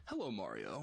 Hello, Mario.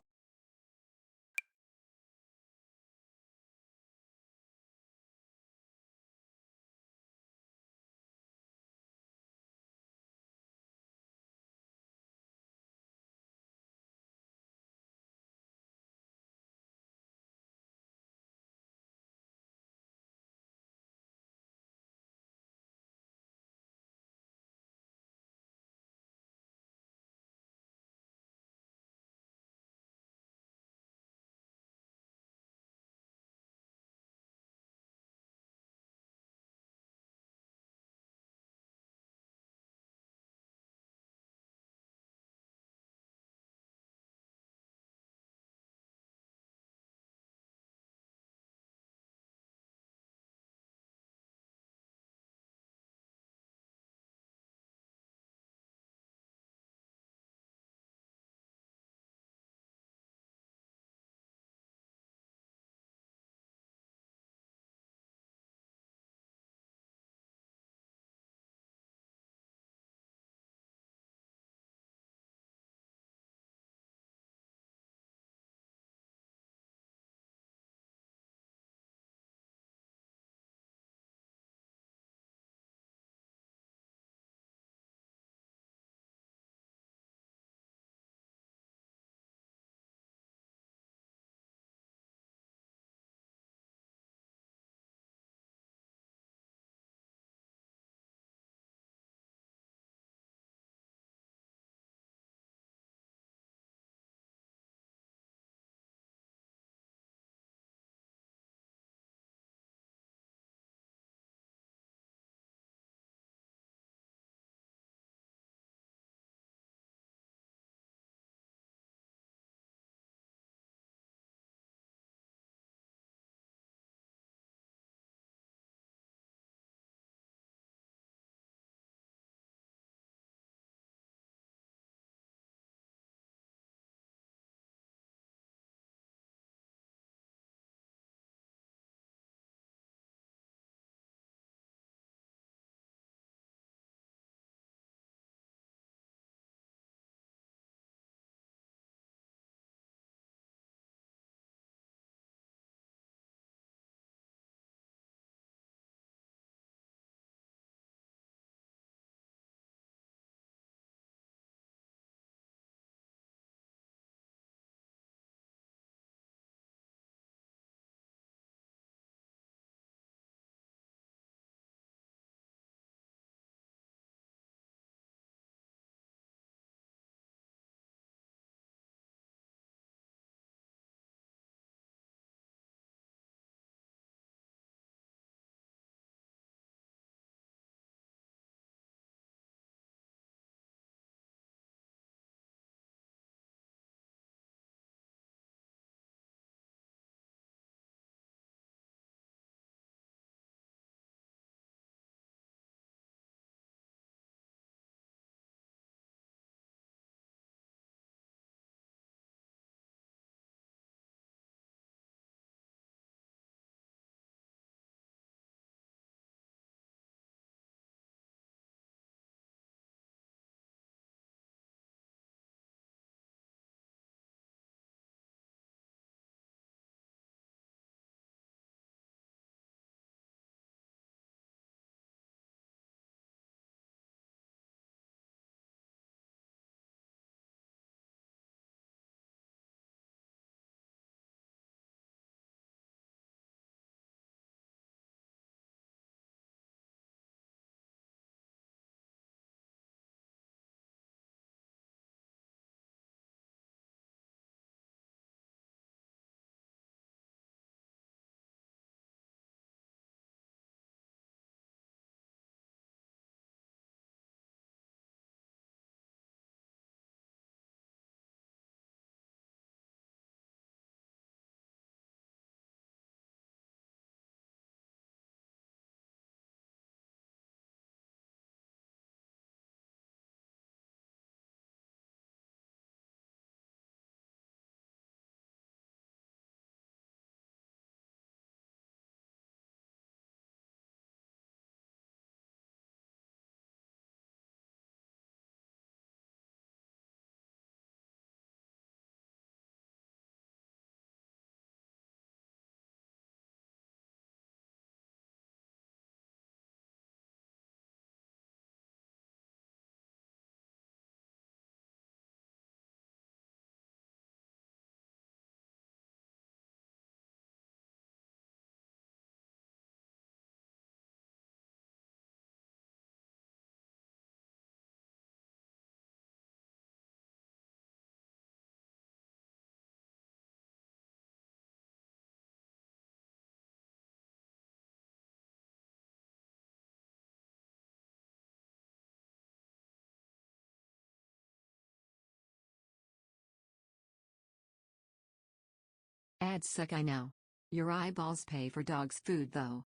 Ads suck, I know. Your eyeballs pay for dog's food though.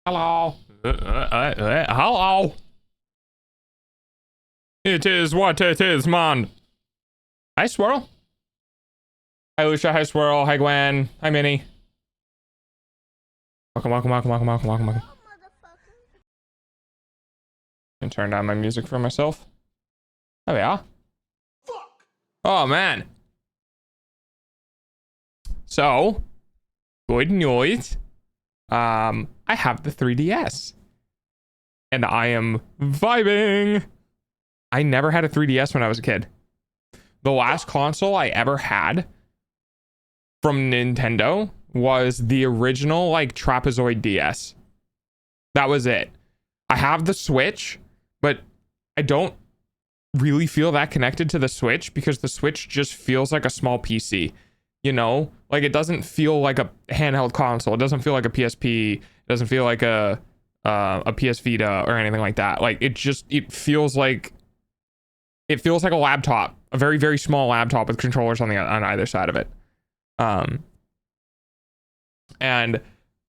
Hello. Hello. It is what it is, man. Hi, Swirl. Hi, Lucia. Hi, Swirl. Hi, Gwen. Hi, Minnie. Welcome. And turn down my music for myself. There we are. Fuck. Oh, man. So, good news. I have the 3DS. And I am vibing. I never had a 3DS when I was a kid. The last console I ever had from Nintendo was the original, like, Trapezoid DS. That was it. I have the Switch, but I don't really feel that connected to the Switch because the Switch just feels like a small PC. You know? Like, it doesn't feel like a handheld console. It doesn't feel like a PSP. It doesn't feel like a PS Vita or anything like that. Like, it feels like a laptop, a very, very small laptop with controllers on either side of it. And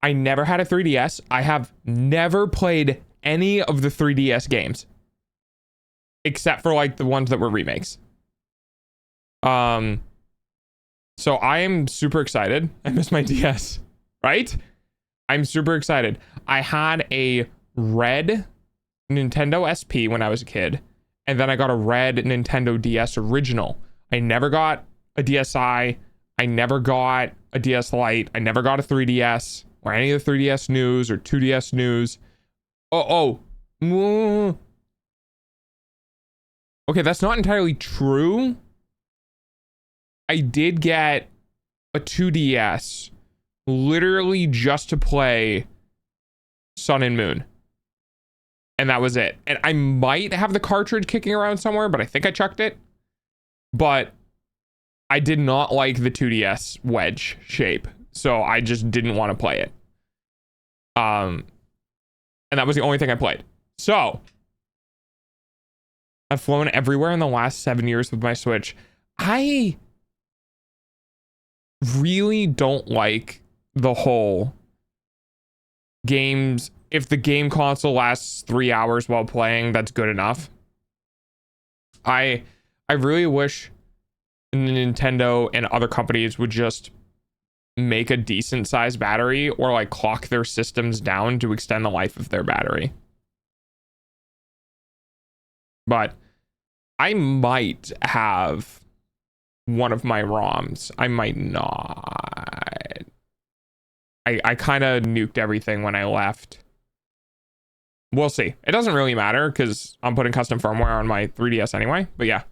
I never had a 3DS. I have never played any of the 3DS games except for like the ones that were remakes. So I am super excited. I miss my DS, right? I'm super excited. I had a red Nintendo SP when I was a kid, and then I got a red Nintendo DS original. I never got a DSi. I never got a DS Lite. I never got a 3DS or any of the 3DS news or 2DS news. Okay, that's not entirely true. I did get a 2DS literally just to play Sun and Moon. And that was it. And I might have the cartridge kicking around somewhere, but I think I chucked it. But I did not like the 2DS wedge shape, so I just didn't want to play it. And that was the only thing I played. So I've flown everywhere in the last 7 years with my Switch. I really don't like the whole games. If the game console lasts 3 hours while playing, that's good enough. I really wish Nintendo and other companies would just make a decent sized battery or like clock their systems down to extend the life of their battery. But I might have one of my ROMs. I might not. I kind of nuked everything when I left. We'll see. It doesn't really matter because I'm putting custom firmware on my 3DS anyway. But yeah.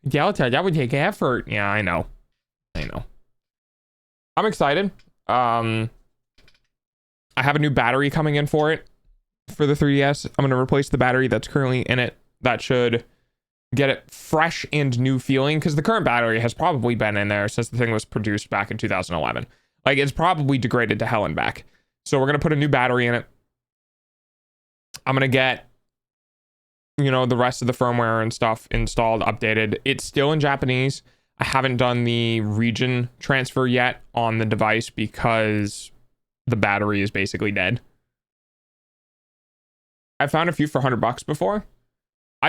Delta, that would take effort. Yeah, I know. I'm excited. I have a new battery coming in for it for the 3DS. I'm going to replace the battery that's currently in it. That should get it fresh and new feeling because the current battery has probably been in there since the thing was produced back in 2011. Like, it's probably degraded to hell and back. So we're going to put a new battery in it. I'm going to get, you know, the rest of the firmware and stuff installed, updated. It's still in Japanese. I haven't done the region transfer yet on the device because the battery is basically dead. I found a few for $100 before.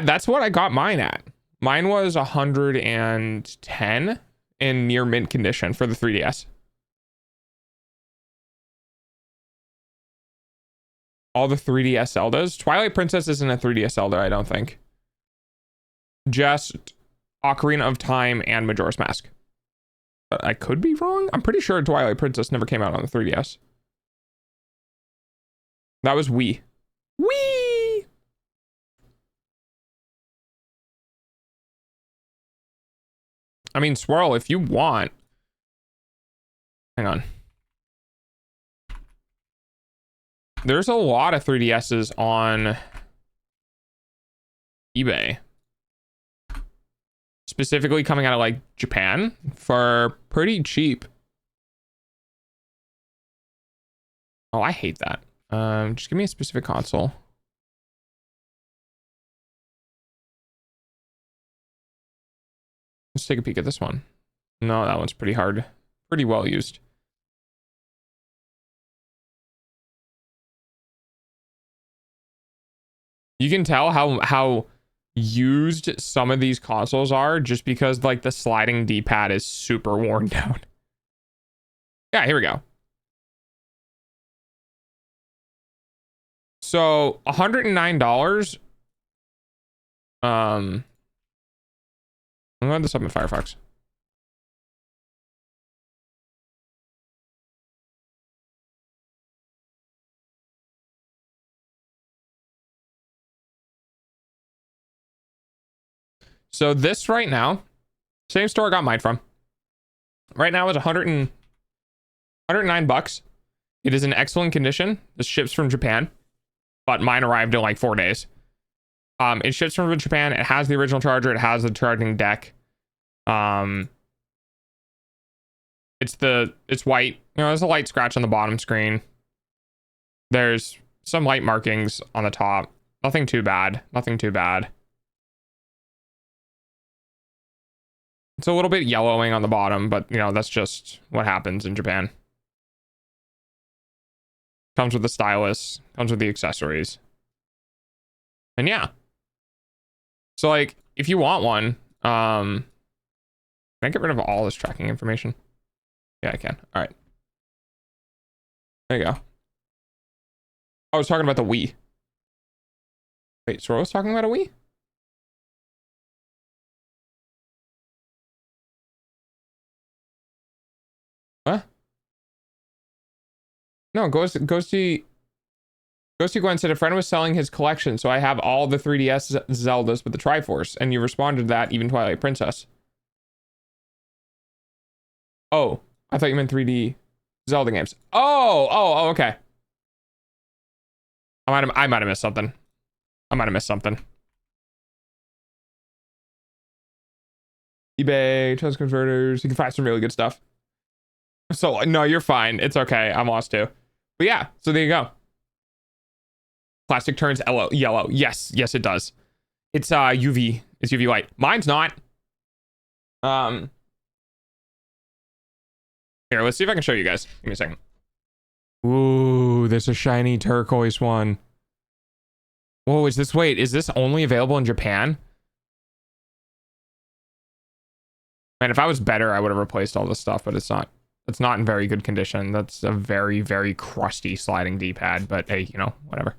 That's what I got mine at. Mine was 110 in near mint condition for the 3DS. All the 3DS Zeldas. Twilight Princess isn't a 3DS Zelda, I don't think. Just Ocarina of Time and Majora's Mask. But I could be wrong. I'm pretty sure Twilight Princess never came out on the 3DS. That was Wii. Wii! I mean, Swirl, if you want. Hang on. there's a lot of 3DSs on eBay. Specifically coming out of like Japan for pretty cheap. Oh, I hate that. Just give me a specific console. Let's take a peek at this one. No, that one's pretty hard. Pretty well used. You can tell how used some of these consoles are just because like the sliding D-pad is super worn down. Yeah, here we go. So $109. I'm going to this up in Firefox. So this right now, same store I got mine from. Right now is $109. It is in excellent condition. This ships from Japan, but mine arrived in like 4 days. It ships from Japan. It has the original charger. It has the charging deck. It's white. You know, there's a light scratch on the bottom screen. There's some light markings on the top. Nothing too bad. Nothing too bad. It's a little bit yellowing on the bottom, but you know, that's just what happens in Japan. Comes with the stylus, comes with the accessories. And yeah. So like, if you want one, can I get rid of all this tracking information? Yeah, I can. All right. There you go. I was talking about the Wii. Wait, so I was talking about a Wii? What? No, Ghosty Gwen said a friend was selling his collection, so I have all the 3DS Zeldas with the Triforce, and you responded to that, even Twilight Princess. Oh, I thought you meant 3D Zelda games. Oh, okay. I might have missed something. I might have missed something. eBay, trust converters, you can find some really good stuff. So no, you're fine. It's okay. I'm lost too. But yeah, so there you go. Plastic turns yellow. Yes, it does. It's UV. It's UV light. Mine's not. Here, let's see if I can show you guys. Give me a second. Ooh, there's a shiny turquoise one. Whoa, is this only available in Japan? Man, if I was better, I would have replaced all this stuff, but it's not. It's not in very good condition. That's a very, very crusty sliding D-pad, but hey, you know, whatever.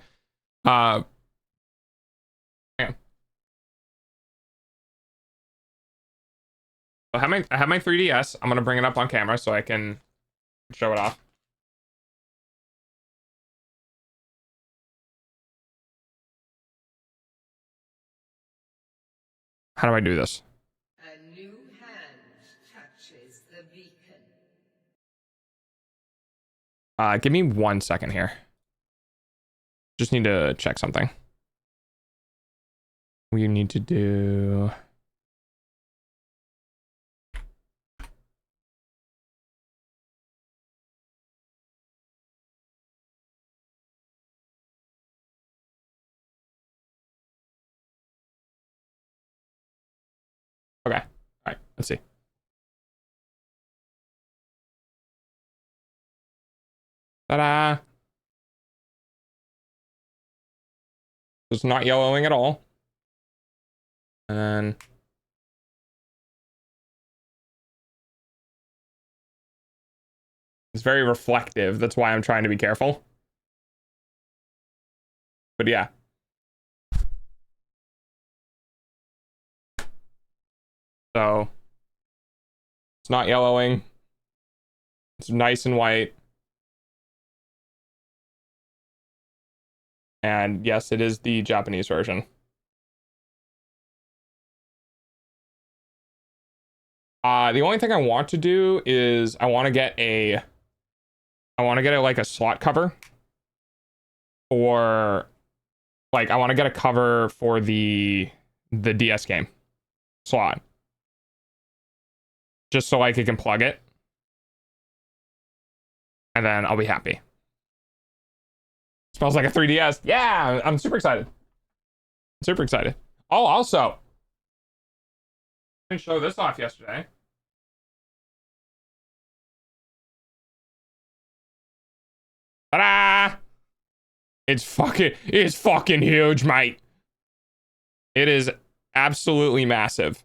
Yeah. I have my 3DS. I'm gonna bring it up on camera so I can show it off. How do I do this? A new hand touches the beacon. Give me 1 second here. Just need to check something. We need to do... Okay. All right. Let's see. Ta-da! It's not yellowing at all. And then... it's very reflective. That's why I'm trying to be careful. But yeah. So it's not yellowing. It's nice and white. And yes, it is the Japanese version. The only thing I want to do is I want to get like a slot cover. for, like, I want to get a cover for the DS game slot. Just so like I can plug it. And then I'll be happy. Smells like a 3DS. Yeah, I'm super excited. Super excited. Oh, also, I didn't show this off yesterday. Ta-da! It's fucking huge, mate. It is absolutely massive.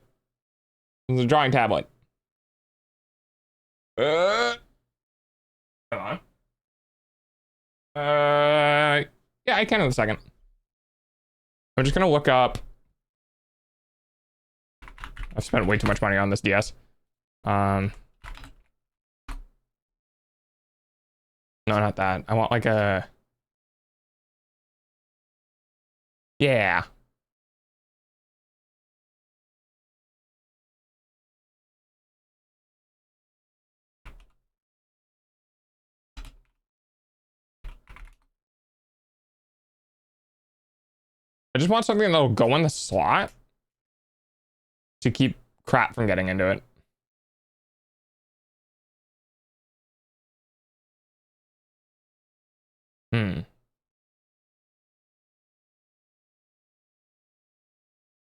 It's a drawing tablet. Hold on. Yeah, I can in a second. I'm just gonna look up. I've spent way too much money on this DS. No, not that. I want like a. Yeah. I just want something that'll go in the slot to keep crap from getting into it.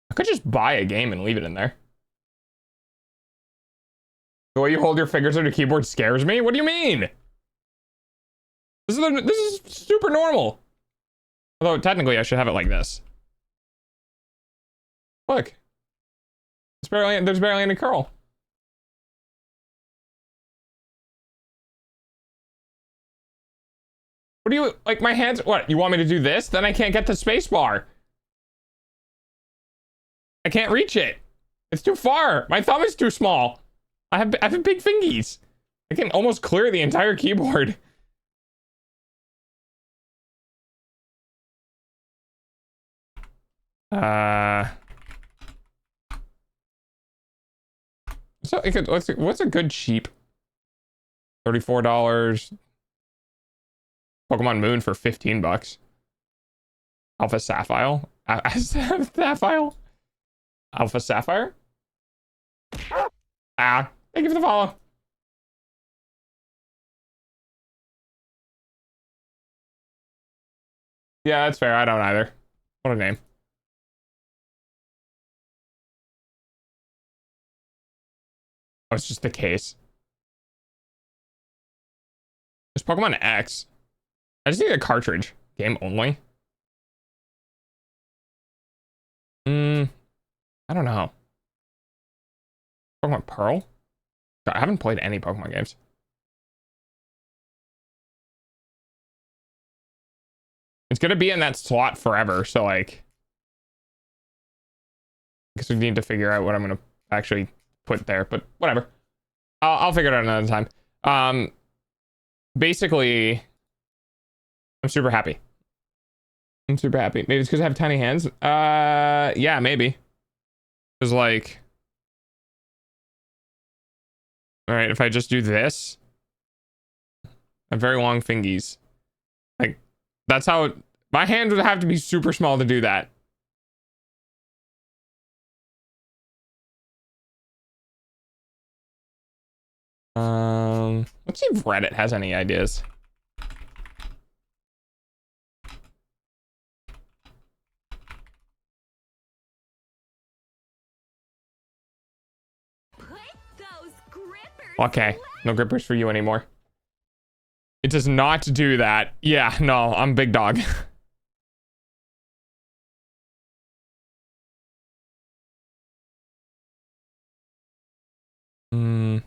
I could just buy a game and leave it in there. The way you hold your fingers on your keyboard scares me? What do you mean? This is super normal. Although technically I should have it like this. Look. There's barely any curl. What do you, like my hands, what? You want me to do this? Then I can't get the space bar. I can't reach it. It's too far. My thumb is too small. I have big fingies. I can almost clear the entire keyboard. So it could, what's a good cheap? $34. Pokemon Moon for $15. Alpha Sapphire. Sapphire. Alpha Sapphire. Ah, thank you for the follow. Yeah, that's fair. I don't either. What a name. Oh, it's just the case. There's Pokemon X. I just need a cartridge. Game only. I don't know. Pokemon Pearl? I haven't played any Pokemon games. It's gonna be in that slot forever, so like I guess we need to figure out what I'm gonna actually put there, but whatever. I'll figure it out another time. Basically, I'm super happy. I'm super happy. Maybe it's because I have tiny hands. Yeah, maybe. Because like, all right, if I just do this, I have very long fingies. Like, that's how my hands would have to be super small to do that. Let's see if Reddit has any ideas. Okay, no grippers for you anymore. It does not do that. Yeah, no, I'm big dog. I'm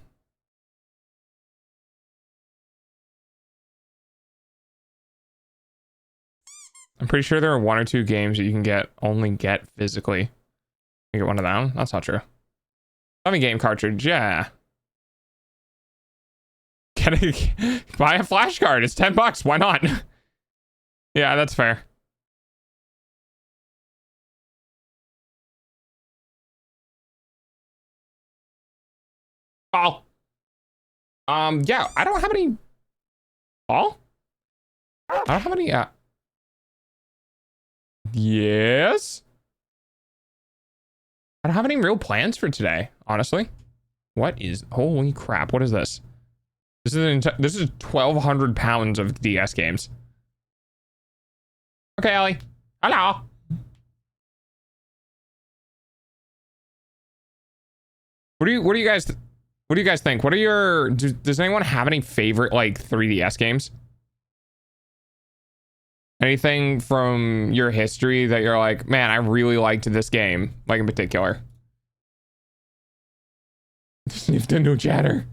pretty sure there are 1 or 2 games that you can only get physically. You get one of them? That's not true. Let me game cartridge, yeah. Buy a flash card. It's $10. Why not? Yeah, that's fair. Paul. Yeah, I don't have any. Paul? I don't have any. Yes. I don't have any real plans for today, honestly. What is, holy crap, what is this? This is 1,200 pounds of DS games. Okay, Ellie. Hello. What do you guys think? What are your, does anyone have any favorite like 3DS games? Anything from your history that you're like, man, I really liked this game, like in particular? Sniff the new chatter.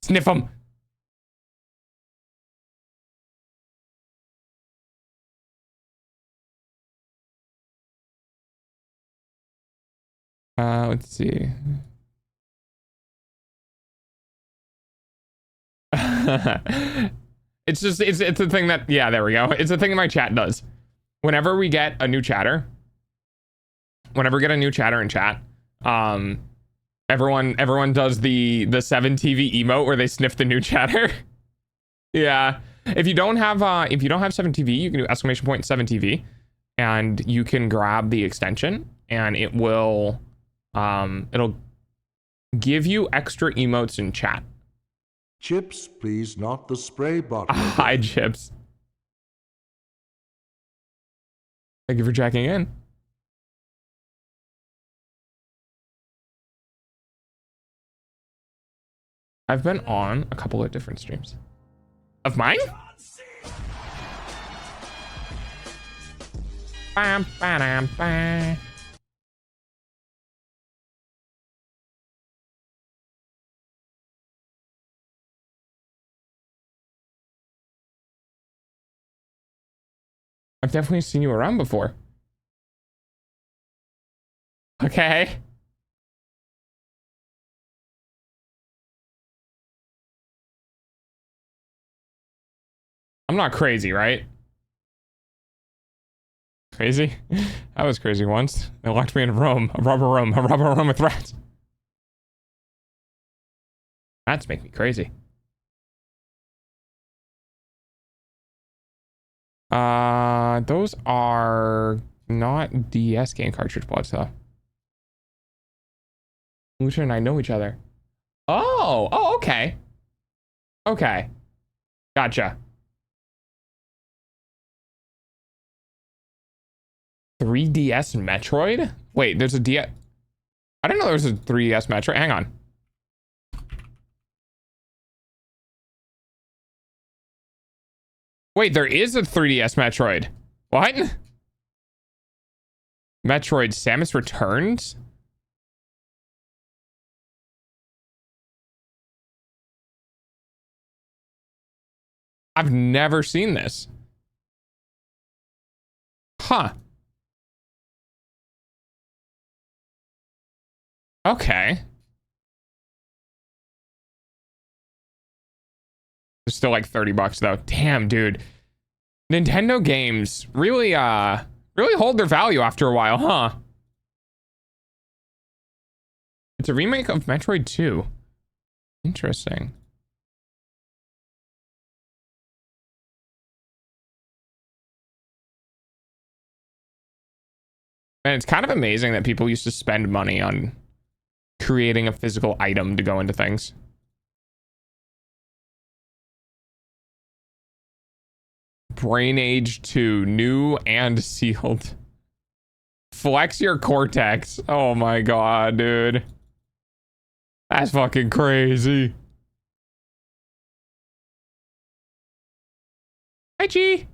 Sniff them. Let's see. It's just, it's a thing that, yeah, there we go. It's a thing that my chat does. Whenever we get a new chatter, in chat, everyone does the 7TV emote where they sniff the new chatter. Yeah. If you don't have 7TV, you can do exclamation point 7TV and you can grab the extension and it will, it'll give you extra emotes in chat. Chips, please, not the spray bottle. Hi, Chips. Thank you for checking in. I've been on a couple of different streams. Of mine? Bam, ba-dam, ba. I've definitely seen you around before. Okay. I'm not crazy, right? Crazy? I was crazy once. They locked me in a room with rats. Rats make me crazy. Those are not DS game cartridge plugs though. Lucha and I know each other. Oh, okay. Okay. Gotcha. 3DS Metroid? Wait, there's a DS. I didn't know there was a 3DS Metroid. Hang on. Wait, there is a 3DS Metroid. What? Metroid Samus Returns? I've never seen this. Huh. Okay. It's still like 30 bucks though. Damn, dude. Nintendo games really hold their value after a while, huh? It's a remake of Metroid 2. Interesting. And it's kind of amazing that people used to spend money on creating a physical item to go into things. Brain Age 2, new and sealed. Flex your cortex. Oh my god, dude. That's fucking crazy. Hi, G.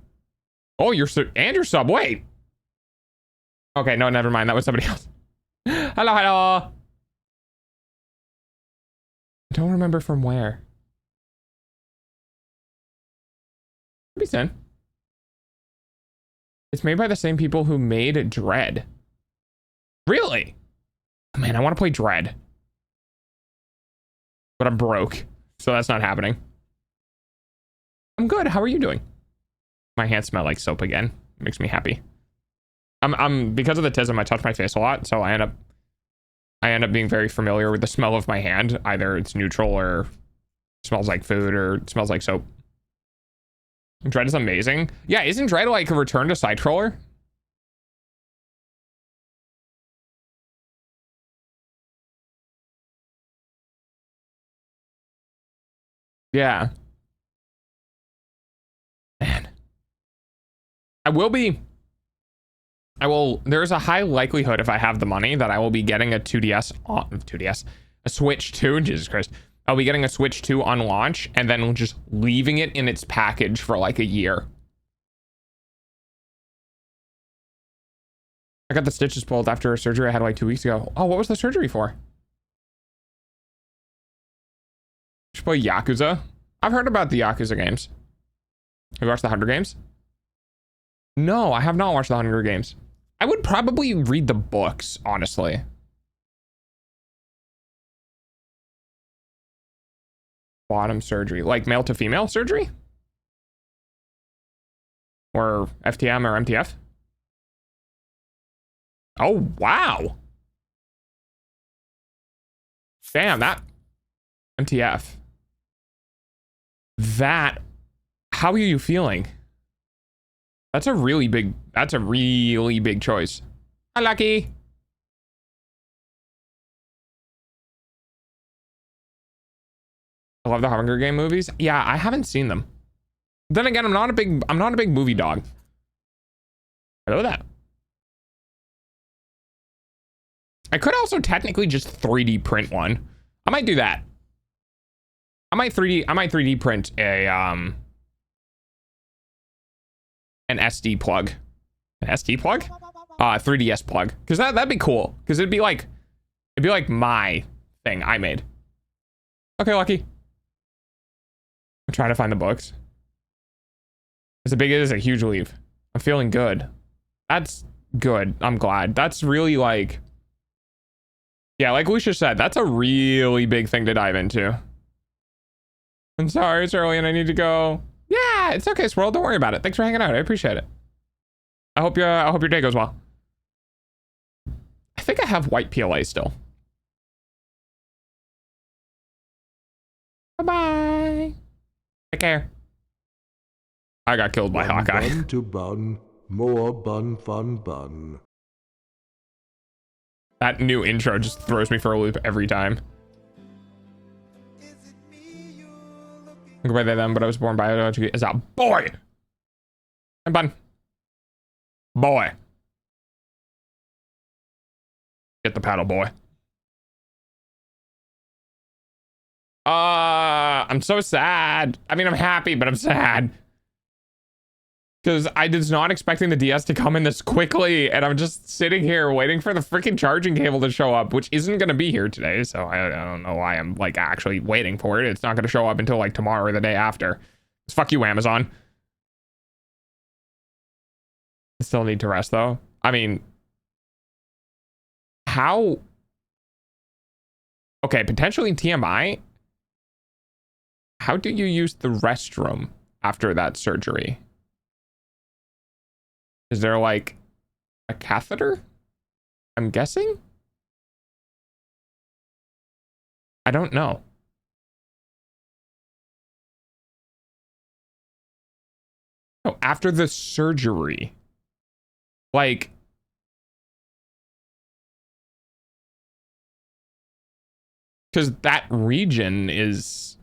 Oh, you're sub. Wait. Okay, no, never mind. That was somebody else. Hello, hello. I don't remember from where. Be sent. It's made by the same people who made Dread. Really? Oh, man, I want to play Dread. But I'm broke, so that's not happening. I'm good. How are you doing? My hands smell like soap again. Makes me happy. I'm because of the tism, I touch my face a lot, so I end up being very familiar with the smell of my hand. Either it's neutral or smells like food or smells like soap. Dread is amazing. Yeah, isn't Dread like a return to side scroller? Yeah. Man. There's a high likelihood if I have the money that I will be getting a 2DS, a Switch 2, Jesus Christ. I'll be getting a Switch 2 on launch and then just leaving it in its package for like a year. I got the stitches pulled after a surgery I had like 2 weeks ago. Oh, what was the surgery for? Should play Yakuza. I've heard about the Yakuza games. Have you watched the Hunger Games? No, I have not watched the Hunger Games. I would probably read the books, honestly. Bottom surgery, like male to female surgery? Or FTM or MTF? Oh, wow. Damn, that MTF. That, how are you feeling? That's a really big choice. Hi, Lucky. I love the Hunger Game movies. Yeah, I haven't seen them. Then again, I'm not a big movie dog. Hello that. I could also technically just 3D print one. I might do that. I might 3D print a an SD plug. An SD plug? 3DS plug. Cause that'd be cool. Cause it'd be like my thing I made. Okay, Lucky. I'm trying to find the books. As big as a huge leap. I'm feeling good. That's good. I'm glad. That's really like, yeah, like Lucia said, that's a really big thing to dive into. I'm sorry, it's early and I need to go. Yeah, it's okay, Swirl. Don't worry about it. Thanks for hanging out. I appreciate it. I hope your day goes well. I think I have white PLA still. Bye-bye. Take care. I got killed by Hawkeye. Bun to bun, more bun, fun, bun. That new intro just throws me for a loop every time. I go by them, but I was born biologically as a boy. And bun. Boy. Get the paddle, boy. I'm so sad. I mean, I'm happy, but I'm sad. Because I was not expecting the DS to come in this quickly, and I'm just sitting here waiting for the freaking charging cable to show up, which isn't going to be here today, so I don't know why I'm, like, actually waiting for it. It's not going to show up until, like, tomorrow or the day after. Fuck you, Amazon. I still need to rest, though. I mean, how... Okay, potentially TMI. How do you use the restroom after that surgery? Is there like a catheter? I'm guessing? I don't know. Oh, after the surgery. Like, because that region is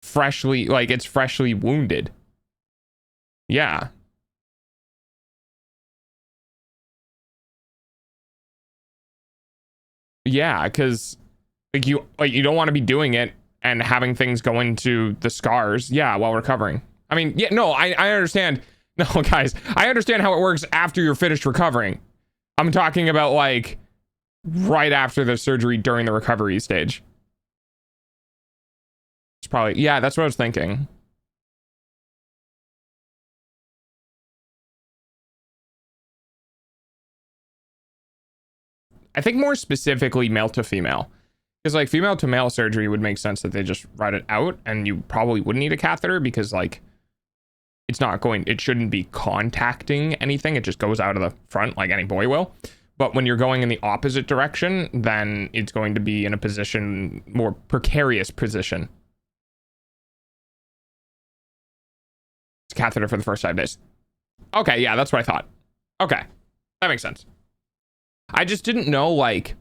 freshly, like, it's freshly wounded. Yeah. Yeah, because like you don't want to be doing it and having things go into the scars, yeah, while recovering. I mean, yeah, no, I understand. No, guys, I understand how it works after you're finished recovering. I'm talking about like right after the surgery during the recovery stage. It's probably, yeah, that's what I was thinking. I think more specifically male to female, because like female to male surgery would make sense that they just write it out and you probably wouldn't need a catheter because like it shouldn't be contacting anything. It just goes out of the front like any boy will. But when you're going in the opposite direction, then it's going to be in a position, more precarious position. It's a catheter for the first 5 days. Okay, yeah, that's what I thought. Okay, that makes sense. I just didn't know, like,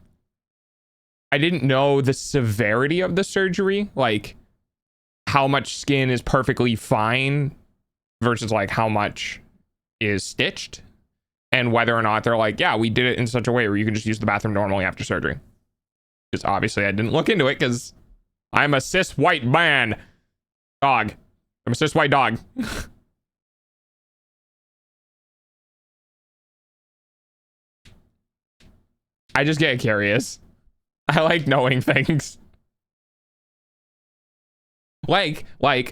I didn't know the severity of the surgery, like how much skin is perfectly fine versus like how much is stitched, and whether or not they're like, yeah, we did it in such a way where you can just use the bathroom normally after surgery. Because obviously I didn't look into it because I'm a cis white man. Dog. I'm a cis white dog. I just get curious. I like knowing things. Like, I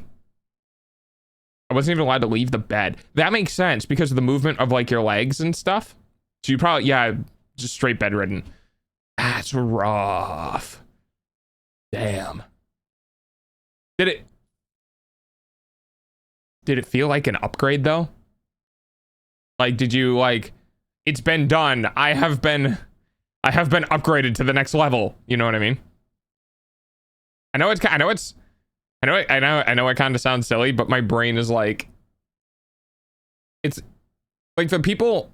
wasn't even allowed to leave the bed. That makes sense because of the movement of like your legs and stuff. So you probably, yeah, just straight bedridden. That's rough. Damn. Did it feel like an upgrade though? Like, did you like, it's been done. I have been upgraded to the next level. You know what I mean? I know it kind of sounds silly, but my brain is like, it's like the people,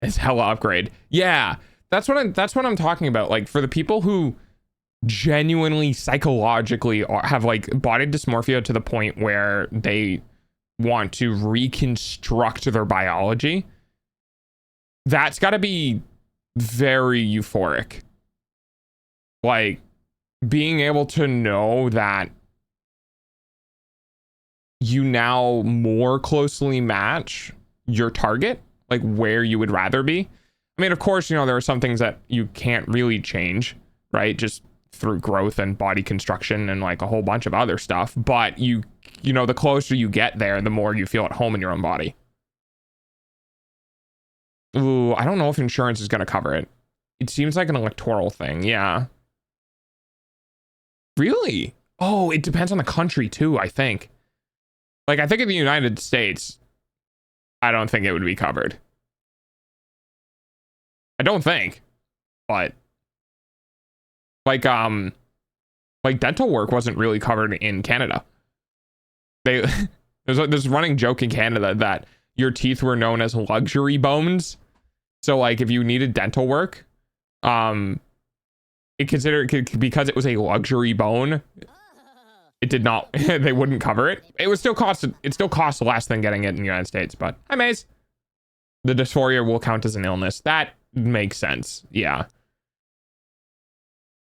it's hella upgrade. Yeah, that's what I'm talking about. Like for the people who genuinely psychologically have like body dysmorphia to the point where they want to reconstruct their biology, that's got to be very euphoric. Like being able to know that you now more closely match your target, like where you would rather be. I mean, of course, you know, there are some things that you can't really change, right? Just through growth and body construction and like a whole bunch of other stuff. But you know, the closer you get there, the more you feel at home in your own body. Ooh, I don't know if insurance is going to cover it. It seems like an electoral thing. Yeah. Really? Oh, it depends on the country too, I think. Like, I think in the United States, I don't think it would be covered. I don't think. But like dental work wasn't really covered in Canada. There's this running joke in Canada that your teeth were known as luxury bones. So like if you needed dental work, because it was a luxury bone, it did not, they wouldn't cover it. It still costs less than getting it in the United States. But hi, Maze. The dysphoria will count as an illness. That makes sense. Yeah.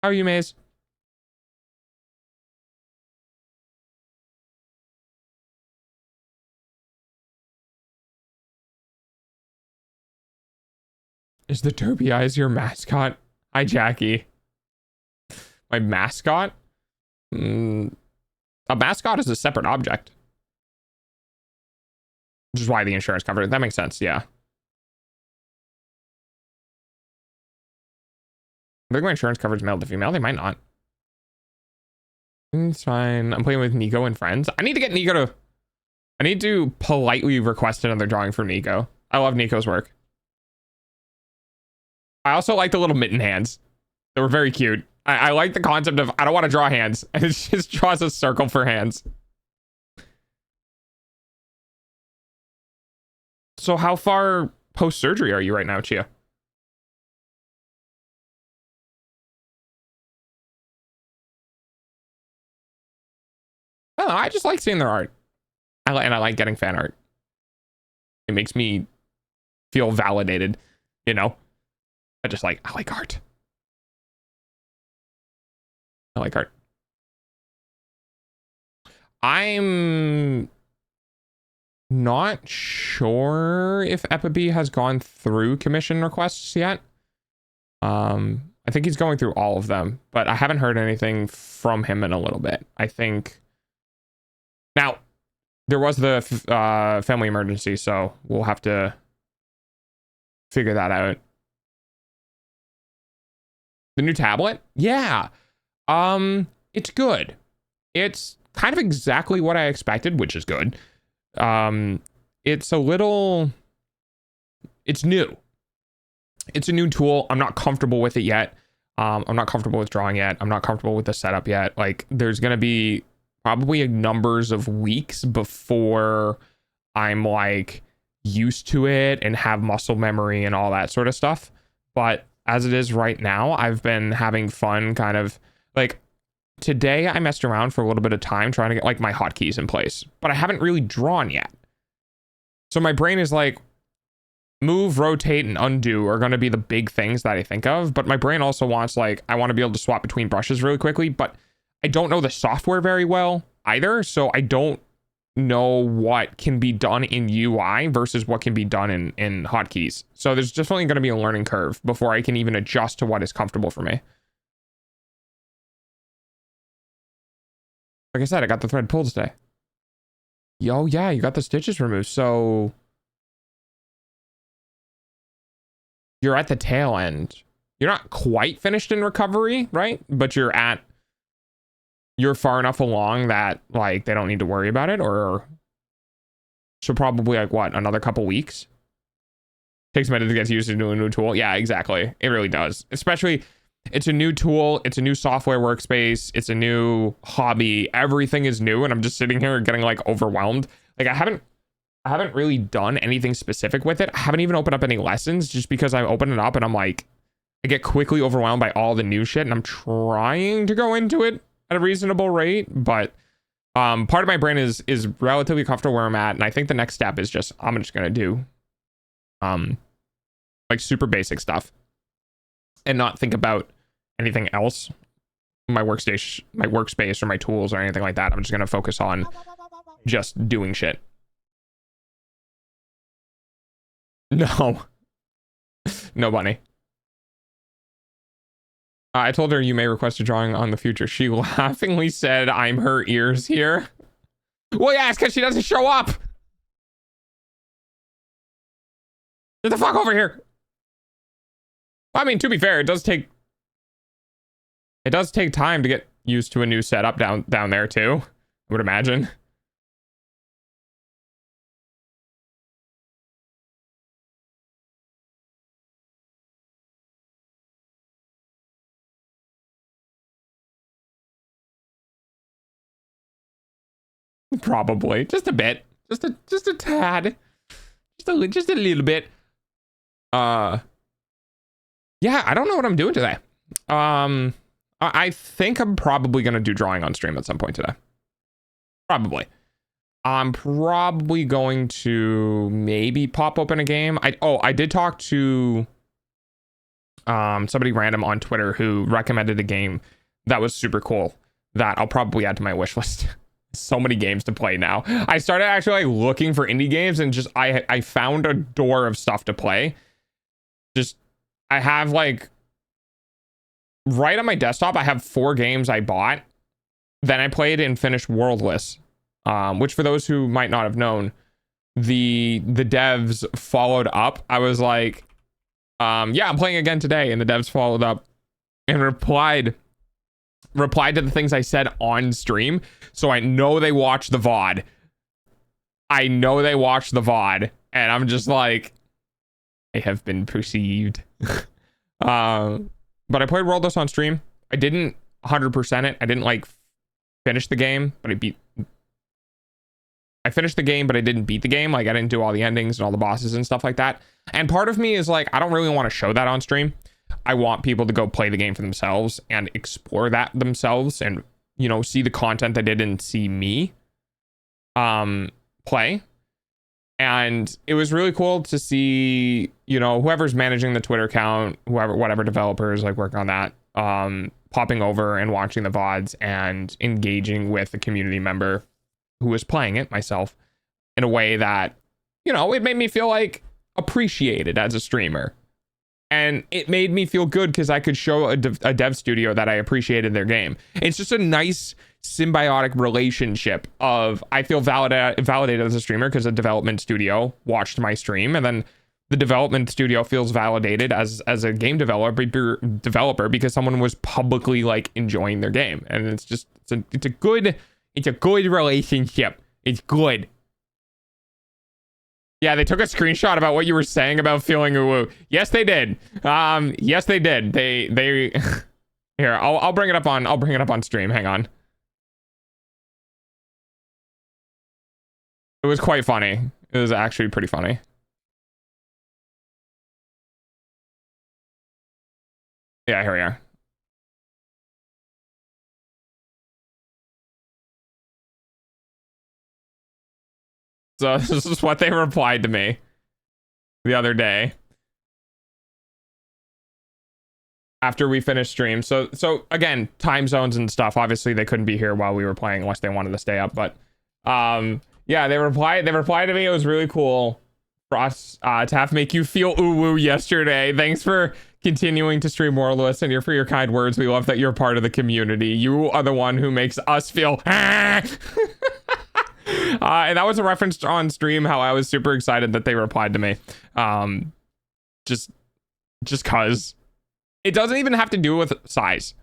How are you, Maze? Is the Derby Eyes your mascot? Hi, Jackie. My mascot? A mascot is a separate object. Which is why the insurance covered it. That makes sense, yeah. I think my insurance covers male to female. They might not. It's fine. I'm playing with Nico and friends. I need to get Nico to... I need to politely request another drawing from Nico. I love Nico's work. I also like the little mitten hands. They were very cute. I like the concept of, I don't want to draw hands. And it just draws a circle for hands. So how far post-surgery are you right now, Chia? Oh, I just like seeing their art. And I like getting fan art. It makes me feel validated, you know? I like art. I like art. I'm not sure if Epibi has gone through commission requests yet. I think he's going through all of them, but I haven't heard anything from him in a little bit. I think now there was the family emergency, so we'll have to figure that out. The new tablet? Yeah. It's good. It's kind of exactly what I expected, which is good. It's new. It's a new tool. I'm not comfortable with it yet. I'm not comfortable with drawing yet. I'm not comfortable with the setup yet. Like, there's going to be probably numbers of weeks before I'm like used to it and have muscle memory and all that sort of stuff. But as it is right now, I've been having fun kind of like today I messed around for a little bit of time trying to get like my hotkeys in place, but I haven't really drawn yet. So my brain is like, move, rotate, and undo are going to be the big things that I think of. But my brain also wants, like, I want to be able to swap between brushes really quickly, but I don't know the software very well either. So I don't know what can be done in UI versus what can be done in hotkeys. So there's definitely going to be a learning curve before I can even adjust to what is comfortable for me. Like I said, I got the thread pulled today. Yo, yeah, you got the stitches removed. So you're at the tail end. You're not quite finished in recovery, right? But you're far enough along that like they don't need to worry about it, or so probably like what, another couple weeks? Takes a minute to get used to a new tool. Yeah, exactly. It really does. Especially, it's a new tool, it's a new software workspace, it's a new hobby, everything is new, and I'm just sitting here getting like overwhelmed. Like I haven't really done anything specific with it. I haven't even opened up any lessons, just because I open it up and I'm like, I get quickly overwhelmed by all the new shit, and I'm trying to go into it at a reasonable rate, but part of my brain is relatively comfortable where I'm at, and I think the next step is just, I'm just gonna do like super basic stuff and not think about anything else, my workspace or my tools or anything like that. I'm just gonna focus on just doing shit. No. No, bunny. I told her you may request a drawing on the future. She laughingly said, I'm her ears here. Well, yeah, it's because she doesn't show up. Get the fuck over here. I mean, to be fair, it does take time to get used to a new setup down there too, I would imagine. Probably just a bit, just a tad, just a little bit. Yeah, I don't know what I'm doing today. I think I'm probably gonna do drawing on stream at some point today. Probably. I'm probably going to maybe pop open a game. I did talk to somebody random on Twitter who recommended a game that was super cool that I'll probably add to my wish list. So many games to play now. I started actually like looking for indie games, and just I found a door of stuff to play. Just I have like right on my desktop, I have 4 games I bought. Then I played and finished Worldless, which for those who might not have known, the devs followed up. I was like, yeah, I'm playing again today, and the devs followed up and replied to the things I said on stream. So I know they watched the VOD. And I'm just like, I have been perceived. But I played Worldless on stream. I didn't 100% it. I didn't like finish the game, but I finished the game, but I didn't beat the game. Like I didn't do all the endings and all the bosses and stuff like that. And part of me is like, I don't really want to show that on stream. I want people to go play the game for themselves and explore that themselves, and, you know, see the content they didn't see me play. And it was really cool to see, you know, whoever's managing the Twitter account, whatever developers like working on that, popping over and watching the VODs and engaging with the community member who was playing it, myself, in a way that, you know, it made me feel like appreciated as a streamer. And it made me feel good because I could show a dev studio that I appreciated their game. It's just a nice symbiotic relationship of, I feel validated as a streamer because a development studio watched my stream, and then the development studio feels validated as a game developer because someone was publicly like enjoying their game. And it's just it's a good relationship. It's good. Yeah, they took a screenshot about what you were saying about feeling woo. Yes, they did. Yes, they did. They here, I'll bring it up on stream. Hang on. It was quite funny. It was actually pretty funny. Yeah, here we are. So this is what they replied to me the other day after we finished stream. So again, time zones and stuff. Obviously, they couldn't be here while we were playing unless they wanted to stay up. But yeah, they replied to me. It was really cool for us to have make you feel ooh woo yesterday. Thanks for continuing to stream more, Lewis, and for your kind words. We love that you're part of the community. You are the one who makes us feel and that was a reference on stream how I was super excited that they replied to me. Just cause it doesn't even have to do with size.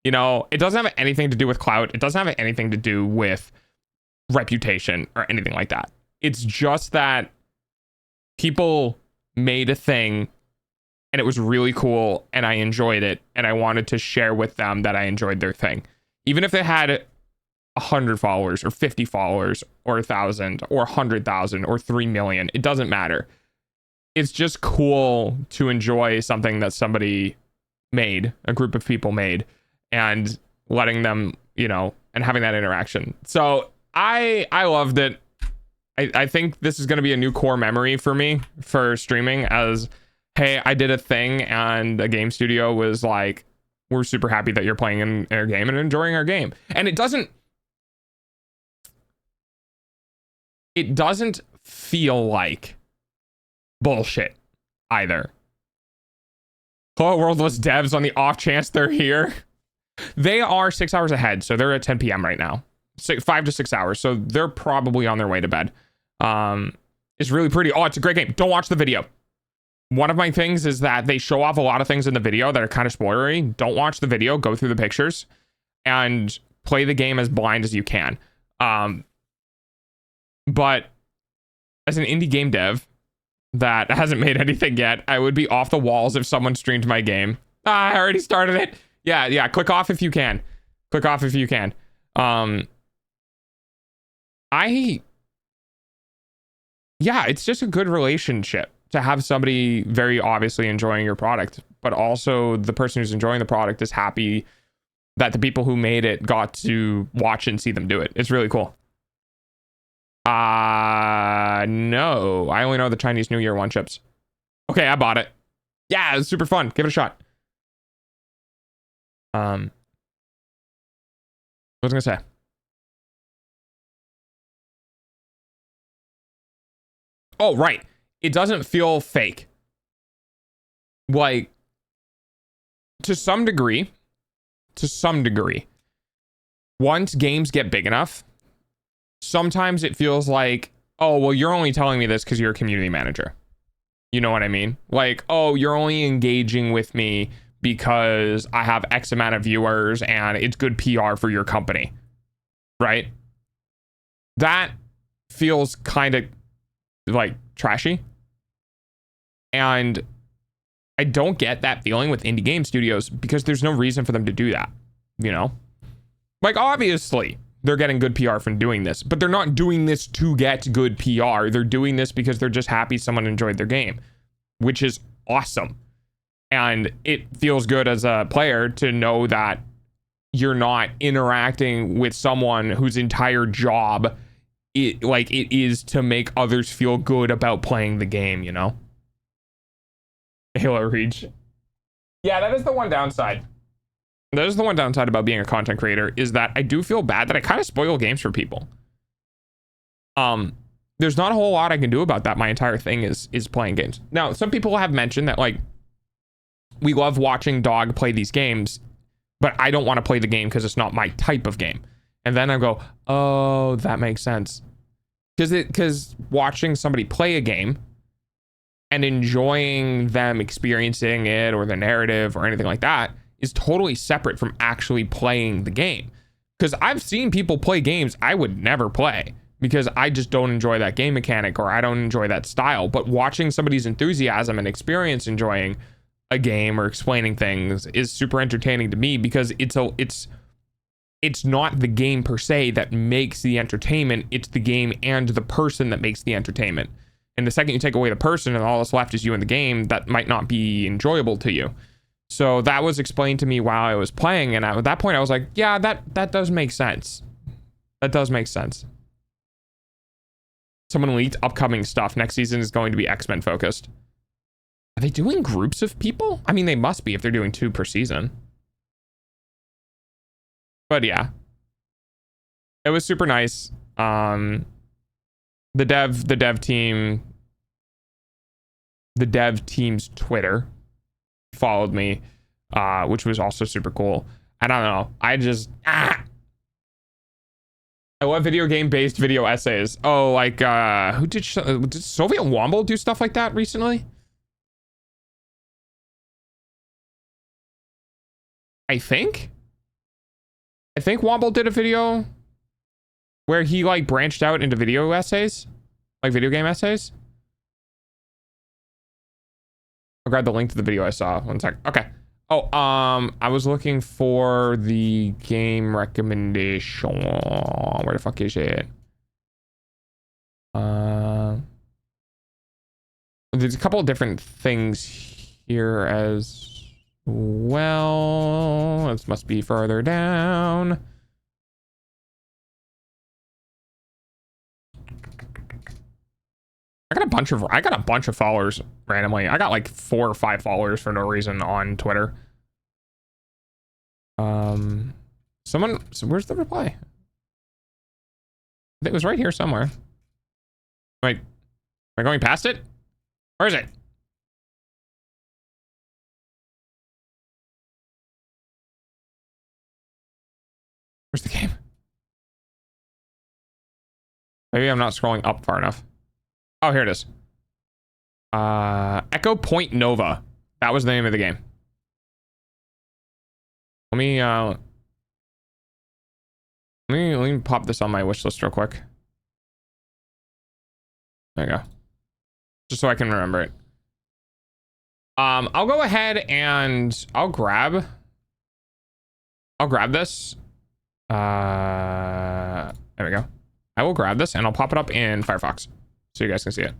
You know, it doesn't have anything to do with clout. It doesn't have anything to do with reputation or anything like that. It's just that people made a thing and it was really cool and I enjoyed it and I wanted to share with them that I enjoyed their thing. Even if they had 100 followers or 50 followers or 1,000 or 100,000 or 3 million, it doesn't matter. It's just cool to enjoy something that somebody made, a group of people made, and letting them, you know, and having that interaction. So I loved it. I think this is going to be a new core memory for me for streaming as, hey, I did a thing and a game studio was like, we're super happy that you're playing in our game and enjoying our game. And it doesn't feel like bullshit either. Hello, Worldless devs, on the off chance they're here. They are 6 hours ahead, so they're at 10 p.m. right now. 5 to 6 hours, so they're probably on their way to bed. It's really pretty. Oh, it's a great game. Don't watch the video. One of my things is that they show off a lot of things in the video that are kind of spoilery. Don't watch the video. Go through the pictures and play the game as blind as you can. But as an indie game dev that hasn't made anything yet, I would be off the walls if someone streamed my game. I already started it. Yeah. Click off if you can. It's just a good relationship to have somebody very obviously enjoying your product, but also the person who's enjoying the product is happy that the people who made it got to watch and see them do it. It's really cool. No, I only know the Chinese New Year one chips. Okay, I bought it. Yeah, it's super fun. Give it a shot. What was I gonna say? Oh, right. It doesn't feel fake. Like, to some degree, once games get big enough, sometimes it feels like, oh, well, you're only telling me this because you're a community manager. You know what I mean? Like, oh, you're only engaging with me because I have X amount of viewers and it's good PR for your company. Right? That feels kind of like trashy. And I don't get that feeling with indie game studios because there's no reason for them to do that. You know? Like, obviously, they're getting good PR from doing this, but they're not doing this to get good PR. They're doing this because they're just happy someone enjoyed their game, which is awesome. And it feels good as a player to know that you're not interacting with someone whose entire job it is to make others feel good about playing the game, you know? Halo Reach. Yeah, that is the one downside. That is the one downside about being a content creator, is that I do feel bad that I kind of spoil games for people. There's not a whole lot I can do about that. My entire thing is playing games. Now, some people have mentioned that, like, we love watching Dog play these games, but I don't want to play the game because it's not my type of game. And then I go, oh, that makes sense. Because watching somebody play a game and enjoying them experiencing it or the narrative or anything like that is totally separate from actually playing the game. Because I've seen people play games I would never play because I just don't enjoy that game mechanic or I don't enjoy that style. But watching somebody's enthusiasm and experience enjoying a game or explaining things is super entertaining to me because it's not the game per se that makes the entertainment. It's the game and the person that makes the entertainment. And the second you take away the person and all that's left is you in the game, that might not be enjoyable to you. So that was explained to me while I was playing. And at that point I was like, yeah, that does make sense. That does make sense. Someone leaked upcoming stuff. Next season is going to be X-Men focused. Are they doing groups of people? I mean, they must be if they're doing 2 per season. But yeah. It was super nice. The dev team's Twitter followed me, which was also super cool. I don't know. I love video game based video essays. Oh, like who did Soviet Womble do stuff like that recently? I think Womble did a video where he like branched out into video essays, like video game essays. I'll grab the link to the video I saw. One sec. Okay. Oh, I was looking for the game recommendation. Where the fuck is it? There's a couple of different things here as well. This must be further down. I got a bunch of followers randomly. I got like 4 or 5 followers for no reason on Twitter. So where's the reply? I think it was right here somewhere. Wait, am I going past it? Where is it? Where's the game? Maybe I'm not scrolling up far enough. Oh, here it is. Echo Point Nova. That was the name of the game. Let me pop this on my wish list real quick. There you go. Just so I can remember it. I'll go ahead and I'll grab this. There we go. I will grab this and I'll pop it up in Firefox so you guys can see it.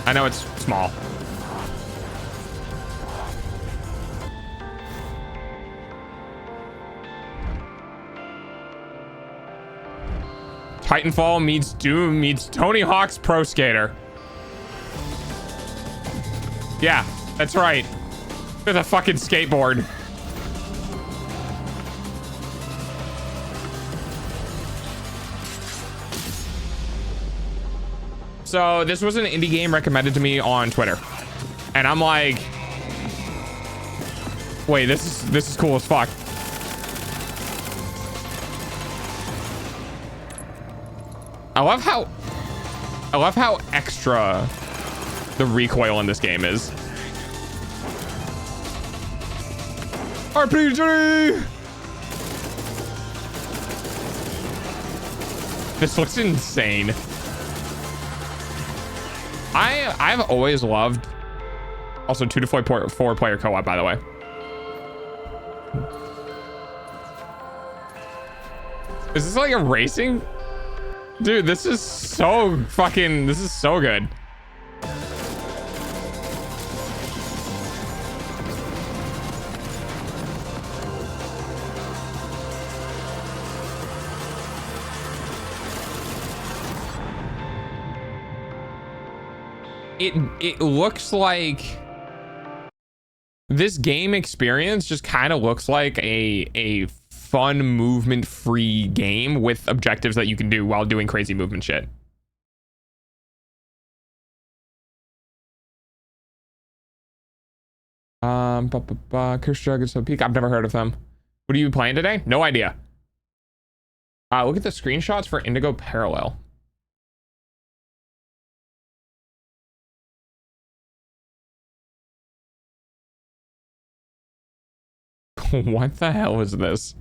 I know it's small. Titanfall meets Doom meets Tony Hawk's Pro Skater. Yeah, that's right. With a fucking skateboard. So this was an indie game recommended to me on Twitter. And I'm like, wait, this is cool as fuck. I love how extra the recoil in this game is. RPG! This looks insane. I've always loved also 2 to 4 player co-op, by the way. Is this like a racing? Dude, this is so good. It looks like this game experience just kind of looks like a fun movement-free game with objectives that you can do while doing crazy movement shit. Curse Dragons so Peak. I've never heard of them. What are you playing today? No idea. Look at the screenshots for Indigo Parallel. What the hell is this?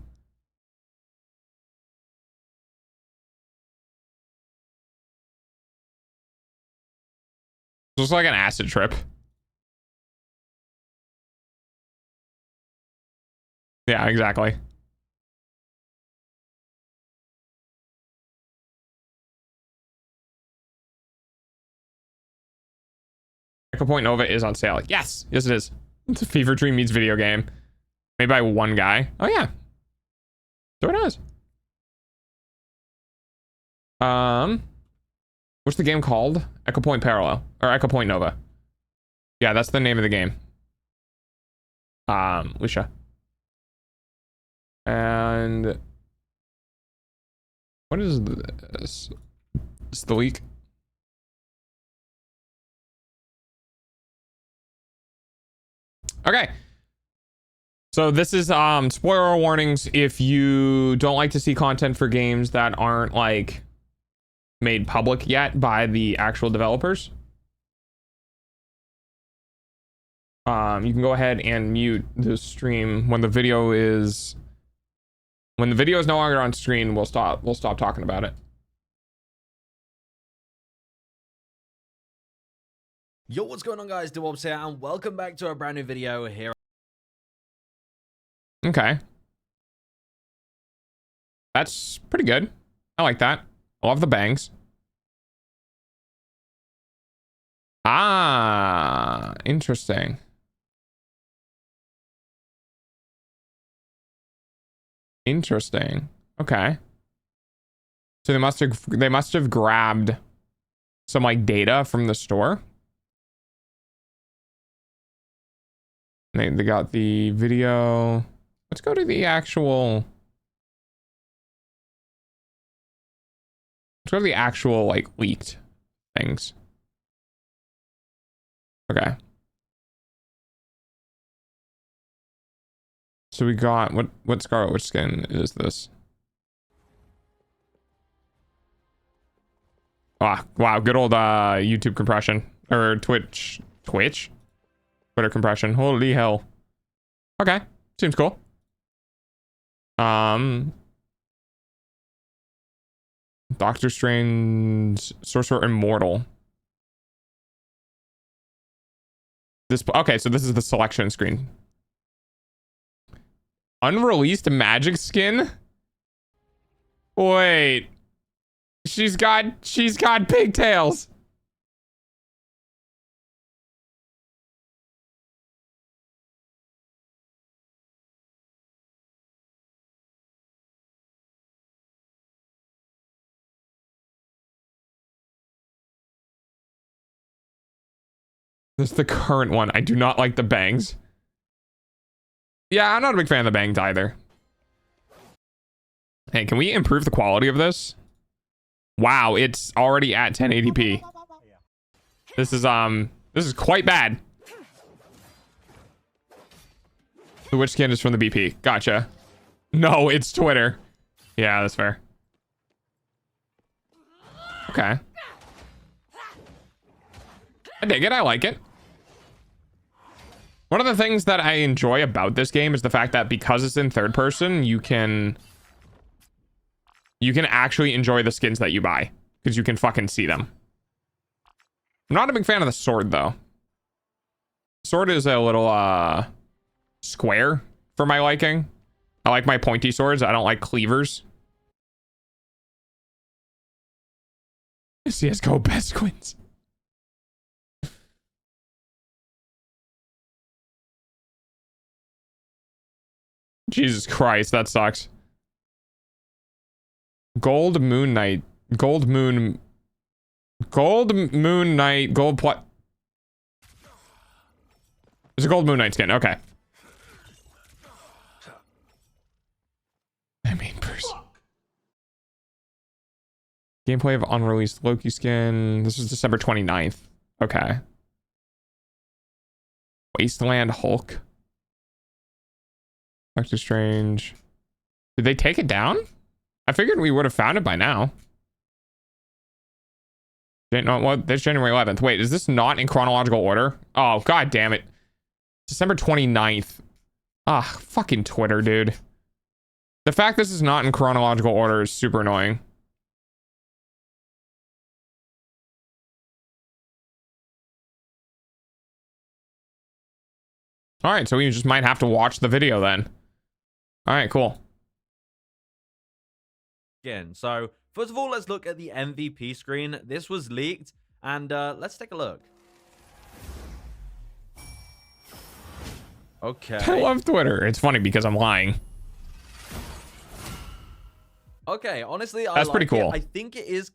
This looks like an acid trip. Yeah, exactly. Echo Point Nova is on sale. Yes, yes it is. It's a Fever Dream meets video game. Made by one guy. Oh yeah. So it is. What's the game called? Echo Point Parallel or Echo Point Nova. Yeah, that's the name of the game. Lucia. And what is this? It's the leak. Okay. So this is spoiler warnings if you don't like to see content for games that aren't like made public yet by the actual developers. You can go ahead and mute the stream when the video is no longer on screen. We'll stop talking about it. Yo, what's going on, guys? VODS here, and welcome back to a brand new video here. Okay. That's pretty good. I like that. I love the bangs. Ah, interesting. Interesting. Okay. So they must have grabbed some like data from the store. They got the video. Let's go to the actual. Let's go to the actual like leaked things. Okay. So we got what Scarlet Witch skin is this? Ah, wow, good old YouTube compression or Twitch Twitter compression. Holy hell. Okay, seems cool. Doctor Strange Sorcerer Immortal. Okay, so this is the selection screen. Unreleased magic skin? Wait. She's got pigtails. This is the current one. I do not like the bangs. Yeah, I'm not a big fan of the bangs either. Hey, can we improve the quality of this? Wow, it's already at 1080p. This is quite bad. The witch skin is from the BP. Gotcha. No, it's Twitter. Yeah, that's fair. Okay. I dig it. I like it. One of the things that I enjoy about this game is the fact that because it's in third person, you can actually enjoy the skins that you buy because you can fucking see them. I'm not a big fan of the sword though. Sword is a little square for my liking. I like my pointy swords. I don't like cleavers. CSGO best quins. Jesus Christ, that sucks. Gold Moon Knight. Gold Moon Knight. Gold Plat. It's a Gold Moon Knight skin. Okay. I mean, person. Gameplay of unreleased Loki skin. This is December 29th. Okay. Wasteland Hulk. Doctor Strange. Did they take it down? I figured we would have found it by now. No, what? That's January 11th. Wait, is this not in chronological order? Oh, god damn it. December 29th. Ah, fucking Twitter, dude. The fact this is not in chronological order is super annoying. All right, so we just might have to watch the video then. All right, cool. Again, so first of all, let's look at the MVP screen. This was leaked, and let's take a look. Okay. I love Twitter. It's funny because I'm lying. Okay, honestly, That's pretty cool. I think it is.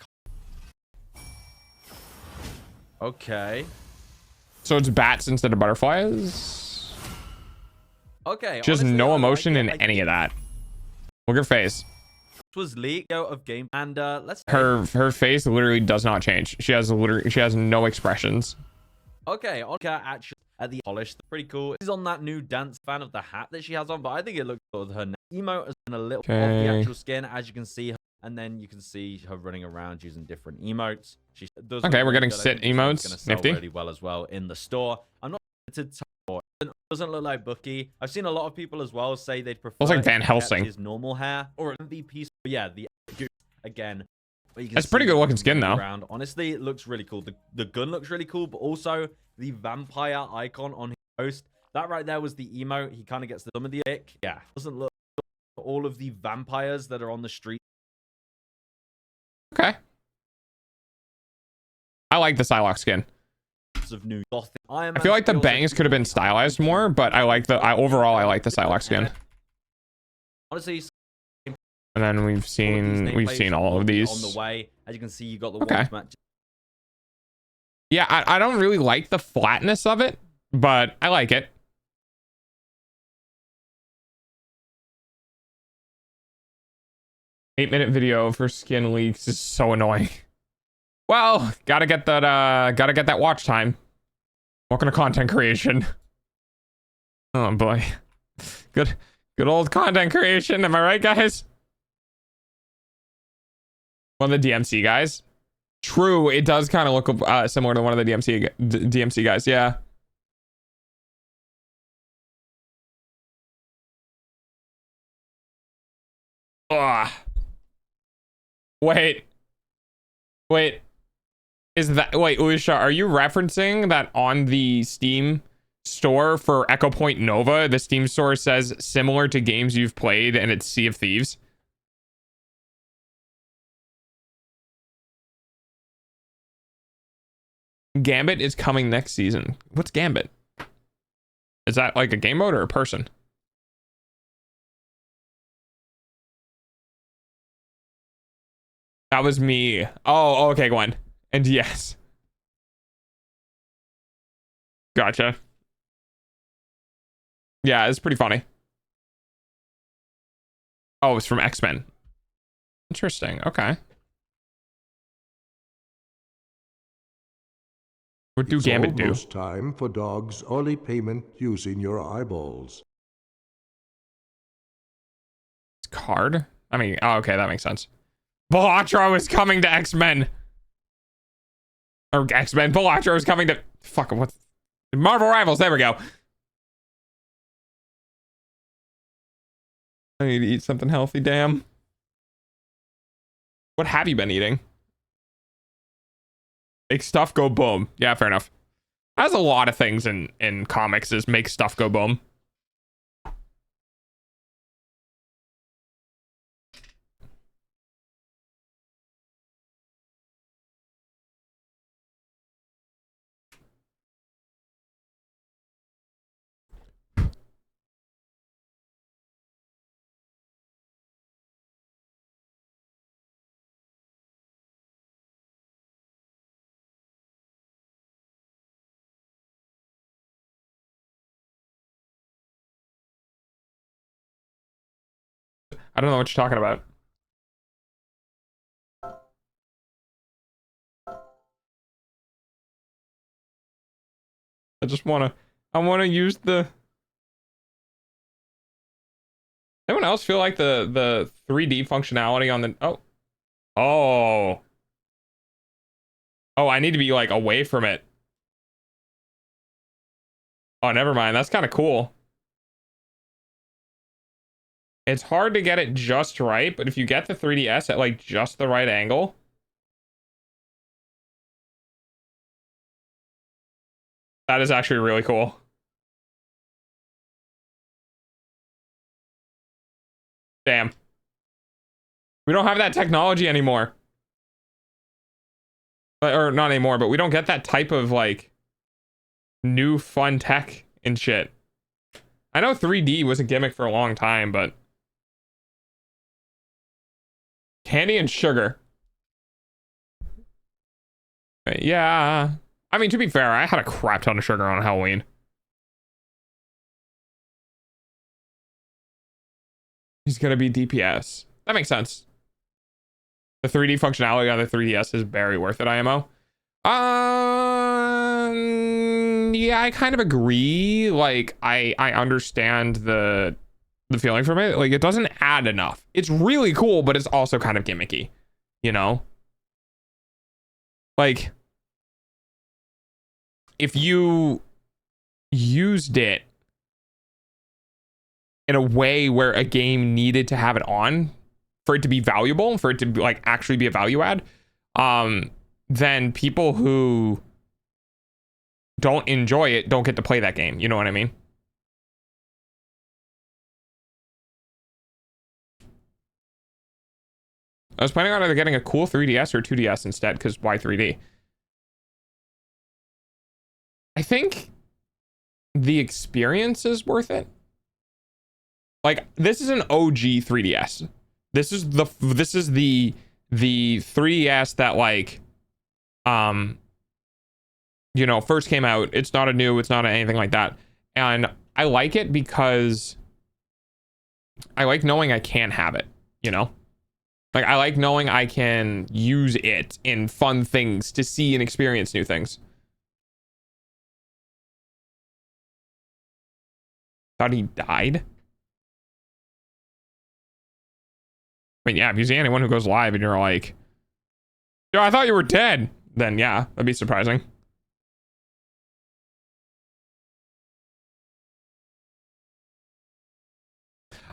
Okay. So it's bats instead of butterflies. Okay. She has honestly, no I emotion like it. in any of that. Look at her face. This was leaked out of game, and let's. Her face literally does not change. She has no expressions. Okay, on actually at the polished, pretty cool. She's on that new dance fan of the hat that she has on, but I think it looks good with her emote has been a little off the actual skin, as you can see, and then you can see her running around using different emotes. She does. Okay, we're getting sit emotes. Going to sell Nifty. really well as well in the store. I'm not to tell. It doesn't look like Bucky. I've seen a lot of people as well say they'd prefer. Looks like Van Helsing. His normal hair or MVP. But yeah, the again. That's pretty good looking skin though. Around. Honestly, it looks really cool. The gun looks really cool, but also the vampire icon on his post. That right there was the emote. He kind of gets some of the ick. Yeah, doesn't look all of the vampires that are on the street. Okay. I like the Psylocke skin. Of new I feel like the bangs could have been stylized more, but I like overall I like the Psylocke skin. Honestly, and then we've seen all of these on the way. As you can see, you got the okay. match. Yeah, I don't really like the flatness of it, but I like it. Eight-minute video for skin leaks is so annoying. Well, gotta get that watch time. Welcome to content creation. Oh boy. Good old content creation, am I right, guys? One of the DMC guys. True, it does kind of look similar to one of the DMC guys, yeah. Ugh. Wait. Is that Uisha, are you referencing that on the Steam store for Echo Point Nova, the Steam store says similar to games you've played and it's Sea of Thieves? Gambit is coming next season. What's Gambit? Is that like a game mode or a person? That was me. Oh, okay, Gwen. And yes. Gotcha. Yeah, it's pretty funny. Oh, it's from X-Men. Interesting. Okay. What do Gambit do? It's almost time for Dog's early payment using your eyeballs. Card? I mean, oh, okay, that makes sense. Balatro is coming to X-Men. Or X-Men. Balatro is coming to... Fuck, what's... Marvel Rivals, there we go. I need to eat something healthy, damn. What have you been eating? Make stuff go boom. Yeah, fair enough. That's a lot of things in comics is make stuff go boom. I don't know what you're talking about. I wanna use the... Anyone else feel like the 3D functionality on the... Oh, I need to be like away from it. Oh, never mind. That's kind of cool. It's hard to get it just right, but if you get the 3DS at like just the right angle, that is actually really cool. Damn. We don't have that technology anymore. Or not anymore, but we don't get that type of like new fun tech and shit. I know 3D was a gimmick for a long time, but candy and sugar. Yeah. I mean, to be fair, I had a crap ton of sugar on Halloween. He's gonna be DPS. That makes sense. The 3D functionality on the 3DS is very worth it, IMO. Yeah, I kind of agree. Like, I understand the feeling from it. Like, it doesn't add enough. It's really cool, but it's also kind of gimmicky, you know? Like, if you used it in a way where a game needed to have it on for it to be valuable, for it to like actually be a value add, then people who don't enjoy it don't get to play that game. You know what I mean? I was planning on either getting a cool 3DS or 2DS instead, because why 3D? I think the experience is worth it. Like, this is an OG 3DS. This is the 3DS that, like, you know, first came out. It's not anything like that. And I like it because I like knowing I can have it, you know? Like, I like knowing I can use it in fun things to see and experience new things. Thought he died? I mean, yeah, if you see anyone who goes live and you're like, yo, I thought you were dead, then yeah, that'd be surprising.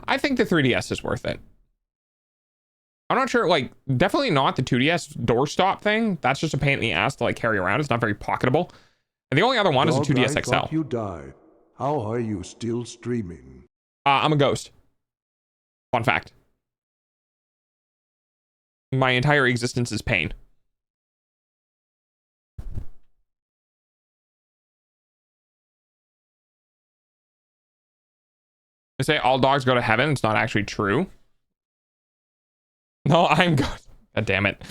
I think the 3DS is worth it. I'm not sure, like, definitely not the 2DS doorstop thing. That's just a pain in the ass to, like, carry around. It's not very pocketable. And the only other one is a 2DS I XL. thought you died. How are you still streaming? I'm a ghost. Fun fact. My entire existence is pain. They say all dogs go to heaven. It's not actually true. No, I'm good. God damn it.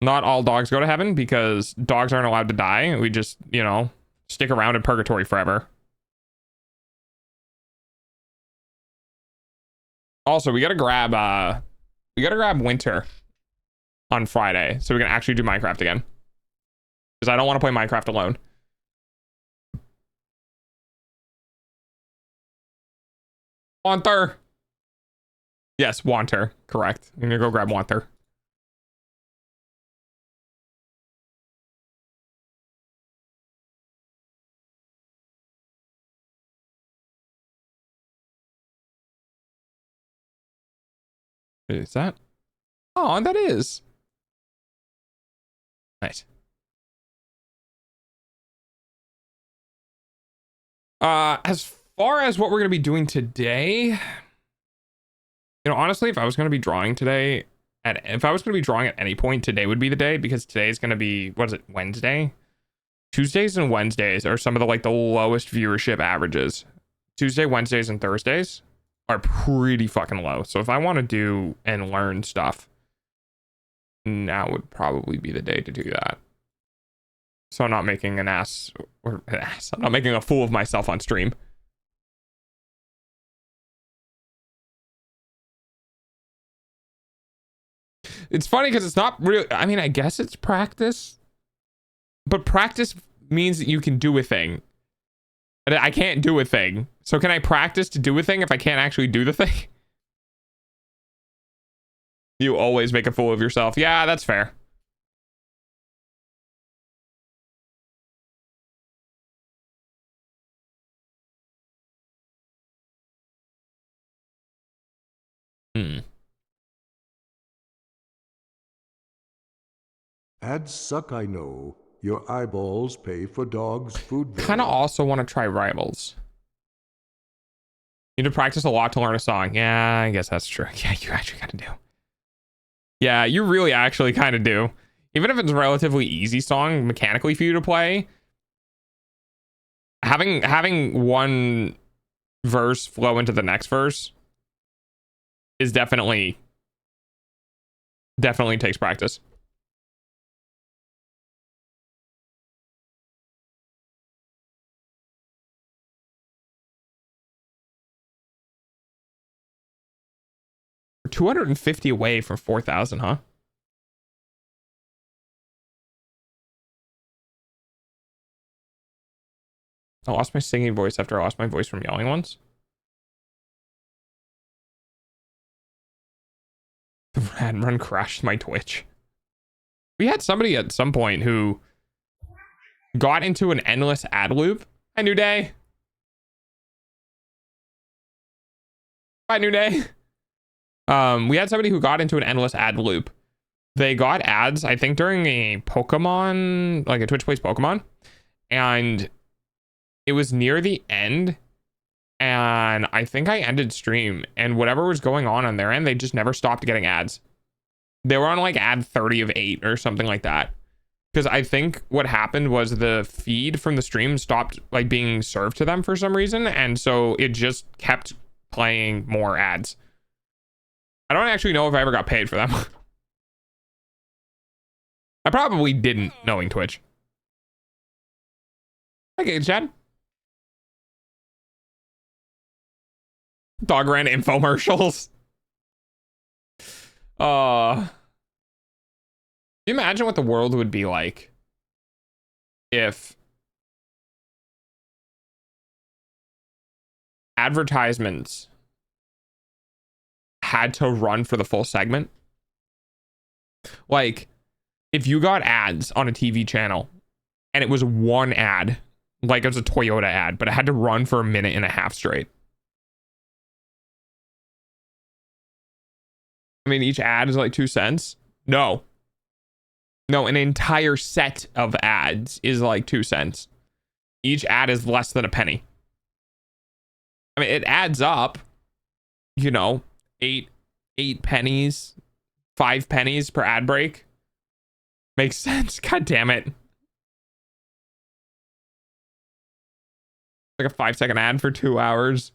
Not all dogs go to heaven because dogs aren't allowed to die. We just, you know, stick around in purgatory forever. Also, we gotta grab Winter on Friday so we can actually do Minecraft again. Because I don't want to play Minecraft alone. Wanter. Yes, Wanter. Correct. I'm gonna go grab Wanter. Is that? Oh, that is. Nice. As far as what we're gonna be doing today, you know, honestly, if I was gonna be drawing today, if I was gonna be drawing at any point, today would be the day, because today is gonna be, what is it, Wednesday? Tuesdays and Wednesdays are some of the lowest viewership averages. Tuesday, Wednesdays, and Thursdays are pretty fucking low. So if I want to do and learn stuff, now would probably be the day to do that. So I'm not making I'm not making a fool of myself on stream. It's funny because it's not really, I mean, I guess it's practice, but practice means that you can do a thing. I can't do a thing. So can I practice to do a thing if I can't actually do the thing? You always make a fool of yourself. Yeah, that's fair. Ads suck, I know. Your eyeballs pay for dogs' food. Kind of also want to try Rivals. You need to practice a lot to learn a song. Yeah, I guess that's true. Yeah, you actually kind of do. Yeah, you really actually kind of do. Even if it's a relatively easy song mechanically for you to play, having one verse flow into the next verse is definitely takes practice. We're 250 away from 4,000, huh? I lost my singing voice after I lost my voice from yelling once. The rad run crashed my Twitch. We had somebody at some point who got into an endless ad loop. Hi, New Day. Hi, New Day. We had somebody who got into an endless ad loop. They got ads, I think, during a Pokemon, like a Twitch Plays Pokemon. And it was near the end. And I think I ended stream. And whatever was going on their end, they just never stopped getting ads. They were on like ad 30 of 8 or something like that. Because I think what happened was the feed from the stream stopped like being served to them for some reason. And so it just kept playing more ads. I don't actually know if I ever got paid for them. I probably didn't, knowing Twitch. Okay, Chad. Dog ran infomercials. Can you imagine what the world would be like if advertisements had to run for the full segment? Like, if you got ads on a TV channel and it was one ad, like it was a Toyota ad, but it had to run for a minute and a half straight. I mean, each ad is like 2 cents. No, an entire set of ads is like 2 cents. Each ad is less than a penny. I mean, it adds up, you know, 8 pennies, 5 pennies per ad break. Makes sense. God damn it. Like a 5-second ad for 2 hours.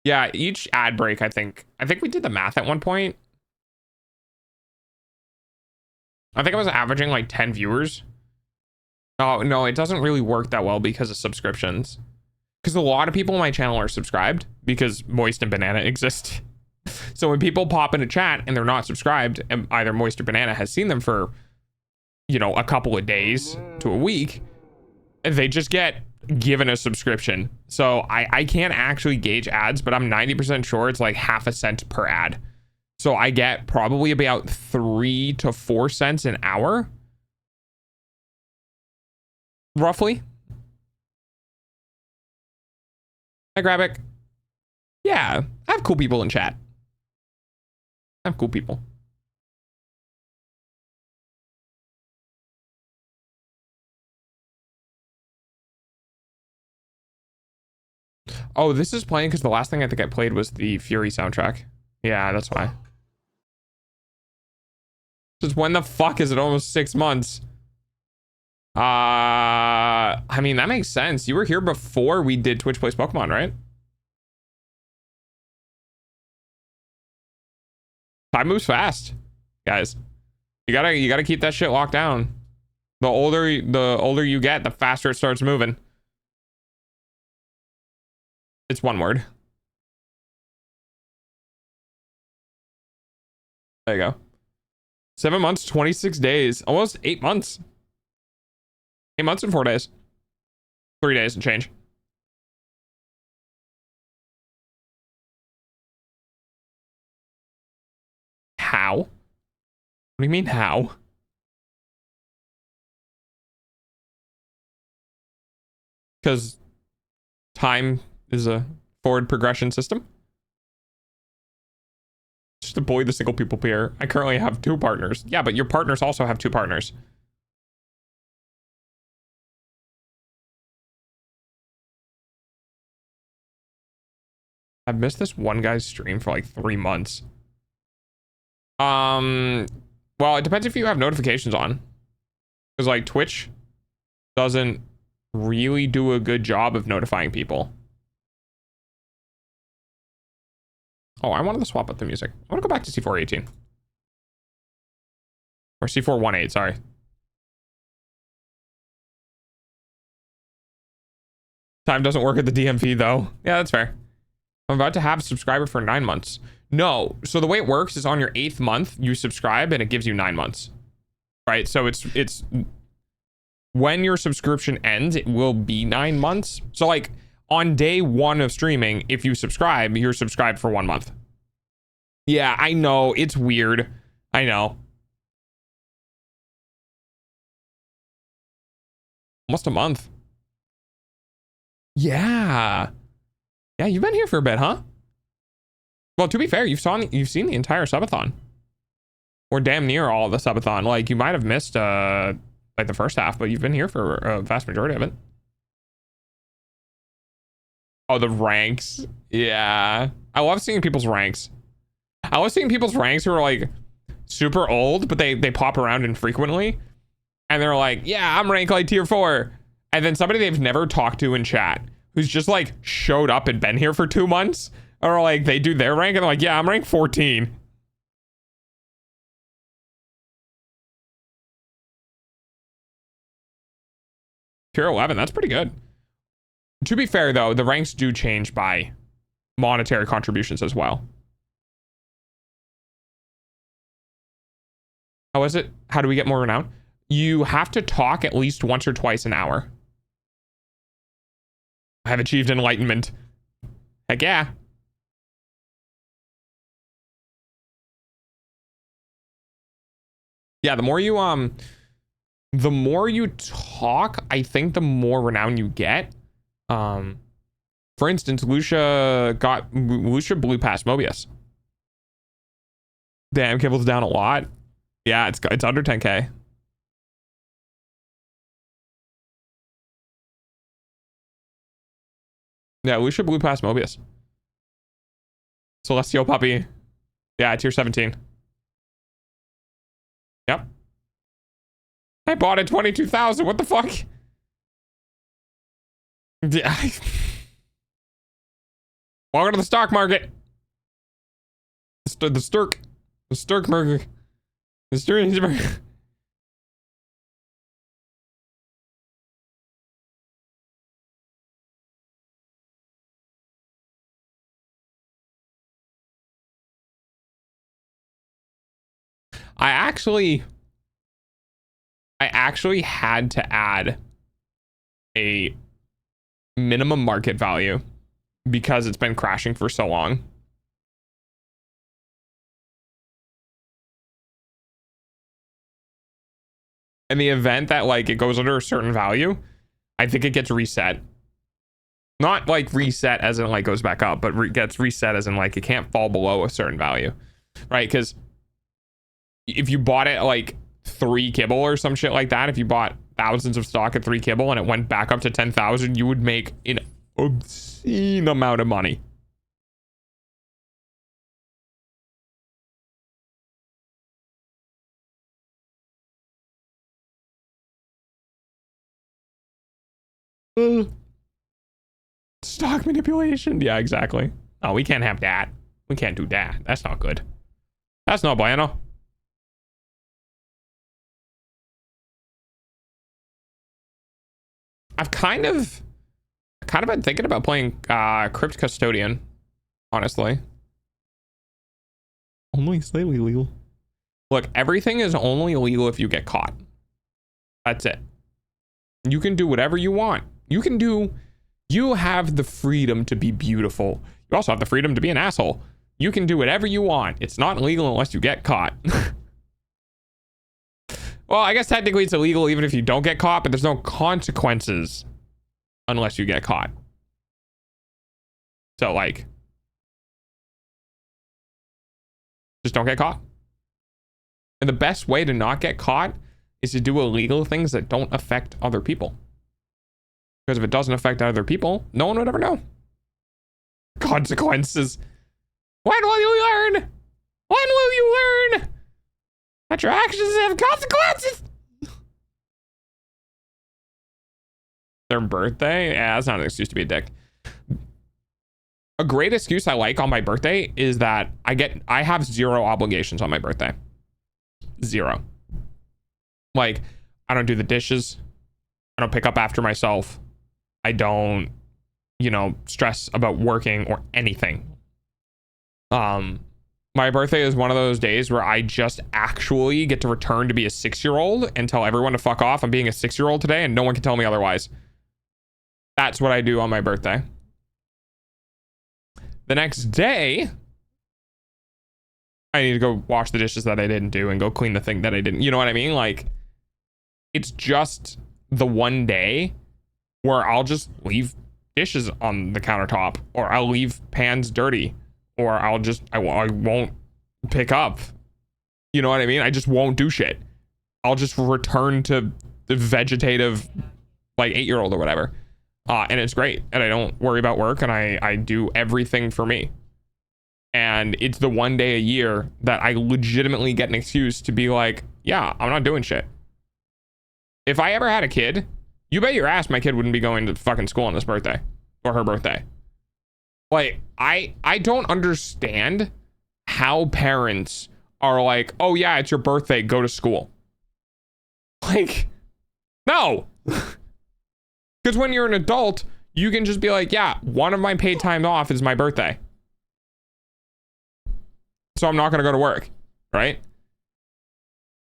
Yeah, each ad break, I think we did the math at one point. I think I was averaging like 10 viewers. Oh, no, it doesn't really work that well because of subscriptions. Because a lot of people on my channel are subscribed because Moist and Banana exist. So when people pop into chat and they're not subscribed, and either Moist or Banana has seen them for, you know, a couple of days to a week, they just get given a subscription. So I can't actually gauge ads, but I'm 90% sure it's like half a cent per ad. So I get probably about 3 to 4 cents an hour. Roughly. Hi, Grabic. Yeah, I have cool people in chat. I have cool people. Oh, this is playing because the last thing I think I played was the Fury soundtrack. Yeah, that's why. Just when the fuck is it almost 6 months? I mean, that makes sense. You were here before we did Twitch Plays Pokemon, right? Time moves fast, guys. You gotta keep that shit locked down. The older you get, the faster it starts moving. It's one word. There you go. 7 months, 26 days, almost 8 months. 8 months and 4 days. 3 days and change. How? What do you mean how? Because time is a forward progression system. Just to bully the single people here. I currently have 2 partners. Yeah, but your partners also have 2 partners. I've missed this one guy's stream for like 3 months. Well, it depends if you have notifications on. Because like Twitch doesn't really do a good job of notifying people. Oh, I wanted to swap up the music. I want to go back to C418. Or C418, sorry. Time doesn't work at the DMV though. Yeah, that's fair. I'm about to have a subscriber for 9 months. No, so the way it works is on your 8th month, you subscribe and it gives you 9 months. Right, so it's when your subscription ends, it will be 9 months. So like on day 1 of streaming, if you subscribe, you're subscribed for 1 month. Yeah, I know, it's weird. I know. Almost a month. Yeah. Yeah, you've been here for a bit, huh? Well, to be fair, you've seen the entire subathon. Or damn near all of the subathon. Like, you might have missed like the first half, but you've been here for a vast majority of it. Oh, the ranks. Yeah. I love seeing people's ranks. I love seeing people's ranks who are like super old, but they pop around infrequently. And they're like, yeah, I'm rank like tier 4. And then somebody they've never talked to in chat who's just like showed up and been here for 2 months, or like they do their rank and they're like, yeah, I'm rank 14. Tier 11, that's pretty good. To be fair though, the ranks do change by monetary contributions as well. How is it? How do we get more renown? You have to talk at least once or twice an hour. I have achieved enlightenment. Heck yeah. Yeah, the more you talk, I think the more renown you get. For instance, Lucia blew past Mobius. Damn, Kibble's down a lot. Yeah, it's under 10k. Yeah, Lucia blew past Mobius. Celestial Puppy. Yeah, tier 17. Yep. I bought it 22,000. What the fuck? Yeah. Welcome to the stock market. The Sturk Burger. The Sturk Burger. I actually had to add a minimum market value because it's been crashing for so long. In the event that like it goes under a certain value, I think it gets reset. Not like reset as in like goes back up, but gets reset as in like it can't fall below a certain value, right? Because if you bought it like 3 kibble or some shit like that, if you bought thousands of stock at 3 kibble and it went back up to 10,000, you would make an obscene amount of money. Stock manipulation. Yeah, exactly. Oh, we can't have that. We can't do that. That's not good. That's not bueno. I've kind of been thinking about playing Crypt Custodian, honestly. Only slightly legal. Look, everything is only illegal if you get caught. That's it. You can do whatever you want. You have the freedom to be beautiful. You also have the freedom to be an asshole. You can do whatever you want. It's not illegal unless you get caught. Well, I guess technically it's illegal even if you don't get caught, but there's no consequences unless you get caught. So like, just don't get caught. And the best way to not get caught is to do illegal things that don't affect other people. Because if it doesn't affect other people, no one would ever know. Consequences. When will you learn? When will you learn that your actions have consequences? their birthday? Yeah, that's not an excuse to be a dick. A great excuse I like on my birthday is that I have zero obligations on my birthday. Zero. Like, I don't do the dishes. I don't pick up after myself. I don't, stress about working or anything. My birthday is one of those days where I just actually get to return to be a 6-year-old and tell everyone to fuck off. I'm being a 6-year-old today and no one can tell me otherwise. That's what I do on my birthday. The next day, I need to go wash the dishes that I didn't do and go clean the thing that I didn't. You know what I mean? Like, it's just the one day where I'll just leave dishes on the countertop, or I'll leave pans dirty, or I won't pick up. You know what I mean? I just won't do shit. I'll just return to the vegetative, like, 8-year-old or whatever. And it's great. And I don't worry about work, and I do everything for me. And it's the one day a year that I legitimately get an excuse to be like, yeah, I'm not doing shit. If I ever had a kid, you bet your ass my kid wouldn't be going to fucking school on his birthday or her birthday. Like, I don't understand how parents are like, oh yeah, it's your birthday, go to school. Like, no. Because when you're an adult, you can just be like, yeah, one of my paid time off is my birthday. So I'm not going to go to work, right?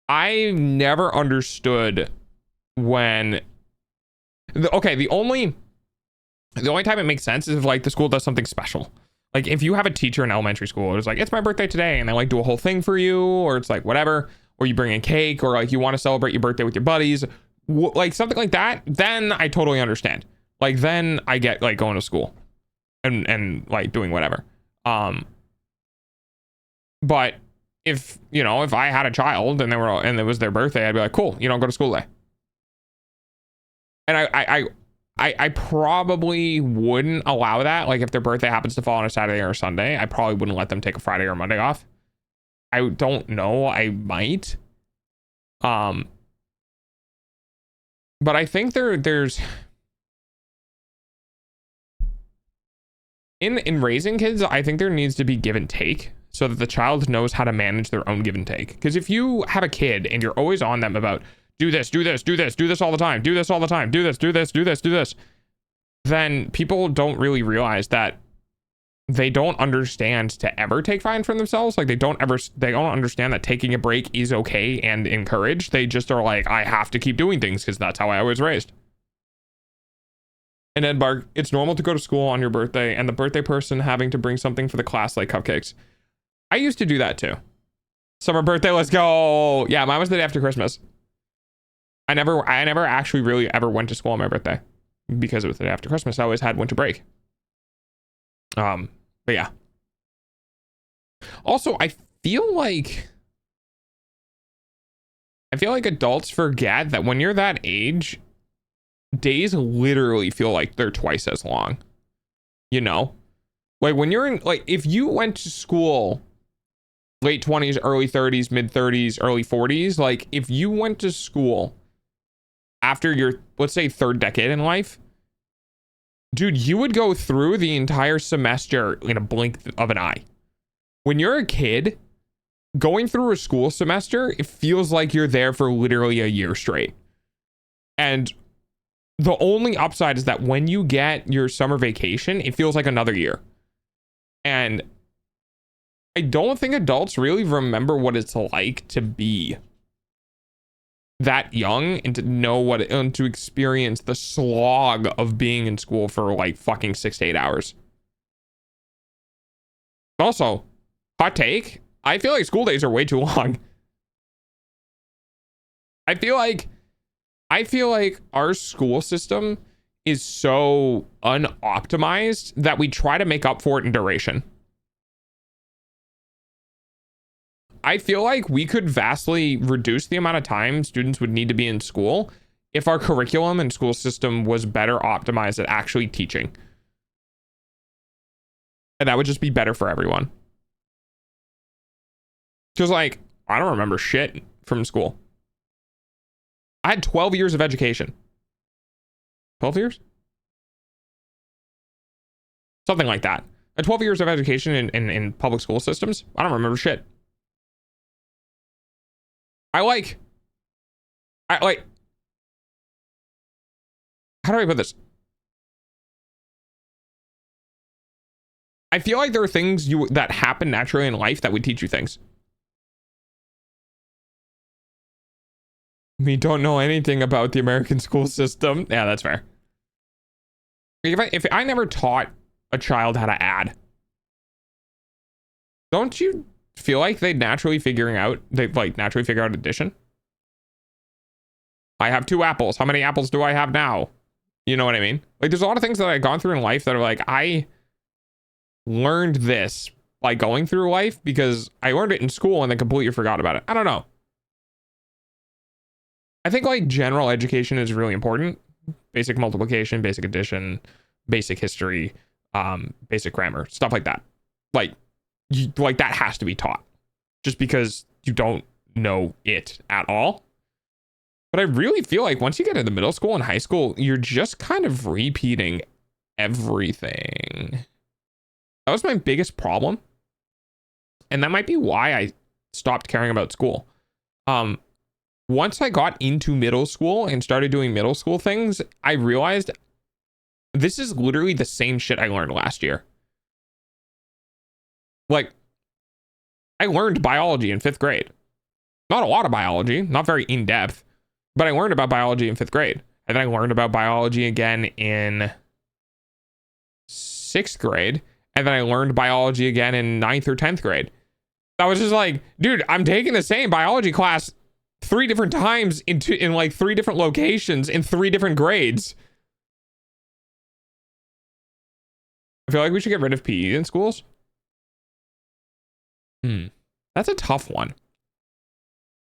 I never understood when... the only time it makes sense is if, like, the school does something special. Like, if you have a teacher in elementary school, it's like, it's my birthday today, and they, like, do a whole thing for you, or it's like, whatever, or you bring a cake, or, like, you want to celebrate your birthday with your buddies, like, something like that, then I totally understand. Like, then I get, like, going to school and like, doing whatever. But if I had a child and it was their birthday, I'd be like, cool, go to school day. And I probably wouldn't allow that. Like, if their birthday happens to fall on a Saturday or a Sunday, I probably wouldn't let them take a Friday or Monday off. I don't know. I might. But I think there's in raising kids, I think there needs to be give and take, so that the child knows how to manage their own give and take. Because if you have a kid and you're always on them about do this all the time, do this all the time, do this, then people don't really realize that they don't understand to ever take fine for themselves. Like, they don't understand that taking a break is okay and encouraged. They just are like, I have to keep doing things because that's how I was raised. And Ed Bark, it's normal to go to school on your birthday and the birthday person having to bring something for the class, like cupcakes. I used to do that too. Summer birthday, let's go. Yeah, mine was the day after Christmas. I never actually really ever went to school on my birthday because it was the day after Christmas. I always had winter break. But yeah. Also, I feel like adults forget that when you're that age, days literally feel like they're twice as long. Like, when you're in, like, if you went to school late 20s, early 30s, mid 30s, early 40s, like, if you went to school after your, let's say, third decade in life, dude, you would go through the entire semester in a blink of an eye. When you're a kid, going through a school semester, it feels like you're there for literally a year straight. And the only upside is that when you get your summer vacation, it feels like another year. And I don't think adults really remember what it's like to be that young and to know and to experience the slog of being in school for like fucking 6 to 8 hours. Also, hot take, I feel like school days are way too long. I feel like our school system is so unoptimized that we try to make up for it in duration. I feel like we could vastly reduce the amount of time students would need to be in school if our curriculum and school system was better optimized at actually teaching. And that would just be better for everyone. Because, like, I don't remember shit from school. I had 12 years of education. 12 years? Something like that. 12 years of education in public school systems. I don't remember shit. I like, how do I put this? I feel like there are things that happen naturally in life that would teach you things. We don't know anything about the American school system. Yeah, that's fair. If I never taught a child how to add, don't you feel like they'd naturally figure out addition? I have 2 apples. How many apples do I have now? You know what I mean? Like, there's a lot of things that I've gone through in life that are like, I learned this by going through life because I learned it in school and then completely forgot about it. I don't know. I think like general education is really important. Basic multiplication, basic addition, basic history, basic grammar, stuff like that. Like that has to be taught just because you don't know it at all. But I really feel like once you get into middle school and high school, you're just kind of repeating everything. That was my biggest problem. And that might be why I stopped caring about school. Once I got into middle school and started doing middle school things, I realized this is literally the same shit I learned last year. Like, I learned biology in 5th grade. Not a lot of biology, not very in-depth, but I learned about biology in 5th grade. And then I learned about biology again in 6th grade. And then I learned biology again in 9th or 10th grade. I was just like, dude, I'm taking the same biology class 3 different times in like 3 different locations in 3 different grades. I feel like we should get rid of PE in schools. That's a tough one.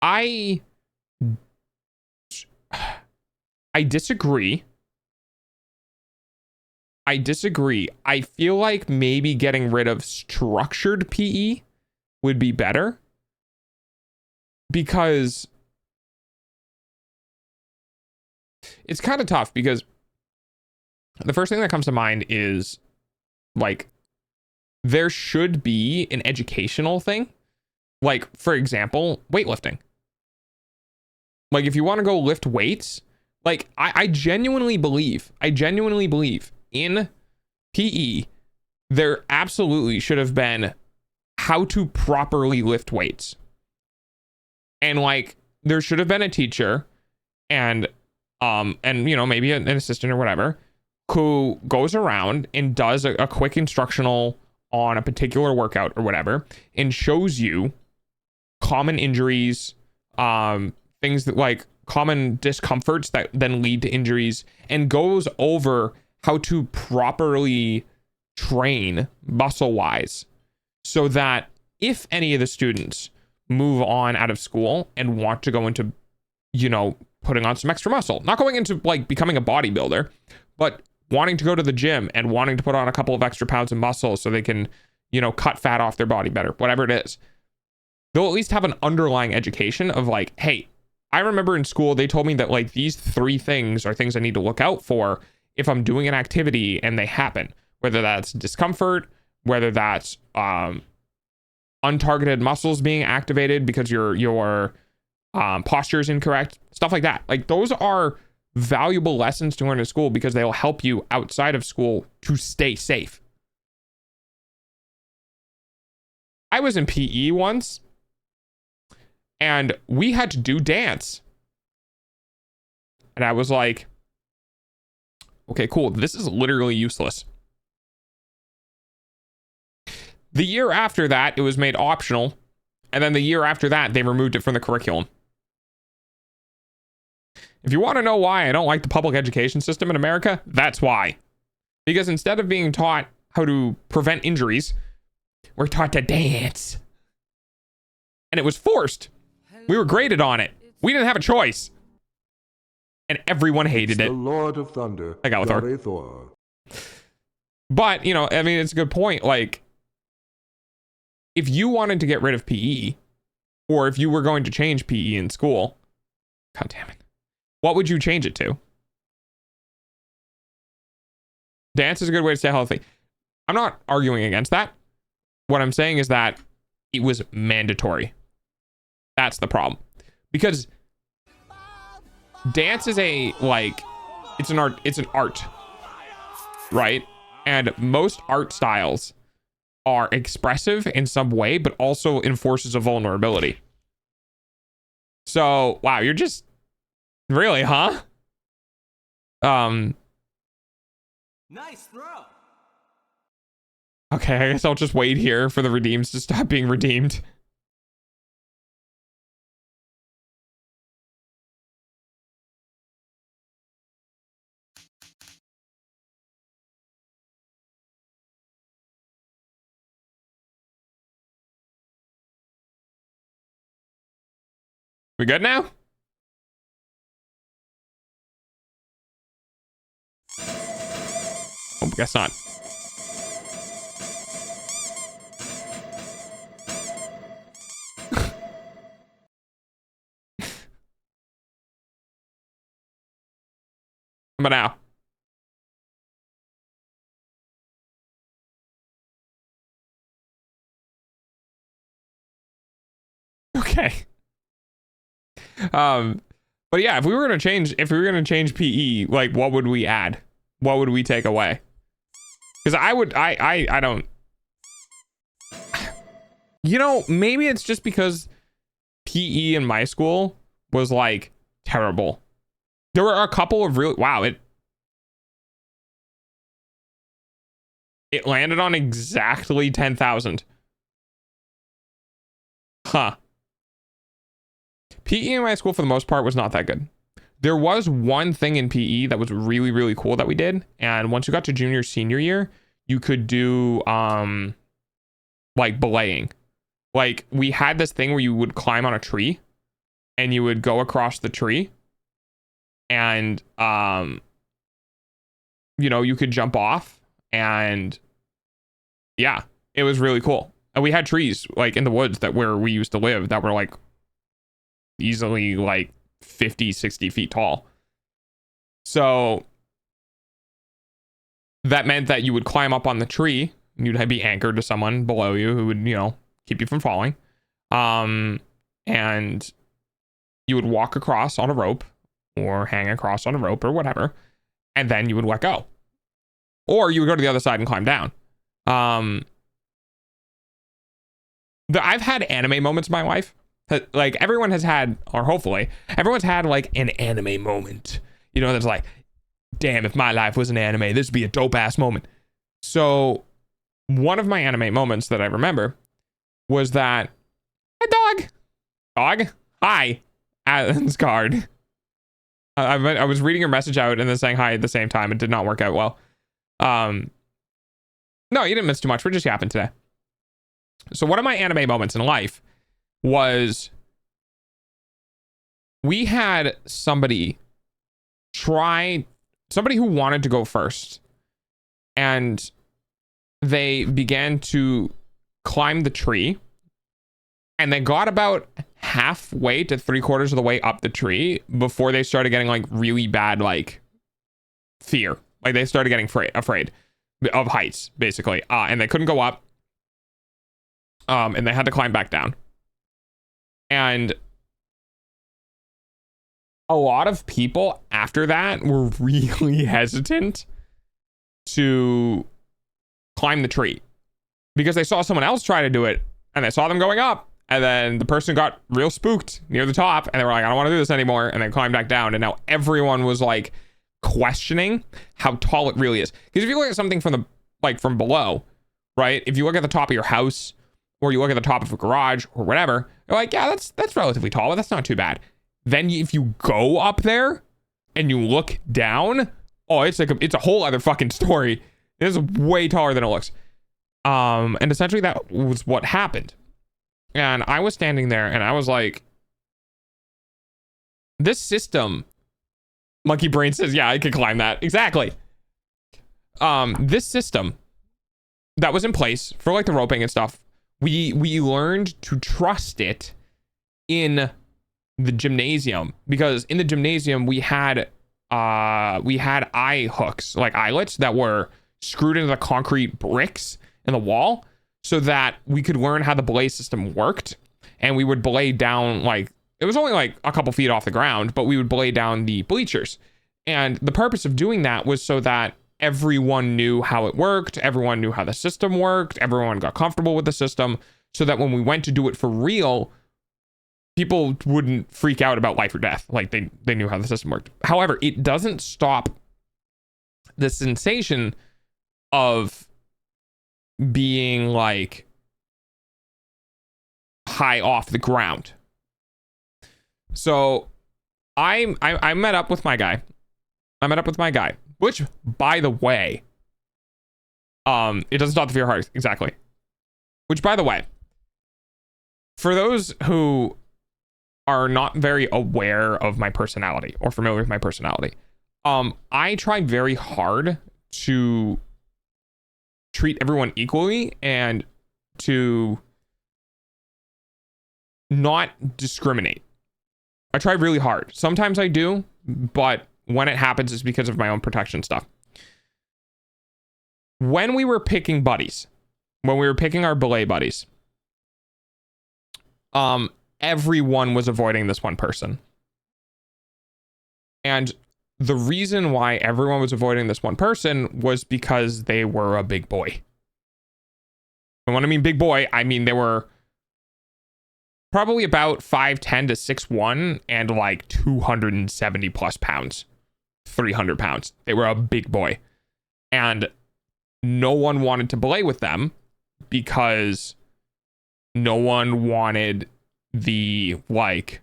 I disagree. I feel like maybe getting rid of structured PE would be better. Because it's kind of tough because the first thing that comes to mind is like there should be an educational thing. Like, for example, weightlifting. Like, if you want to go lift weights, like I genuinely believe in PE, there absolutely should have been how to properly lift weights. And like, there should have been a teacher and you know, maybe an assistant or whatever who goes around and does a quick instructional on a particular workout or whatever and shows you common injuries, things that like common discomforts that then lead to injuries, and goes over how to properly train muscle wise so that if any of the students move on out of school and want to go into, you know, putting on some extra muscle, not going into like becoming a bodybuilder, but wanting to go to the gym and wanting to put on a couple of extra pounds of muscle so they can, you know, cut fat off their body better, whatever it is, they'll at least have an underlying education of like, hey, I remember in school, they told me that like these 3 things are things I need to look out for if I'm doing an activity and they happen, whether that's discomfort, whether that's, untargeted muscles being activated because your posture is incorrect, stuff like that. Like, those are valuable lessons to learn in school because they'll help you outside of school to stay safe. I was in PE once and we had to do dance. And I was like, okay, cool. This is literally useless. The year after that, it was made optional. And then the year after that, they removed it from the curriculum. If you want to know why I don't like the public education system in America, that's why. Because instead of being taught how to prevent injuries, we're taught to dance. And it was forced. We were graded on it. We didn't have a choice. And everyone hated it. The Lord of Thunder. I got with her. Thor. But, you know, I mean, it's a good point. Like, if you wanted to get rid of PE, or if you were going to change PE in school, God damn it, what would you change it to? Dance is a good way to stay healthy. I'm not arguing against that. What I'm saying is that it was mandatory. That's the problem. Because dance is it's an art, right? And most art styles are expressive in some way, but also enforces a vulnerability. So, wow, you're just really, huh? Nice throw. Okay, I guess I'll just wait here for the redeems to stop being redeemed. We good now? Oh, guess not. But now. Okay. But yeah, if we were gonna change PE, like what would we add? What would we take away? Because I don't, you know, maybe it's just because PE in my school was like terrible. There were a couple of really, wow, it landed on exactly 10,000. Huh. PE in my school for the most part was not that good. There was one thing in PE that was really, really cool that we did. And once you got to junior, senior year, you could do like belaying. Like we had this thing where you would climb on a tree and you would go across the tree and you know, you could jump off, and yeah, it was really cool. And we had trees like in the woods that where we used to live that were like easily like 50-60 feet tall. So that meant that you would climb up on the tree and you'd be anchored to someone below you who would, you know, keep you from falling. And you would walk across on a rope or hang across on a rope or whatever, and then you would let go. Or you would go to the other side and climb down. I've had anime moments in my life. Like everyone has had, or hopefully everyone's had like an anime moment, you know, that's like, damn, if my life was an anime, this would be a dope ass moment. So one of my anime moments that I remember was that dog, hi, Alan's card. I was reading your message out and then saying hi at the same time. It did not work out well. No, you didn't miss too much. We're just yapping today. So one of my anime moments in life was we had somebody who wanted to go first, and they began to climb the tree, and they got about halfway to 3/4 of the way up the tree before they started getting like really bad like fear. Like they started getting afraid of heights basically, and they couldn't go up, and they had to climb back down. And a lot of people after that were really hesitant to climb the tree because they saw someone else try to do it and they saw them going up, and then the person got real spooked near the top and they were like, I don't want to do this anymore, and they climbed back down. And now everyone was like questioning how tall it really is. Because if you look at something from from below, right? If you look at the top of your house, or you look at the top of a garage or whatever, you're like, yeah, that's relatively tall, but that's not too bad. Then if you go up there and you look down, oh, it's like it's a whole other fucking story. It is way taller than it looks. And essentially that was what happened. And I was standing there and I was like, this system, Monkey Brain says, yeah, I could climb that. Exactly. This system that was in place for like the roping and stuff, we learned to trust it in the gymnasium, because in the gymnasium we had eye hooks, like eyelets that were screwed into the concrete bricks in the wall so that we could learn how the belay system worked. And we would belay down, like, it was only like a couple feet off the ground, but we would belay down the bleachers. And the purpose of doing that was so that everyone knew how it worked. Everyone knew how the system worked. Everyone got comfortable with the system so that when we went to do it for real, people wouldn't freak out about life or death. Like they knew how the system worked. However, it doesn't stop the sensation of being like high off the ground. So I met up with my guy. Which, by the way, it doesn't stop the fear of heart, exactly. Which, by the way, for those who are not very aware of my personality or familiar with my personality, I try very hard to treat everyone equally and to not discriminate. I try really hard. Sometimes I do, but when it happens, it's because of my own protection stuff. When we were picking buddies, when we were picking our belay buddies, everyone was avoiding this one person. And the reason why everyone was avoiding this one person was because they were a big boy. And when I mean big boy, I mean they were probably about 5'10" to 6'1" and like 270 plus pounds, 300 pounds. They were a big boy. And no one wanted to belay with them because no one wanted the like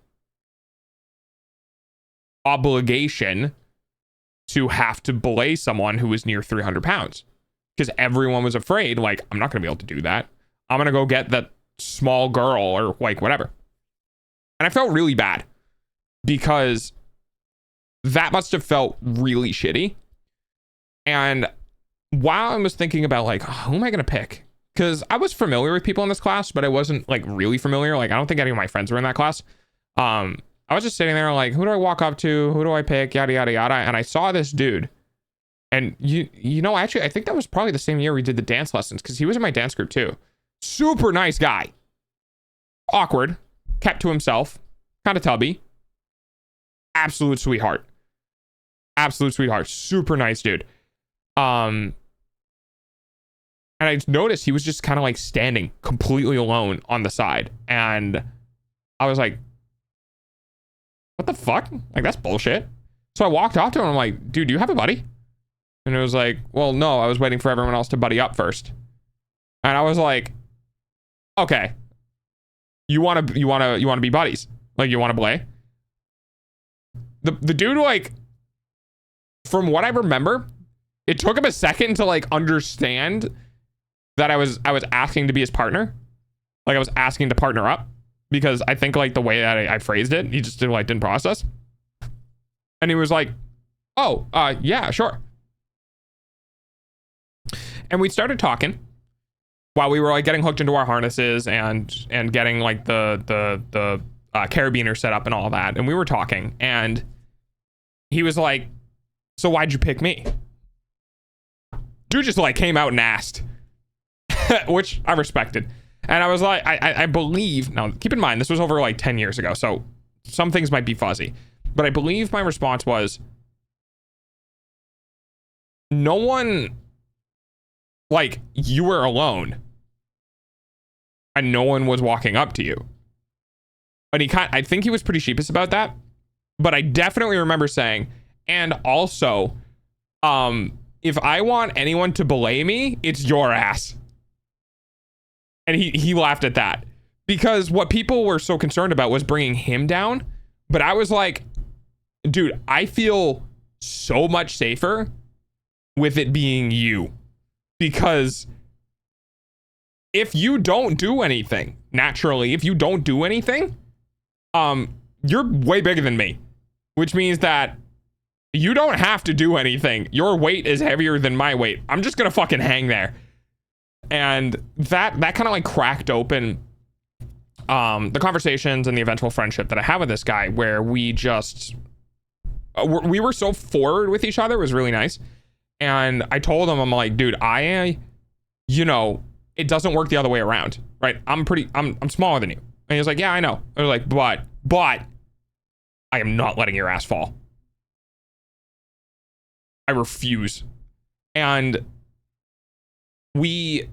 obligation to have to belay someone who was near 300 pounds. Because everyone was afraid, like, I'm not going to be able to do that. I'm going to go get that small girl or like whatever. And I felt really bad because that must have felt really shitty. And while I was thinking about like, oh, who am I going to pick? Because I was familiar with people in this class, but I wasn't like really familiar. Like, I don't think any of my friends were in that class. I was just sitting there like, who do I walk up to? Who do I pick? Yada, yada, yada. And I saw this dude. And you know, actually, I think that was probably the same year we did the dance lessons because he was in my dance group too. Super nice guy. Awkward. Kept to himself. Kind of tubby. Absolute sweetheart. Absolute sweetheart. Super nice dude. And I noticed he was just kind of like standing completely alone on the side. And I was like, what the fuck? Like, that's bullshit. So I walked off to him and I'm like, dude, do you have a buddy? And it was like, well, no, I was waiting for everyone else to buddy up first. And I was like, okay, you want to be buddies? Like, you want to play? The dude, like, from what I remember, it took him a second to like understand that I was asking to be his partner. Like, I was asking to partner up because I think like the way that I phrased it, he just didn't process. And he was like, oh, yeah, sure. And we started talking while we were like getting hooked into our harnesses and getting like the carabiner set up and all that. And we were talking and he was like, so why'd you pick me? Dude just like came out and asked, which I respected. And I was like, I believe, now keep in mind, this was over like 10 years ago. So some things might be fuzzy, but I believe my response was, no one, like, you were alone and no one was walking up to you. But I think he was pretty sheepish about that, but I definitely remember saying, and also, if I want anyone to belay me, it's your ass. And he laughed at that because what people were so concerned about was bringing him down. But I was like, dude, I feel so much safer with it being you, because if you don't do anything naturally, if you don't do anything, you're way bigger than me, which means that you don't have to do anything. Your weight is heavier than my weight. I'm just gonna fucking hang there. And that kind of like cracked open the conversations and the eventual friendship that I have with this guy, where we just we were so forward with each other. It was really nice. And I told him, I'm like, dude, you know, it doesn't work the other way around, right? I'm smaller than you. And he was like, yeah, I know. I was like, but I am not letting your ass fall. I refuse. And we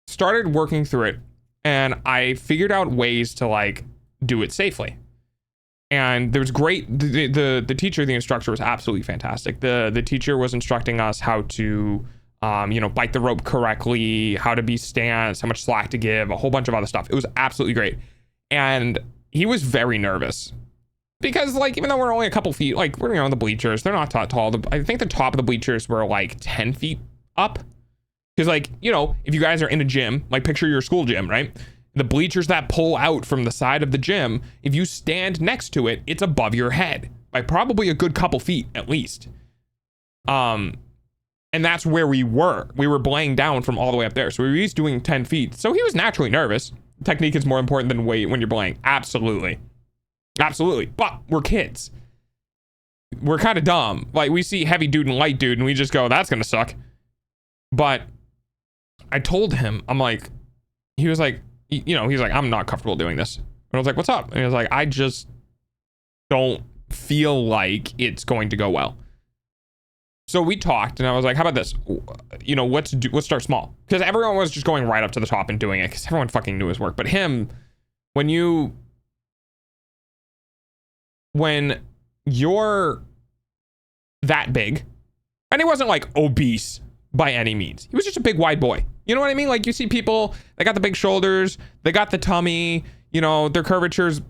started working through it, and I figured out ways to like do it safely. And there was great, the teacher, the instructor was absolutely fantastic. The teacher was instructing us how to, you know, bite the rope correctly, how to be stance, how much slack to give, a whole bunch of other stuff. It was absolutely great. And he was very nervous because, like, even though we're only a couple feet, like, we're, you know, on the bleachers, they're not tall. I think the top of the bleachers were like 10 feet up. Because, like, you know, if you guys are in a gym, like, picture your school gym, right? The bleachers that pull out from the side of the gym, if you stand next to it, it's above your head by probably a good couple feet at least. And that's where we were. We were belaying down from all the way up there. So we were each doing 10 feet. So he was naturally nervous. Technique is more important than weight when you're belaying. Absolutely. Absolutely. But we're kids. We're kind of dumb. Like, we see heavy dude and light dude and we just go, that's going to suck. But I told him, I'm like, he was like, you know, he's like, I'm not comfortable doing this. And I was like, what's up? And he was like, I just don't feel like it's going to go well. So we talked and I was like, how about this? You know, let's start small. Because everyone was just going right up to the top and doing it because everyone fucking knew his work. But him, when you're that big, and he wasn't like obese by any means. He was just a big wide boy. You know what I mean? Like, you see people, they got the big shoulders, they got the tummy, you know, their curvatures,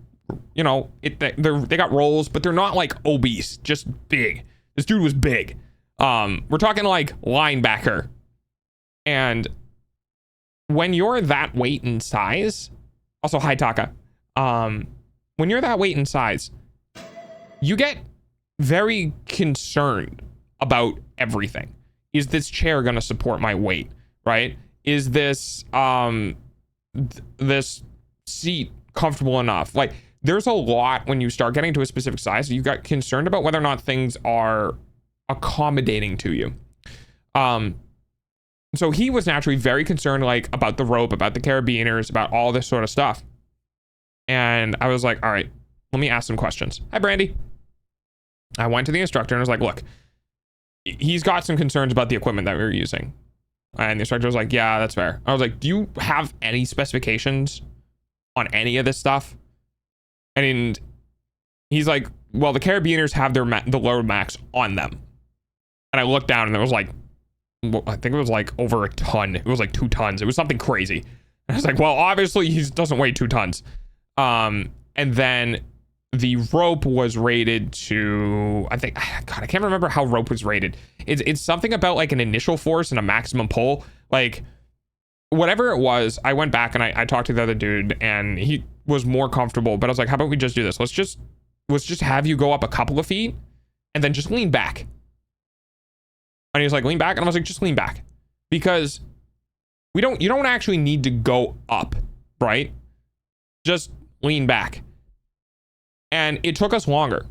you know, they got rolls, but they're not like obese, just big. This dude was big. We're talking like linebacker. And when you're that weight and size, also hi Taka. When you're that weight and size, you get very concerned about everything. Is this chair going to support my weight, right? Is this this seat comfortable enough? Like, there's a lot when you start getting to a specific size. You got concerned about whether or not things are accommodating to you. So he was naturally very concerned, like, about the rope, about the carabiners, about all this sort of stuff. And I was like, all right, let me ask some questions. Hi, Brandy. I went to the instructor and I was like, look, he's got some concerns about the equipment that we were using. And the instructor was like, yeah, that's fair. I was like, do you have any specifications on any of this stuff? And he's like, well, the carabiners have the load max on them. And I looked down and there was like, I think it was like over a ton. It was like 2 tons. It was something crazy. And I was like, well, obviously he doesn't weigh 2 tons. And then the rope was rated to, I think, God, I can't remember how rope was rated. It's something about like an initial force and a maximum pull. Like, whatever it was, I went back and I talked to the other dude and he was more comfortable. But I was like, how about we just do this? Let's just have you go up a couple of feet and then just lean back. And he was like, lean back. And I was like, just lean back. Because you don't actually need to go up, right? Just lean back. And it took us longer.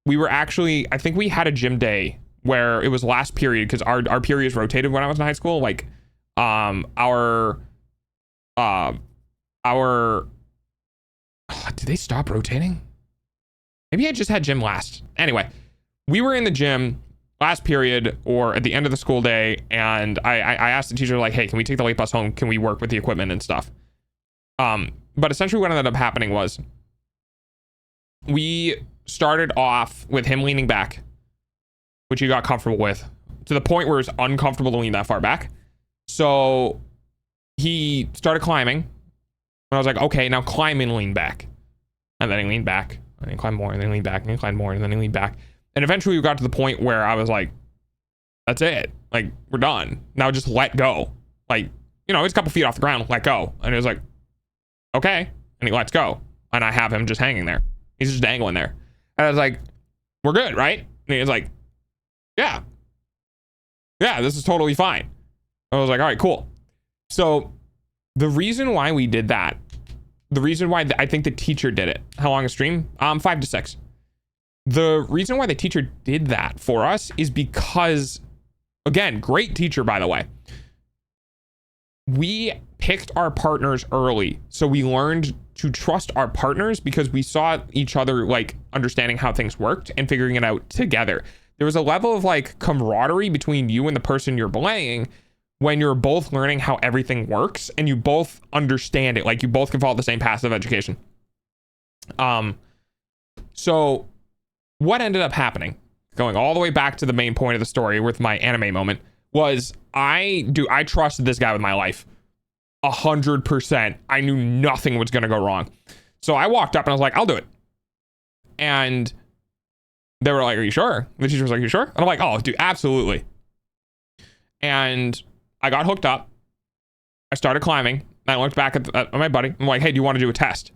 We were actually, I think we had a gym day where it was last period because our periods rotated when I was in high school. Like, did they stop rotating? Maybe I just had gym last. Anyway, we were in the gym last period or at the end of the school day. And I asked the teacher, like, hey, can we take the late bus home? Can we work with the equipment and stuff? But essentially what ended up happening was we started off with him leaning back, which he got comfortable with, to the point where it's uncomfortable to lean that far back. So he started climbing. And I was like, okay, now climb and lean back. And then he leaned back. And he climbed more. And then he leaned back. And he climbed more. And then he leaned back. And eventually we got to the point where I was like, that's it. Like, we're done. Now just let go. Like, you know, he's a couple feet off the ground. Let go. And it was like, okay. And he lets go. And I have him just hanging there. He's just dangling there. And I was like, we're good, right? And he was like, yeah, this is totally fine. I was like, all right, cool. So the reason why we did that, the reason why I think the teacher did it, how long a stream? 5 to 6. The reason why the teacher did that for us is because Again, great teacher, by the way. We picked our partners early. So we learned to trust our partners because we saw each other like understanding how things worked and figuring it out together. There was a level of like camaraderie between you and the person you're playing when you're both learning how everything works and you both understand it. Like you both can follow the same path of education. So what ended up happening, going all the way back to the main point of the story with my anime moment, was I trusted this guy with my life 100%. I knew nothing was going to go wrong. So I walked up and I was like, I'll do it. And they were like, are you sure? The teacher was like, are you sure? And I'm like, oh, dude, absolutely. And I got hooked up. I started climbing. And I looked back at my buddy. I'm like, hey, do you want to do a test?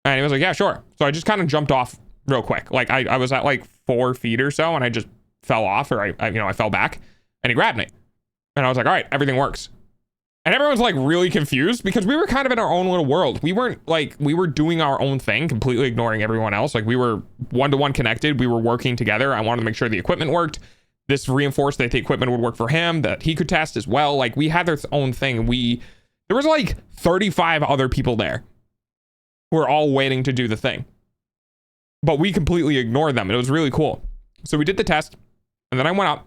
And he was like, yeah, sure. So I just kind of jumped off real quick. Like I was at like 4 feet or so and I just fell off, or I fell back and he grabbed me. And I was like, all right, everything works. And everyone's like really confused because we were kind of in our own little world. We weren't like, we were doing our own thing, completely ignoring everyone else. Like we were one-to-one connected. We were working together. I wanted to make sure the equipment worked. This reinforced that the equipment would work for him, that he could test as well. Like we had their own thing. There was like 35 other people there who were all waiting to do the thing. But we completely ignored them. And it was really cool. So we did the test and then I went up.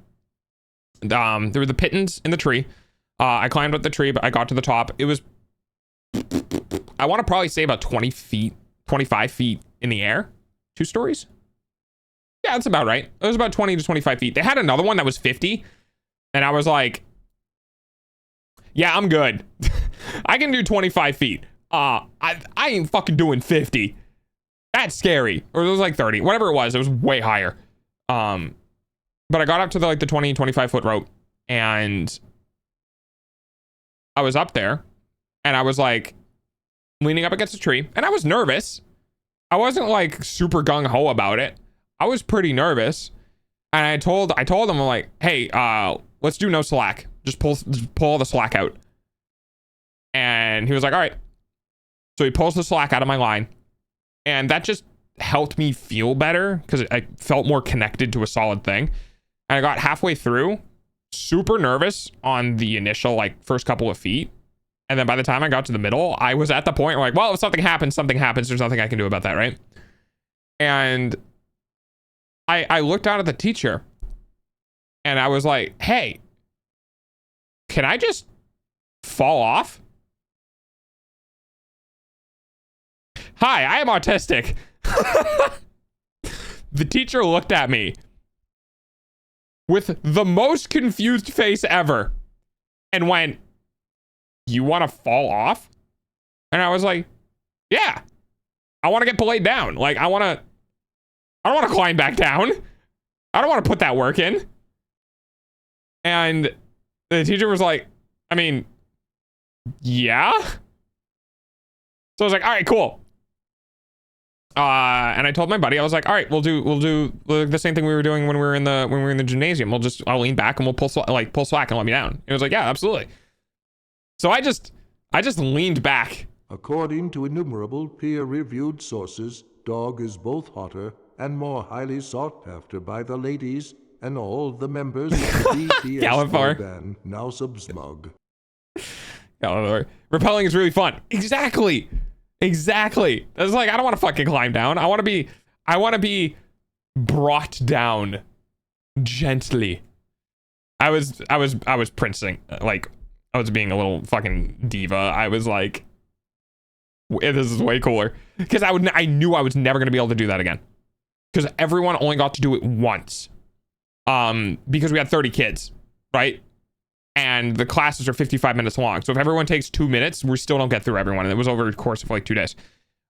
There were the pittons in the tree. I climbed up the tree, but I got to the top. It was, I want to probably say about 20 feet, 25 feet in the air. 2 stories? Yeah, that's about right. It was about 20 to 25 feet. They had another one that was 50. And I was like, yeah, I'm good. I can do 25 feet. I ain't fucking doing 50. That's scary. Or it was like 30, whatever it was way higher. But I got up to the 20, 25 foot rope and I was up there and I was like leaning up against a tree and I was nervous. I wasn't like super gung ho about it. I was pretty nervous. And I told him, I'm like, hey, let's do no slack. Just pull all the slack out. And he was like, all right. So he pulls the slack out of my line. And that just helped me feel better because I felt more connected to a solid thing. And I got halfway through, super nervous on the initial first couple of feet. And then by the time I got to the middle, I was at the point where well, if something happens, something happens. There's nothing I can do about that, right? And I looked out at the teacher and I was like, hey, can I just fall off? Hi, I am autistic. The teacher looked at me with the most confused face ever and went, you want to fall off? And I was like, yeah, I want to get belayed down. I don't want to climb back down. I don't want to put that work in. And the teacher was like, I mean, yeah. So I was like, all right, cool. And I told my buddy, I was like, all right, we'll do the same thing we were doing when we were in the gymnasium. I'll lean back and we'll pull slack and let me down. It was like, yeah, absolutely. So I just leaned back. According to innumerable peer-reviewed sources, dog is both hotter and more highly sought after by the ladies and all the members of the BTS boy band, now SUB-A-THON. Rappelling is really fun. Exactly. It's like, I don't want to fucking climb down. I want to be brought down gently. I was princing. I was being a little fucking diva. I was like, this is way cooler. Because I knew I was never going to be able to do that again. Because everyone only got to do it once. Because we had 30 kids, right? And the classes are 55 minutes long. So if everyone takes 2 minutes, we still don't get through everyone. And it was over the course of 2 days.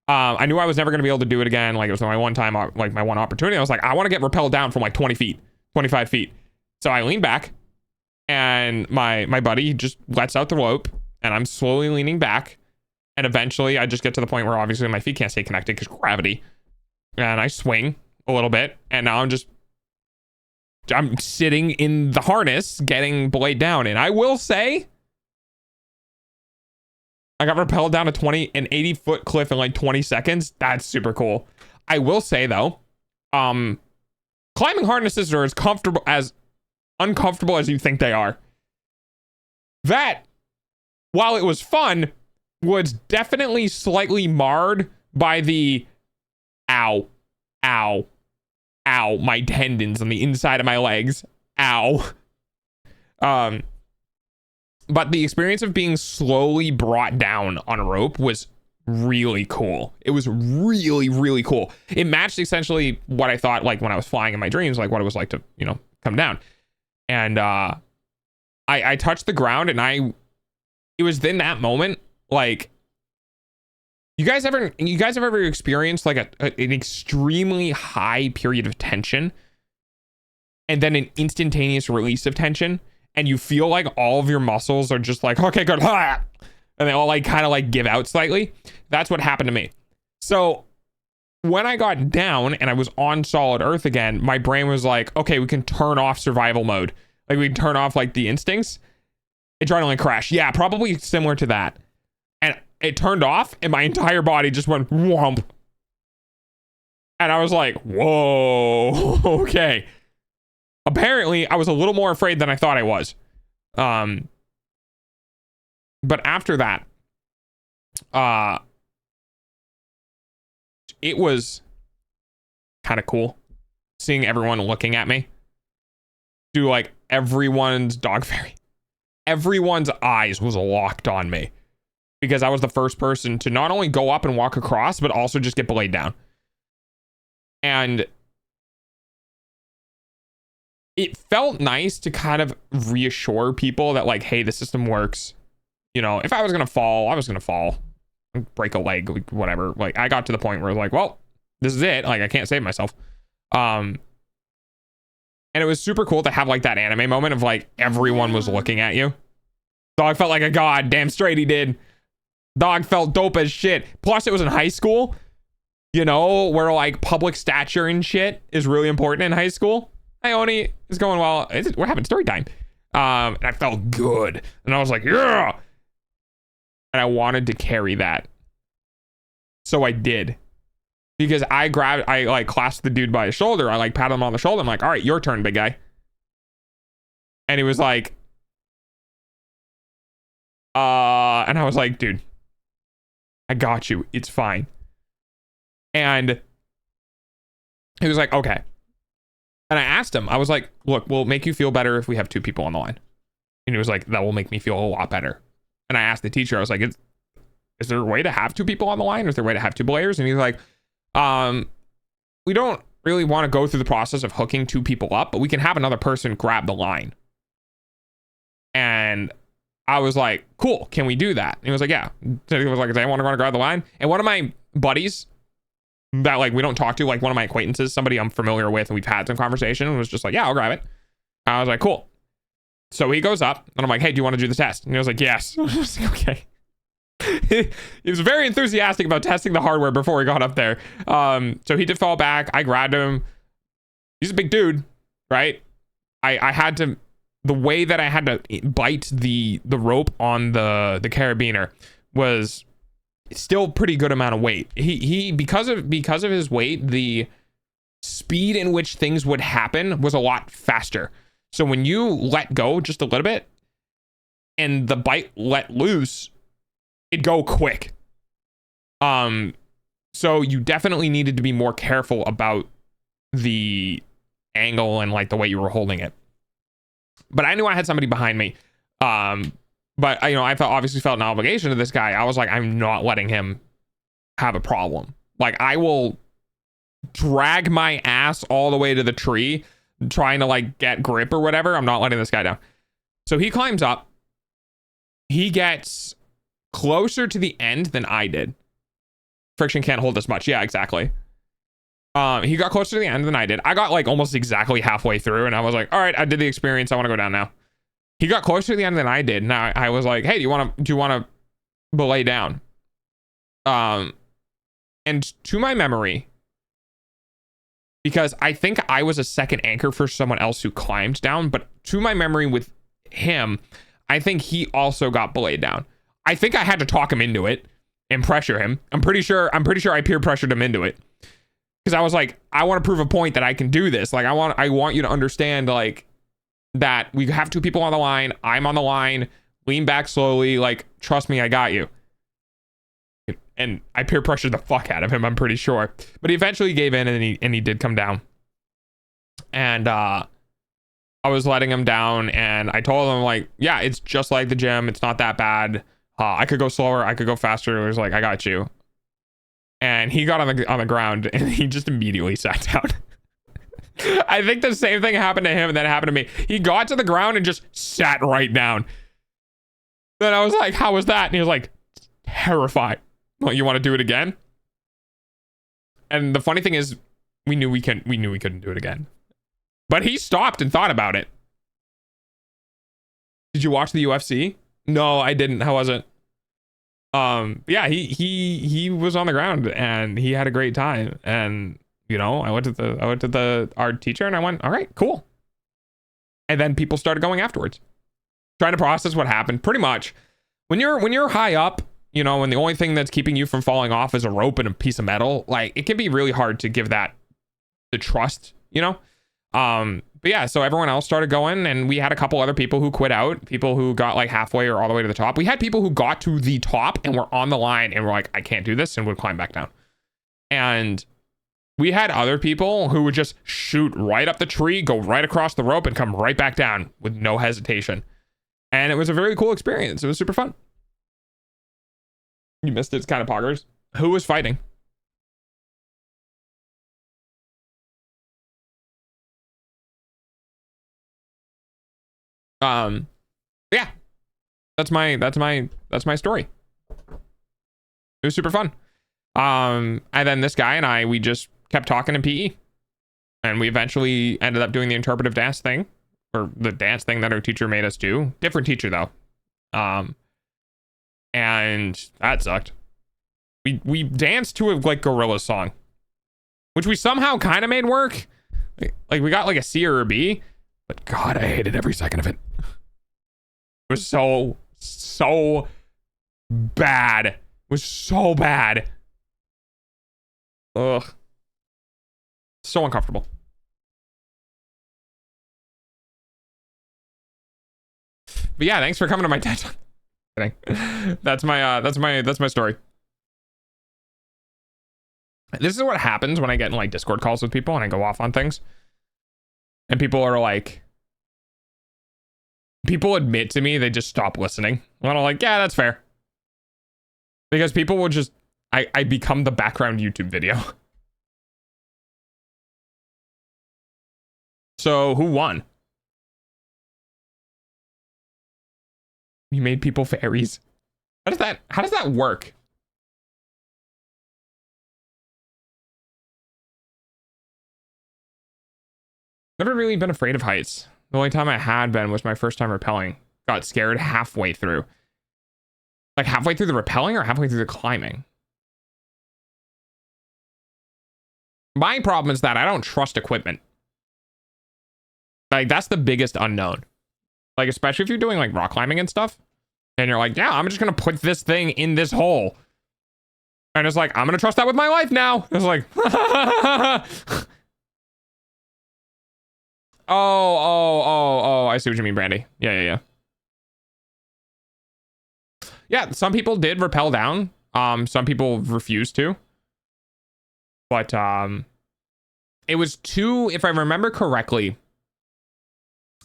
I knew I was never going to be able to do it again. It was my one time, my one opportunity. I was like, I want to get rappelled down from 20 feet, 25 feet. So I lean back and my buddy just lets out the rope and I'm slowly leaning back. And eventually I just get to the point where obviously my feet can't stay connected because gravity. And I swing a little bit. And now I'm sitting in the harness getting belayed down. And I will say, I got rappelled down an 80-foot cliff in 20 seconds. That's super cool. I will say though, climbing harnesses are as comfortable as uncomfortable as you think they are. That, while it was fun, was definitely slightly marred by the ow, ow, ow, my tendons on the inside of my legs. Ow. But the experience of being slowly brought down on a rope was really cool. It was really, really cool. It matched essentially what I thought, like when I was flying in my dreams, like what it was like to, you know, come down. And I touched the ground, and it was in that moment, like, you guys have ever experienced like an extremely high period of tension and then an instantaneous release of tension, and you feel like all of your muscles are just like, okay, good, and they all like kind of like give out slightly? That's what happened to me. So when I got down and I was on solid earth again, my brain was like, okay, we can turn off survival mode. Like, we can turn off like the instincts. Adrenaline crash. Yeah, probably similar to that. And it turned off, and my entire body just went whomp. And I was like, whoa, okay. Apparently, I was a little more afraid than I thought I was. But after that, it was kind of cool seeing everyone looking at me. Do like everyone's everyone's eyes was locked on me, because I was the first person to not only go up and walk across, but also just get belayed down. And it felt nice to kind of reassure people that, like, hey, the system works. You know, if I was going to fall, I was going to fall. Break a leg, like, whatever. Like, I got to the point where, like, well, this is it. Like, I can't save myself. And it was super cool to have, like, that anime moment of, like, everyone was looking at you. Dog felt like a god. Damn straight he did. Dog felt dope as shit. Plus, it was in high school, you know, where, like, public stature and shit is really important in high school. Hi, Oni. It's going well. We're having story time. And I felt good. And I was like, yeah. And I wanted to carry that. So I did. Because I like clasped the dude by his shoulder. I like patted him on the shoulder. I'm like, all right, your turn, big guy. And he was like, and I was like, dude, I got you. It's fine. And he was like, okay. And I asked him, I was like, look, will it make you feel better if we have two people on the line? And he was like, that will make me feel a lot better. And I asked the teacher, I was like, is there a way to have two people on the line? Is there a way to have two players? And he's like, we don't really want to go through the process of hooking two people up, but we can have another person grab the line. And I was like, cool, can we do that? And he was like, yeah. So he was like, does anyone want to grab the line? And one of my buddies that, like, we don't talk to, like one of my acquaintances, somebody I'm familiar with and we've had some conversation, and was just like, yeah, I'll grab it. I was like, cool. So he goes up and I'm like, hey, do you want to do the test? And he was like, yes. I was like, okay. He was very enthusiastic about testing the hardware before he got up there. So he did fall back. I grabbed him. He's a big dude, right? I had to, the way that I had to bite the rope on the carabiner was still pretty good amount of weight. He because of his weight, the speed in which things would happen was a lot faster. So when you let go just a little bit and the bite let loose, it'd go quick. So you definitely needed to be more careful about the angle and like the way you were holding it. But I knew I had somebody behind me. But you know, I obviously felt an obligation to this guy. I was like, I'm not letting him have a problem. Like, I will drag my ass all the way to the tree, trying to like get grip or whatever. I'm not letting this guy down. So he climbs up. He gets closer to the end than I did. Friction can't hold as much. Yeah, exactly. He got closer to the end than I did. I got like almost exactly halfway through, and I was like, all right, I did the experience. I want to go down now. He got closer to the end than I did. And I was like, hey, do you want to belay down? And to my memory, because I think I was a second anchor for someone else who climbed down, but to my memory with him, I think he also got belayed down. I think I had to talk him into it and pressure him. I'm pretty sure I peer pressured him into it. Because I was like, I want to prove a point that I can do this. Like, I want you to understand, like, that we have 2 people on the line. I'm on the line. Lean back slowly. Like, trust me, I got you. And I peer pressured the fuck out of him, I'm pretty sure. But he eventually gave in, and he did come down. And I was letting him down, and I told him, like, yeah, it's just like the gym. It's not that bad. I could go slower. I could go faster. It was like, I got you. And he got on the ground, and he just immediately sat down. I think the same thing happened to him and that happened to me. He got to the ground and just sat right down. Then I was like, how was that? And he was like, terrified. Well, you want to do it again? And the funny thing is, we knew we couldn't do it again. But he stopped and thought about it. Did you watch the UFC? No, I didn't. How was it? Yeah, he was on the ground and he had a great time. And you know, I went to our teacher and I went, all right, cool. And then people started going afterwards, trying to process what happened. Pretty much, when you're high up, you know, and the only thing that's keeping you from falling off is a rope and a piece of metal, like it can be really hard to give that the trust, you know. But yeah, so everyone else started going, and we had a couple other people who quit out, people who got like halfway or all the way to the top. We had people who got to the top and were on the line and were like, I can't do this, and would climb back down. And we had other people who would just shoot right up the tree, go right across the rope, and come right back down with no hesitation. And it was a very cool experience. It was super fun. You missed it. It's kind of poggers. Who was fighting? Yeah, that's my story. It was super fun. And then this guy and I, we just kept talking in PE, and we eventually ended up doing the interpretive dance thing, or the dance thing that our teacher made us do. Different teacher though. And that sucked. We danced to a like gorilla song, which we somehow kind of made work. Like we got like a C or a B, but God, I hated every second of it. It was so bad. It was so bad. Ugh. So uncomfortable. But yeah, thanks for coming to my TED Talk. That's my story. This is what happens when I get in like Discord calls with people and I go off on things. And people are like, people admit to me they just stop listening. And I'm like, yeah, that's fair. Because people will just, I become the background YouTube video. So who won? You made people fairies. How does that work? Never really been afraid of heights. The only time I had been was my first time rappelling. Got scared halfway through. Like halfway through the rappelling or halfway through the climbing? My problem is that I don't trust equipment. Like that's the biggest unknown. Like especially if you're doing like rock climbing and stuff. And you're like, yeah, I'm just going to put this thing in this hole. And it's like, I'm going to trust that with my life now. It's like, Oh, I see what you mean, Brandy. Yeah. Yeah, some people did rappel down. Some people refused to. But it was 2, if I remember correctly.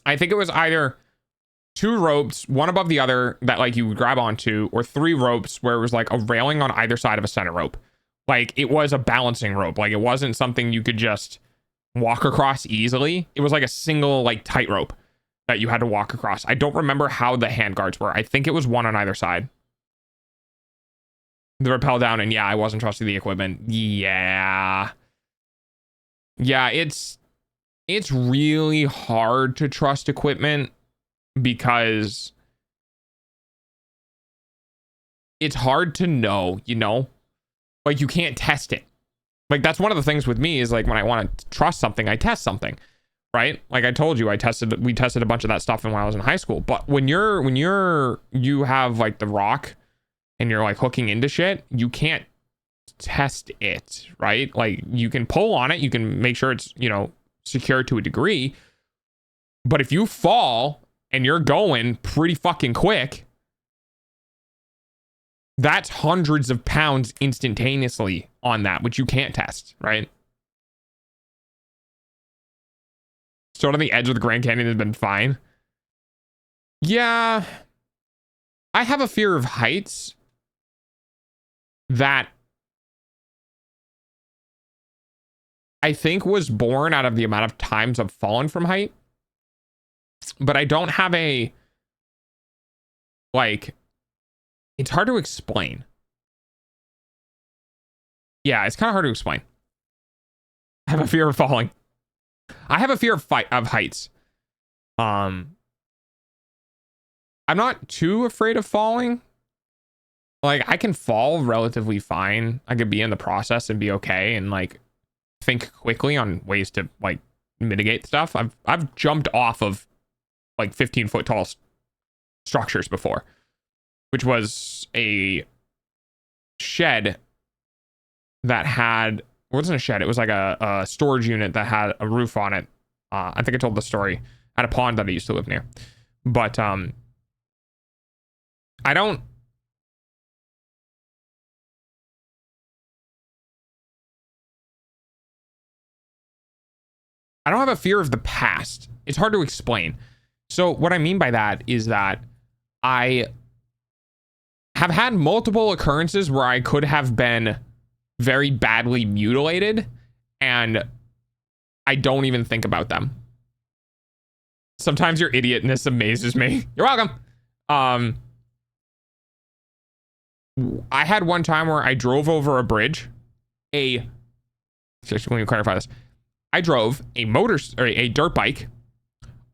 I think it was either 2 ropes, one above the other that like you would grab onto, or 3 ropes where it was like a railing on either side of a center rope. Like it was a balancing rope. Like it wasn't something you could just walk across easily. It was like a single like tightrope that you had to walk across. I don't remember how the handguards were. I think it was 1 on either side. The rappel down, and yeah, I wasn't trusting the equipment. Yeah, it's really hard to trust equipment because it's hard to know, you know, like you can't test it. Like that's one of the things with me is like when I want to trust something, I test something, right? Like I told you, we tested a bunch of that stuff when I was in high school. But when you have like the rock and you're like hooking into shit, you can't test it, right? Like you can pull on it, you can make sure it's, you know, secure to a degree, But if you fall and you're going pretty fucking quick, that's hundreds of pounds instantaneously on that, which you can't test, right? Sort of the edge of the Grand Canyon has been fine. Yeah. I have a fear of heights that I think was born out of the amount of times I've fallen from height. But I don't have a, like, it's hard to explain. Yeah, it's kind of hard to explain. I have a fear of falling. I have a fear of heights. I'm not too afraid of falling. Like, I can fall relatively fine. I could be in the process and be okay and like think quickly on ways to like mitigate stuff. I've jumped off of like 15-foot tall structures before, which was a shed that had, it wasn't a shed, it was like a storage unit that had a roof on it. I think I told the story at a pond that I used to live near. But I don't have a fear of the past. It's hard to explain. So what I mean by that is that I have had multiple occurrences where I could have been very badly mutilated and I don't even think about them. Sometimes your idiotness amazes me. You're welcome. I had one time where I drove over a bridge. Let me clarify this. I drove a dirt bike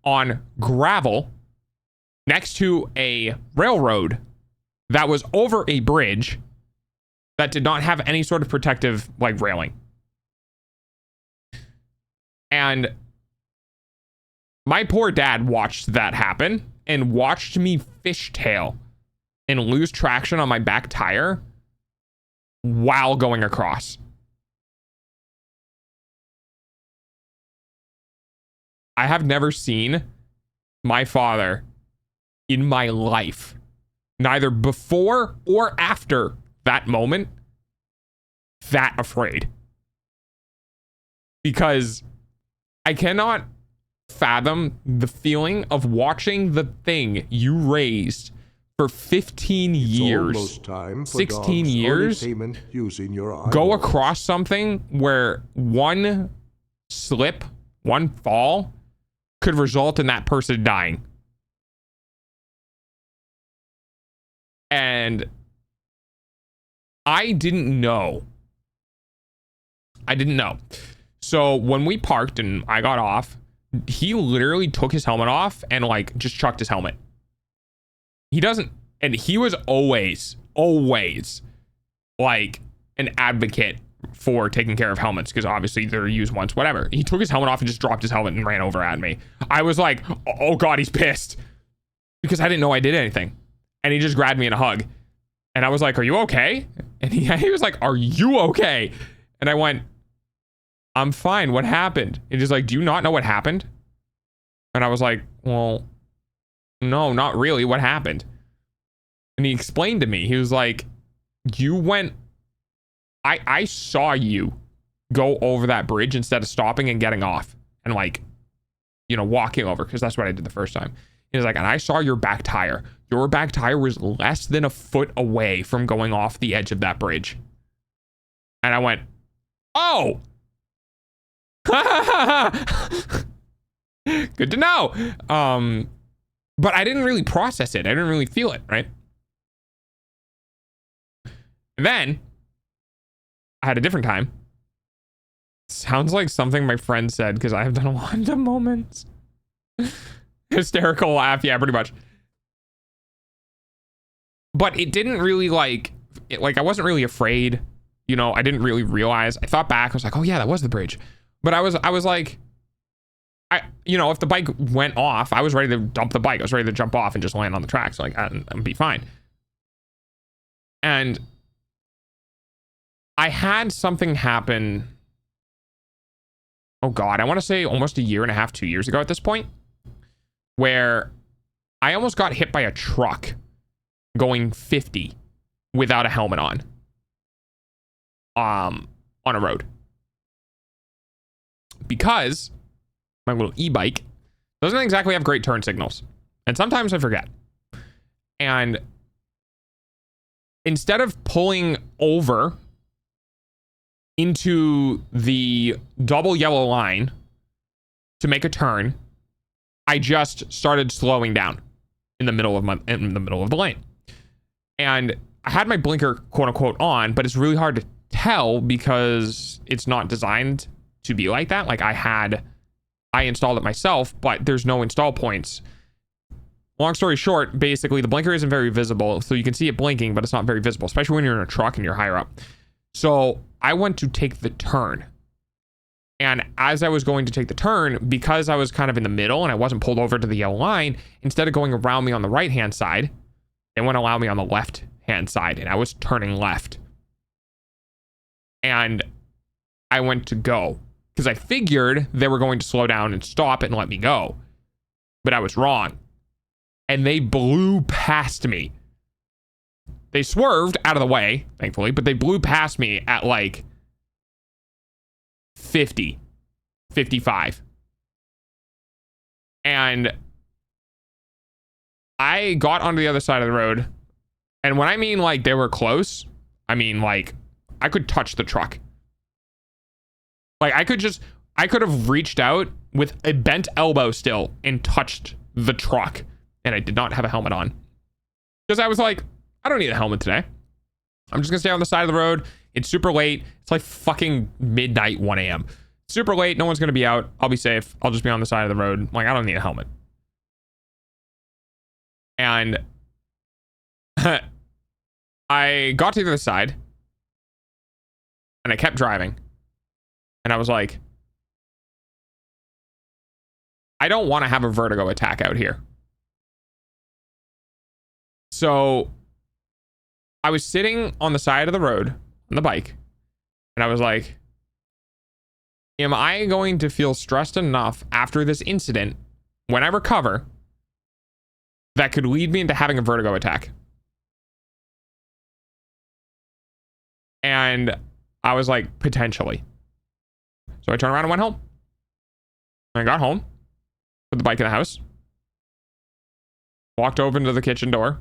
on gravel next to a railroad that was over a bridge that did not have any sort of protective like railing. And my poor dad watched that happen and watched me fishtail and lose traction on my back tire while going across. I have never seen my father in my life, neither before or after that moment, that afraid. Because I cannot fathom the feeling of watching the thing you raised for 15 years, almost time for 16 dogs years, entertainment using your go eyeballs. across something where one slip, one fall could result in that person dying. And I didn't know. So when we parked and I got off, he literally took his helmet off and like just chucked his helmet. He doesn't, and he was always like an advocate for taking care of helmets because obviously they're used once, whatever. He took his helmet off and just dropped his helmet and ran over at me. I was like, oh God, he's pissed because I didn't know I did anything. And he just grabbed me in a hug. And I was like, are you okay? And he was like, are you okay? And I went, I'm fine. What happened? And he's like, do you not know what happened? And I was like, well, no, not really. What happened? And he explained to me. He was like, you went, I saw you go over that bridge instead of stopping and getting off and like, you know, walking over, because that's what I did the first time. He was like, and I saw your back tire. Your back tire was less than a foot away from going off the edge of that bridge. And I went, oh, good to know. But I didn't really process it. I didn't really feel it, right? And then I had a different time. Sounds like something my friend said because I have done a lot of moments. Hysterical laugh, yeah, pretty much. But it didn't really like I wasn't really afraid. You know, I didn't really realize. I thought back, I was like, oh yeah, that was the bridge. But I was like, you know, if the bike went off, I was ready to dump the bike. I was ready to jump off and just land on the tracks, like, and be fine. And I had something happen. Oh God, I want to say almost a year and a half, 2 years ago at this point, where I almost got hit by a truck going 50 without a helmet on a road. Because my little e-bike doesn't exactly have great turn signals. And sometimes I forget. And instead of pulling over into the double yellow line to make a turn, I just started slowing down in the middle of the lane. And I had my blinker quote unquote on, but it's really hard to tell because it's not designed to be like that. Like I installed it myself, but there's no install points. Long story short, basically the blinker isn't very visible, so you can see it blinking, but it's not very visible, especially when you're in a truck and you're higher up. So I went to take the turn. And as I was going to take the turn, because I was kind of in the middle and I wasn't pulled over to the yellow line, instead of going around me on the right-hand side, they wouldn't allow me on the left-hand side, and I was turning left. And I went to go, because I figured they were going to slow down and stop and let me go. But I was wrong. And they blew past me. They swerved out of the way, thankfully, but they blew past me at like 50, 55. And I got onto the other side of the road. And when I mean like they were close, I mean like I could touch the truck. Like I could have reached out with a bent elbow still and touched the truck. And I did not have a helmet on. Because I was like, I don't need a helmet today. I'm just gonna stay on the side of the road. It's super late. It's like fucking midnight, 1 a.m. Super late. No one's gonna be out. I'll be safe. I'll just be on the side of the road. Like, I don't need a helmet. And I got to the other side and I kept driving. And I was like, I don't want to have a vertigo attack out here. So I was sitting on the side of the road on the bike and I was like, am I going to feel stressed enough after this incident when I recover that could lead me into having a vertigo attack? And I was like, potentially. So I turned around and went home. And I got home, put the bike in the house, walked over into the kitchen door,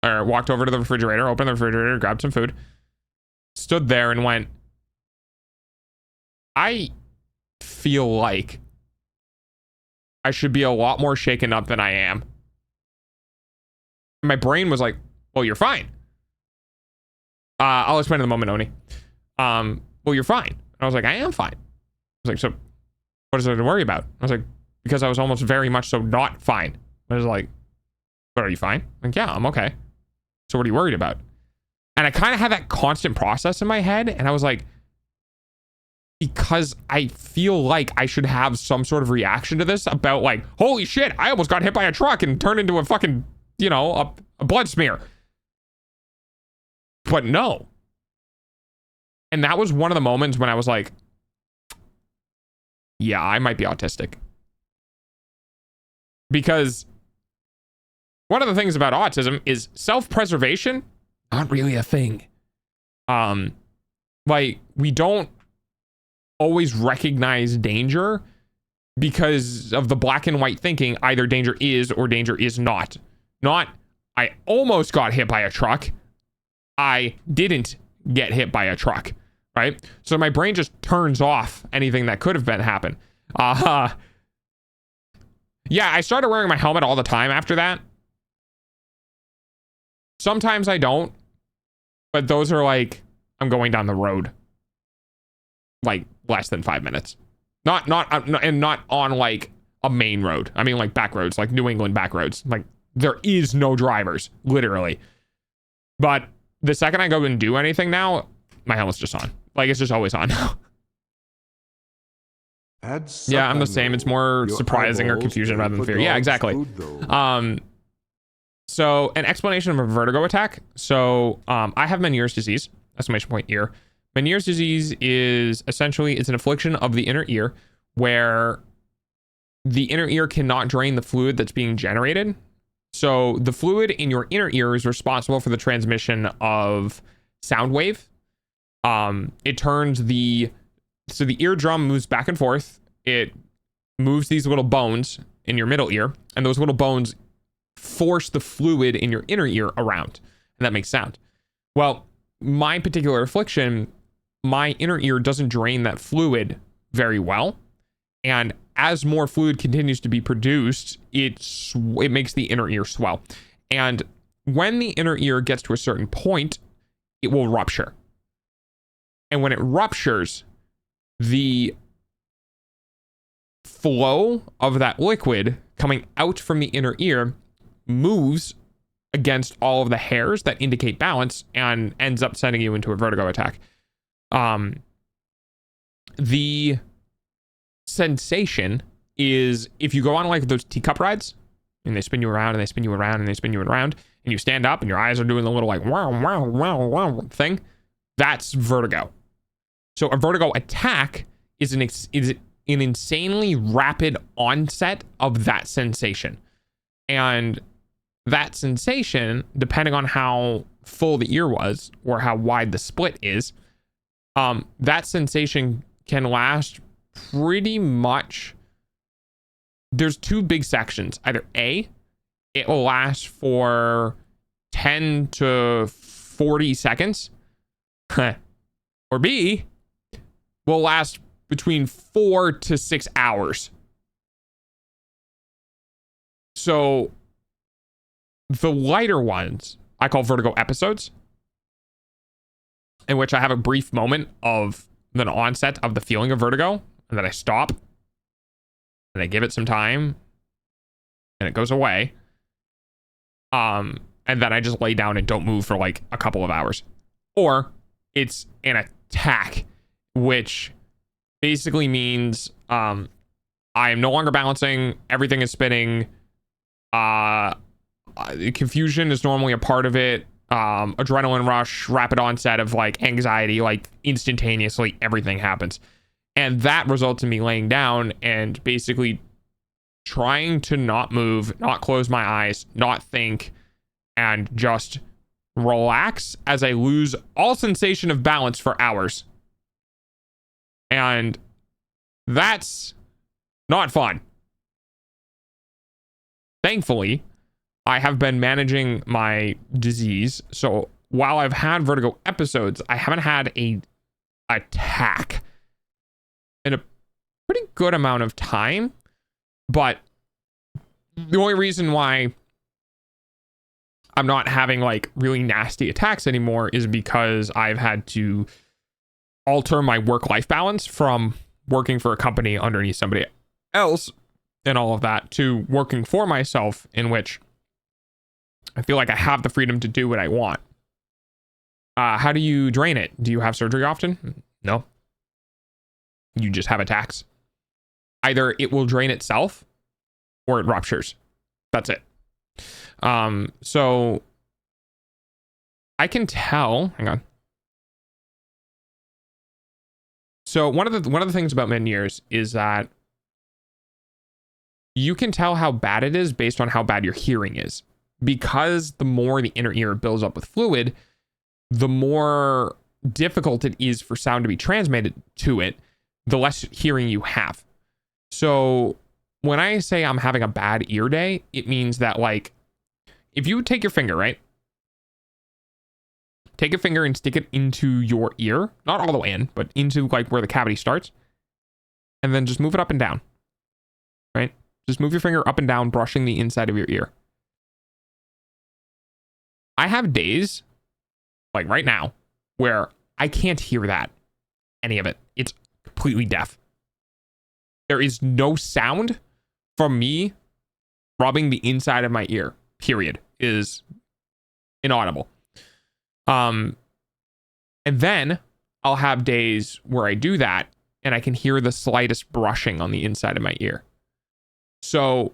or walked over to the refrigerator, opened the refrigerator, grabbed some food, stood there and went, I feel like I should be a lot more shaken up than I am. My brain was like, well, you're fine. I'll explain in a moment, Oni. Well, you're fine. And I was like, I am fine. I was like, so what is there to worry about? I was like, because I was almost very much so not fine. I was like, but are you fine? Like, yeah, I'm okay. So what are you worried about? And I kind of had that constant process in my head. And I was like, because I feel like I should have some sort of reaction to this about like, holy shit, I almost got hit by a truck and turned into a fucking, you know, a blood smear. But no. And that was one of the moments when I was like, yeah, I might be autistic. Because one of the things about autism is self-preservation, not really a thing. Like, we don't always recognize danger because of the black and white thinking, either danger is or danger is not. Not, I almost got hit by a truck. I didn't get hit by a truck, right? So my brain just turns off anything that could have been happen. Yeah, I started wearing my helmet all the time after that. Sometimes I don't, but those are like, I'm going down the road, like less than 5 minutes. Not on like a main road. I mean like back roads, like New England back roads. Like there is no drivers, literally. But the second I go and do anything now, my helmet's just on. Like it's just always on now. Yeah, I'm the same. It's more surprising or confusion rather than fear. Yeah, exactly. So an explanation of a vertigo attack. So I have Meniere's disease, exclamation point ear. Meniere's disease is essentially, it's an affliction of the inner ear where the inner ear cannot drain the fluid that's being generated. So the fluid in your inner ear is responsible for the transmission of sound wave. It turns the eardrum moves back and forth. It moves these little bones in your middle ear, and those little bones force the fluid in your inner ear around, and that makes sound. Well, my particular affliction, my inner ear doesn't drain that fluid very well, and as more fluid continues to be produced, it makes the inner ear swell. And when the inner ear gets to a certain point, it will rupture. And when it ruptures, the flow of that liquid coming out from the inner ear moves against all of the hairs that indicate balance and ends up sending you into a vertigo attack. The sensation is, if you go on like those teacup rides and they spin you around and they spin you around and they spin you around and you stand up and your eyes are doing the little like wow wow wow wow thing, that's vertigo. So a vertigo attack is an insanely rapid onset of that sensation. And that sensation, depending on how full the ear was or how wide the split is, that sensation can last pretty much. There's two big sections. Either A, it will last for 10 to 40 seconds, or B, will last between 4 to 6 hours. So the lighter ones I call vertigo episodes, in which I have a brief moment of an onset of the feeling of vertigo, and then I stop and I give it some time and it goes away. And then I just lay down and don't move for like a couple of hours. Or it's an attack, which basically means I am no longer balancing, everything is spinning. Confusion is normally a part of it. Adrenaline rush, rapid onset of like anxiety, like instantaneously everything happens. And that results in me laying down and basically trying to not move, not close my eyes, not think, and just relax as I lose all sensation of balance for hours. And that's not fun. Thankfully, I have been managing my disease. So while I've had vertigo episodes, I haven't had a attack in a pretty good amount of time. But the only reason why I'm not having like really nasty attacks anymore is because I've had to alter my work-life balance from working for a company underneath somebody else and all of that to working for myself, in which I feel like I have the freedom to do what I want. How do you drain it? Do you have surgery often? No. You just have attacks. Either it will drain itself or it ruptures. That's it. So I can tell, hang on. So one of the things about mid-ears is that you can tell how bad it is based on how bad your hearing is. Because the more the inner ear builds up with fluid, the more difficult it is for sound to be transmitted to it, the less hearing you have. So when I say I'm having a bad ear day, it means that, like, if you take your finger, right? Take a finger and stick it into your ear, not all the way in, but into like where the cavity starts, and then just move it up and down, right? Just move your finger up and down, brushing the inside of your ear. I have days, like right now, where I can't hear that, any of it. It's completely deaf. There is no sound from me rubbing the inside of my ear, period. Is inaudible. And then I'll have days where I do that and I can hear the slightest brushing on the inside of my ear. So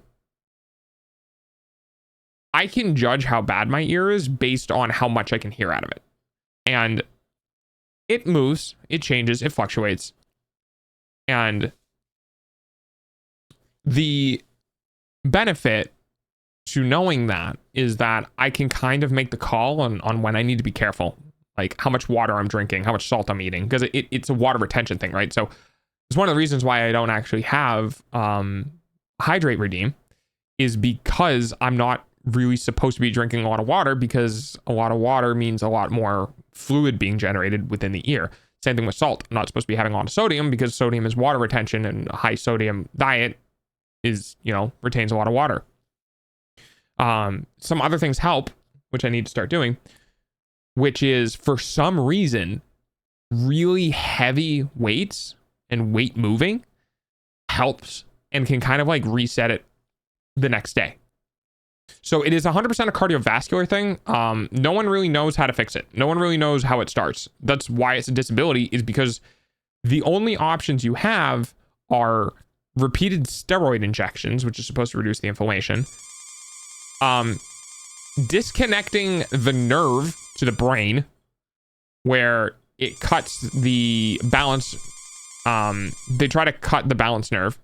I can judge how bad my ear is based on how much I can hear out of it. And it moves, it changes, it fluctuates. And the benefit to knowing that is that I can kind of make the call on when I need to be careful, like how much water I'm drinking, how much salt I'm eating, because it's a water retention thing, right? So it's one of the reasons why I don't actually have hydrate redeem, is because I'm not really supposed to be drinking a lot of water, because a lot of water means a lot more fluid being generated within the ear. Same thing with salt. I'm not supposed to be having a lot of sodium, because sodium is water retention, and a high sodium diet is, retains a lot of water. Some other things help, which I need to start doing, which is, for some reason, really heavy weights and weight moving helps and can kind of like reset it the next day. So it is 100% a cardiovascular thing. No one really knows how to fix it. No one really knows how it starts. That's why it's a disability, is because the only options you have are repeated steroid injections, which is supposed to reduce the inflammation, disconnecting the nerve to the brain where it cuts the balance. They try to cut the balance nerve,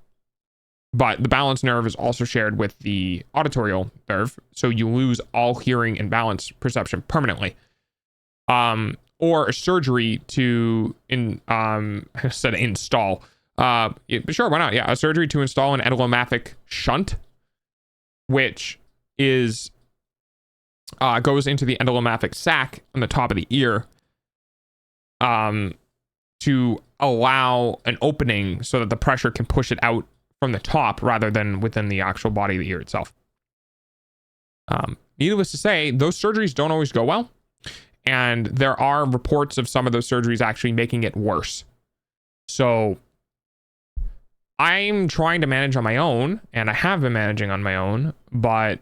but the balance nerve is also shared with the auditory nerve, so you lose all hearing and balance perception permanently. Or a surgery to install. Sure, why not? Yeah, a surgery to install an endolopathic shunt, which is goes into the endolopathic sac on the top of the ear, to allow an opening so that the pressure can push it out from the top rather than within the actual body of the ear itself. Needless to say, those surgeries don't always go well, and there are reports of some of those surgeries actually making it worse. So I'm trying to manage on my own, and I have been managing on my own, but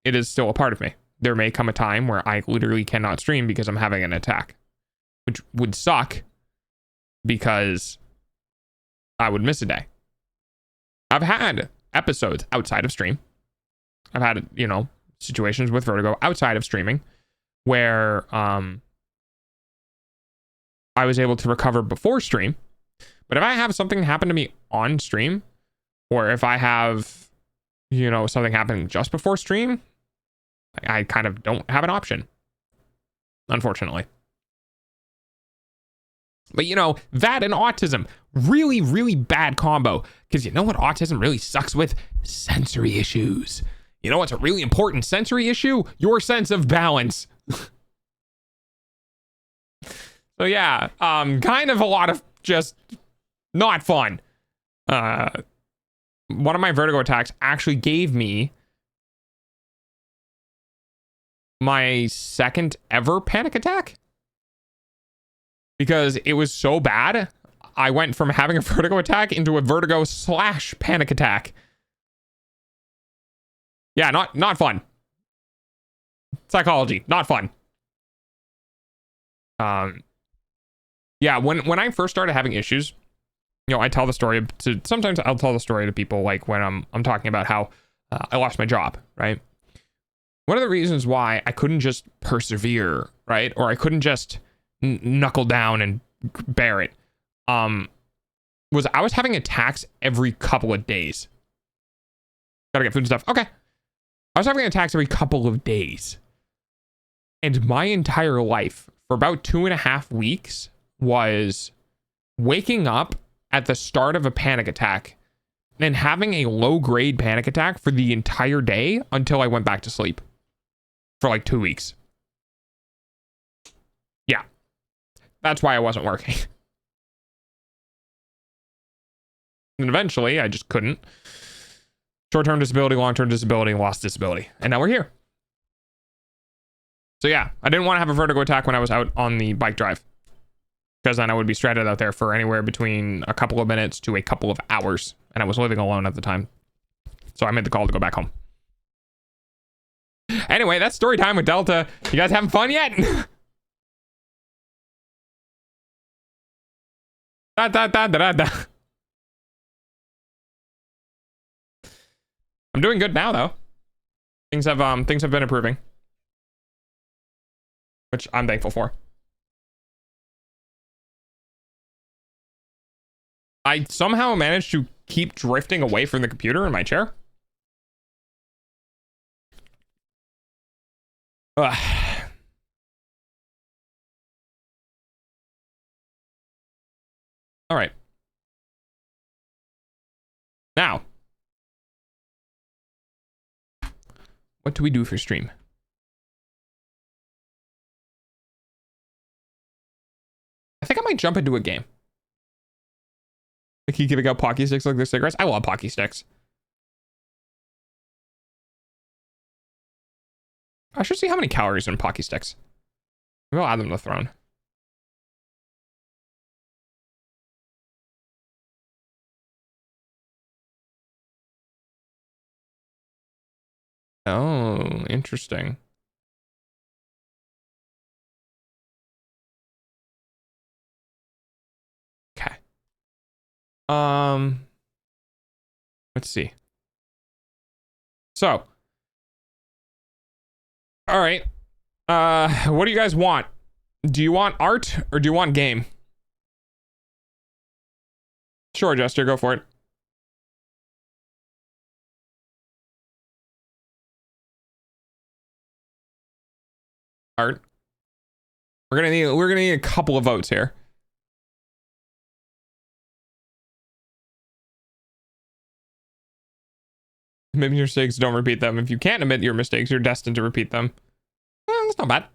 it is still a part of me. There may come a time where I literally cannot stream because I'm having an attack, which would suck because I would miss a day. I've had episodes outside of stream. I've had, situations with vertigo outside of streaming where I was able to recover before stream. But if I have something happen to me on stream, or if I have, something happening just before stream, I kind of don't have an option, unfortunately. But that and autism, really, really bad combo. Because you know what autism really sucks with? Sensory issues. You know what's a really important sensory issue? Your sense of balance. So yeah, kind of a lot of just not fun. One of my vertigo attacks actually gave me my second ever panic attack, because it was so bad. I went from having a vertigo attack into a vertigo / panic attack. Yeah, not fun. Psychology, not fun. Yeah, when I first started having issues, I tell the story to, sometimes I'll tell the story to people, like when I'm talking about how I lost my job, right? One of the reasons why I couldn't just persevere, right? Or I couldn't just knuckle down and bear it, was I was having attacks every couple of days. Gotta get food and stuff. Okay. I was having attacks every couple of days. And my entire life for about 2.5 weeks was waking up at the start of a panic attack and having a low-grade panic attack for the entire day until I went back to sleep for like 2 weeks. Yeah. That's why I wasn't working. And eventually, I just couldn't. Short-term disability, long-term disability, lost disability. And now we're here. So yeah, I didn't want to have a vertigo attack when I was out on the bike drive, because then I would be stranded out there for anywhere between a couple of minutes to a couple of hours. And I was living alone at the time. So I made the call to go back home. Anyway, that's story time with Delta. You guys having fun yet? I'm doing good now, though. Things have been improving, which I'm thankful for. I somehow managed to keep drifting away from the computer in my chair. Ugh. All right. Now, what do we do for stream? I think I might jump into a game. Like, you giving out Pocky Sticks like they're cigarettes? I love Pocky Sticks. I should see how many calories are in Pocky Sticks. Maybe I'll add them to the throne. Oh, interesting. Okay. Let's see. So, all right. What do you guys want? Do you want art or do you want game? Sure, Jester, go for it. Art. We're gonna need a couple of votes here. Admit your mistakes, don't repeat them. If you can't admit your mistakes, you're destined to repeat them. That's not bad.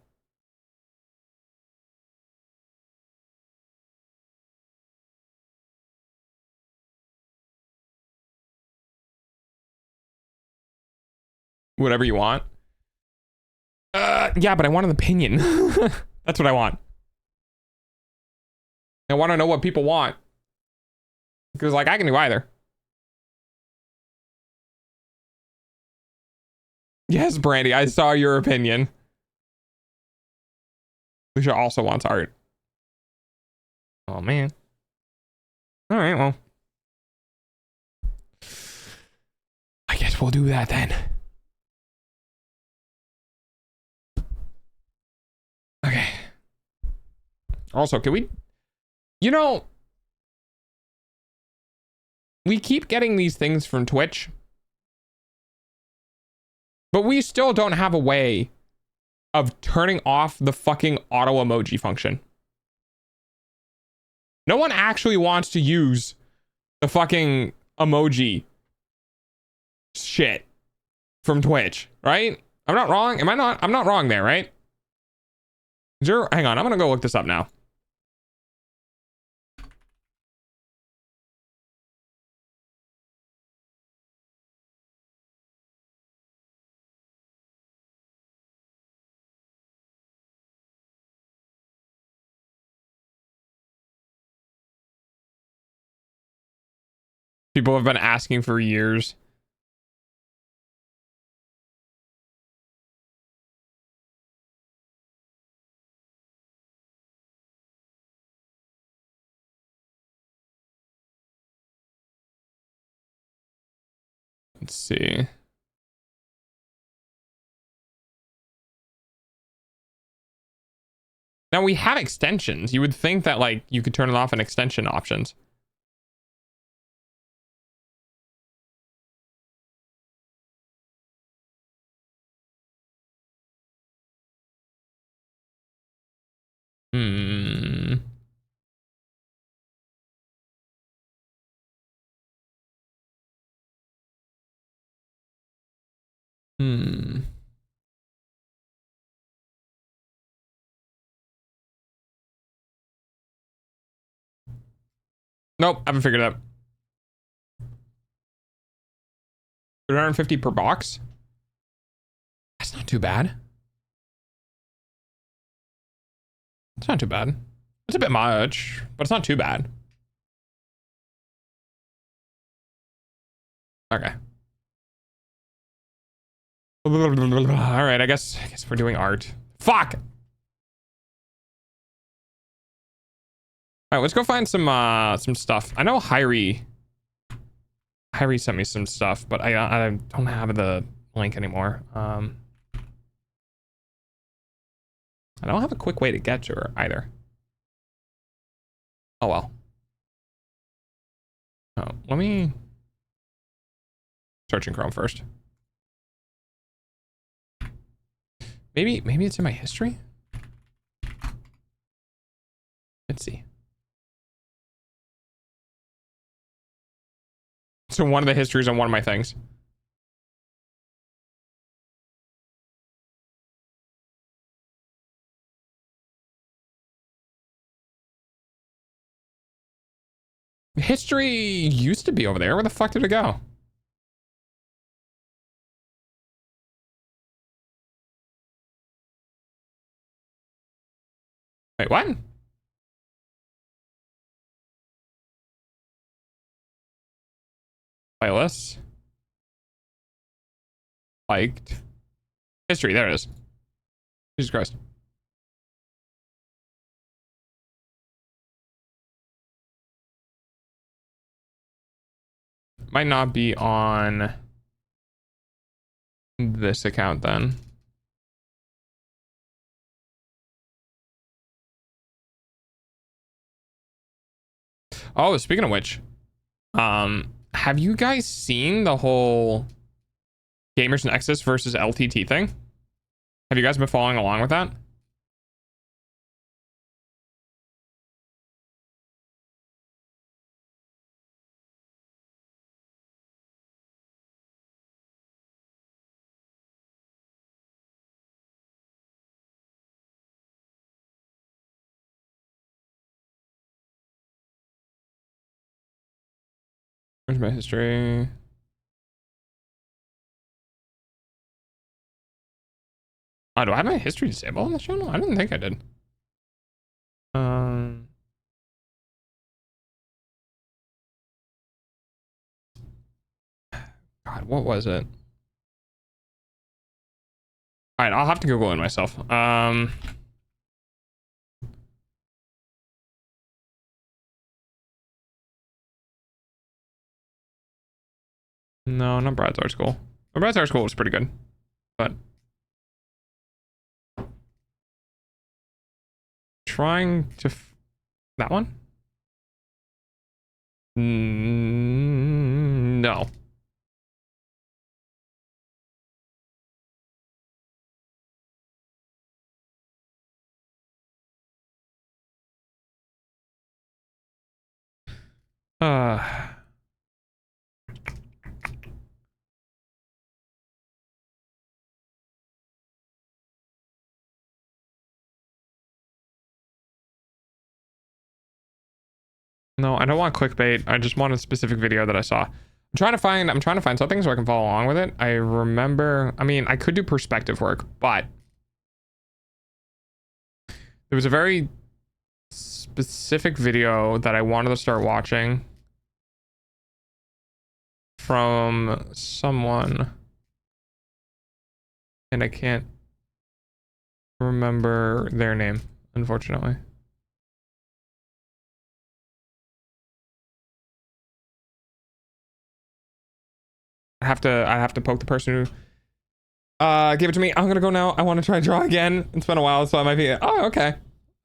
Whatever you want. Yeah, but I want an opinion. That's what I want. I want to know what people want. Because, like, I can do either. Yes, Brandy, I saw your opinion. Lucia also wants art. Oh, man. All right, well. I guess we'll do that then. Okay. Also, can we... You know... We keep getting these things from Twitch. But we still don't have a way of turning off the fucking auto emoji function. No one actually wants to use the fucking emoji shit from Twitch, right? I'm not wrong. Am I not? I'm not wrong there, right? Hang on, I'm gonna go look this up now. People have been asking for years. Let's see. Now we have extensions. You would think that, like, you could turn it off in extension options. Hmm. Hmm. Nope, haven't figured it out. 350 per box? That's not too bad. It's not too bad. It's a bit much, but it's not too bad. Okay. All right, I guess we're doing art. Fuck! All right, let's go find some stuff. I know Hyrie sent me some stuff, but I don't have the link anymore. I don't have a quick way to get to her either. Oh well. let me search in Chrome first. Maybe it's in my history. Let's see. So one of the histories on one of my things. History used to be over there. Where the fuck did it go? Wait, what? Playlist. Liked. History, there it is. Jesus Christ. Might not be on this account then. Oh, speaking of which, have you guys seen the whole Gamers Nexus versus LTT thing? Have you guys been following along with that? Where's my history? Oh, do I have my history disabled on this channel? I didn't think I did. God, what was it? All right, I'll have to Google it myself. No, not Brad's Art School. Well, Brad's Art School was pretty good, but trying to that one? No. No, I don't want clickbait. I just want a specific video that I saw. I'm trying to find something so I can follow along with it. I remember, I mean, I could do perspective work, but there was a very specific video that I wanted to start watching from someone, and I can't remember their name, unfortunately. I have to poke the person who gave it to me. I'm gonna go now. I want to try to draw again. It's been a while, so I might be. Oh, okay.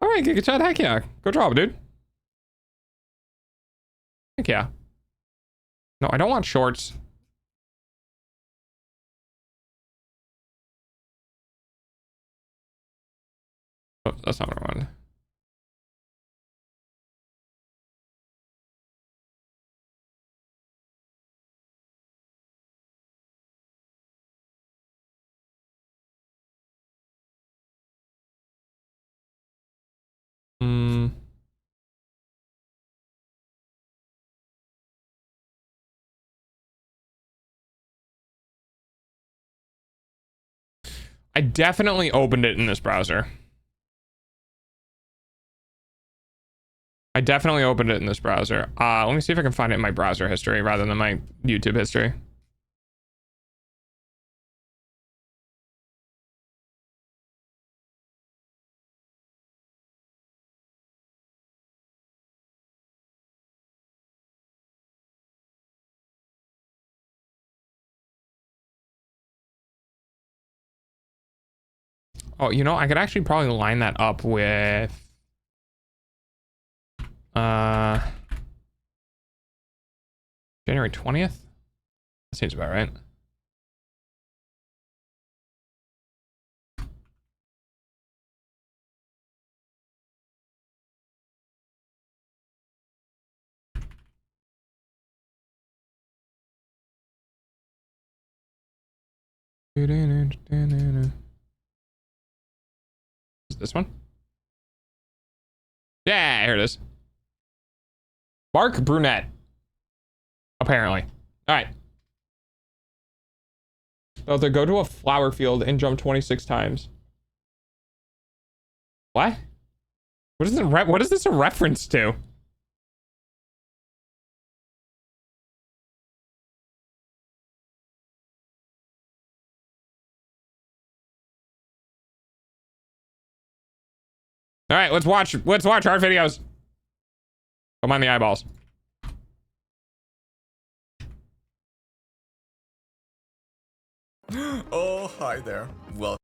All right, Giga Chad. Heck yeah, go draw, dude. Heck yeah. No, I don't want shorts. Oh, that's not what I wanted. I definitely opened it in this browser. Let me see if I can find it in my browser history rather than my YouTube history. Oh, you know, I could actually probably line that up with January 20th? That seems about right. Is this one? Yeah, here it is. Mark Brunette. Apparently. All right. So they go to a flower field and jump 26 times. What? What is this a reference to? All right, let's watch art videos. Don't mind the eyeballs. Oh, hi there. Welcome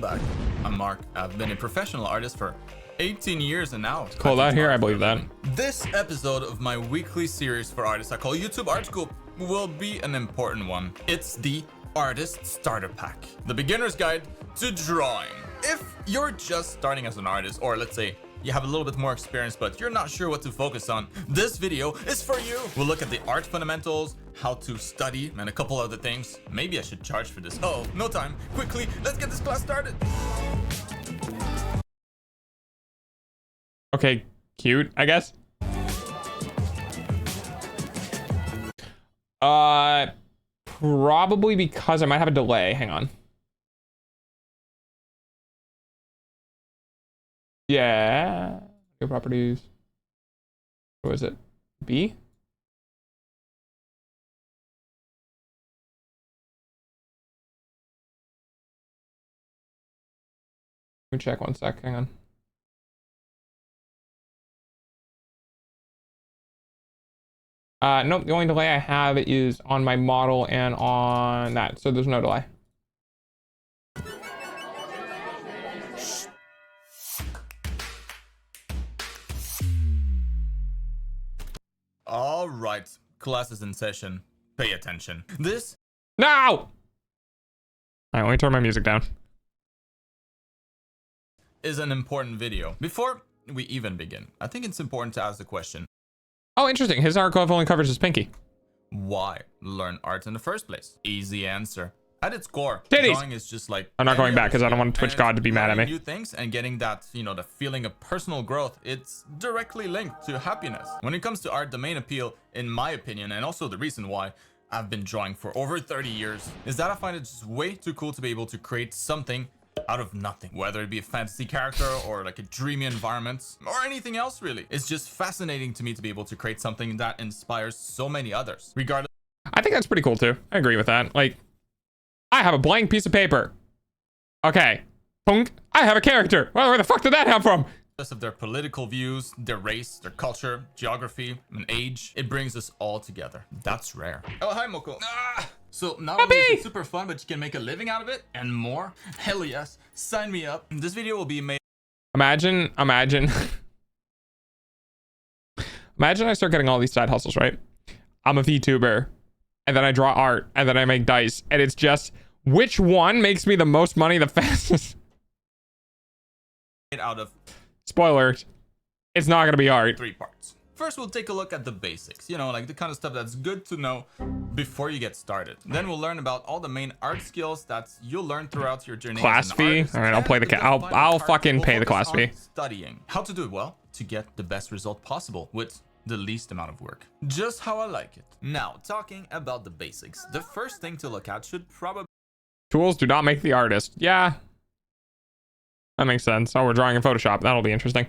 back. I'm Mark. I've been a professional artist for 18 years and now. It's cold out here, I believe that. This episode of my weekly series for artists I call YouTube Art School will be an important one. It's the Artist Starter Pack, the beginner's guide to drawing. If you're just starting as an artist, or let's say you have a little bit more experience but you're not sure what to focus on, this video is for you. We'll look at the art fundamentals, how to study, and a couple other things. Maybe I should charge for this. Oh, no time. Quickly, let's get this class started. Okay, cute, I guess. Probably because I might have a delay. Hang on. Yeah. New properties. What was it? B? Let me check one sec. Hang on. Nope, the only delay I have is on my model and on that, so there's no delay. All right, class is in session. Pay attention. This No! All right, let me turn my music down. is an important video. Before we even begin, I think it's important to ask the question, Oh, interesting. His art glove only covers his pinky. why learn art in the first place? Easy answer. At its core, Titties. drawing is just like I'm not any going back other because I don't skill. want Twitch And God to be mad at learning me. new things and getting that, the feeling of personal growth, it's directly linked to happiness. When it comes to art, the main appeal, in my opinion, and also the reason why I've been drawing for over 30 years, is that I find it just way too cool to be able to create something out of nothing, whether it be a fantasy character or like a dreamy environment or anything else really. It's just fascinating to me to be able to create something that inspires so many others, regardless I think that's pretty cool too. I agree with that. Like, I have a blank piece of paper. Okay. Punk. I have a character. Well, where the fuck did that come from? of their political views, their race, their culture, geography, and age. It brings us all together. That's rare. Oh, hi, Moko. So not only is it super fun, but you can make a living out of it and more. Hell yes. Sign me up. This video will be made. Imagine I start getting all these side hustles, right? I'm a VTuber, and then I draw art, and then I make dice, and it's just which one makes me the most money the fastest? Out of Spoilers, it's not gonna be art. 3 parts. First, we'll take a look at the basics, like the kind of stuff that's good to know before you get started. Then we'll learn about all the main art skills that you'll learn throughout your journey. Class as an fee? artist. All right, I'll play the I'll fucking pay the class fee. Studying how to do it well to get the best result possible with the least amount of work. Just how I like it. Now, talking about the basics, the first thing to look at should probably Tools do not make the artist. Yeah. That makes sense. Oh, we're drawing in Photoshop. That'll be interesting.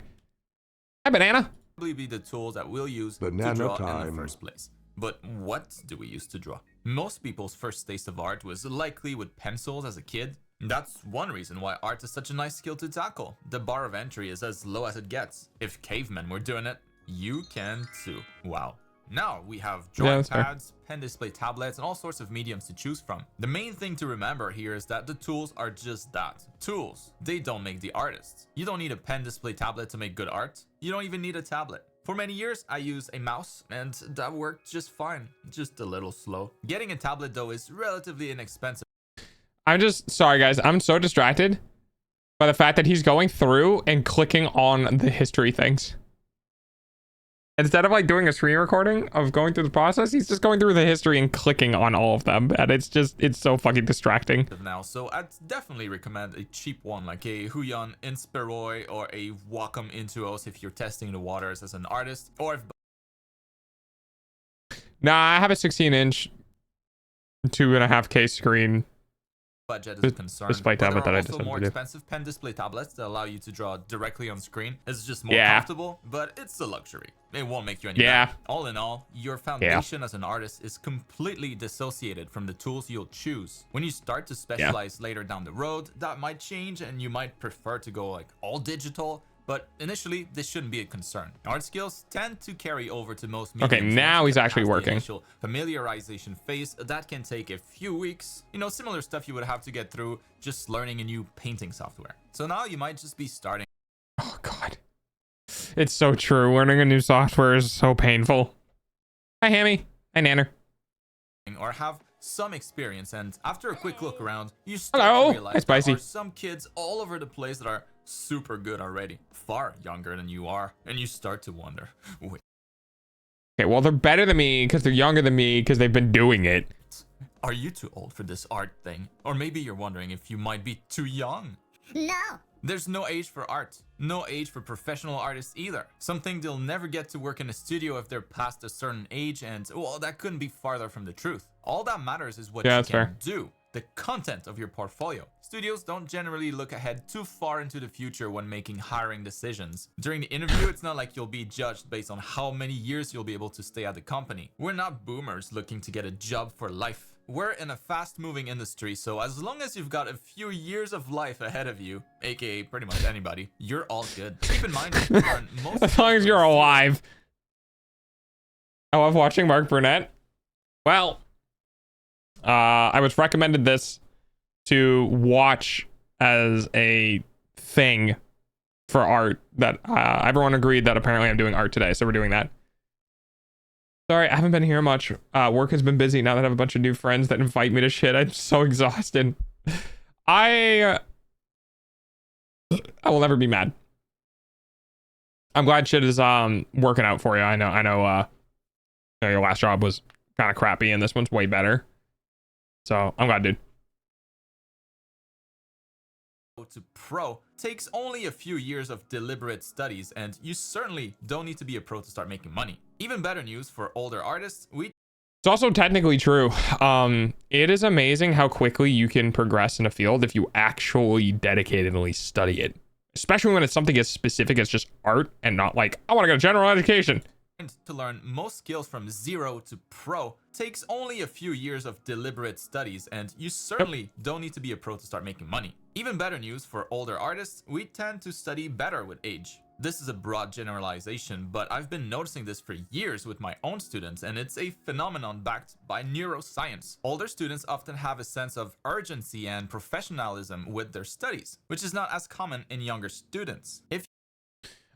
Hi, Banana. be the tools that we'll use Banana to draw in time. the first place. But what do we use to draw? Most people's first taste of art was likely with pencils as a kid. That's one reason why art is such a nice skill to tackle. The bar of entry is as low as it gets. If cavemen were doing it, you can too. Wow. Now we have Yeah, drawing that's fair. pads, pen display tablets, and all sorts of mediums to choose from. The main thing to remember here is that the tools are just that, tools. They don't make the artists. You don't need a pen display tablet to make good art. You don't even need a tablet. For many years, I used a mouse, and that worked just fine, just a little slow. Getting a tablet though is relatively inexpensive. I'm just sorry, guys. I'm so distracted by the fact that he's going through and clicking on the history things. Instead of like doing a screen recording of going through the process, he's just going through the history and clicking on all of them. And it's so fucking distracting. Now, so I'd definitely recommend a cheap one like a Huion Inspiroi or a Wacom Intuos if you're testing the waters as an artist, or if Nah, I have a 16-inch 2.5K screen. budget is concerned. Display tablet that I There are just also had more to do. expensive pen display tablets that allow you to draw directly on screen. It's just more Yeah. comfortable, but it's a luxury. It won't make you any Yeah. better. All in all, your foundation as an artist is completely dissociated from the tools you'll choose. When you start to specialize later down the road, that might change and you might prefer to go like all digital. But initially, this shouldn't be a concern. Art skills tend to carry over to most mediums. Okay, now he's actually Past the working. initial familiarization phase, that can take a few weeks. You know, similar stuff you would have to get through just learning a new painting software. So now you might just be starting. Oh, God. It's so true. Learning a new software is so painful. Hi, Hammy. Hi, Nanner. Or have some experience, and after a quick look around, you start Hello. to realize Hi, Spicy. there are some kids all over the place that are super good already, far younger than you are, and you start to wonder, wait, Okay, well, they're better than me because they're younger than me because they've been doing it. are you too old for this art thing? Or maybe you're wondering if you might be too young. No. There's no age for art, no age for professional artists either. Something they'll never get to work in a studio if they're past a certain age, and well, that couldn't be farther from the truth. All that matters is what Yeah, you that's can fair. do, the content of your portfolio. Studios don't generally look ahead too far into the future when making hiring decisions. During the interview, it's not like you'll be judged based on how many years you'll be able to stay at the company. We're not boomers looking to get a job for life. We're in a fast-moving industry, so as long as you've got a few years of life ahead of you, aka pretty much anybody, you're all good. Keep in mind, you learn most As long as you're alive. I love watching Mark Burnett. Well, I was recommended this to watch as a thing for art that everyone agreed that apparently I'm doing art today, so we're doing that. Sorry, I haven't been here much. Work has been busy now that I have a bunch of new friends that invite me to shit. I'm so exhausted. I will never be mad. I'm glad shit is working out for you. I know your last job was kind of crappy and this one's way better. So I'm glad, dude. to pro takes only a few years of deliberate studies, and you certainly don't need to be a pro to start making money. Even better news for older artists, It's also technically true. It is amazing how quickly you can progress in a field if you actually dedicatedly study it, especially when it's something as specific as just art and not like, I want to go to general education. to learn most skills from 0 to pro takes only a few years of deliberate studies, and you certainly don't need to be a pro to start making money. Even better news for older artists, we tend to study better with age. This is a broad generalization, but I've been noticing this for years with my own students, and it's a phenomenon backed by neuroscience. Older students often have a sense of urgency and professionalism with their studies, which is not as common in younger students.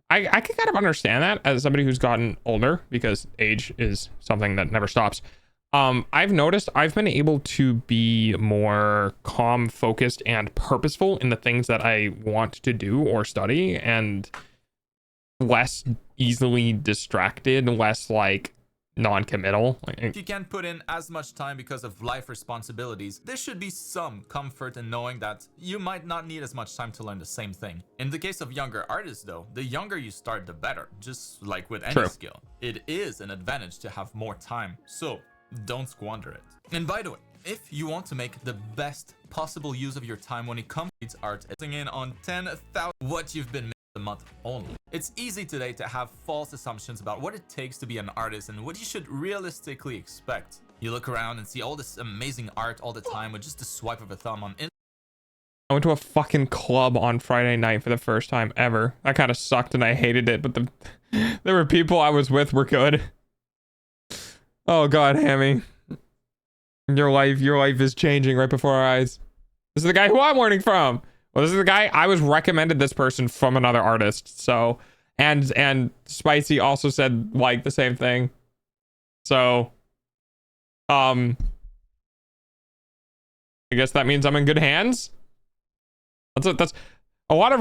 I can kind of understand that as somebody who's gotten older, because age is something that never stops. I've noticed I've been able to be more calm, focused, and purposeful in the things that I want to do or study, and less easily distracted, less like non-committal. If you can't put in as much time because of life responsibilities, there should be some comfort in knowing that you might not need as much time to learn the same thing. In the case of younger artists though, the younger you start, the better. Just like with any skill, it is an advantage to have more time, so don't squander it. And by the way, if you want to make the best possible use of your time when it comes to art, it's in on 10,000 what you've been a month only. It's easy today to have false assumptions about what it takes to be an artist and what you should realistically expect. You look around and see all this amazing art all the time with just a swipe of a thumb on I went to a fucking club on Friday night for the first time ever. That kind of sucked and I hated it, but there were people I was with were good. Oh God, Hammy. Your life is changing right before our eyes. This is the guy who I'm learning from. Well, this is the guy I was recommended this person from another artist. So, and Spicy also said like the same thing. So, I guess that means I'm in good hands. That's a lot of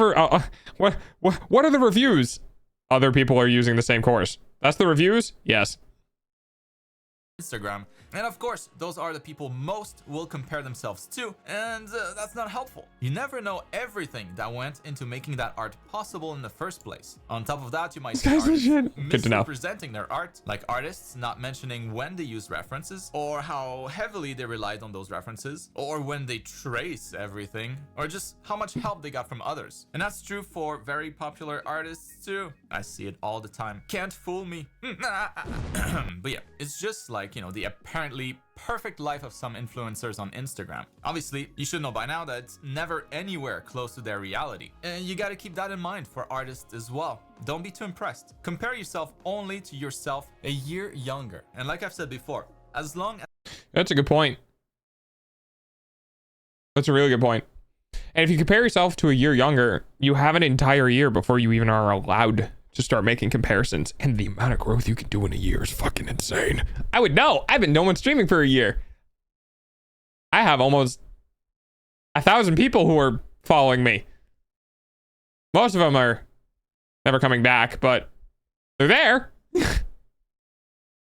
what are the reviews? Other people are using the same course. That's the reviews? Yes. Instagram. And of course, those are the people most will compare themselves to, and that's not helpful. You never know everything that went into making that art possible in the first place. On top of that, you might see artists misrepresenting their art, like artists not mentioning when they use references, or how heavily they relied on those references, or when they trace everything, or just how much help they got from others. And that's true for very popular artists too. I see it all the time. Can't fool me. But yeah, it's just like, you know, the apparently perfect life of some influencers on Instagram. Obviously, you should know by now that it's never anywhere close to their reality. And you gotta keep that in mind for artists as well. Don't be too impressed. Compare yourself only to yourself a year younger. And like I've said before, as long as... That's a good point. That's a really good point. And if you compare yourself to a year younger, you have an entire year before you even are allowed to start making comparisons, and the amount of growth you can do in a year is fucking insane. I would know. I've been no one streaming for a year. I have almost 1,000 people who are following me. Most of them are never coming back, but they're there.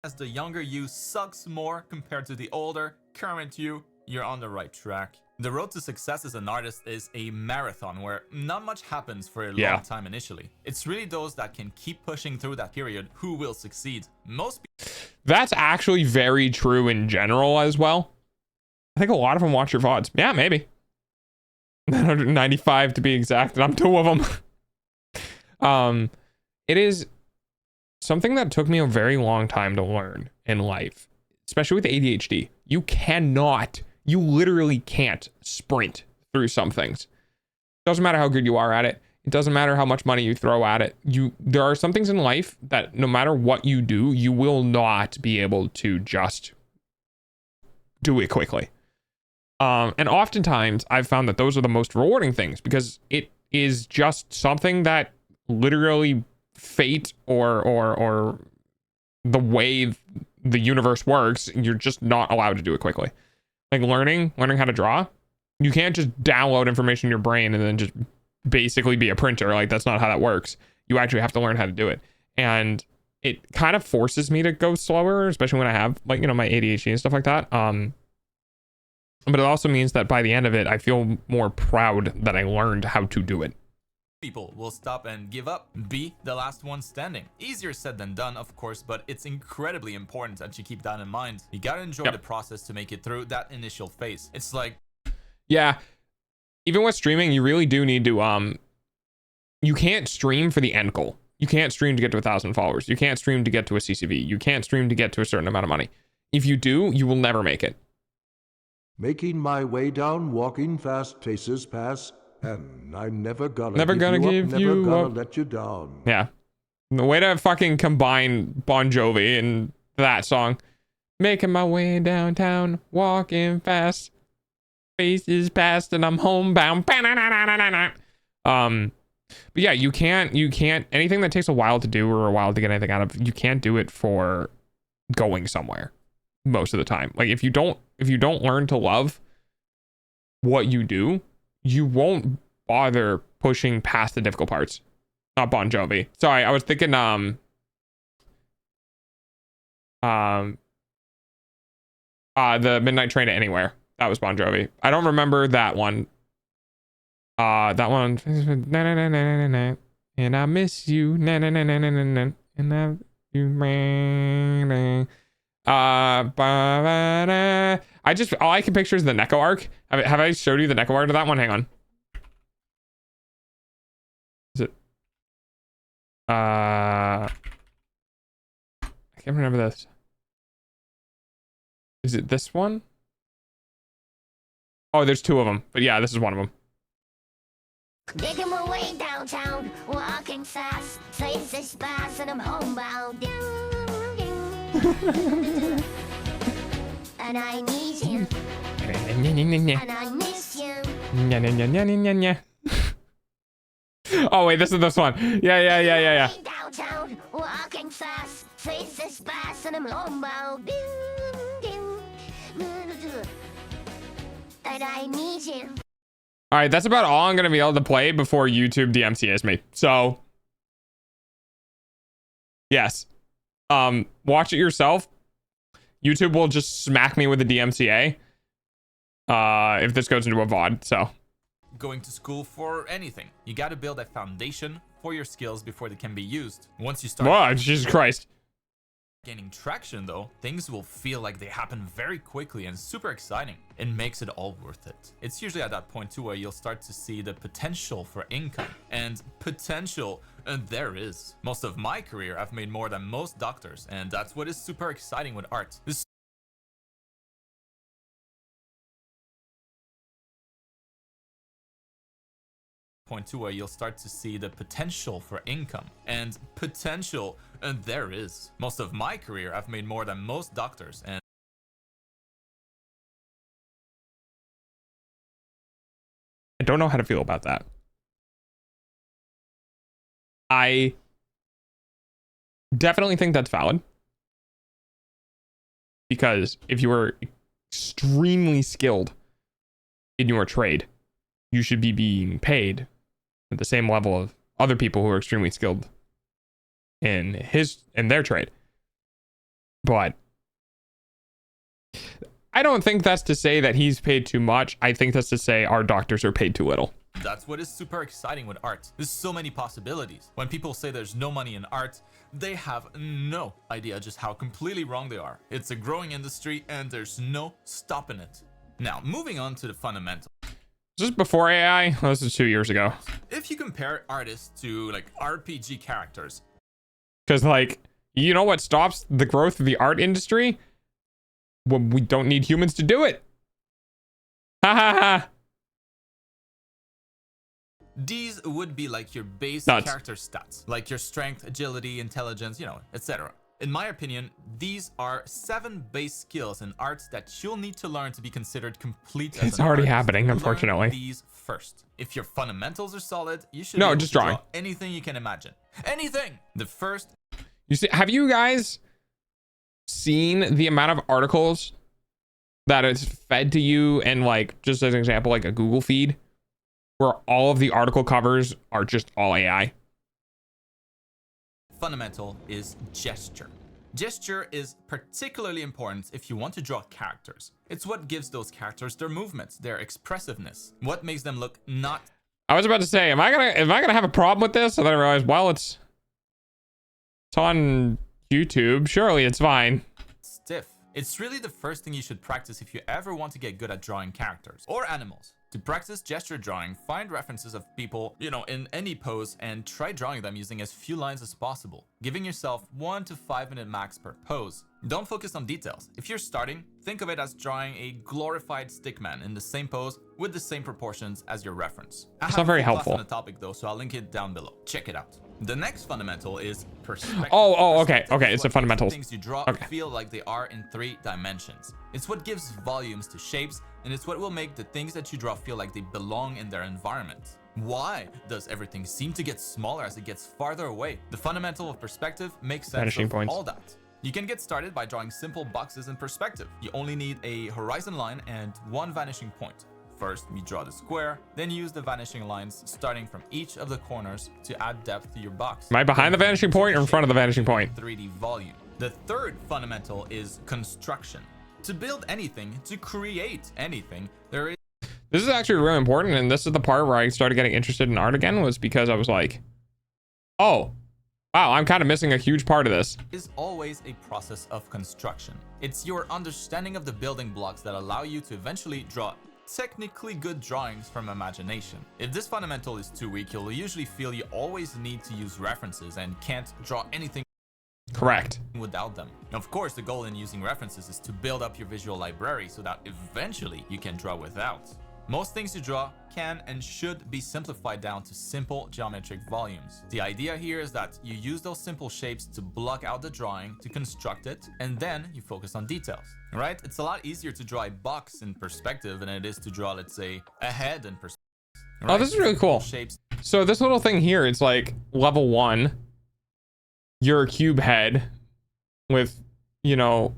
As the younger you sucks more compared to the older, current you, you're on the right track. The road to success as an artist is a marathon where not much happens for a long time initially. It's really those that can keep pushing through that period who will succeed. Most people... That's actually very true in general as well. I think a lot of them watch your VODs. Yeah, maybe. 995 to be exact, and I'm 2 of them. It is something that took me a very long time to learn in life, especially with ADHD. You literally can't sprint through some things. It doesn't matter how good you are at it. It doesn't matter how much money you throw at it. There are some things in life that no matter what you do, you will not be able to just do it quickly. And oftentimes I've found that those are the most rewarding things because it is just something that literally fate or the way the universe works, you're just not allowed to do it quickly. Like learning how to draw, you can't just download information in your brain and then just basically be a printer. Like that's not how that works. You actually have to learn how to do it. And it kind of forces me to go slower, especially when I have like, you know, my ADHD and stuff like that. But it also means that by the end of it, I feel more proud that I learned how to do it. People will stop and give up, be the last one standing. Easier said than done, of course, but it's incredibly important that you keep that in mind. You gotta enjoy the process to make it through that initial phase. It's like... Yeah, even with streaming, you really do need to, you can't stream for the end goal. You can't stream to get to 1,000 followers. You can't stream to get to a CCV. You can't stream to get to a certain amount of money. If you do, you will never make it. Making my way down walking fast paces pass, and I'm never gonna give you up. Let you down. Yeah. The way to fucking combine Bon Jovi and that song. Making my way downtown, walking fast, faces past, and I'm homebound. But yeah, you can't, anything that takes a while to do or a while to get anything out of, you can't do it for going somewhere most of the time. Like if you don't learn to love what you do, you won't bother pushing past the difficult parts. Not Bon Jovi. Sorry, I was thinking the Midnight Train to Anywhere. That was Bon Jovi. I don't remember that one. That one. And I miss you. And I you. I just, all I can picture is the Neko arc. Have I showed you the Neko arc of that one? Hang on. Is it? I can't remember this. Is it this one? Oh, there's 2 of them. But yeah, this is one of them. Making my way downtown, walking fast, faces past, and I'm homebound. And I need you. And I miss you. Oh wait, this is this one. Yeah. Downtown, walking fast, faces pass and I'm longbow. And I need you. All right, that's about all I'm gonna be able to play before YouTube DMCA's me. So, yes, watch it yourself. YouTube will just smack me with a DMCA if this goes into a VOD. So, going to school for anything, you got to build a foundation for your skills before they can be used. Once you start whoa, Jesus Christ. Gaining traction though, things will feel like they happen very quickly and super exciting. It makes it all worth it. It's usually at that point too where you'll start to see the potential for income. And potential, there is. Most of my career, I've made more than most doctors, and that's what is super exciting with art. This point too where you'll start to see the potential for income. And potential, there is. Most of my career, I've made more than most doctors, and I don't know how to feel about that. I definitely think that's valid. Because if you are extremely skilled in your trade, you should be being paid at the same level of other people who are extremely skilled in their trade. But I don't think that's to say that he's paid too much. I think that's to say our doctors are paid too little. that's what is super exciting with art. There's so many possibilities. When people say there's no money in art, they have no idea just how completely wrong they are. It's a growing industry and there's no stopping it. Now, moving on to the fundamentals. Is this before AI? Oh, this is 2 years ago. If you compare artists to like RPG characters, because like, you know what stops the growth of the art industry? Well, we don't need humans to do it. Ha ha ha. these would be like your base Nuts. character stats, like your strength, agility, intelligence, you know, etc. In my opinion, these are 7 base skills in art that you'll need to learn to be considered complete as It's an already artist. happening, Learn unfortunately. these first. If your fundamentals are solid, you should No, be able just to draw drawing. anything you can imagine. Anything! The first You see, have you guys seen the amount of articles that is fed to you and like, just as an example, like a Google feed where all of the article covers are just all AI? fundamental is gesture. Gesture is particularly important if you want to draw characters. It's what gives those characters their movements, their expressiveness, what makes them look not I was about to say, am I gonna have a problem with this? And then I realized, well, it's on YouTube. Surely it's fine. stiff. It's really the first thing you should practice if you ever want to get good at drawing characters or animals. To practice gesture drawing, find references of people, you know, in any pose and try drawing them using as few lines as possible, giving yourself 1 to 5 minute max per pose. Don't focus on details. If you're starting, think of it as drawing a glorified stickman in the same pose with the same proportions as your reference. It's not very helpful. On the topic though, so I'll link it down below. Check it out. The next fundamental is perspective. Okay, Perspective is it's a what fundamental. makes the things you draw Okay. feel like they are in 3 dimensions. It's what gives volumes to shapes, and it's what will make the things that you draw feel like they belong in their environment. Why does everything seem to get smaller as it gets farther away? The fundamental of perspective makes sense Vanishing of points. all that. You can get started by drawing simple boxes in perspective. You only need a horizon line and 1 vanishing point. First, you draw the square, then use the vanishing lines starting from each of the corners to add depth to your box. Am I behind the vanishing point or in front of the vanishing point? 3D volume. The third fundamental is construction. To build anything, to create anything, there is This is actually really important, and this is the part where I started getting interested in art again, was because I was like, oh, wow, I'm kind of missing a huge part of this. always a process of construction. It's your understanding of the building blocks that allow you to eventually draw technically good drawings from imagination. If this fundamental is too weak, you'll usually feel you always need to use references and can't draw anything Correct. without them. Of course, the goal in using references is to build up your visual library so that eventually you can draw without. Most things you draw can and should be simplified down to simple geometric volumes. The idea here is that you use those simple shapes to block out the drawing, to construct it, and then you focus on details, right? It's a lot easier to draw a box in perspective than it is to draw, let's say, a head in perspective. Right? Oh, this is really cool. Shapes. So this little thing here, it's like level 1, you're a cube head with, you know,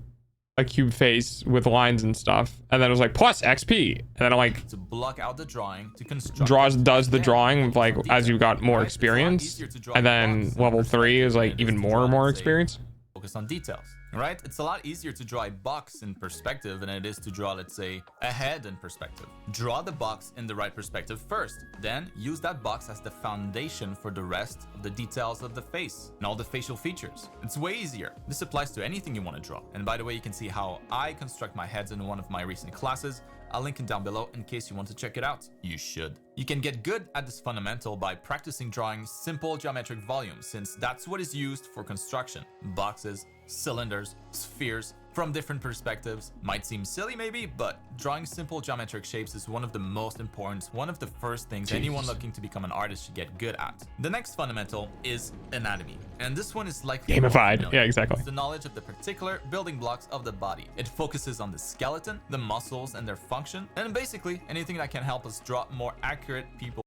a cube face with lines and stuff, and then it was like plus XP, and then I'm like to block out the drawing, to construct does the drawing like as you got more experience, and then level 3 is like even more experience. Focus on details, right? It's a lot easier to draw a box in perspective than it is to draw, let's say, a head in perspective. Draw the box in the right perspective first, then use that box as the foundation for the rest of the details of the face and all the facial features. It's way easier. This applies to anything you want to draw. And by the way, you can see how I construct my heads in one of my recent classes. I'll link it down below in case you want to check it out. You should. You can get good at this fundamental by practicing drawing simple geometric volumes, since that's what is used for construction. Boxes, cylinders, spheres, from different perspectives. Might seem silly maybe, but drawing simple geometric shapes is one of the most important, one of the first things anyone looking to become an artist should get good at. The next fundamental is anatomy. And this one is like Gamified. Yeah, exactly. It's the knowledge of the particular building blocks of the body. It focuses on the skeleton, the muscles and their function, and basically anything that can help us draw more accurate people.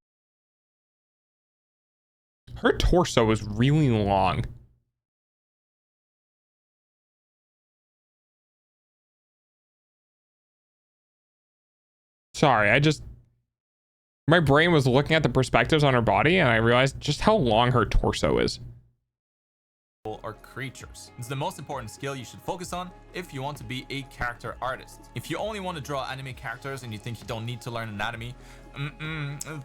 Her torso is really long. Sorry, my brain was looking at the perspectives on her body and I realized just how long her torso is. Or creatures. It's the most important skill you should focus on if you want to be a character artist. If you only want to draw anime characters and you think you don't need to learn anatomy,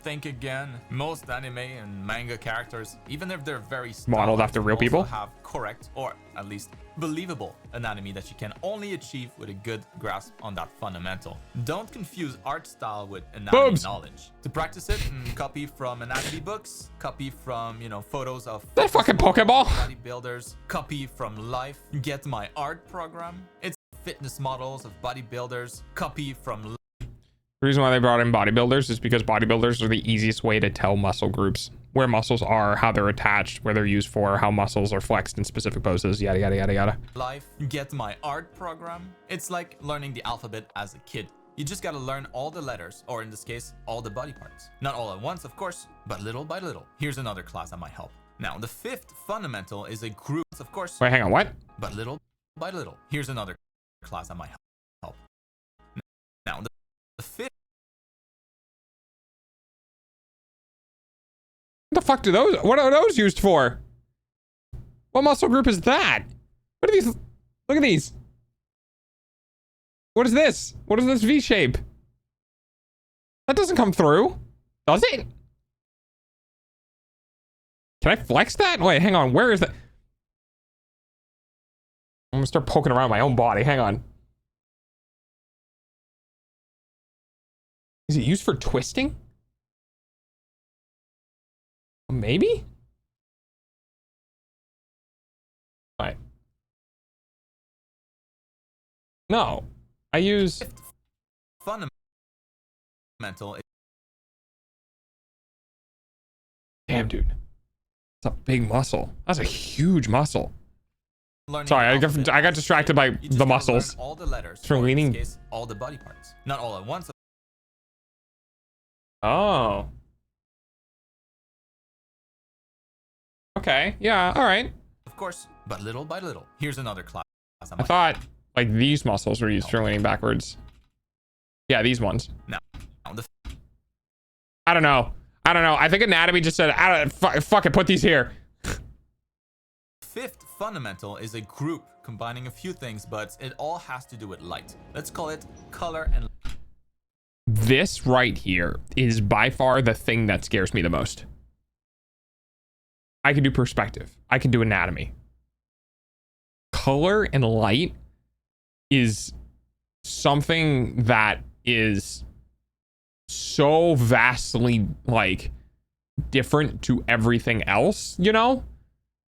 think again. Most anime and manga characters, even if they're very modeled after real people, have correct or at least believable anatomy that you can only achieve with a good grasp on that fundamental. Don't confuse art style with anatomy knowledge. To practice it, copy from anatomy books, copy from, you know, photos of that fucking Pokeball bodybuilders, copy from life. Get my art program. It's fitness models of bodybuilders, copy from. The reason why they brought in bodybuilders is because bodybuilders are the easiest way to tell muscle groups, where muscles are, how they're attached, where they're used for, how muscles are flexed in specific poses, yada yada yada yada. Life. Get my art program. It's like learning the alphabet as a kid. You just gotta learn all the letters, or in this case, all the body parts. Not all at once, of course, but little by little. Here's another class that might help. Now, the fifth fundamental is a group, of course. Wait, hang on, what? But little by little. Here's another class that might help. Now, the fifth. What the fuck what are those used for? What muscle group is that? What are these? Look at these. What is this? What is this V shape? That doesn't come through. Does it? Can I flex that? Wait, hang on. Where is that? I'm gonna start poking around my own body. Hang on. Is it used for twisting? Maybe? What? No. I use fundamental. Damn, dude. That's a big muscle. That's a huge muscle. Sorry, I got distracted by the muscles. All the letters. From leaning. Case, all the body parts. Not all at once. Oh. Okay. Yeah. All right. Of course, but little by little. Here's another class. I thought like these muscles were used for leaning backwards. Yeah, these ones. Now I don't know. I think anatomy just said, fuck it, put these here. Fifth fundamental is a group combining a few things, but it all has to do with light. Let's call it color and. This right here is by far the thing that scares me the most. I can do perspective. I can do anatomy. Color and light is something that is so vastly like different to everything else, you know?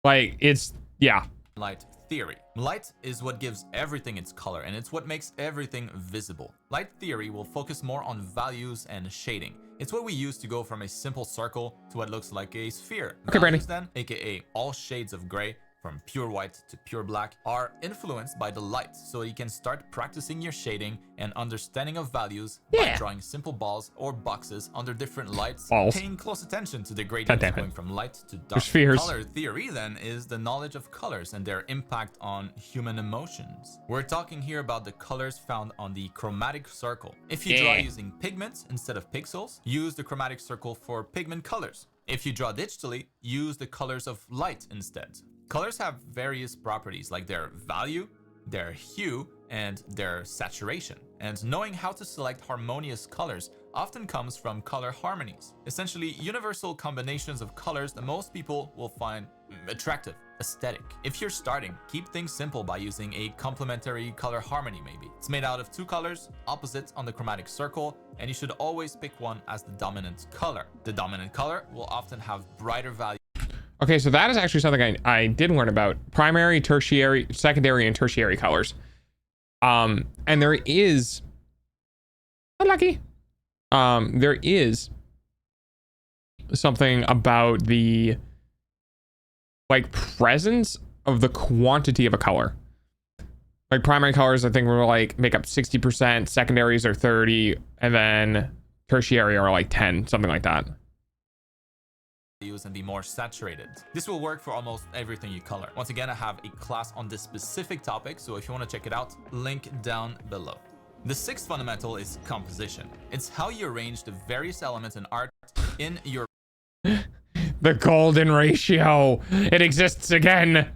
Like it's, yeah. Light theory. Light is what gives everything its color, and it's what makes everything visible. Light theory will focus more on values and shading. It's what we use to go from a simple circle to what looks like a sphere. Okay, Brandon. Values then, aka all shades of gray, from pure white to pure black, are influenced by the light, so you can start practicing your shading and understanding of values by drawing simple balls or boxes under different lights, paying close attention to the gradients going from light to dark. Spheres. Color theory then is the knowledge of colors and their impact on human emotions. We're talking here about the colors found on the chromatic circle. If you draw using pigments instead of pixels, use the chromatic circle for pigment colors. If you draw digitally, use the colors of light instead. Colors have various properties like their value, their hue, and their saturation. And knowing how to select harmonious colors often comes from color harmonies. Essentially, universal combinations of colors that most people will find attractive, aesthetic. If you're starting, keep things simple by using a complementary color harmony maybe. It's made out of two colors, opposites on the chromatic circle, and you should always pick one as the dominant color. The dominant color will often have brighter value. Okay, so that is actually something I did learn about. Primary, tertiary, secondary, and tertiary colors. And there is... Unlucky. There is something about the like presence of the quantity of a color. Like primary colors, I think were like make up 60%, secondaries are 30, and then tertiary are like 10, something like that. And be more saturated. This will work for almost everything you color. Once again, I have a class on this specific topic, so if you want to check it out, link down below. The sixth fundamental is composition. It's how you arrange the various elements in art in your... The golden ratio. It exists again.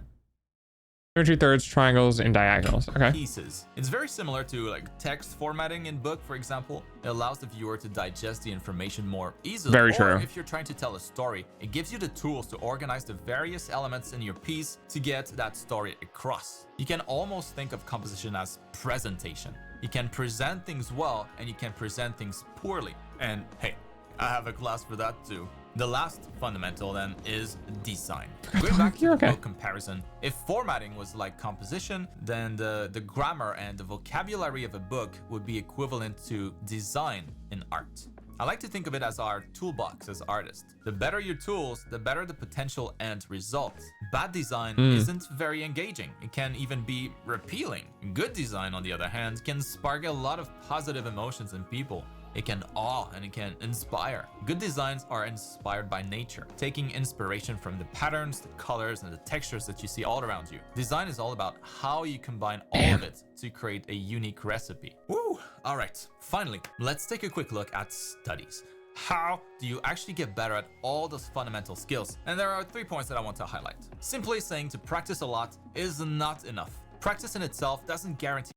2/3 triangles and diagonals. Okay. Pieces. It's very similar to like text formatting in book, for example. It allows the viewer to digest the information more easily. Very true. If you're trying to tell a story, it gives you the tools to organize the various elements in your piece to get that story across. You can almost think of composition as presentation. You can present things well and you can present things poorly. And hey, I have a class for that too. The last fundamental then is design. Going back to the book comparison, if formatting was like composition, then the grammar and the vocabulary of a book would be equivalent to design in art. I like to think of it as our toolbox as artists. The better your tools, the better the potential end result. Bad design isn't very engaging. It can even be repealing. Good design, on the other hand, can spark a lot of positive emotions in people. It can awe and it can inspire. Good designs are inspired by nature, taking inspiration from the patterns, the colors, and the textures that you see all around you. Design is all about how you combine all of it to create a unique recipe. Woo! All right, finally, let's take a quick look at studies. How do you actually get better at all those fundamental skills? And there are 3 points that I want to highlight. Simply saying to practice a lot is not enough. Practice in itself doesn't guarantee.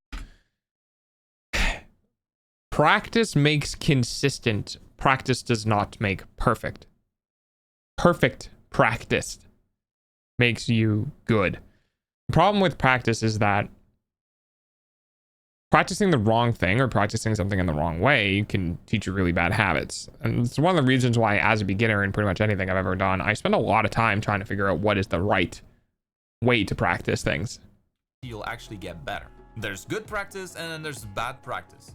Practice makes consistent. Practice does not make perfect. Perfect practice makes you good. The problem with practice is that practicing the wrong thing or practicing something in the wrong way can teach you really bad habits. And it's one of the reasons why, as a beginner in pretty much anything I've ever done, I spend a lot of time trying to figure out what is the right way to practice things. You'll actually get better. There's good practice and then there's bad practice.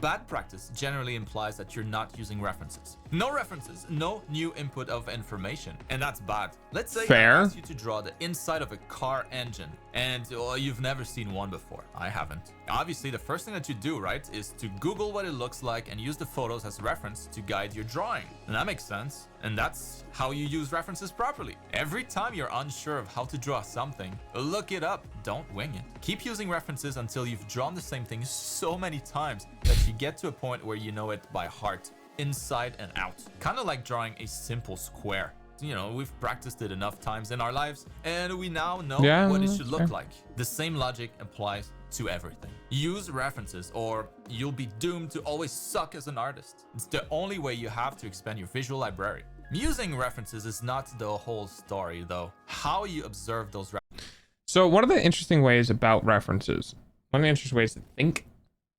Bad practice generally implies that you're not using references. No references, no new input of information, and that's bad. Let's say I ask you to draw the inside of a car engine, and you've never seen one before. I haven't. Obviously, the first thing that you do, right, is to Google what it looks like and use the photos as reference to guide your drawing. And that makes sense. And that's how you use references properly. Every time you're unsure of how to draw something, look it up. Don't wing it. Keep using references until you've drawn the same thing so many times that you get to a point where you know it by heart, inside and out. Kind of like drawing a simple square. You know, we've practiced it enough times in our lives, and we now know what it should look like. The same logic applies to everything. Use references or you'll be doomed to always suck as an artist. It's the only way you have to expand your visual library. Using references is not the whole story, though. How you observe those references. So one of the interesting ways about references, one of the interesting ways to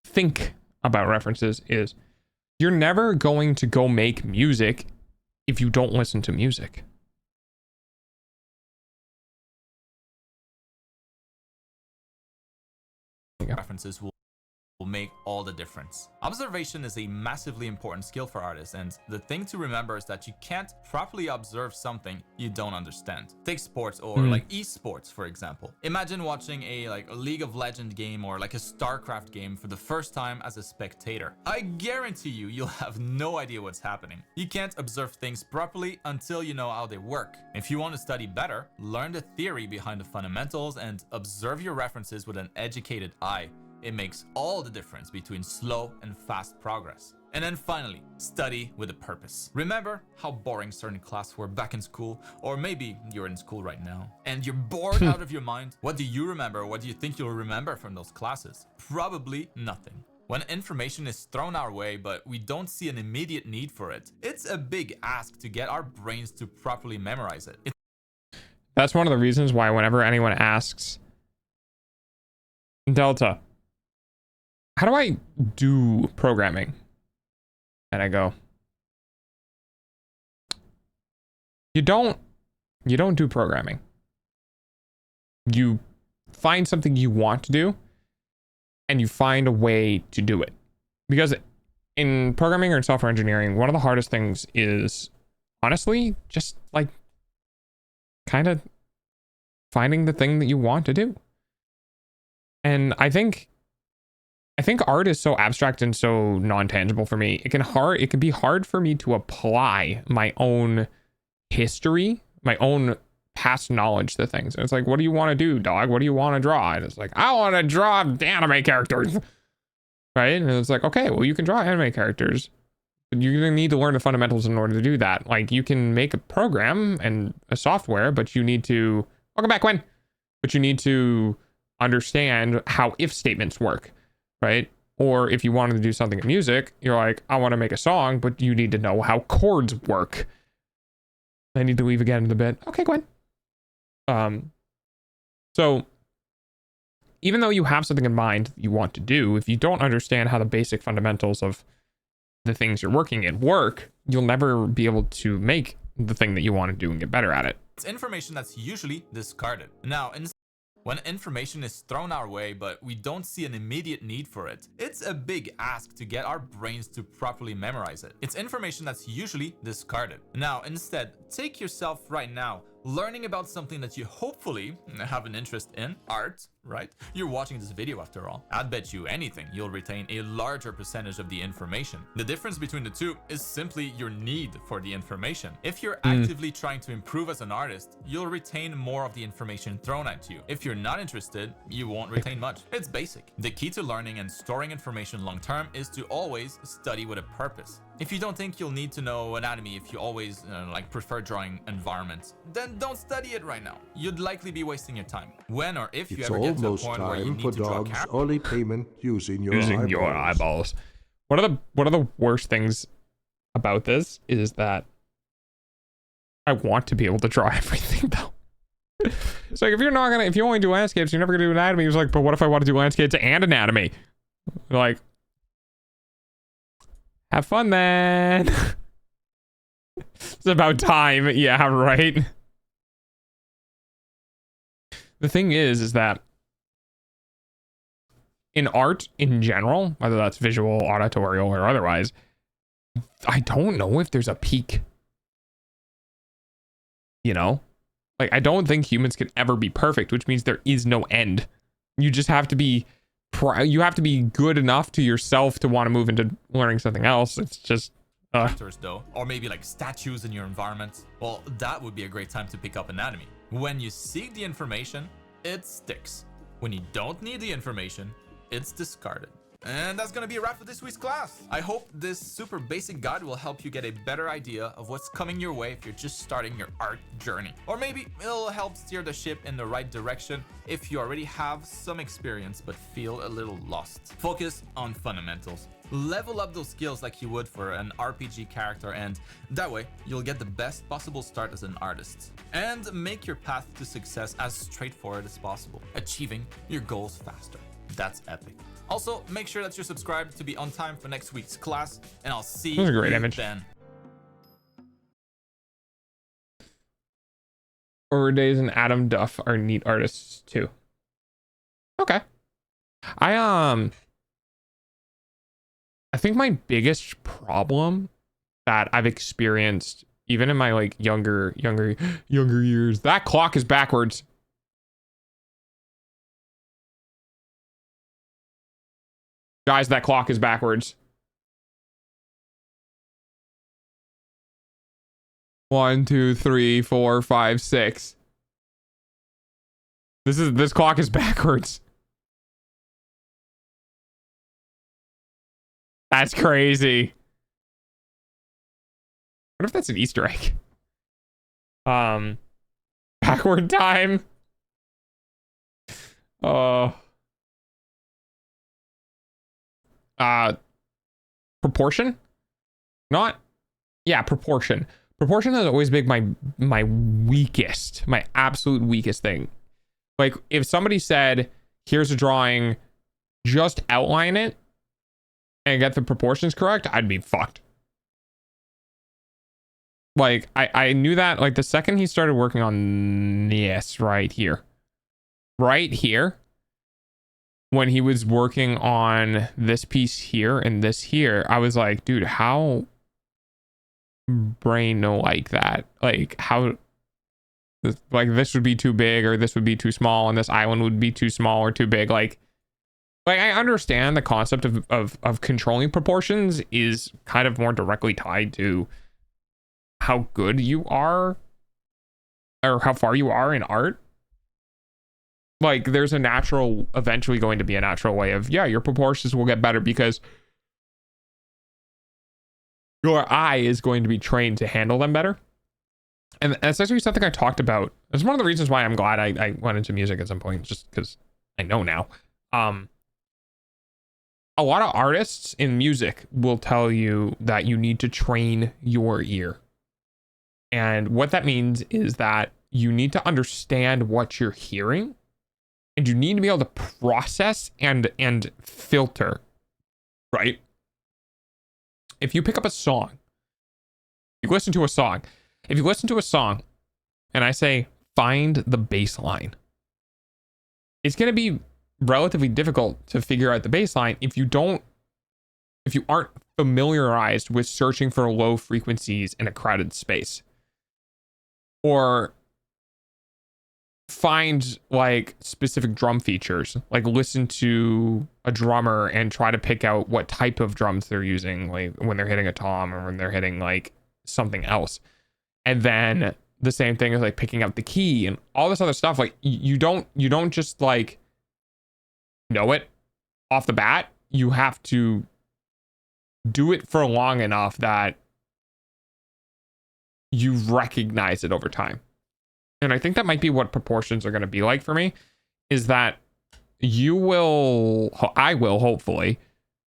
think about references is you're never going to go make music if you don't listen to music. references will make all the difference. Observation is a massively important skill for artists, and the thing to remember is that you can't properly observe something you don't understand. Take sports or like esports, for example. Imagine watching a League of Legends game or like a StarCraft game for the first time as a spectator. I guarantee you'll have no idea what's happening. You can't observe things properly until you know how they work. If you want to study better, learn the theory behind the fundamentals and observe your references with an educated eye. It makes all the difference between slow and fast progress. And then finally, study with a purpose. Remember how boring certain classes were back in school, or maybe you're in school right now and you're bored out of your mind. What do you remember? What do you think you'll remember from those classes? Probably nothing. When information is thrown our way, but we don't see an immediate need for it, it's a big ask to get our brains to properly memorize it. That's one of the reasons why whenever anyone asks, Delta, how do I do programming? And I go, you don't do programming. You find something you want to do and you find a way to do it. Because in programming or in software engineering, one of the hardest things is honestly just like kind of finding the thing that you want to do. And I think art is so abstract and so non-tangible for me. It can be hard for me to apply my own history, my own past knowledge to things. And it's like, what do you want to do, dog? What do you want to draw? And it's like, I want to draw anime characters. Right? And it's like, okay, well, you can draw anime characters. But you're going to need to learn the fundamentals in order to do that. Like, you can make a program and a software, but you need to... Welcome back, Gwen. But you need to understand how if statements work. Right? Or if you wanted to do something in music, you're like, I want to make a song, but you need to know how chords work. I need to leave again in a bit. Okay, Gwen. So even though you have something in mind you want to do, if you don't understand how the basic fundamentals of the things you're working in work, you'll never be able to make the thing that you want to do and get better at it. It's information that's usually discarded. Now, when information is thrown our way, but we don't see an immediate need for it, it's a big ask to get our brains to properly memorize it. It's information that's usually discarded. Now, instead, take yourself right now, learning about something that you hopefully have an interest in, art, right? You're watching this video after all. I'd bet you anything you'll retain a larger percentage of the information. The difference between the two is simply your need for the information. If you're actively trying to improve as an artist, you'll retain more of the information thrown at you. If you're not interested, you won't retain much. It's basic. The key to learning and storing information long term is to always study with a purpose. If you don't think you'll need to know anatomy if you always prefer drawing environments, then don't study it right now. You'd likely be wasting your time. When or if you ever get to a point where you need to draw dogs early payment using your eyeballs. One of the worst things about this is that I want to be able to draw everything though. It's like if you only do landscapes, you're never gonna do anatomy. It's like, but what if I want to do landscapes and anatomy? Like, have fun then. It's about time. Yeah, right. The thing is that in art in general, whether that's visual, auditorial, or otherwise, I don't know if there's a peak. You know? Like, I don't think humans can ever be perfect, which means there is no end. You just have to be good enough to yourself to want to move into learning something else. It's just though, or maybe like statues in your environment. Well, that would be a great time to pick up anatomy. When you seek the information, it sticks. When you don't need the information, it's discarded. And that's gonna be a wrap for this week's class. I hope this super basic guide will help you get a better idea of what's coming your way if you're just starting your art journey. Or maybe it'll help steer the ship in the right direction if you already have some experience but feel a little lost. Focus on fundamentals. Level up those skills like you would for an RPG character, and that way you'll get the best possible start as an artist. And make your path to success as straightforward as possible, achieving your goals faster. That's epic. Also, make sure that you're subscribed to be on time for next week's class, and I'll see you then. Days and Adam Duff are neat artists too. Okay. I think my biggest problem that I've experienced, even in my like younger years, that clock is backwards. Guys, that clock is backwards. 1, 2, 3, 4, 5, 6. This clock is backwards. That's crazy. What if that's an Easter egg? Backward time. Proportion? Not, yeah, proportion. Proportion has always been my weakest, my absolute weakest thing. Like, if somebody said, here's a drawing, just outline it and get the proportions correct, I'd be fucked. Like, I knew that, like, the second he started working on this right here, when he was working on this piece here and this here, I was like, dude, how brain like that? Like, how, like, this would be too big or this would be too small and this island would be too small or too big. Like I understand the concept of controlling proportions is kind of more directly tied to how good you are or how far you are in art. Like, there's a natural, eventually going to be a natural way of, yeah, your proportions will get better because your eye is going to be trained to handle them better. And that's actually something I talked about. It's one of the reasons why I'm glad I went into music at some point, just because I know now. A lot of artists in music will tell you that you need to train your ear. And what that means is that you need to understand what you're hearing, and you need to be able to process and filter, right? If you pick up a song, you listen to a song. If you listen to a song and I say, find the bass line, it's going to be relatively difficult to figure out the bass line if you aren't familiarized with searching for low frequencies in a crowded space. Or find like specific drum features, like listen to a drummer and try to pick out what type of drums they're using, like when they're hitting a tom or when they're hitting like something else. And then the same thing is like picking up the key and all this other stuff. Like you don't just like know it off the bat. You have to do it for long enough that you recognize it over time. And I think that might be what proportions are going to be like for me, is that I will hopefully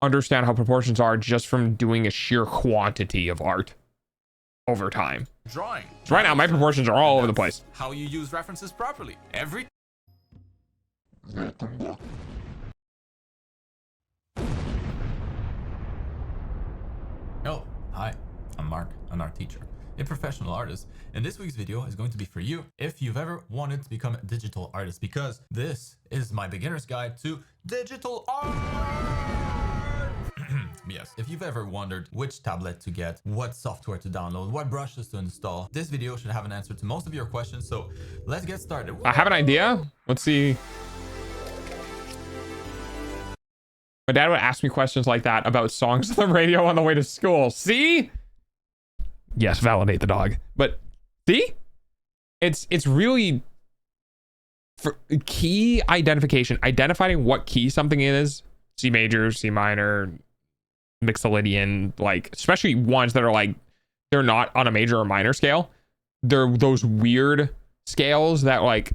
understand how proportions are just from doing a sheer quantity of art over time. Drawing. So right now, my proportions are all over the place. How you use references properly. Oh, hi, I'm Mark, an art teacher, a professional artist, and this week's video is going to be for you if you've ever wanted to become a digital artist, because this is my beginner's guide to digital art. Yes, if you've ever wondered which tablet to get, what software to download, what brushes to install, this video should have an answer to most of your questions, so let's get started. I have an idea. Let's see. My dad would ask me questions like that about songs on the radio on the way to school. See? Yes, validate the dog. But see? It's really for key identification, identifying what key something is. C major, C minor, Mixolydian, like especially ones that are like they're not on a major or minor scale. They're those weird scales that like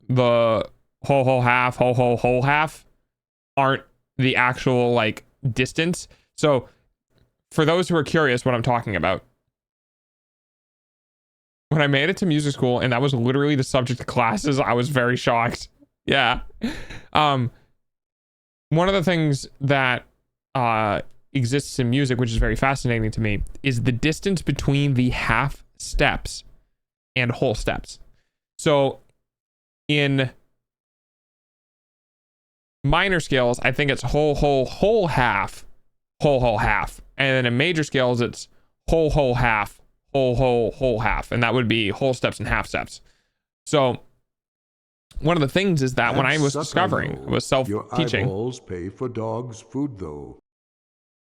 the whole half, whole half aren't the actual like distance. So for those who are curious what I'm talking about, when I made it to music school and that was literally the subject of classes, I was very shocked. Yeah. One of the things that exists in music, which is very fascinating to me, is the distance between the half steps and whole steps. So in Minor scales, I think it's whole, half, whole, half. And then in major scales, it's whole, half, whole, half. And that would be whole steps and half steps. So one of the things is that when I was discovering, I was self-teaching. Your eyeballs pay for dogs' food, though.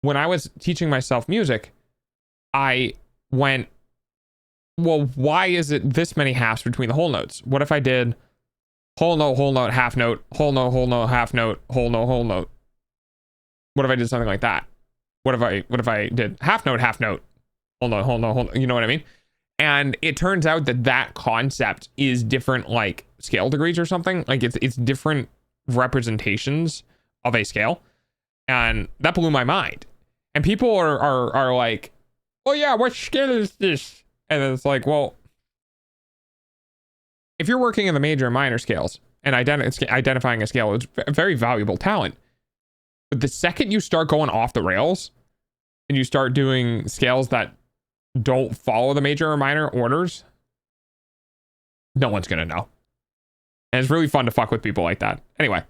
When I was teaching myself music, I went, well, why is it this many halves between the whole notes? What if I did whole note, half note, whole note, half note, whole note? What if I did something like that? What if I did half note, whole note, you know what I mean? And it turns out that concept is different, like scale degrees or something. Like it's different representations of a scale. And that blew my mind. And people are like, oh yeah, what scale is this? And it's like, well, if you're working in the major and minor scales and identifying a scale, it's a very valuable talent. But the second you start going off the rails and you start doing scales that don't follow the major or minor orders, no one's gonna know. And it's really fun to fuck with people like that. Anyway.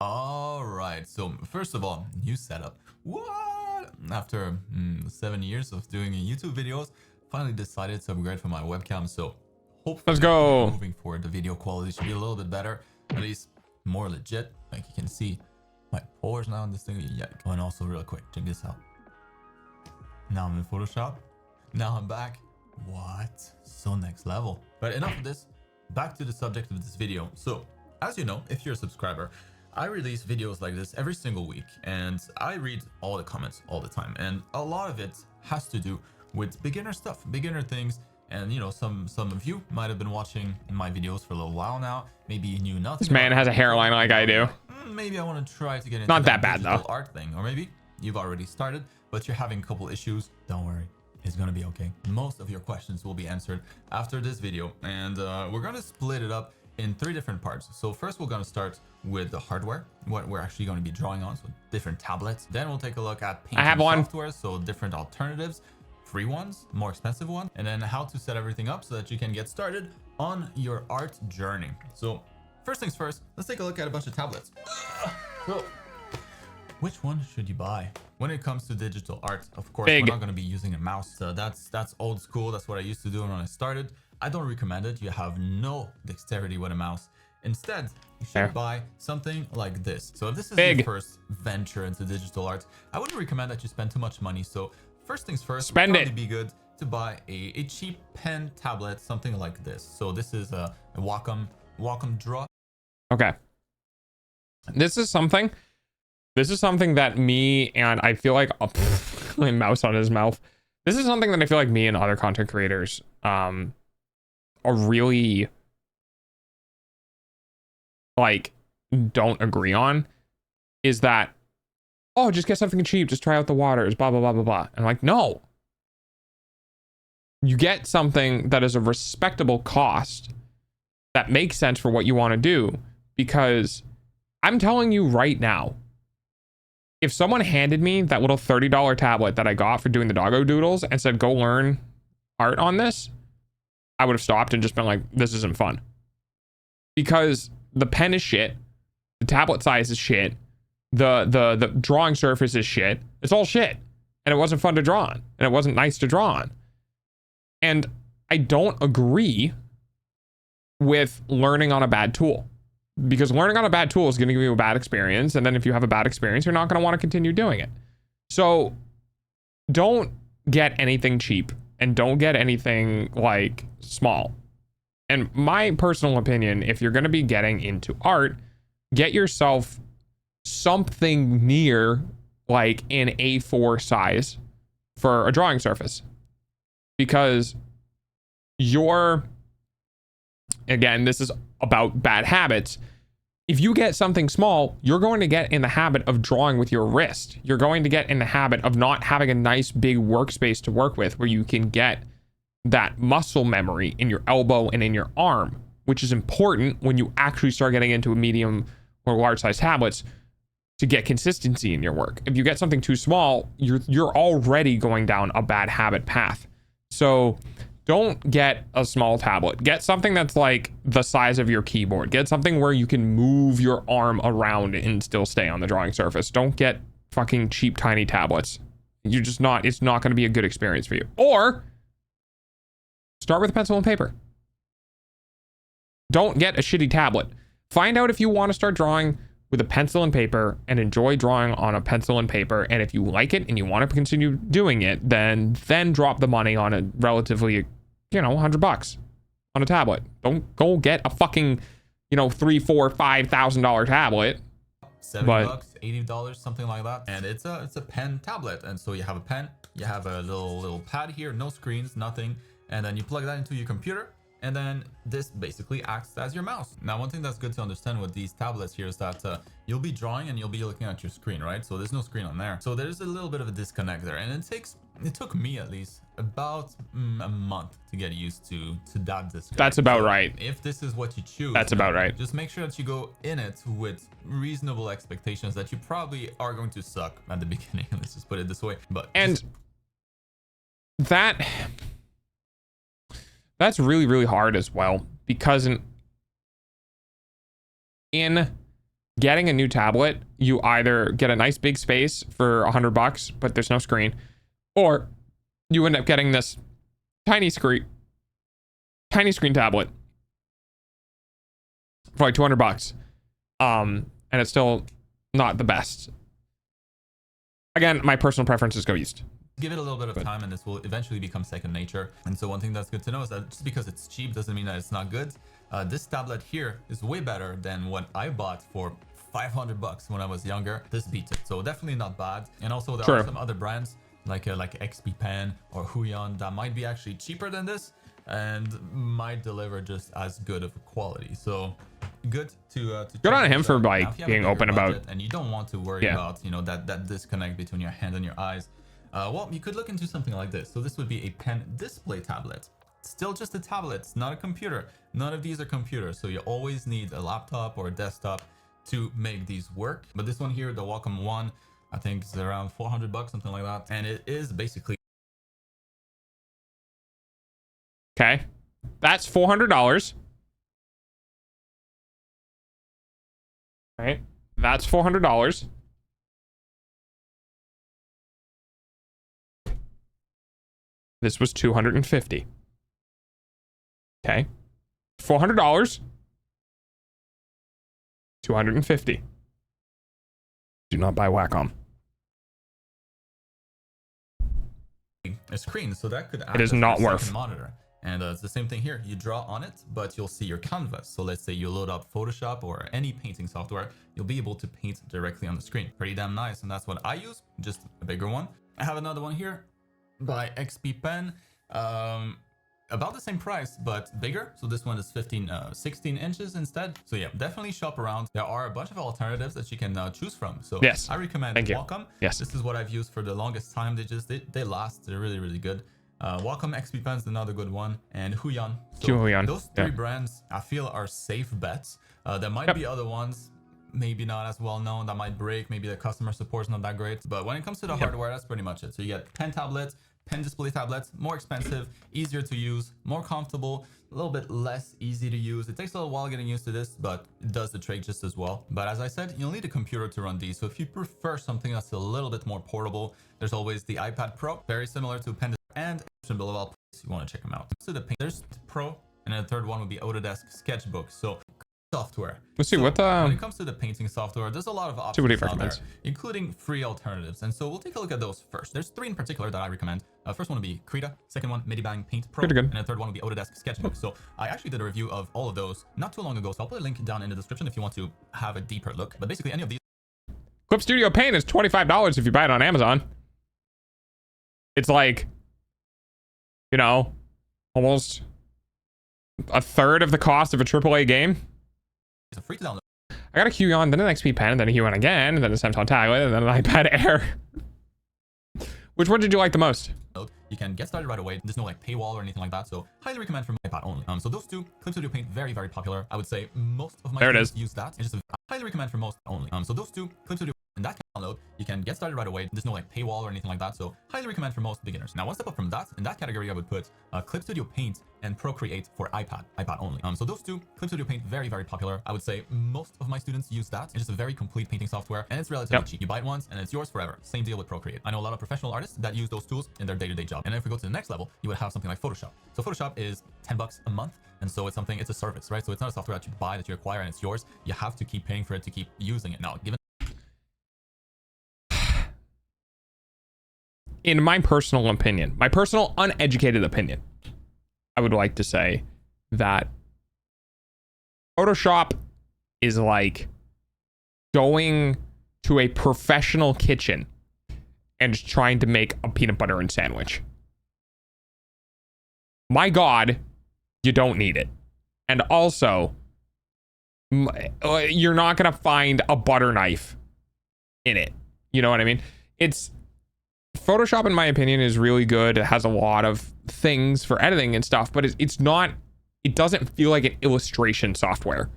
All right, so first of all, new setup. What? After 7 years of doing YouTube videos, finally decided to upgrade for my webcam. So hopefully, let's go. Moving forward, the video quality should be a little bit better, at least more legit. Like you can see my pores now in this thing. Yeah. Oh, and also real quick, check this out. Now I'm in Photoshop. Now I'm back. What? So next level. But enough of this. Back to the subject of this video. So as you know, if you're a subscriber, I release videos like this every single week, and I read all the comments all the time, and a lot of it has to do with beginner stuff, beginner things. And you know, some of you might have been watching my videos for a little while now. Maybe you knew nothing. This man has a hairline like I do. Maybe I want to try to get into not that bad though art thing, or maybe you've already started but you're having a couple issues. Don't worry, it's gonna be okay. Most of your questions will be answered after this video, and we're gonna split it up in 3 different parts. So first we're going to start with the hardware, what we're actually going to be drawing on, so different tablets. Then we'll take a look at painting software, so different alternatives, free ones, more expensive ones, and then how to set everything up so that you can get started on your art journey. So first things first, let's take a look at a bunch of tablets. So which one should you buy? When it comes to digital art, of course, we're not going to be using a mouse. So that's old school. That's what I used to do when I started. I don't recommend it. You have no dexterity with a mouse. Instead, you should buy something like this. So if this is your first venture into digital art, I wouldn't recommend that you spend too much money. So first things first, it'd be good to buy a cheap pen tablet, something like this. So this is a Wacom Draw. Okay. This is something that me and I feel like my mouse on his mouth. This is something that I feel like me and other content creators are really like don't agree on, is that, oh, just get something cheap, just try out the waters, blah blah blah blah blah. And I'm like, no, you get something that is a respectable cost that makes sense for what you want to do. Because I'm telling you right now, if someone handed me that little $30 tablet that I got for doing the doggo doodles and said, go learn art on this, I would have stopped and just been like, this isn't fun. Because the pen is shit, the tablet size is shit, the drawing surface is shit. It's all shit. And it wasn't fun to draw on. And it wasn't nice to draw on. And I don't agree with learning on a bad tool. Because learning on a bad tool is going to give you a bad experience. And then if you have a bad experience, you're not going to want to continue doing it. So don't get anything cheap. And don't get anything like small. And my personal opinion, if you're going to be getting into art, get yourself something near like an A4 size for a drawing surface. Because again, this is about bad habits. If you get something small, you're going to get in the habit of drawing with your wrist. You're going to get in the habit of not having a nice big workspace to work with where you can get that muscle memory in your elbow and in your arm, which is important when you actually start getting into a medium or large size tablets. to get consistency in your work. If you get something too small, you're already going down a bad habit path. So don't get a small tablet. Get something that's like the size of your keyboard. Get something where you can move your arm around and still stay on the drawing surface. Don't get fucking cheap tiny tablets. You're just not, it's not going to be a good experience for you. Or start with a pencil and paper. Don't get a shitty tablet. Find out if you want to start drawing with a pencil and paper and enjoy drawing on a pencil and paper. And if you like it and you want to continue doing it, then drop the money on a relatively, you know, $100 on a tablet. Don't go get a fucking, you know, $3,000, $4,000, $5,000 tablet. $70, $80, something like that. And it's a pen tablet. And so you have a pen, you have a little pad here, no screens, nothing. And then you plug that into your computer. And then this basically acts as your mouse. Now, one thing that's good to understand with these tablets here is that you'll be drawing and you'll be looking at your screen, right? So there's no screen on there. So there's a little bit of a disconnect there. And it took me at least about a month to get used to that disconnect. That's about right. If this is what you choose, that's about right. Just make sure that you go in it with reasonable expectations that you probably are going to suck at the beginning. Let's just put it this way. But that's really, really hard as well, because in getting a new tablet, you either get a nice big space for $100, but there's no screen, or you end up getting this tiny screen tablet for like $200. And it's still not the best. Again, my personal preference is go East. Give it a little bit of time and this will eventually become second nature. And so one thing that's good to know is that just because it's cheap doesn't mean that it's not good. This tablet here is way better than what I bought for $500 when I was younger. This beats it. So definitely not bad. And also there are some other brands like XP Pen or Huion that might be actually cheaper than this and might deliver just as good of a quality. So good to good on him for like being open about, and you don't want to worry about, you know, that disconnect between your hand and your eyes. Well, you could look into something like this. So this would be a pen display tablet. Still just a tablet, it's not a computer. None of these are computers, so you always need a laptop or a desktop to make these work. But this one here, the Wacom One, I think it's around $400, something like that. And it is basically... Okay, that's $400. All right, that's $400. This was $250. Okay. $400. $250. Do not buy Wacom. A screen, so that could act it is as not a worth monitor. And it's the same thing here. You draw on it, but you'll see your canvas. So let's say you load up Photoshop or any painting software, you'll be able to paint directly on the screen. Pretty damn nice. And that's what I use, just a bigger one. I have another one here by XP Pen, about the same price but bigger. So this one is 16 inches instead. So yeah, definitely shop around. There are a bunch of alternatives that you can choose from. So yes, I recommend Wacom. Yes, this is what I've used for the longest time. They last. They're really, really good. Wacom XP Pen is another good one, and Huion. So those three brands I feel are safe bets. There might be other ones, maybe not as well known, that might break. Maybe the customer support is not that great. But when it comes to the hardware, that's pretty much it. So you get pen tablets, pen display tablets, more expensive, easier to use, more comfortable, a little bit less easy to use. It takes a little while getting used to this, but it does the trick just as well. But as I said, you'll need a computer to run these. So if you prefer something that's a little bit more portable, there's always the iPad Pro, very similar to pen and below. I'll place you want to check them out. So there's the Pro, and then the third one would be Autodesk Sketchbook. So software. Let's see what when it comes to the painting software, there's a lot of options out there, including free alternatives. And so we'll take a look at those first. There's three in particular that I recommend. First one would be Krita, second one Medibang Paint Pro, and the third one would be Autodesk Sketchbook. So I actually did a review of all of those not too long ago, so I'll put a link down in the description if you want to have a deeper look. But basically any of these. Clip Studio Paint is $25 if you buy it on Amazon. It's like, you know, almost a third of the cost of a AAA game. It's free to download. I got a Huion, then an XP Pen, and then a Huion again, and then a Samsung tablet, and then an iPad Air. Which one did you like the most? You can get started right away. There's no like paywall or anything like that, so highly recommend from iPad only. So those two, Clip Studio Paint, very, very popular. I would say most of my students use that. It's just highly recommend for most only. So those two, Clip Studio in that download, you can get started right away. There's no like paywall or anything like that, so highly recommend for most beginners. Now, one step up from that, in that category, I would put Clip Studio Paint and Procreate for iPad only. So those two, Clip Studio Paint, very, very popular. I would say most of my students use that. It's just a very complete painting software, and it's relatively cheap. You buy it once, and it's yours forever. Same deal with Procreate. I know a lot of professional artists that use those tools in their day-to-day job. And if we go to the next level, you would have something like Photoshop. So Photoshop is $10 a month, and so it's something, it's a service, right? So it's not a software that you buy, that you acquire, and it's yours. You have to keep paying for it to keep using it. Now, given in my personal opinion, my personal uneducated opinion, I would like to say that Photoshop is like going to a professional kitchen and trying to make a peanut butter and sandwich. My God, you don't need it. And also, you're not going to find a butter knife in it. You know what I mean? Photoshop, in my opinion, is really good. It has a lot of things for editing and stuff, but it doesn't feel like an illustration software.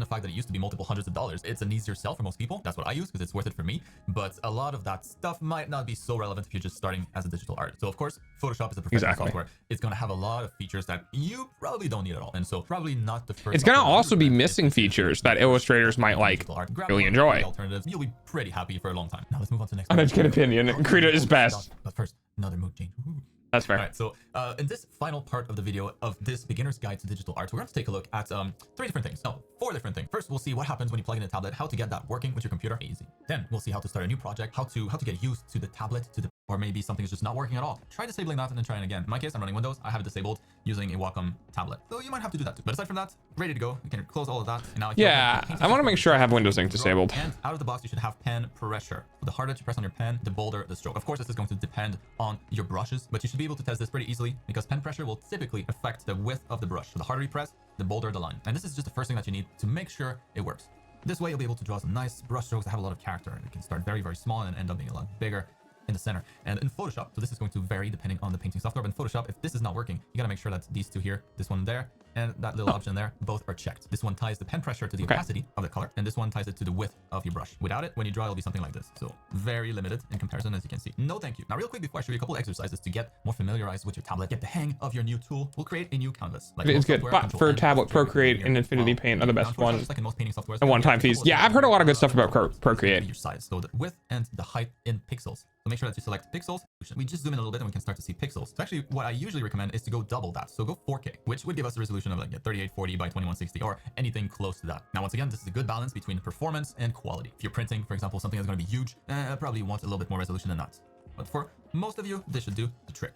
the fact that it used to be multiple hundreds of dollars, it's an easier sell for most people. That's what I use because it's worth it for me. But a lot of that stuff might not be so relevant if you're just starting as a digital artist. So of course, Photoshop is a professional software. It's going to have a lot of features that you probably don't need at all. And so probably not the first. It's going to also be missing features that illustrators might like really enjoy. Alternatives, you'll be pretty happy for a long time. Now let's move on to the next. Uneducated opinion. Krita is best. But first, another mood change. Ooh. That's fair. All right, so in this final part of the video of this beginner's guide to digital art, we're going to take a look at 4 different things. First, we'll see what happens when you plug in a tablet, how to get that working with your computer, easy. Then we'll see how to start a new project, how to get used to the tablet, or maybe something is just not working at all. Try disabling that and then trying again. In my case, I'm running Windows. I have it disabled using a Wacom tablet. So you might have to do that too. But aside from that, ready to go. You can close all of that. And now I want to make sure I have Windows Ink disabled. And out of the box, you should have pen pressure. The harder you press on your pen, the bolder the stroke. Of course, this is going to depend on your brushes, but you should be able to test this pretty easily because pen pressure will typically affect the width of the brush. So the harder you press, the bolder the line. And this is just the first thing that you need to make sure it works. This way, you'll be able to draw some nice brush strokes that have a lot of character. And it can start very, very small and end up being a lot bigger in the center. And in Photoshop, so this is going to vary depending on the painting software, but in Photoshop, if this is not working, you gotta make sure that these two here, this one there, and that little option there, both are checked. This one ties the pen pressure to the opacity of the color, and this one ties it to the width of your brush. Without it, when you draw, it'll be something like this. So very limited in comparison, as you can see. No thank you. Now, real quick, before I show you a couple exercises to get more familiarized with your tablet, get the hang of your new tool, we'll create a new canvas. Like it's good, but for tablet, Procreate and Infinity Paint are the best ones. Like in most painting softwares, the one-time fees. Yeah, I've heard a lot of good stuff about Procreate. Your size, so the width and the height in pixels. So make sure that you select pixels. We just zoom in a little bit and we can start to see pixels. So actually, what I usually recommend is to go double that. So go 4K, which would give us a resolution of like 3840 by 2160 or anything close to that. Now, once again, this is a good balance between performance and quality. If you're printing, for example, something that's going to be huge, probably want a little bit more resolution than that. But for most of you, this should do the trick.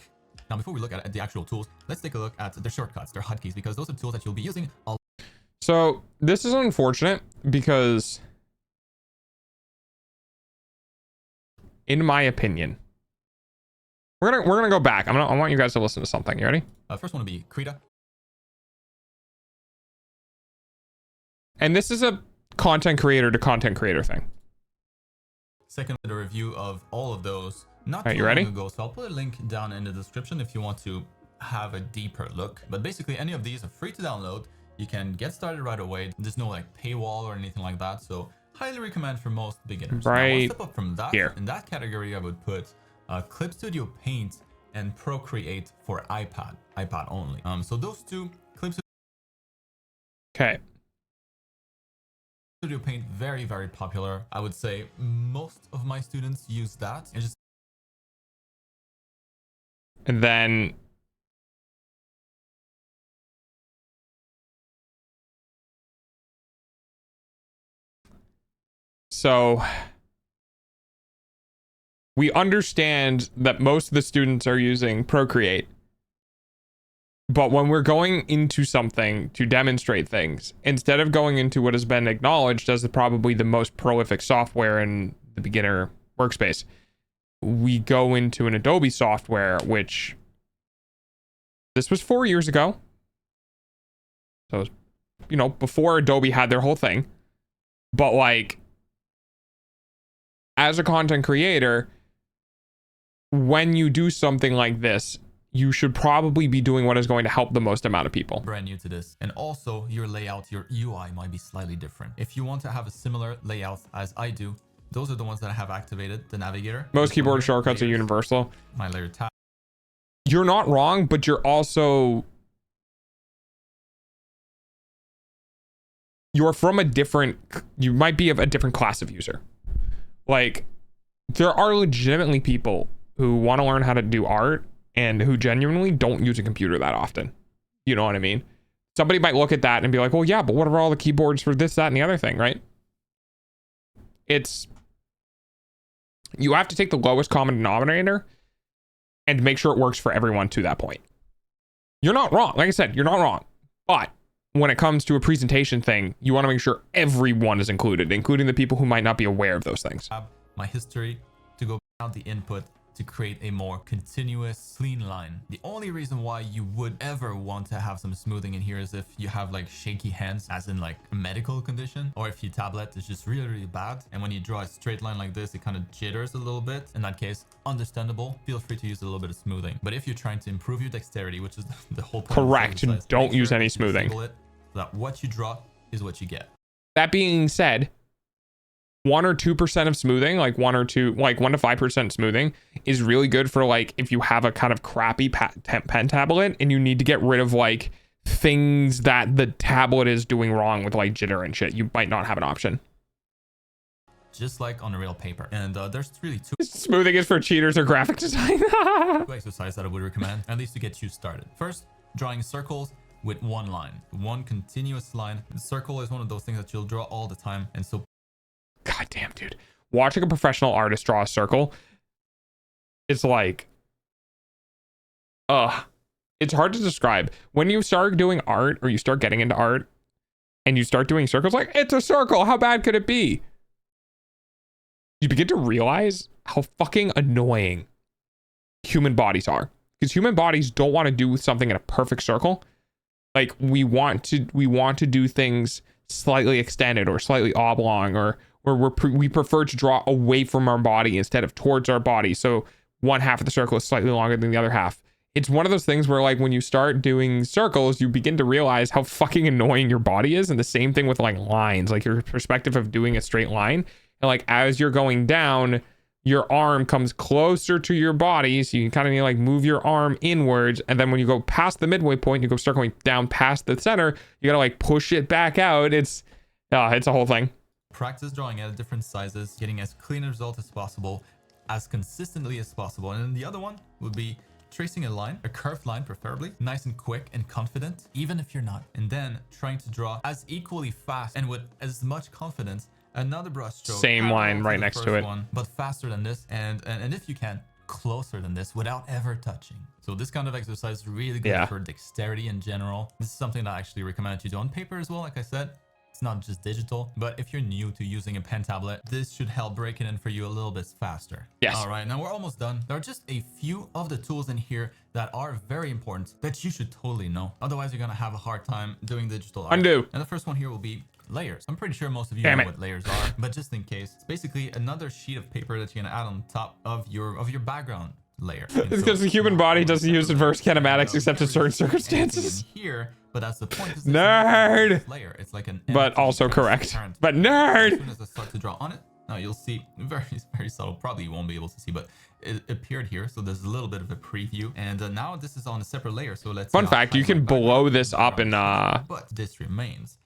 Now, before we look at the actual tools, let's take a look at their shortcuts, their hotkeys, because those are tools that you'll be using. So this is unfortunate because, in my opinion, we're gonna go back. I want you guys to listen to something. You ready? First one will be Krita. And this is a content creator to content creator thing. Second, a review of all of those not too you long ready? ago. So I'll put a link down in the description if you want to have a deeper look. But basically, any of these are free to download. You can get started right away. There's no like paywall or anything like that. So highly recommend for most beginners. Right. Now, one step up from that, here. in that category, I would put Clip Studio Paint and Procreate for iPad only. So those two, Clip Okay. Studio Paint, very, very popular. I would say most of my students use that. And then so we understand that most of the students are using Procreate. But when we're going into something to demonstrate things, instead of going into what has been acknowledged as probably the most prolific software in the beginner workspace, we go into an Adobe software, which this was 4 years ago. So, before Adobe had their whole thing. But like, as a content creator, when you do something like this, you should probably be doing what is going to help the most amount of people. Brand new to this. And also your layout, your UI might be slightly different. If you want to have a similar layout as I do, those are the ones that I have activated, the navigator. Most keyboard shortcuts are universal. My layer tab. You're not wrong, but you're also... You're from a different... You might be of a different class of user. Like, there are legitimately people who want to learn how to do art and who genuinely don't use a computer that often. You know what I mean? Somebody might look at that and be like, well, yeah, but what are all the keyboards for this, that, and the other thing, right? It's... You have to take the lowest common denominator and make sure it works for everyone to that point. You're not wrong. Like I said, you're not wrong. But when it comes to a presentation thing, you want to make sure everyone is included, including the people who might not be aware of those things. My history to go out the input to create a more continuous clean line. The only reason why you would ever want to have some smoothing in here is if you have like shaky hands, as in like a medical condition, or if your tablet is just really, really bad. And when you draw a straight line like this, it kind of jitters a little bit. In that case, understandable. Feel free to use a little bit of smoothing. But if you're trying to improve your dexterity, which is the whole point. Correct. Don't use any smoothing. So that what you draw is what you get. That being said, 1 or 2% of smoothing, like 1 to 5% smoothing is really good for like if you have a kind of crappy pen tablet and you need to get rid of like things that the tablet is doing wrong with like jitter and shit. You might not have an option. Just like on a real paper. And there's really two smoothing is for cheaters or graphic design. exercises that I would recommend, at least to get you started. First, drawing circles with one line, one continuous line. The circle is one of those things that you'll draw all the time, and so God damn, dude. Watching a professional artist draw a circle, it's like, it's hard to describe. When you start doing art or you start getting into art and you start doing circles, like, it's a circle. How bad could it be? You begin to realize how fucking annoying human bodies are. Because human bodies don't want to do something in a perfect circle. Like, we want to do things slightly extended or slightly oblong, or we prefer to draw away from our body instead of towards our body. So one half of the circle is slightly longer than the other half. It's one of those things where like when you start doing circles, you begin to realize how fucking annoying your body is. And the same thing with like lines, like your perspective of doing a straight line. And like as you're going down, your arm comes closer to your body. So you can kind of like move your arm inwards. And then when you go past the midway point, you start going down past the center, you gotta like push it back out. It's a whole thing. Practice drawing at different sizes, getting as clean a result as possible, as consistently as possible. And then the other one would be tracing a line, a curved line preferably, nice and quick and confident, even if you're not. And then trying to draw as equally fast and with as much confidence another brush stroke. Same line right next to it. But faster than this, and if you can, closer than this without ever touching. So this kind of exercise is really good for dexterity in general. This is something that I actually recommend you do on paper as well, like I said. It's not just digital, but if you're new to using a pen tablet, this should help break it in for you a little bit faster. Yes. All right, now we're almost done. There are just a few of the tools in here that are very important that you should totally know. Otherwise, you're going to have a hard time doing digital art. Undo. And the first one here will be layers. I'm pretty sure most of you know what layers are, but just in case, it's basically another sheet of paper that you're going to add on top of your background layer. It's because the human body doesn't use adverse kinematics except in certain circumstances. Here, but that's the point. Nerd. Layer. It's like an but also correct. But nerd. As soon as I start to draw on it, now you'll see very, very subtle. Probably you won't be able to see, but it appeared here. So there's a little bit of a preview. And now this is on a separate layer. So let's. Fun fact: you can blow this up in. But this remains.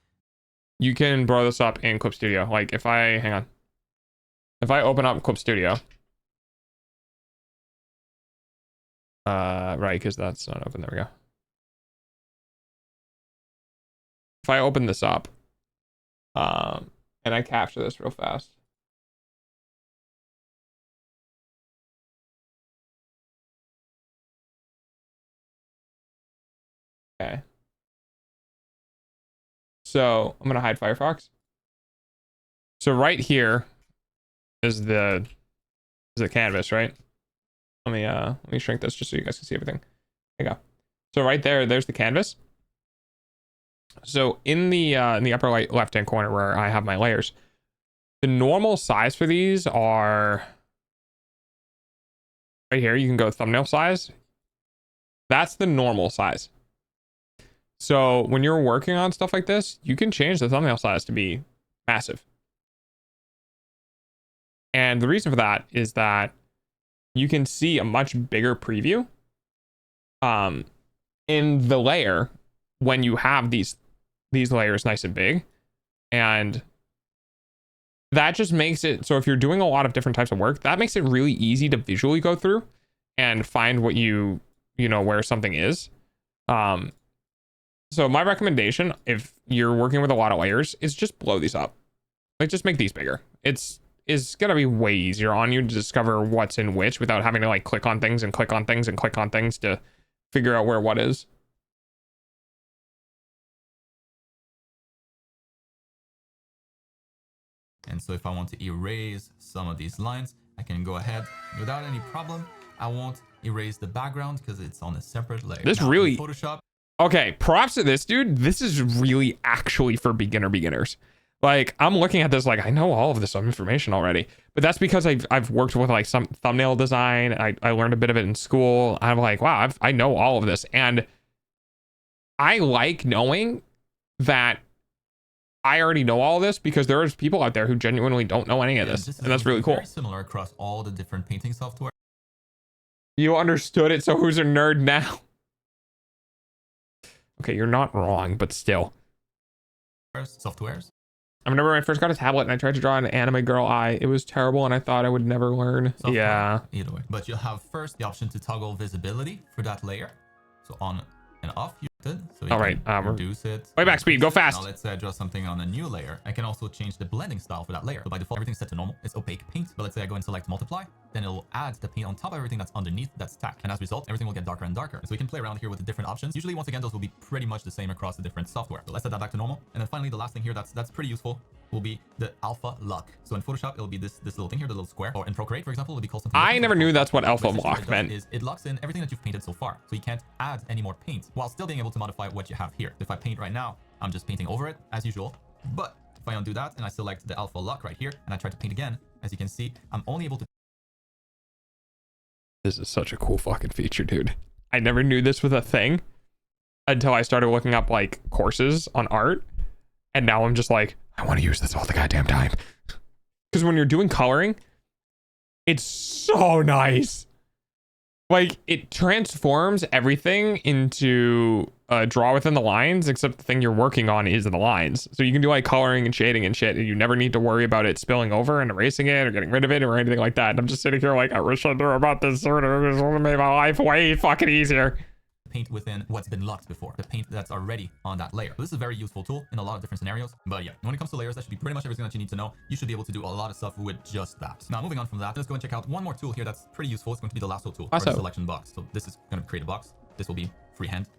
You can blow this up in Clip Studio. Like if I open up Clip Studio. Right, because that's not open. There we go. If I open this up, and I capture this real fast. Okay. So I'm gonna hide Firefox. So right here is the canvas, right? Let me shrink this just so you guys can see everything. There you go. So right there's the canvas. So in the upper left hand corner where I have my layers, the normal size for these are right here. You can go thumbnail size. That's the normal size. So when you're working on stuff like this, you can change the thumbnail size to be massive. And the reason for that is that you can see a much bigger preview in the layer when you have these layers nice and big. And that just makes it so if you're doing a lot of different types of work, that makes it really easy to visually go through and find what you know, where something is. So my recommendation, if you're working with a lot of layers, is just blow these up. Like, just make these bigger. It's gonna be way easier on you to discover what's in which without having to like click on things and click on things and click on things to figure out where what is. And so if I want to erase some of these lines, I can go ahead without any problem. I won't erase the background because it's on a separate layer. This now, really... Photoshop. Okay, props to this dude. This is really actually for beginners. Like, I'm looking at this like I know all of this information already, but that's because I've worked with like some thumbnail design. I learned a bit of it in school. I'm like, wow, I know all of this, and I like knowing that I already know all this because there's people out there who genuinely don't know any of this, and that's really cool. Very similar across all the different painting software. You understood it, so who's a nerd now? Okay, you're not wrong, but still. Softwares. I remember when I first got a tablet and I tried to draw an anime girl eye. It was terrible and I thought I would never learn. Software, yeah. Either way. But you'll have first the option to toggle visibility for that layer. So on and off, you did. So you all right, reduce it. Way back speed, go fast. Now let's say I draw something on a new layer. I can also change the blending style for that layer. So by default, everything's set to normal. It's opaque paint. But let's say I go and select multiply, then it'll add the paint on top of everything that's underneath that stack. And as a result, everything will get darker and darker. So we can play around here with the different options. Usually, once again, those will be pretty much the same across the different software. So let's set that back to normal. And then finally, the last thing here that's pretty useful will be the alpha lock. So in Photoshop, it'll be this little thing here, the little square. Or in Procreate, for example, it'll be called something. I never knew that's what alpha lock lock meant. Is it locks in everything that you've painted so far. So you can't add any more paint while still being able to modify what you have here. If I paint right now, I'm just painting over it as usual. But if I undo that and I select the alpha lock right here and I try to paint again, as you can see, I'm only able to. This is such a cool fucking feature, dude. I never knew this was a thing until I started looking up like courses on art. And now I'm just like, I want to use this all the goddamn time. Because when you're doing coloring, it's so nice. Like, it transforms everything into a draw within the lines, except the thing you're working on is in the lines. So you can do like coloring and shading and shit, and you never need to worry about it spilling over and erasing it or getting rid of it or anything like that. And I'm just sitting here like, I wish I knew about this sooner. This would have made my life way fucking easier. Paint within what's been locked before, the paint that's already on that layer. So this is a very useful tool in a lot of different scenarios. But yeah, when it comes to layers, that should be pretty much everything that you need to know. You should be able to do a lot of stuff with just that. Now, moving on from that, let's go and check out one more tool here that's pretty useful. It's going to be the lasso tool, or the selection box. So this is going to create a box. This will be freehand.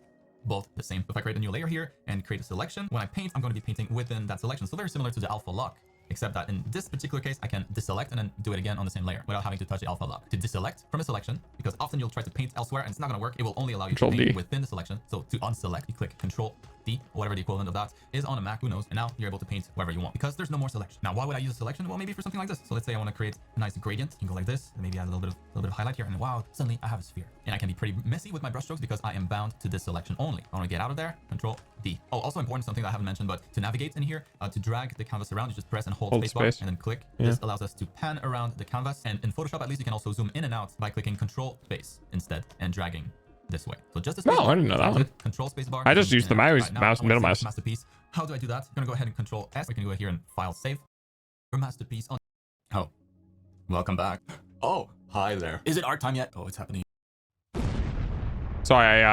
Both the same. If I create a new layer here and create a selection, when I paint, I'm going to be painting within that selection. So very similar to the alpha lock. Except that in this particular case, I can deselect and then do it again on the same layer without having to touch the alpha lock. To deselect from a selection, because often you'll try to paint elsewhere and it's not going to work. It will only allow you to paint within the selection. So to unselect, you click Control D, or whatever the equivalent of that is on a Mac, who knows. And now you're able to paint wherever you want because there's no more selection. Now, why would I use a selection? Well, maybe for something like this. So let's say I want to create a nice gradient. You can go like this and maybe add a little bit of highlight here. And wow, suddenly I have a sphere. And I can be pretty messy with my brushstrokes because I am bound to this selection only. I want to get out of there, Control D. Oh, also important, something that I haven't mentioned, but to navigate in here, to drag the canvas around, you just press and hold spacebar and then click. Yeah. This allows us to pan around the canvas. And in Photoshop, at least, you can also zoom in and out by clicking Control Space instead and dragging this way. So just this. No, I didn't know that one. Control spacebar. I just use the mouse, middle mouse. Masterpiece. How do I do that? I'm gonna go ahead and Control S. We can go here and File Save. Your masterpiece on. Oh, welcome back. Oh, hi there. Is it art time yet? Oh, it's happening. Sorry,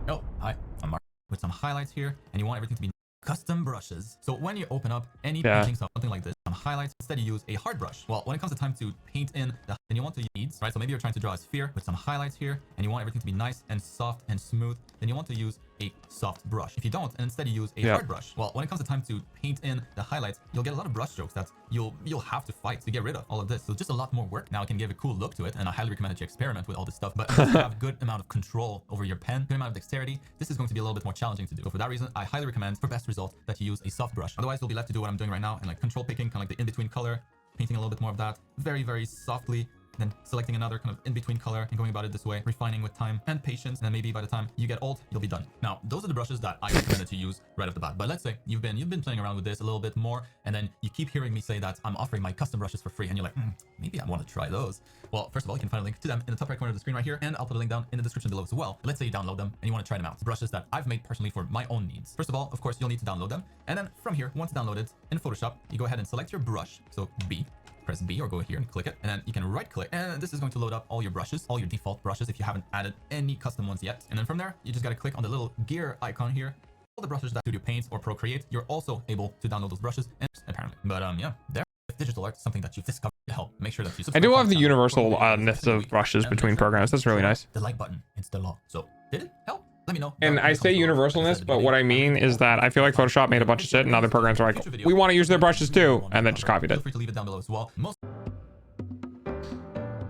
Oh, hi. I'm Mark with some highlights here, and you want everything to be custom brushes. So when you open up any painting, something like this, some highlights, instead you use a hard brush. Well, when it comes to time to paint in, then you want to use, right? So maybe you're trying to draw a sphere with some highlights here, and you want everything to be nice and soft and smooth. Then you want to use a soft brush. If you don't, and instead you use a hard brush, well, when it comes to time to paint in the highlights, you'll get a lot of brush strokes that you'll have to fight to get rid of all of this. So just a lot more work. Now it can give a cool look to it, and I highly recommend that you experiment with all this stuff. But if you have good amount of control over your pen, good amount of dexterity, this is going to be a little bit more challenging to do. So for that reason, I highly recommend for best result that you use a soft brush. Otherwise, you'll be left to do what I'm doing right now and like control picking, kind of like the in-between color, painting a little bit more of that very, very softly. then selecting another kind of in-between color and going about it this way, refining with time and patience, and then maybe by the time you get old, you'll be done. Now, those are the brushes that I recommended to use right off the bat. But let's say you've been playing around with this a little bit more, and then you keep hearing me say that I'm offering my custom brushes for free, and you're like, maybe I want to try those. Well, first of all, you can find a link to them in the top right corner of the screen right here, and I'll put a link down in the description below as well. Let's say you download them and you want to try them out. Brushes that I've made personally for my own needs. First of all, of course, you'll need to download them, and then from here, once downloaded in Photoshop, you go ahead and select your brush. So B, press B or go here and click it, and then you can right click, and this is going to load up all your brushes, all your default brushes if you haven't added any custom ones yet. And then from there, you just got to click on the little gear icon here. All the brushes that Studio Paint or Procreate, you're also able to download those brushes, and apparently. But yeah, there. If digital art is something that you've discovered to help, make sure that you subscribe. I do love the universalness of brushes between programs. That's really nice. The like button, it's the law. So did it help? Let me know. And I say universalness, but what I mean is that I feel like Photoshop made a bunch of shit and other programs are like, we want to use their brushes too, and then just copied it. Feel free to leave it down below as well.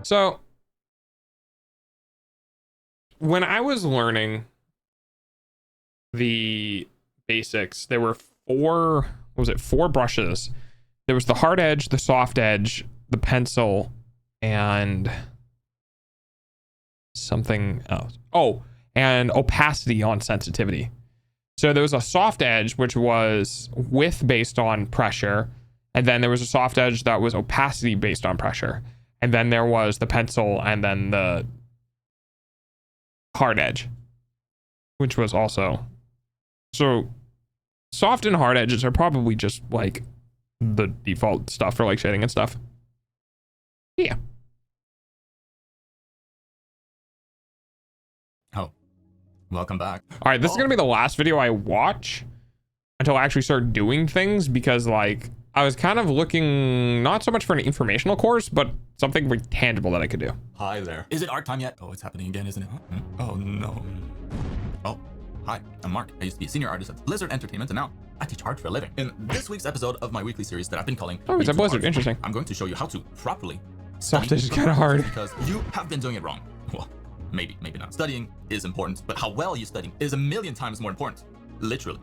So when I was learning the basics, there were four brushes. There was the hard edge, the soft edge, the pencil, and something else. Oh, and opacity on sensitivity. So there was a soft edge, which was width based on pressure. And then there was a soft edge that was opacity based on pressure. And then there was the pencil and then the hard edge, which was also. So soft and hard edges are probably just like the default stuff for like shading and stuff. Yeah. Oh, welcome back. All right, this is gonna be the last video I watch until I actually start doing things, because like I was kind of looking not so much for an informational course, but something very tangible that I could do. Hi there. Is it art time yet? Oh, it's happening again, isn't it? Oh no. Oh, hi, I'm Mark. I used to be a senior artist at Blizzard Entertainment, and now I teach art for a living. In this week's episode of my weekly series that I've been calling it's a Blizzard. Interesting. I'm going to show you how to properly Soft edge is kind of hard because you have been doing it wrong. Well, maybe not. Studying is important, but how well you study is a million times more important. Literally.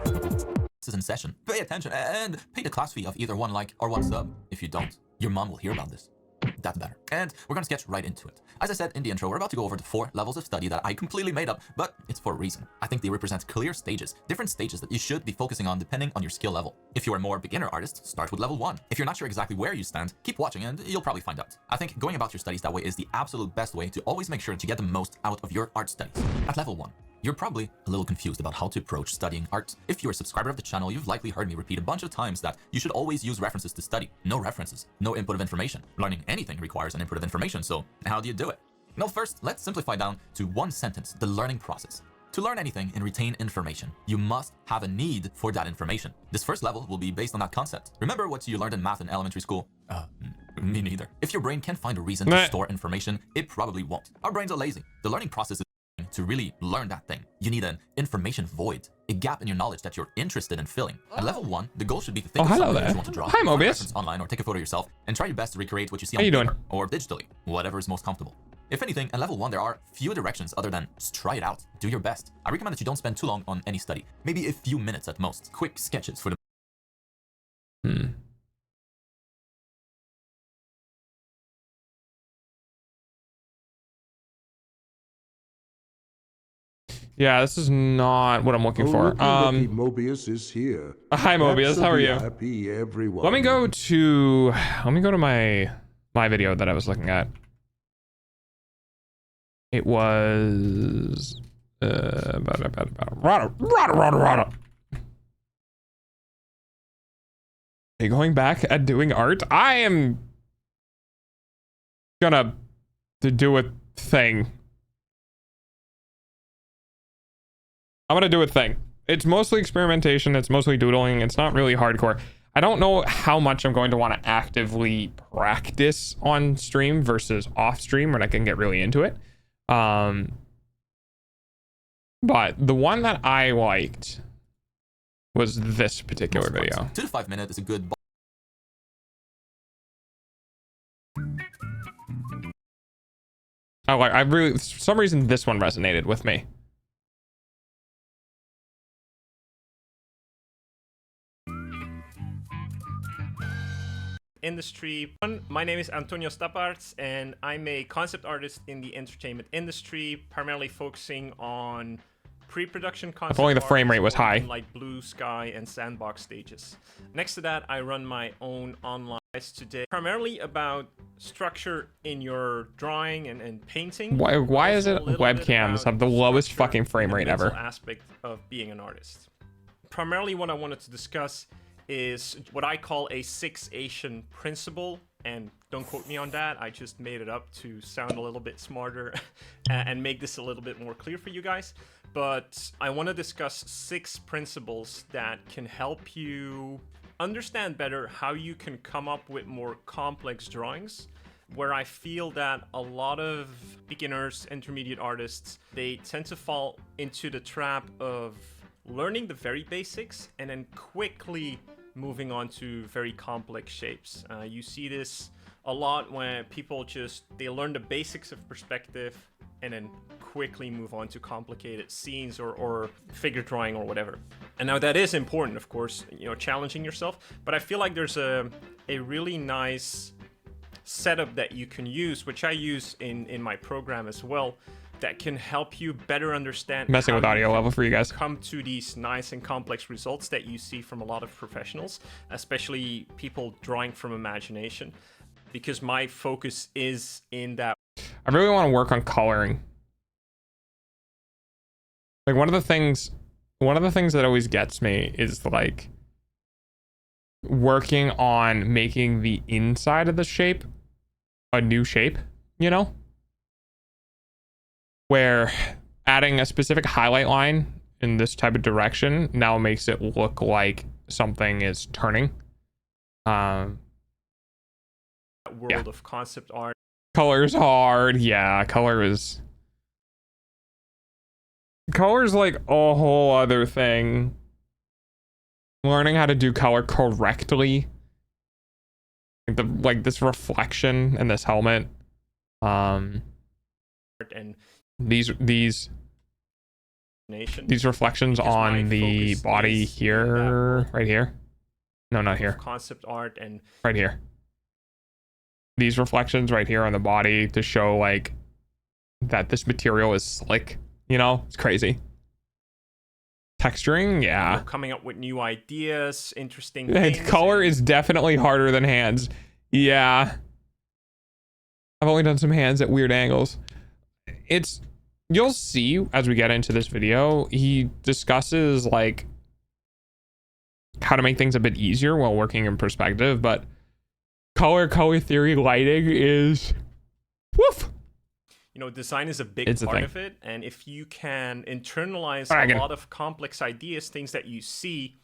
This is in session. Pay attention and pay the class fee of either 1 like or 1 sub. If you don't, your mom will hear about this. That's better. And we're gonna sketch right into it. As I said in the intro, we're about to go over the 4 levels of study that I completely made up, but it's for a reason. I think they represent clear stages, different stages that you should be focusing on depending on your skill level. If you are a more beginner artist, start with level 1. If you're not sure exactly where you stand, keep watching and you'll probably find out. I think going about your studies that way is the absolute best way to always make sure to get the most out of your art studies. At level 1, you're probably a little confused about how to approach studying art. If you're a subscriber of the channel, you've likely heard me repeat a bunch of times that you should always use references to study. No references, no input of information. Learning anything requires an input of information, so how do you do it? Well, first, let's simplify down to one sentence, the learning process. To learn anything and retain information, you must have a need for that information. This first level will be based on that concept. Remember what you learned in math in elementary school? Me neither. If your brain can't find a reason to store information, it probably won't. Our brains are lazy. The learning process is to really learn that thing. You need an information void, a gap in your knowledge that you're interested in filling. At level 1, the goal should be to think of something that you want to draw. Hi, Find Mobius. reference online or take a photo yourself and try your best to recreate what you see How on you doing? paper or digitally, whatever is most comfortable. If anything, at level 1, there are few directions other than just try it out. Do your best. I recommend that you don't spend too long on any study. Maybe a few minutes at most. Quick sketches for the Yeah, this is not what I'm looking for. Looky, Mobius is here. Hi, Mobius. How are you? Happy, everyone. Let me go to my video that I was looking at. It was rada. Okay, going back at doing art. I am gonna do a thing. I'm gonna do a thing. It's mostly experimentation. It's mostly doodling. It's not really hardcore. I don't know how much I'm going to want to actively practice on stream versus off stream when I can get really into it. But the one that I liked was this particular video. 2 to 5 minutes is a good. I really, for some reason, this one resonated with me. industry. My name is Antonio Staparts, and I'm a concept artist in the entertainment industry, primarily focusing on pre-production concept. If only the frame rate was high. Like blue sky and sandbox stages. Next to that, I run my own online today, primarily about structure in your drawing and painting. Why is it webcams have the lowest fucking frame rate ever? Aspect of being an artist. Primarily what I wanted to discuss is what I call a 6 Asian principle, and don't quote me on that, I just made it up to sound a little bit smarter and make this a little bit more clear for you guys. But I want to discuss 6 principles that can help you understand better how you can come up with more complex drawings, where I feel that a lot of beginners, intermediate artists, they tend to fall into the trap of learning the very basics and then quickly moving on to very complex shapes. You see this a lot when people they learn the basics of perspective and then quickly move on to complicated scenes or figure drawing or whatever. And now that is important, of course, you know, challenging yourself, but I feel like there's a really nice setup that you can use, which I use in my program as well, that can help you better understand messing with audio level for you guys, come to these nice and complex results that you see from a lot of professionals, especially people drawing from imagination, because my focus is in that. I really want to work on coloring. Like one of the things that always gets me is like working on making the inside of the shape a new shape, you know? Where adding a specific highlight line in this type of direction now makes it look like something is turning. World of concept art. Color's hard. Yeah, color's like a whole other thing. Learning how to do color correctly. Like this reflection in this helmet. And these reflections on the body here, right here. No, not here. Concept art and right here. These reflections right here on the body to show like that this material is slick, you know? It's crazy. Texturing, yeah. Coming up with new ideas, interesting things. Color is definitely harder than hands. Yeah. I've only done some hands at weird angles. You'll see as we get into this video, he discusses like how to make things a bit easier while working in perspective, but color theory lighting is woof. You know, design is a big part of it, and if you can internalize a lot of complex ideas, things that you see,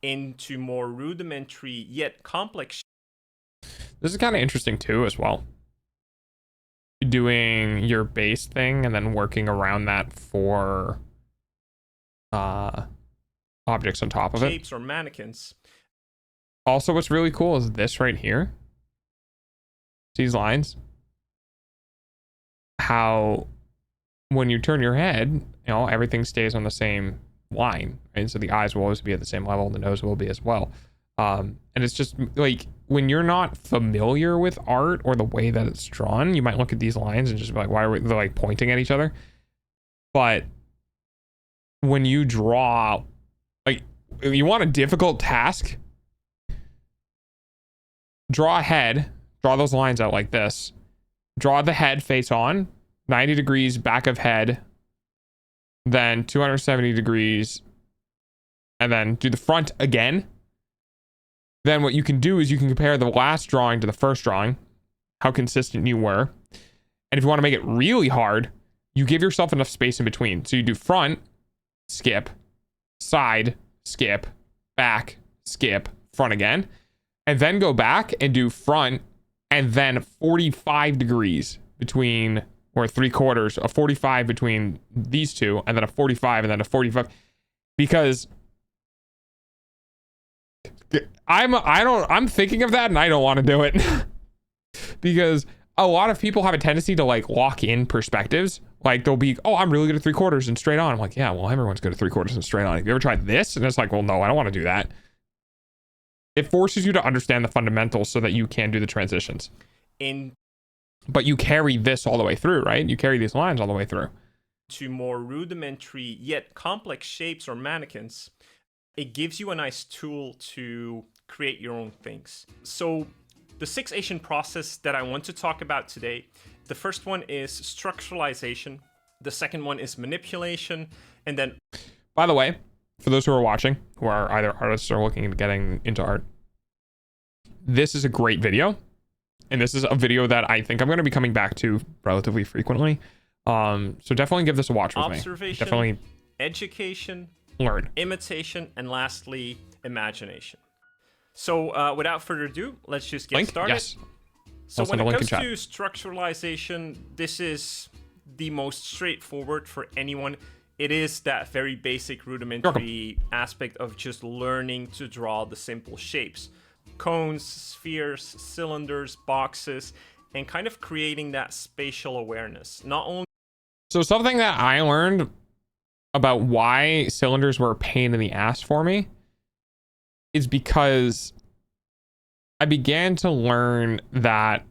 into more rudimentary yet complex. This is kind of interesting too as well. Doing your base thing and then working around that for objects on top of it. Shapes or mannequins. Also, what's really cool is this right here. These lines. How when you turn your head, you know, everything stays on the same line, right? So the eyes will always be at the same level, and the nose will be as well. And it's just like when you're not familiar with art or the way that it's drawn, you might look at these lines and just be like, why are they like pointing at each other? But when you draw, like, if you want a difficult task, draw a head, draw those lines out like this, draw the head face on, 90 degrees back of head, then 270 degrees, and then do the front again. Then what you can do is you can compare the last drawing to the first drawing, how consistent you were. And if you want to make it really hard, you give yourself enough space in between. So you do front, skip, side, skip, back, skip, front again, and then go back and do front and then 45 degrees between, or 3/4, a 45 between these two, and then a 45 and then a 45. Because I'm thinking of that and I don't want to do it. Because a lot of people have a tendency to like lock in perspectives. Like they'll be, oh, I'm really good at 3/4 and straight on. I'm like, yeah, well, everyone's good at 3/4 and straight on. Have you ever tried this? And it's like, well, no, I don't want to do that. It forces you to understand the fundamentals so that you can do the transitions. But you carry this all the way through, right? You carry these lines all the way through. To more rudimentary yet complex shapes or mannequins, it gives you a nice tool to create your own things. So the 6 Asian process that I want to talk about today, the first one is structuralization. The second one is manipulation. And then, by the way, for those who are watching, who are either artists or looking into getting into art, this is a great video. And this is a video that I think I'm going to be coming back to relatively frequently. So definitely give this a watch with observation, me. Definitely education, learn, imitation, and lastly, imagination. So without further ado, let's just get started. Yes. So when it comes to structuralization, this is the most straightforward for anyone. It is that very basic rudimentary aspect of just learning to draw the simple shapes. Cones, spheres, cylinders, boxes, and kind of creating that spatial awareness. Not only... So something that I learned about why cylinders were a pain in the ass for me is because I began to learn that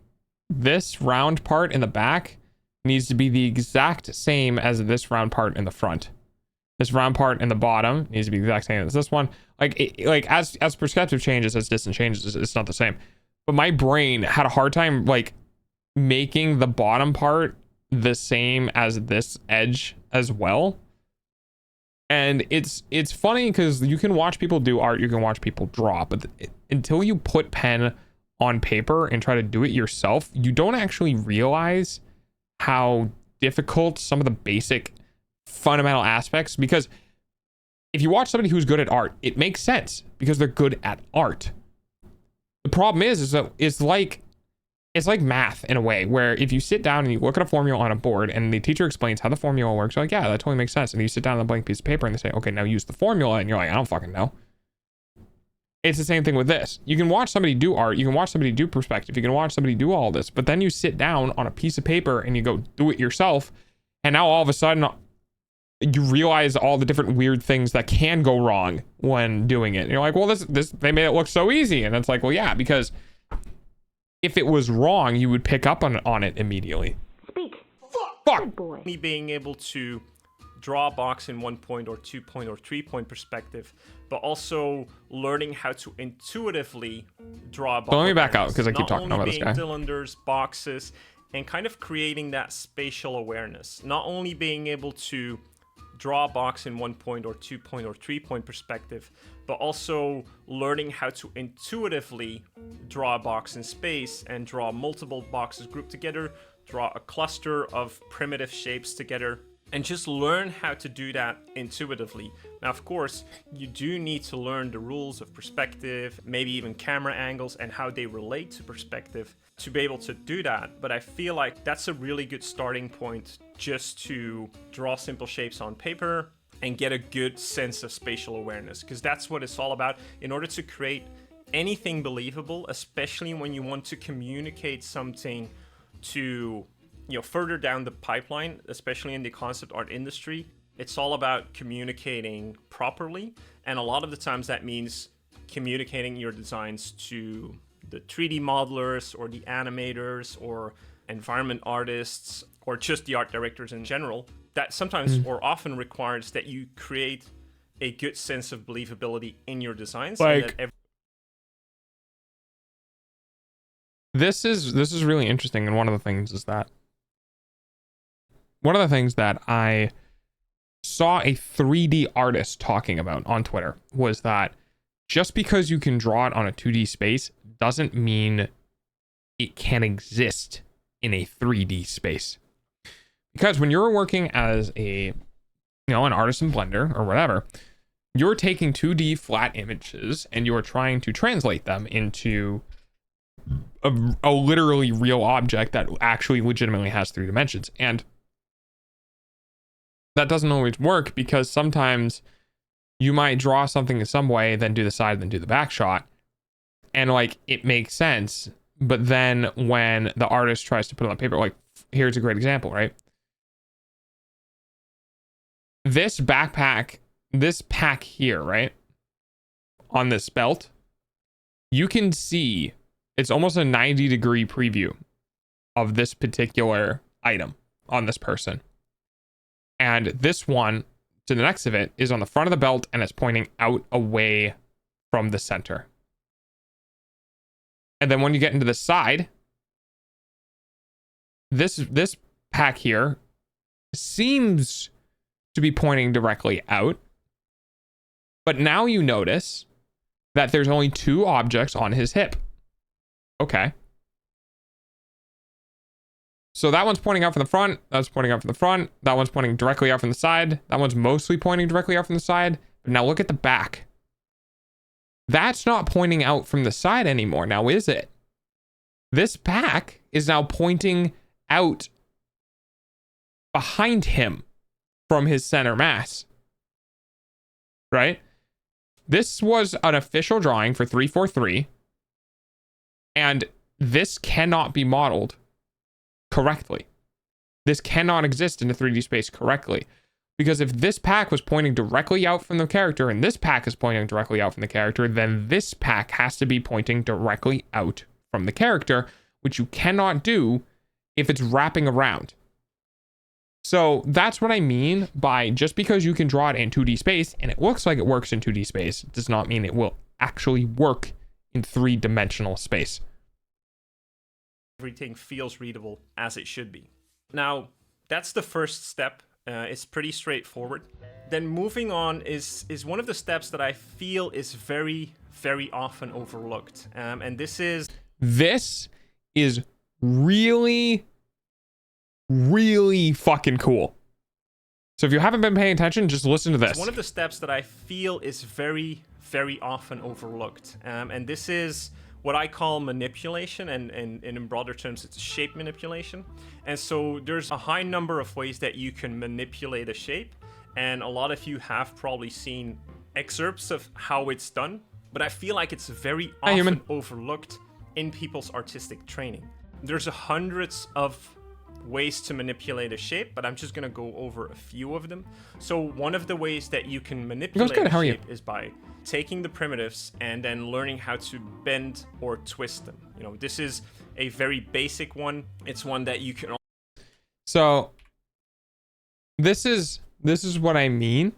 this round part in the back needs to be the exact same as this round part in the front. This round part in the bottom needs to be the exact same as this one. Like as perspective changes, as distance changes, it's not the same. But my brain had a hard time like making the bottom part the same as this edge as well. And it's funny because you can watch people do art, you can watch people draw, but until you put pen on paper and try to do it yourself, you don't actually realize how difficult some of the basic fundamental aspects, because if you watch somebody who's good at art, it makes sense because they're good at art. The problem is that it's like math in a way, where if you sit down and you look at a formula on a board and the teacher explains how the formula works, you're like, yeah, that totally makes sense. And you sit down on a blank piece of paper and they say, okay, now use the formula. And you're like, I don't fucking know. It's the same thing with this. You can watch somebody do art. You can watch somebody do perspective. You can watch somebody do all this. But then you sit down on a piece of paper and you go do it yourself. And now all of a sudden you realize all the different weird things that can go wrong when doing it. And you're like, well, this they made it look so easy. And it's like, well, yeah, because if it was wrong, you would pick up on it immediately. Speak. Fuck. Good boy. Me being able to draw a box in 1 point or 2 point or 3 point perspective, but also learning how to intuitively draw a box. So let me back out because I keep talking about this guy. Cylinders, boxes, and kind of creating that spatial awareness. Not only being able to draw a box in 1 point or 2 point or 3 point perspective, but also learning how to intuitively draw a box in space and draw multiple boxes grouped together, draw a cluster of primitive shapes together, and just learn how to do that intuitively. Now, of course, you do need to learn the rules of perspective, maybe even camera angles and how they relate to perspective to be able to do that. But I feel like that's a really good starting point just to draw simple shapes on paper and get a good sense of spatial awareness, because that's what it's all about. In order to create anything believable, especially when you want to communicate something to, further down the pipeline, especially in the concept art industry, it's all about communicating properly. And a lot of the times that means communicating your designs to the 3D modelers or the animators or environment artists or just the art directors in general. That sometimes or often requires that you create a good sense of believability in your designs. Like, this is really interesting, and one of the things that I saw a 3D artist talking about on Twitter was that just because you can draw it on a 2D space doesn't mean it can exist in a 3D space. Because when you're working as an artist in Blender or whatever, you're taking 2D flat images and you're trying to translate them into a literally real object that actually legitimately has 3 dimensions. And that doesn't always work, because sometimes you might draw something in some way, then do the side, then do the back shot, and like it makes sense. But then when the artist tries to put it on paper, like here's a great example, right? This backpack, this pack here, right? On this belt, you can see it's almost a 90-degree preview of this particular item on this person. And this one to the next of it is on the front of the belt and it's pointing out away from the center. And then when you get into the side, this pack here seems to be pointing directly out. But now you notice that there's only 2 objects on his hip. Okay. So that one's pointing out from the front. That's pointing out from the front. That one's pointing directly out from the side. That one's mostly pointing directly out from the side. But now look at the back. That's not pointing out from the side anymore. Now, is it? This pack is now pointing out behind him from his center mass. Right? This was an official drawing for 343. And this cannot be modeled correctly. This cannot exist in the 3D space correctly. Because if this pack was pointing directly out from the character and this pack is pointing directly out from the character, then this pack has to be pointing directly out from the character, which you cannot do if it's wrapping around. So that's what I mean by just because you can draw it in 2D space and it looks like it works in 2D space does not mean it will actually work in 3-dimensional space. Everything feels readable as it should be. Now, that's the first step. It's pretty straightforward. Then moving on is one of the steps that I feel is very, very often overlooked. And this is really, really fucking cool. So if you haven't been paying attention, just listen to this. It's one of the steps that I feel is very, very often overlooked. And this is what I call manipulation, and in broader terms, it's shape manipulation. And so there's a high number of ways that you can manipulate a shape, and a lot of you have probably seen excerpts of how it's done, but I feel like it's very often overlooked in people's artistic training. There's hundreds of ways to manipulate a shape, but I'm just gonna go over a few of them. So one of the ways that you can manipulate a shape is by taking the primitives and then learning how to bend or twist them. You know, this is a very basic one. It's one that you can. So this is what I mean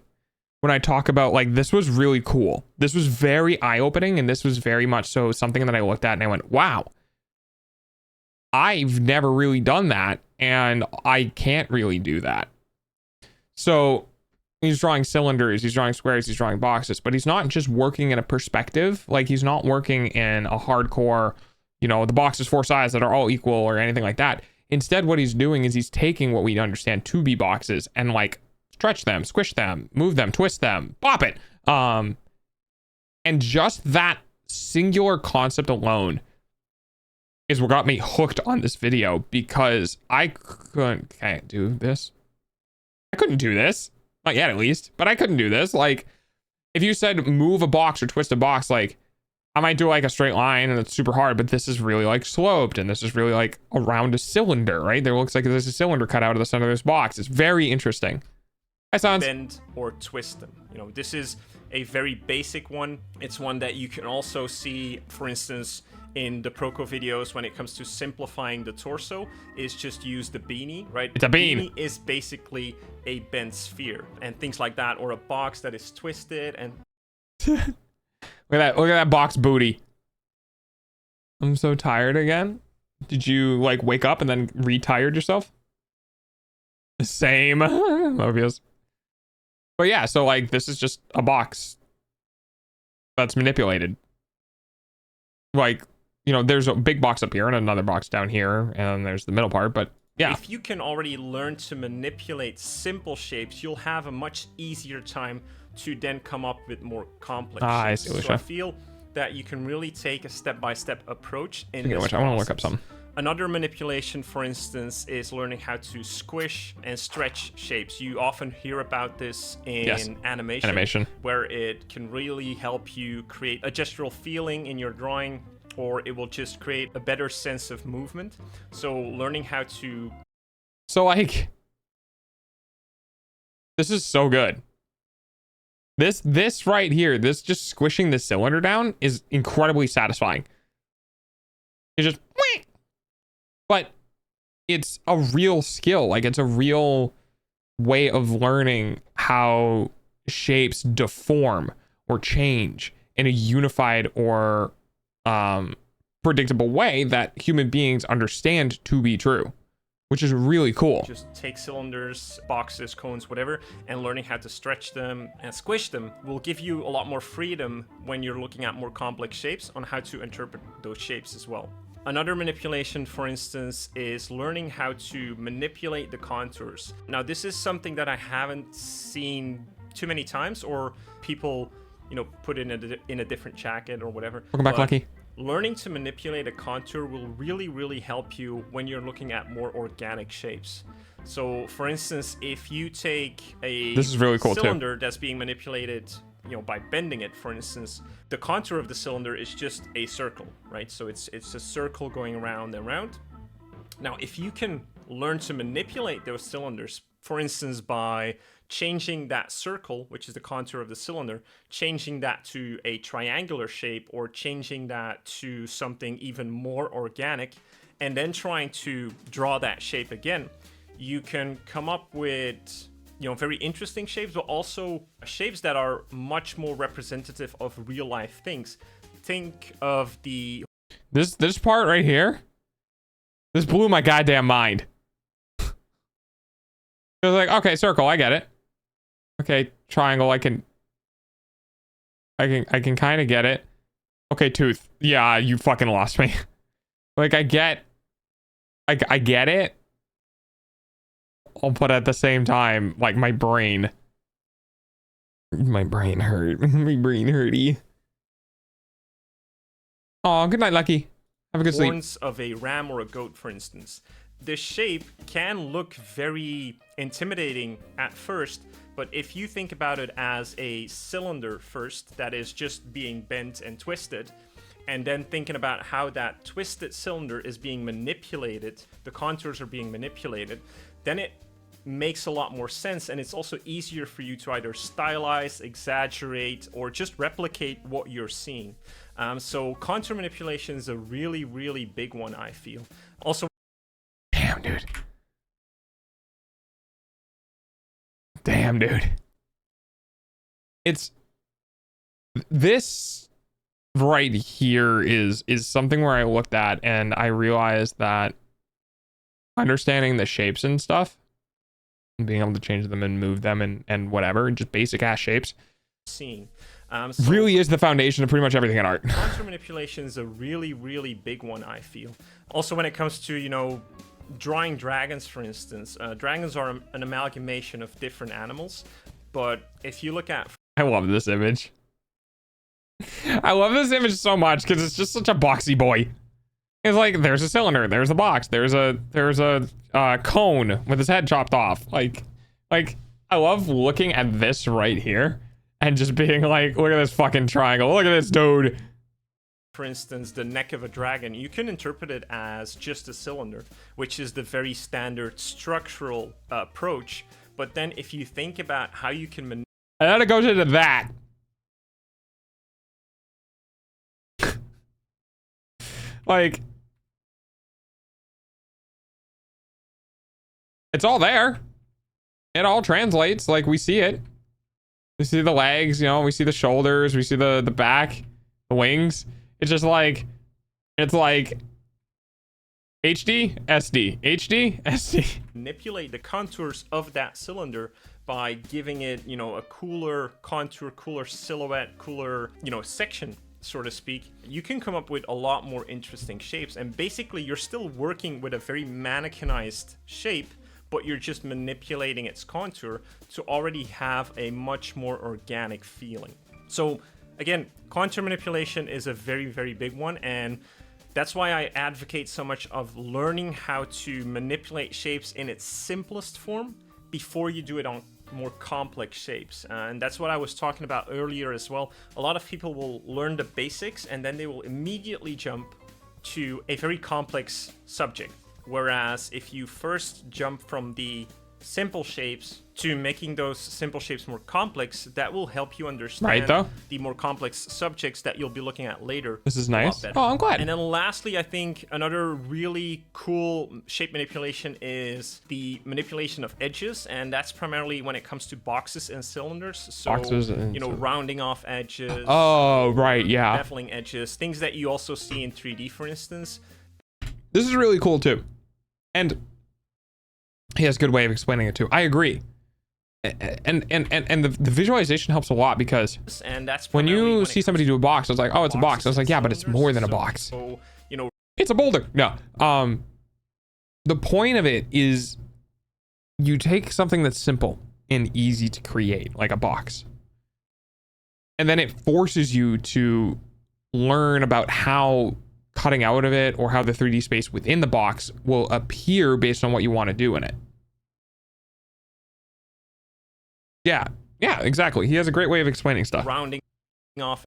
when I talk about, like, this was really cool. This was very eye-opening, and this was very much so something that I looked at and I went, wow, I've never really done that, and I can't really do that. So he's drawing cylinders, he's drawing squares, he's drawing boxes, but he's not just working in a perspective. Like, he's not working in a hardcore, you know, the box is 4 sides that are all equal or anything like that. Instead, what he's doing is he's taking what we understand to be boxes and, like, stretch them, squish them, move them, twist them, pop it. And just that singular concept alone is what got me hooked on this video, because I can't do this. I couldn't do this. Not yet, at least. But I couldn't do this. Like, if you said move a box or twist a box, like, I might do like a straight line and it's super hard, but this is really like sloped and this is really like around a cylinder, right? There looks like there's a cylinder cut out of the center of this box. It's very interesting. Hi, Sans. Bend or twist them. You know, this is a very basic one. It's one that you can also see, for instance, in the Proco videos when it comes to simplifying the torso, is just use the beanie, right? It's a bean. Beanie is basically a bent sphere and things like that, or a box that is twisted and Look at that box booty. I'm so tired again. Did you like wake up and then retired yourself? Same. Mobius. But yeah, so like this is just a box that's manipulated. Like, you know, there's a big box up here and another box down here, and there's the middle part, but yeah. If you can already learn to manipulate simple shapes, you'll have a much easier time to then come up with more complex shapes. I see, so I feel that you can really take a step-by-step approach in this process. I want to look up something. Another manipulation, for instance, is learning how to squish and stretch shapes. You often hear about this in animation, where it can really help you create a gestural feeling in your drawing, or it will just create a better sense of movement. So learning how to... So like, this is so good. This right here, this just squishing the cylinder down is incredibly satisfying. It's just, but it's a real skill. Like, it's a real way of learning how shapes deform or change in a unified or predictable way that human beings understand to be true, which is really cool. Just take cylinders, boxes, cones, whatever, and learning how to stretch them and squish them will give you a lot more freedom when you're looking at more complex shapes on how to interpret those shapes as well. Another manipulation, for instance, is learning how to manipulate the contours. Now, this is something that I haven't seen too many times, or people, you know, put in a different jacket or whatever. Welcome back, Lucky. Learning to manipulate a contour will really help you when you're looking at more organic shapes. So, for instance, if you take a this is really cool cylinder that's being manipulated, you know, by bending it, for instance, the contour of the cylinder is just a circle, right? So it's a circle going around and around. Now, if you can learn to manipulate those cylinders, for instance, by changing that circle, which is the contour of the cylinder, changing that to a triangular shape, or changing that to something even more organic, and then trying to draw that shape again, you can come up with, you know, very interesting shapes, but also shapes that are much more representative of real life things. Think of the... This part right here, this blew my goddamn mind. It was like, okay, circle, I get it. Okay, triangle, I can kind of get it. Okay, tooth. Yeah, you fucking lost me. Like, I get it. Oh, but at the same time, like, my brain hurt. My brain hurty. Oh, good night, Lucky. Have a good sleep. Horns of a ram or a goat, for instance. The shape can look very intimidating at first, but if you think about it as a cylinder first that is just being bent and twisted, and then thinking about how that twisted cylinder is being manipulated, the contours are being manipulated, then it makes a lot more sense, and it's also easier for you to either stylize, exaggerate, or just replicate what you're seeing. So contour manipulation is a really big one, I feel. Also, damn, dude. Damn, dude. It's this right here is something where I looked at and I realized that understanding the shapes and stuff, and being able to change them and move them and whatever, just basic ass shapes, seeing. Really is the foundation of pretty much everything in art. Contour manipulation is a really big one, I feel. Also, when it comes to, you know, drawing dragons, for instance, dragons are an amalgamation of different animals, but if you look at... I love this image. I love this image so much because it's just such a boxy boy. It's like, there's a cylinder, there's a box, there's a cone with his head chopped off. Like I love looking at this right here and just being like, look at this fucking triangle, look at this dude. For instance, the neck of a dragon, you can interpret it as just a cylinder, which is the very standard structural approach. But then if you think about how you can manipulate... And then it goes into that. Like, it's all there. It all translates. Like, we see it. We see the legs, you know, we see the shoulders, we see the back, the wings. It's just like, it's like HD, SD, HD, SD. Manipulate the contours of that cylinder by giving it, you know, a cooler contour, cooler silhouette, cooler, you know, section, so to speak. You can come up with a lot more interesting shapes, and basically you're still working with a very mannequinized shape, but you're just manipulating its contour to already have a much more organic feeling. So again, contour manipulation is a very big one, and that's why I advocate so much of learning how to manipulate shapes in its simplest form before you do it on more complex shapes. And that's what I was talking about earlier as well. A lot of people will learn the basics and then they will immediately jump to a very complex subject. Whereas if you first jump from the simple shapes to making those simple shapes more complex, that will help you understand Right, though. the more complex subjects that you'll be looking at later. This is a lot nice. better. Oh, I'm glad. And then lastly, I think another really cool shape manipulation is the manipulation of edges, and that's primarily when it comes to boxes and cylinders. So, Boxes and you know, rounding off edges. Oh, right, yeah. Beveling edges, things that you also see in 3D, for instance. This is really cool too. And he has a good way of explaining it too. I agree. And the visualization helps a lot because And that's when primarily you it see comes somebody to do a box, I was like, oh, it's a box. I was like, yeah, but it's more than a box. So, you know, It's a boulder. No. The point of it is you take something that's simple and easy to create, like a box. And then it forces you to learn about how cutting out of it or how the 3D space within the box will appear based on what you want to do in it. Yeah, exactly. He has a great way of explaining stuff. rounding off.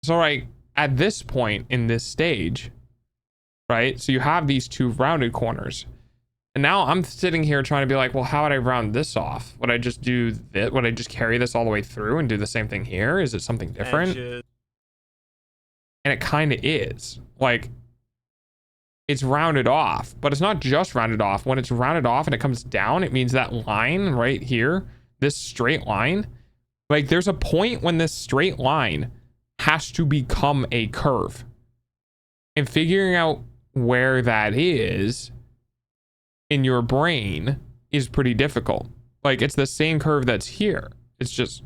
So, right, at this point in this stage, right, so you have these two rounded corners. And now I'm sitting here trying to be like, well, how would I round this off? Would I just do this? Would I just carry this all the way through and do the same thing here? Is it something different? Edges. And it kind of is. Like, it's rounded off, but it's not just rounded off. When it's rounded off and it comes down, it means that line right here, this straight line, like there's a point when this straight line has to become a curve. And figuring out where that is in your brain is pretty difficult. Like, it's the same curve that's here. It's just,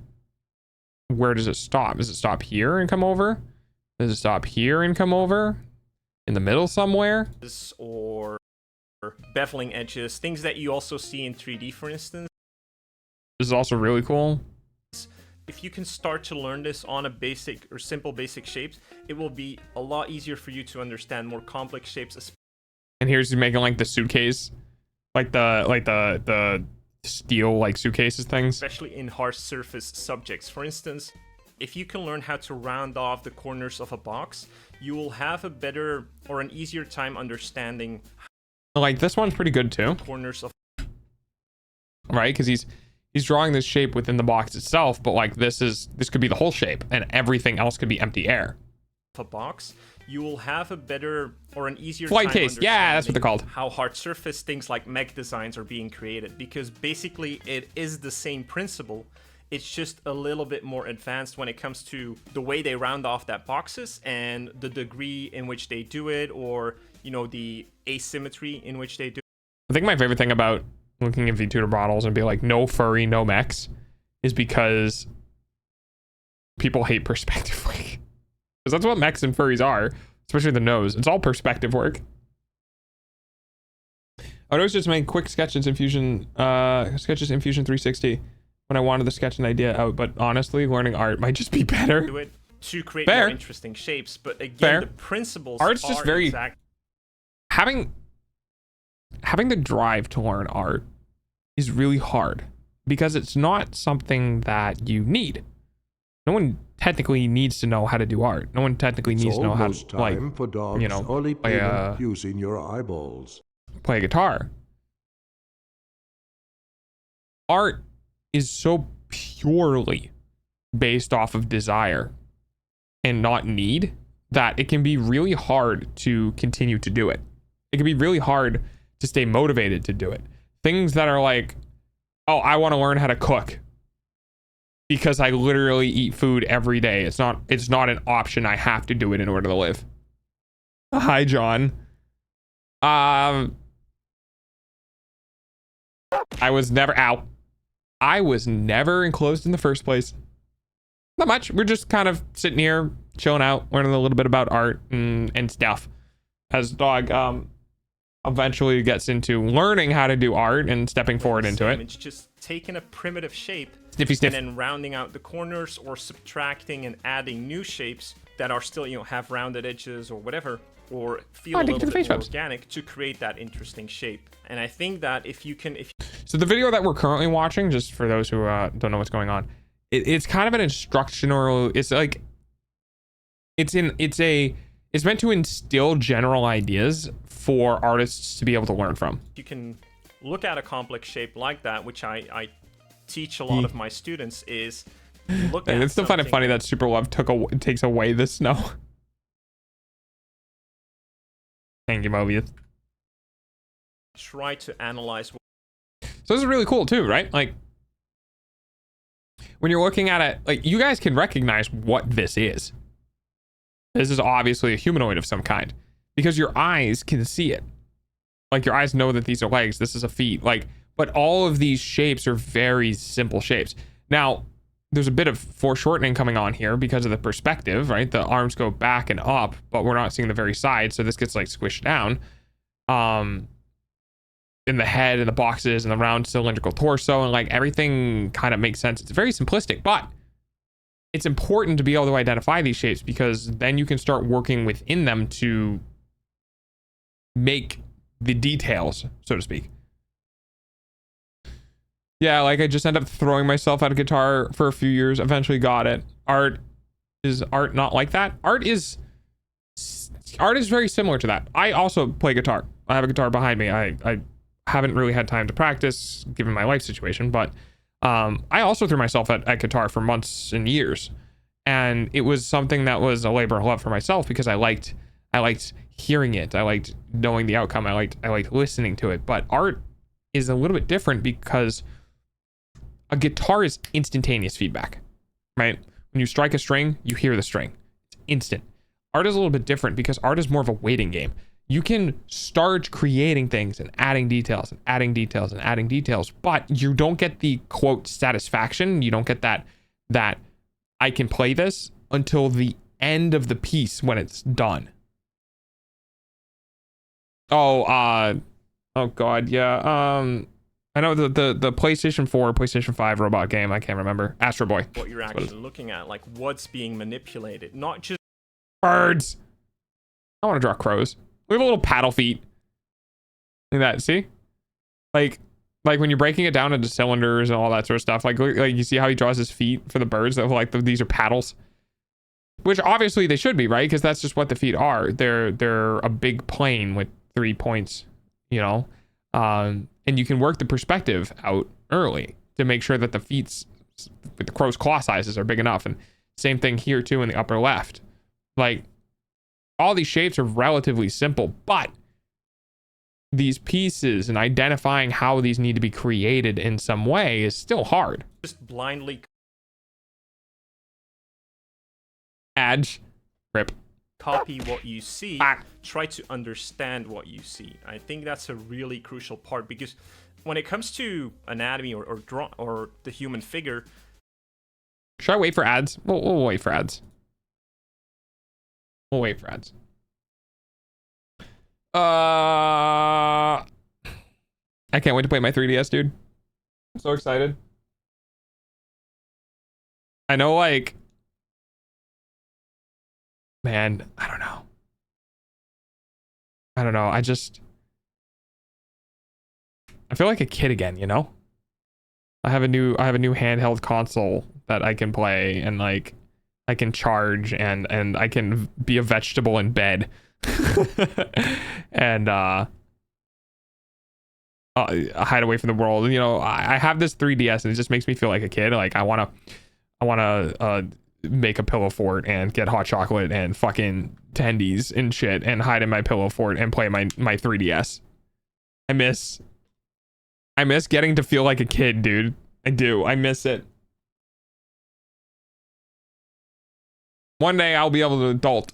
where does it stop? Does it stop here and come over? Does it stop here and come over? In the middle somewhere? Or beveling edges, things that you also see in 3D, for instance. This is also really cool. If you can start to learn this on a basic or simple basic shapes, it will be a lot easier for you to understand more complex shapes. And here's making like the suitcase, like the steel like suitcases things. Especially in hard surface subjects. For instance, if you can learn how to round off the corners of a box, you will have a better or an easier time understanding. Like this one's pretty good too. Corners of, right? Because he's drawing this shape within the box itself, but like this could be the whole shape, and everything else could be empty air. A box, you will have a better or an easier flight time case. Yeah, that's what they're called. How hard surface things like mech designs are being created, because basically it is the same principle. It's just a little bit more advanced when it comes to the way they round off that boxes and the degree in which they do it, or, you know, the asymmetry in which they do. I think my favorite thing about looking at VTuber models and be like, no furry, no mechs, is because people hate perspective work. Because that's what mechs and furries are, especially the nose. It's all perspective work. I would always just make quick sketches in Fusion 360 when I wanted the sketch an idea out, but honestly, learning art might just be better. Do it to create Fair. more interesting shapes, but again, Fair. the principles Art's are just very exact. Having the drive to learn art is really hard because it's not something that you need. No one technically needs to know how to do art. No one technically needs to know how to, like, for dogs, you know, only payment using your eyeballs. Play a guitar. Art is so purely based off of desire and not need that it can be really hard to continue to do it. It can be really hard to stay motivated to do it. Things that are like, oh, I want to learn how to cook because I literally eat food every day. It's not an option. I have to do it in order to live. Hi, John. I was never enclosed in the first place. Not much. We're just kind of sitting here, chilling out, learning a little bit about art and stuff. As dog eventually gets into learning how to do art and stepping forward into it. It's just taking a primitive shape Sniffy sniff. and then rounding out the corners or subtracting and adding new shapes that are still, you know, have rounded edges or whatever, or feel a little bit more organic to create that interesting shape. And I think that if you can... So the video that we're currently watching, just for those who don't know what's going on, it's kind of an instructional... It's like... It's meant to instill general ideas for artists to be able to learn from. You can look at a complex shape like that, which I teach a lot of my students, is look at It's still kind of funny that Super Love takes away the snow. Thank you, Mobius. Try to analyze. So this is really cool too, right? Like when you're looking at it, like you guys can recognize what this is. This is obviously a humanoid of some kind because your eyes can see it. Like your eyes know that these are legs, this is a feet, like, but all of these shapes are very simple shapes. Now, there's a bit of foreshortening coming on here because of the perspective, right? The arms go back and up, but we're not seeing the very side, so this gets like squished down. In the head and the boxes and the round cylindrical torso, and like everything kind of makes sense. It's very simplistic, but it's important to be able to identify these shapes because then you can start working within them to make the details, so to speak. Yeah, like I just ended up throwing myself at a guitar for a few years, eventually got it. Art not like that? Art is very similar to that. I also play guitar. I have a guitar behind me. I haven't really had time to practice given my life situation, but I also threw myself at guitar for months and years, and it was something that was a labor of love for myself because I liked hearing it, I liked knowing the outcome, I liked listening to it. But art is a little bit different because a guitar is instantaneous feedback, right? When you strike a string, you hear the string, it's instant. Art is a little bit different because art is more of a waiting game. You can start creating things and adding details and adding details and adding details, but you don't get the quote satisfaction. You don't get that I can play this until the end of the piece when it's done. Oh God, yeah. I know the PlayStation 4, PlayStation 5 robot game. I can't remember. Astro Boy. What you're actually looking at, like what's being manipulated, not just birds. I want to draw crows. We have a little paddle feet. Look at that, see? Like when you're breaking it down into cylinders and all that sort of stuff, like you see how he draws his feet for the birds, that like these are paddles. Which obviously they should be, right? Because that's just what the feet are. They're a big plane with 3 points, you know? And you can work the perspective out early to make sure that the feet's, the crow's claw sizes are big enough. And same thing here too in the upper left. Like, all these shapes are relatively simple, but these pieces and identifying how these need to be created in some way is still hard. Just blindly Edge. Rip. copy what you see, try to understand what you see. I think that's a really crucial part because when it comes to anatomy or the human figure. Should I wait for ads? We'll wait for ads. We'll wait for ads. I can't wait to play my 3DS, dude. I'm so excited. I know, like, man, I don't know. I feel like a kid again, you know? I have a new handheld console that I can play, and like I can charge and I can be a vegetable in bed. And hide away from the world. You know, I have this 3DS and it just makes me feel like a kid. Like I wanna make a pillow fort and get hot chocolate and fucking tendies and shit and hide in my pillow fort and play my 3DS. I miss getting to feel like a kid, dude. I do. I miss it. One day I'll be able to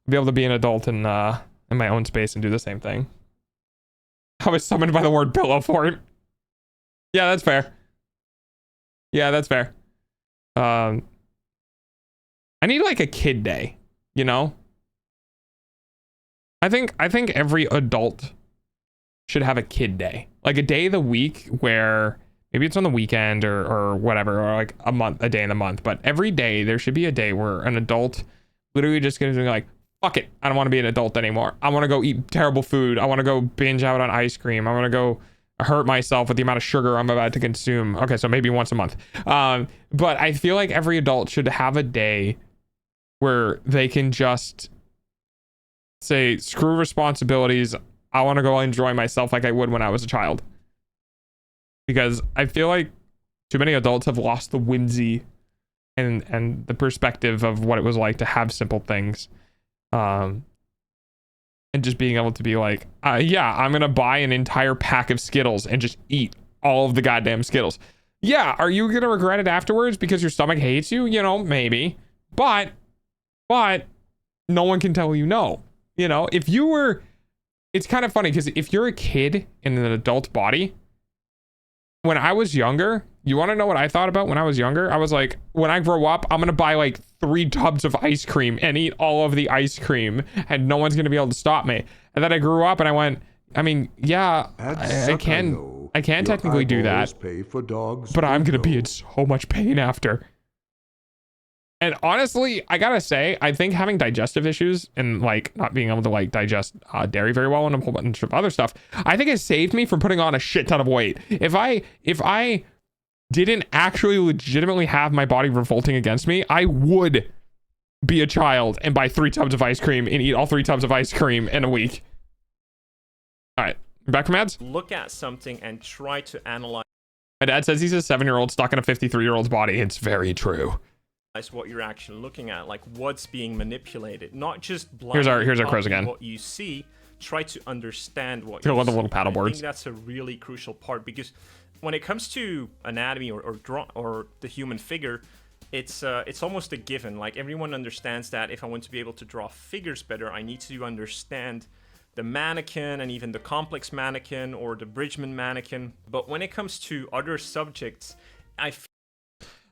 be able to be an adult in my own space and do the same thing. I was summoned by the word pillow fort. Yeah, that's fair. Yeah, that's fair. I need like a kid day, you know? I think every adult should have a kid day. Like a day of the week where maybe it's on the weekend or whatever, or like a day in the month, but every day there should be a day where an adult literally just gonna be like, fuck it, I don't want to be an adult anymore. I want to go eat terrible food. I want to go binge out on ice cream. I want to go hurt myself with the amount of sugar I'm about to consume. Okay, so maybe once a month. But I feel like every adult should have a day where they can just say, screw responsibilities. I want to go enjoy myself like I would when I was a child. because I feel like too many adults have lost the whimsy and the perspective of what it was like to have simple things. And just being able to be like, yeah, I'm gonna buy an entire pack of Skittles and just eat all of the goddamn Skittles. Yeah, are you gonna regret it afterwards because your stomach hates you? You know, maybe. But no one can tell you no. You know, if you were, it's kind of funny because if you're a kid in an adult body, when I was younger, you want to know what I thought about when I was younger? I was like, when I grow up, I'm going to buy like 3 tubs of ice cream and eat all of the ice cream and no one's going to be able to stop me. And then I grew up and I went, I mean, yeah, I can technically do that, but I'm going to be in so much pain after. And honestly, I gotta say, I think having digestive issues and like not being able to like digest dairy very well and a whole bunch of other stuff, I think it saved me from putting on a shit ton of weight. If I didn't actually legitimately have my body revolting against me, I would be a child and buy 3 tubs of ice cream and eat all 3 tubs of ice cream in a week. All right, back from ads. Look at something and try to analyze. My dad says he's a 7-year-old stuck in a 53-year-old's body. It's very true. What you're actually looking at, like what's being manipulated, not just here's our crows again. What you see, try to understand what you see. The little paddle boards. I think that's a really crucial part, because when it comes to anatomy or the human figure, it's almost a given. Like everyone understands that if I want to be able to draw figures better, I need to understand the mannequin and even the complex mannequin or the Bridgman mannequin. But when it comes to other subjects,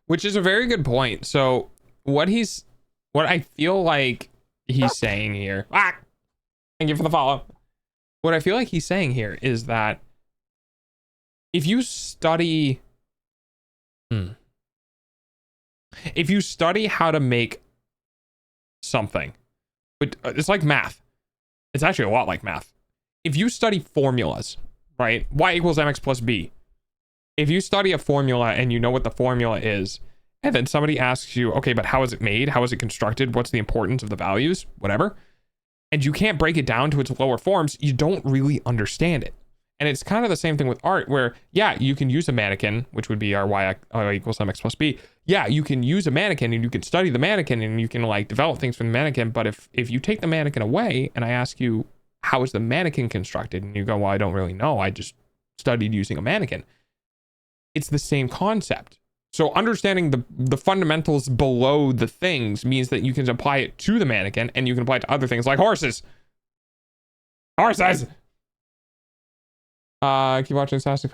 which is a very good point. So what I feel like he's saying here, thank you for the follow. What I feel like he's saying here is that if you study how to make something, it's like math. It's actually a lot like math. If you study formulas, right? Y equals mx plus b. If you study a formula and you know what the formula is, and then somebody asks you, okay, but how is it made? How is it constructed? What's the importance of the values? Whatever. And you can't break it down to its lower forms, you don't really understand it. And it's kind of the same thing with art where, yeah, you can use a mannequin, which would be our y equals mx plus b. Yeah, you can use a mannequin and you can study the mannequin and you can like develop things from the mannequin. But if you take the mannequin away and I ask you, how is the mannequin constructed? And you go, well, I don't really know. I just studied using a mannequin. It's the same concept. So understanding the fundamentals below the things means that you can apply it to the mannequin and you can apply it to other things like horses. Horses! Keep watching Sassy.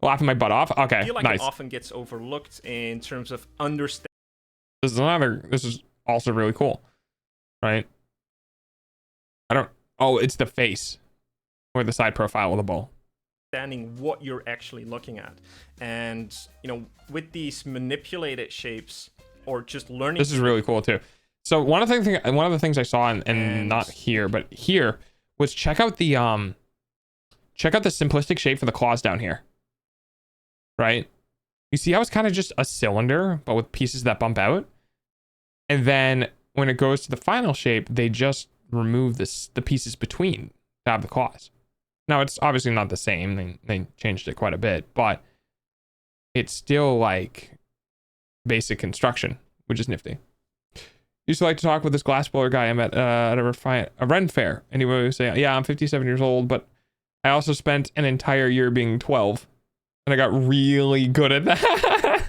Laughing my butt off. Okay, I feel like nice. It often gets overlooked in terms of understanding. This is also really cool, right? It's the face or the side profile of the bull. Understanding what you're actually looking at, and with these manipulated shapes or just learning. This is really cool too. So one of the things I saw and not here but here was check out the simplistic shape for the claws down here, right? You see how it's kind of just a cylinder but with pieces that bump out, and then when it goes to the final shape they just remove the pieces between to have the claws. Now, it's obviously not the same. They changed it quite a bit, but it's still like basic construction, which is nifty. Used to like to talk with this glassblower guy I met at a Ren fair. And he would say, yeah, I'm 57 years old, but I also spent an entire year being 12. And I got really good at that.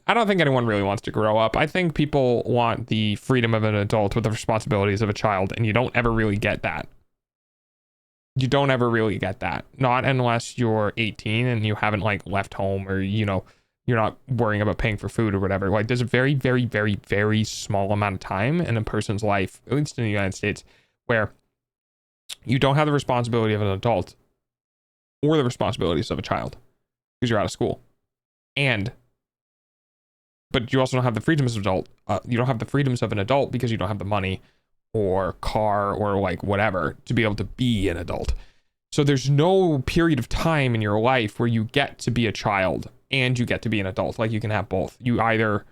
I don't think anyone really wants to grow up. I think people want the freedom of an adult with the responsibilities of a child, and you don't ever really get that. You don't ever really get that. Not unless you're 18 and you haven't like left home or, you're not worrying about paying for food or whatever. Like there's a very, very, very, very small amount of time in a person's life, at least in the United States, where you don't have the responsibility of an adult or the responsibilities of a child because you're out of school. But you also don't have the freedoms of adult. You don't have the freedoms of an adult because you don't have the money or car or like whatever to be able to be an adult. So there's no period of time in your life where you get to be a child and you get to be an adult. Like you can have both. You either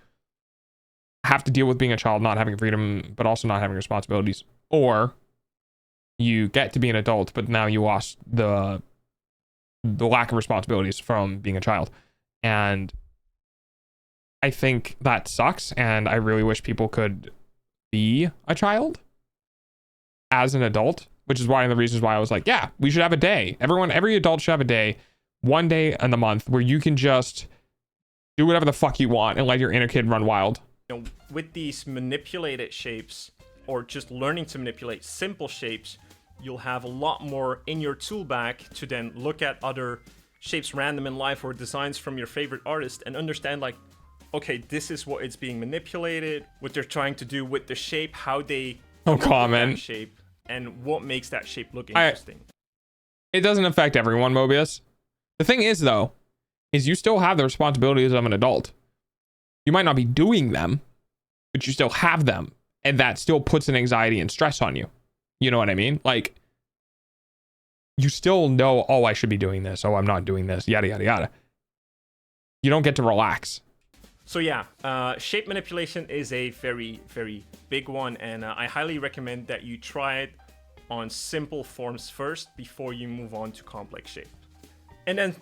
have to deal with being a child, not having freedom, but also not having responsibilities, or you get to be an adult, but now you lost the the lack of responsibilities from being a child. And I think that sucks. And I really wish people could be a child as an adult, which is one of the reasons why I was like, yeah, we should have a day. Every adult should have a day, one day in the month where you can just do whatever the fuck you want and let your inner kid run wild. You know, with these manipulated shapes, or just learning to manipulate simple shapes, you'll have a lot more in your tool bag to then look at other shapes random in life or designs from your favorite artist and understand, like, okay, this is what it's being manipulated, what they're trying to do with the shape, how they comment shape, and what makes that shape look interesting. It doesn't affect everyone, Mobius. The thing is, though, is you still have the responsibilities of an adult. You might not be doing them, but you still have them. And that still puts an anxiety and stress on you. You know what I mean? Like, you still know, oh, I should be doing this. Oh, I'm not doing this. Yada, yada, yada. You don't get to relax. So yeah, shape manipulation is a very, very big one. And I highly recommend that you try it on simple forms first before you move on to complex shape. And then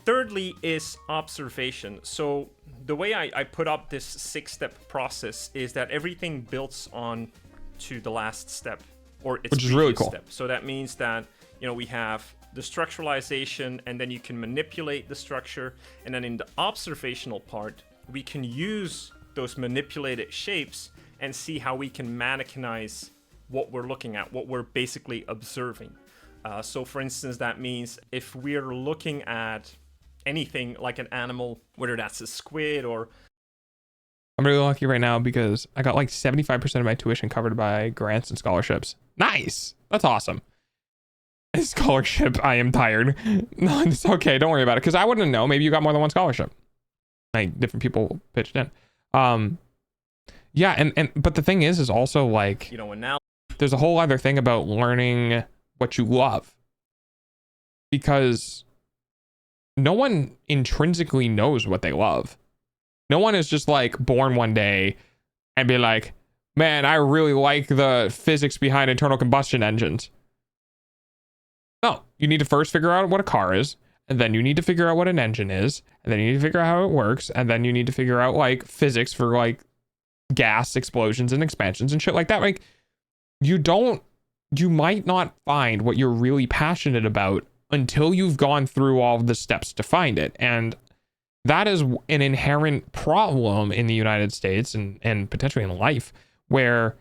thirdly is observation. So the way I put up this 6-step process is that everything builds on to the last step, or its which is really cool. step. So that means that, you know, we have the structuralization, and then you can manipulate the structure. And then in the observational part, we can use those manipulated shapes and see how we can mannequinize what we're looking at, what we're basically observing. So for instance, that means if we're looking at anything like an animal, whether that's a squid or... I'm really lucky right now because I got like 75% of my tuition covered by grants and scholarships. Nice. That's awesome. Scholarship, I am tired. No, it's okay. Don't worry about it. Because I wouldn't know. Maybe you got more than one scholarship. Like different people pitched in. Yeah, but the thing is also like, you know, and now there's a whole other thing about learning what you love. Because no one intrinsically knows what they love. No one is just like born one day and be like, man, I really like the physics behind internal combustion engines. No, you need to first figure out what a car is, and then you need to figure out what an engine is, and then you need to figure out how it works, and then you need to figure out like physics for like gas explosions and expansions and shit like that. Like, you might not find what you're really passionate about until you've gone through all of the steps to find it. And that is an inherent problem in the United States and potentially in life, where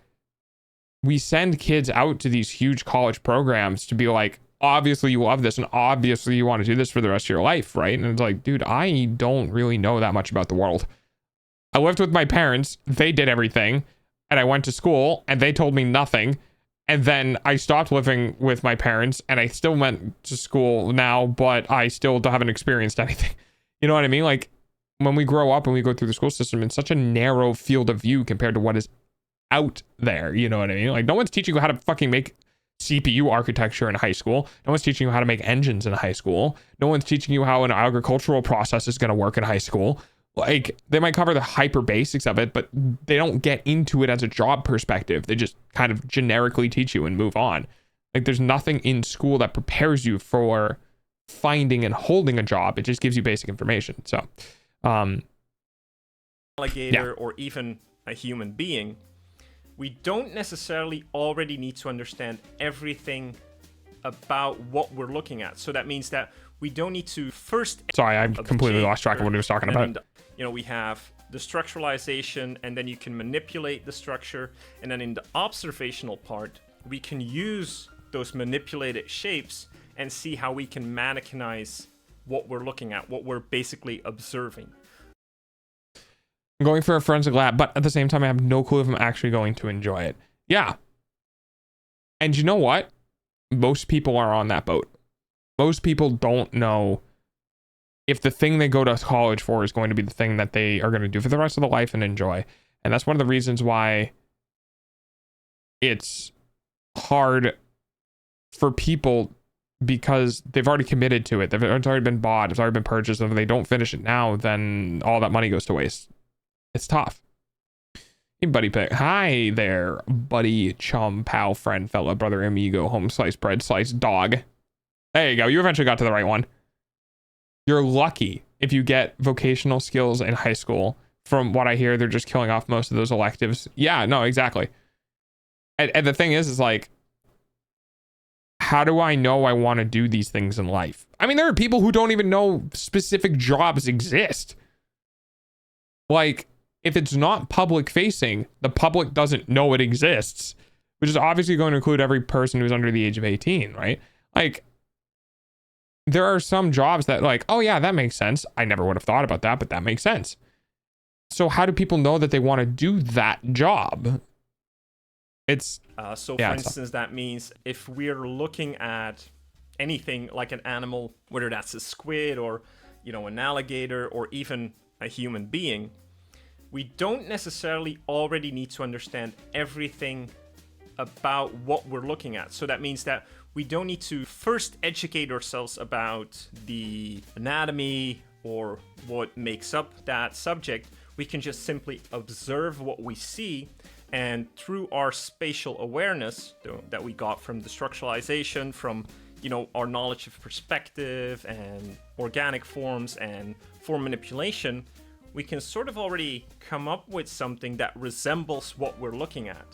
we send kids out to these huge college programs to be like, obviously you love this and obviously you want to do this for the rest of your life, right? And it's like, dude, I don't really know that much about the world. I lived with my parents, they did everything, and I went to school and they told me nothing. And then I stopped living with my parents and I still went to school now, but I still haven't experienced anything. You know what I mean? Like, when we grow up and we go through the school system, it's such a narrow field of view compared to what is out there. You know what I mean? Like, no one's teaching you how to fucking make CPU architecture in high school. No one's teaching you how to make engines in high school. No one's teaching you how an agricultural process is going to work in high school. Like, they might cover the hyper basics of it, but they don't get into it as a job perspective. They just kind of generically teach you and move on. Like, there's nothing in school that prepares you for finding and holding a job. It just gives you basic information. So, alligator or even a human being, we don't necessarily already need to understand everything about what we're looking at. So that means that we don't need to first... Sorry, I completely lost track of what he was talking about. You know, we have the structuralization, and then you can manipulate the structure. And then in the observational part, we can use those manipulated shapes and see how we can mannequinize what we're looking at, what we're basically observing. I'm going for a forensic lab, but at the same time, I have no clue if I'm actually going to enjoy it. Yeah. And you know what? Most people are on that boat. Most people don't know if the thing they go to college for is going to be the thing that they are going to do for the rest of their life and enjoy. And that's one of the reasons why it's hard for people, because they've already committed to it. It's already been bought. It's already been purchased. And if they don't finish it now, then all that money goes to waste. It's tough. Hey, buddy pick. Hi there, buddy, chum, pal, friend, fella, brother, amigo, home slice, bread, slice, dog. There you go. You eventually got to the right one. You're lucky if you get vocational skills in high school. From what I hear, they're just killing off most of those electives. Yeah, no, exactly. And the thing is like, how do I know I want to do these things in life? I mean, there are people who don't even know specific jobs exist. Like, if it's not public facing, the public doesn't know it exists, which is obviously going to include every person who's under the age of 18, right? Like, there are some jobs that like, oh yeah, that makes sense. I never would have thought about that, but that makes sense. So how do people know that they want to do that job? It's so yeah, for instance, that means if we're looking at anything like an animal, whether that's a squid or, you know, an alligator or even a human being, we don't necessarily already need to understand everything about what we're looking at. So that means that we don't need to first educate ourselves about the anatomy or what makes up that subject. We can just simply observe what we see, and through our spatial awareness that we got from the structuralization, from, you know, our knowledge of perspective and organic forms and form manipulation, we can sort of already come up with something that resembles what we're looking at.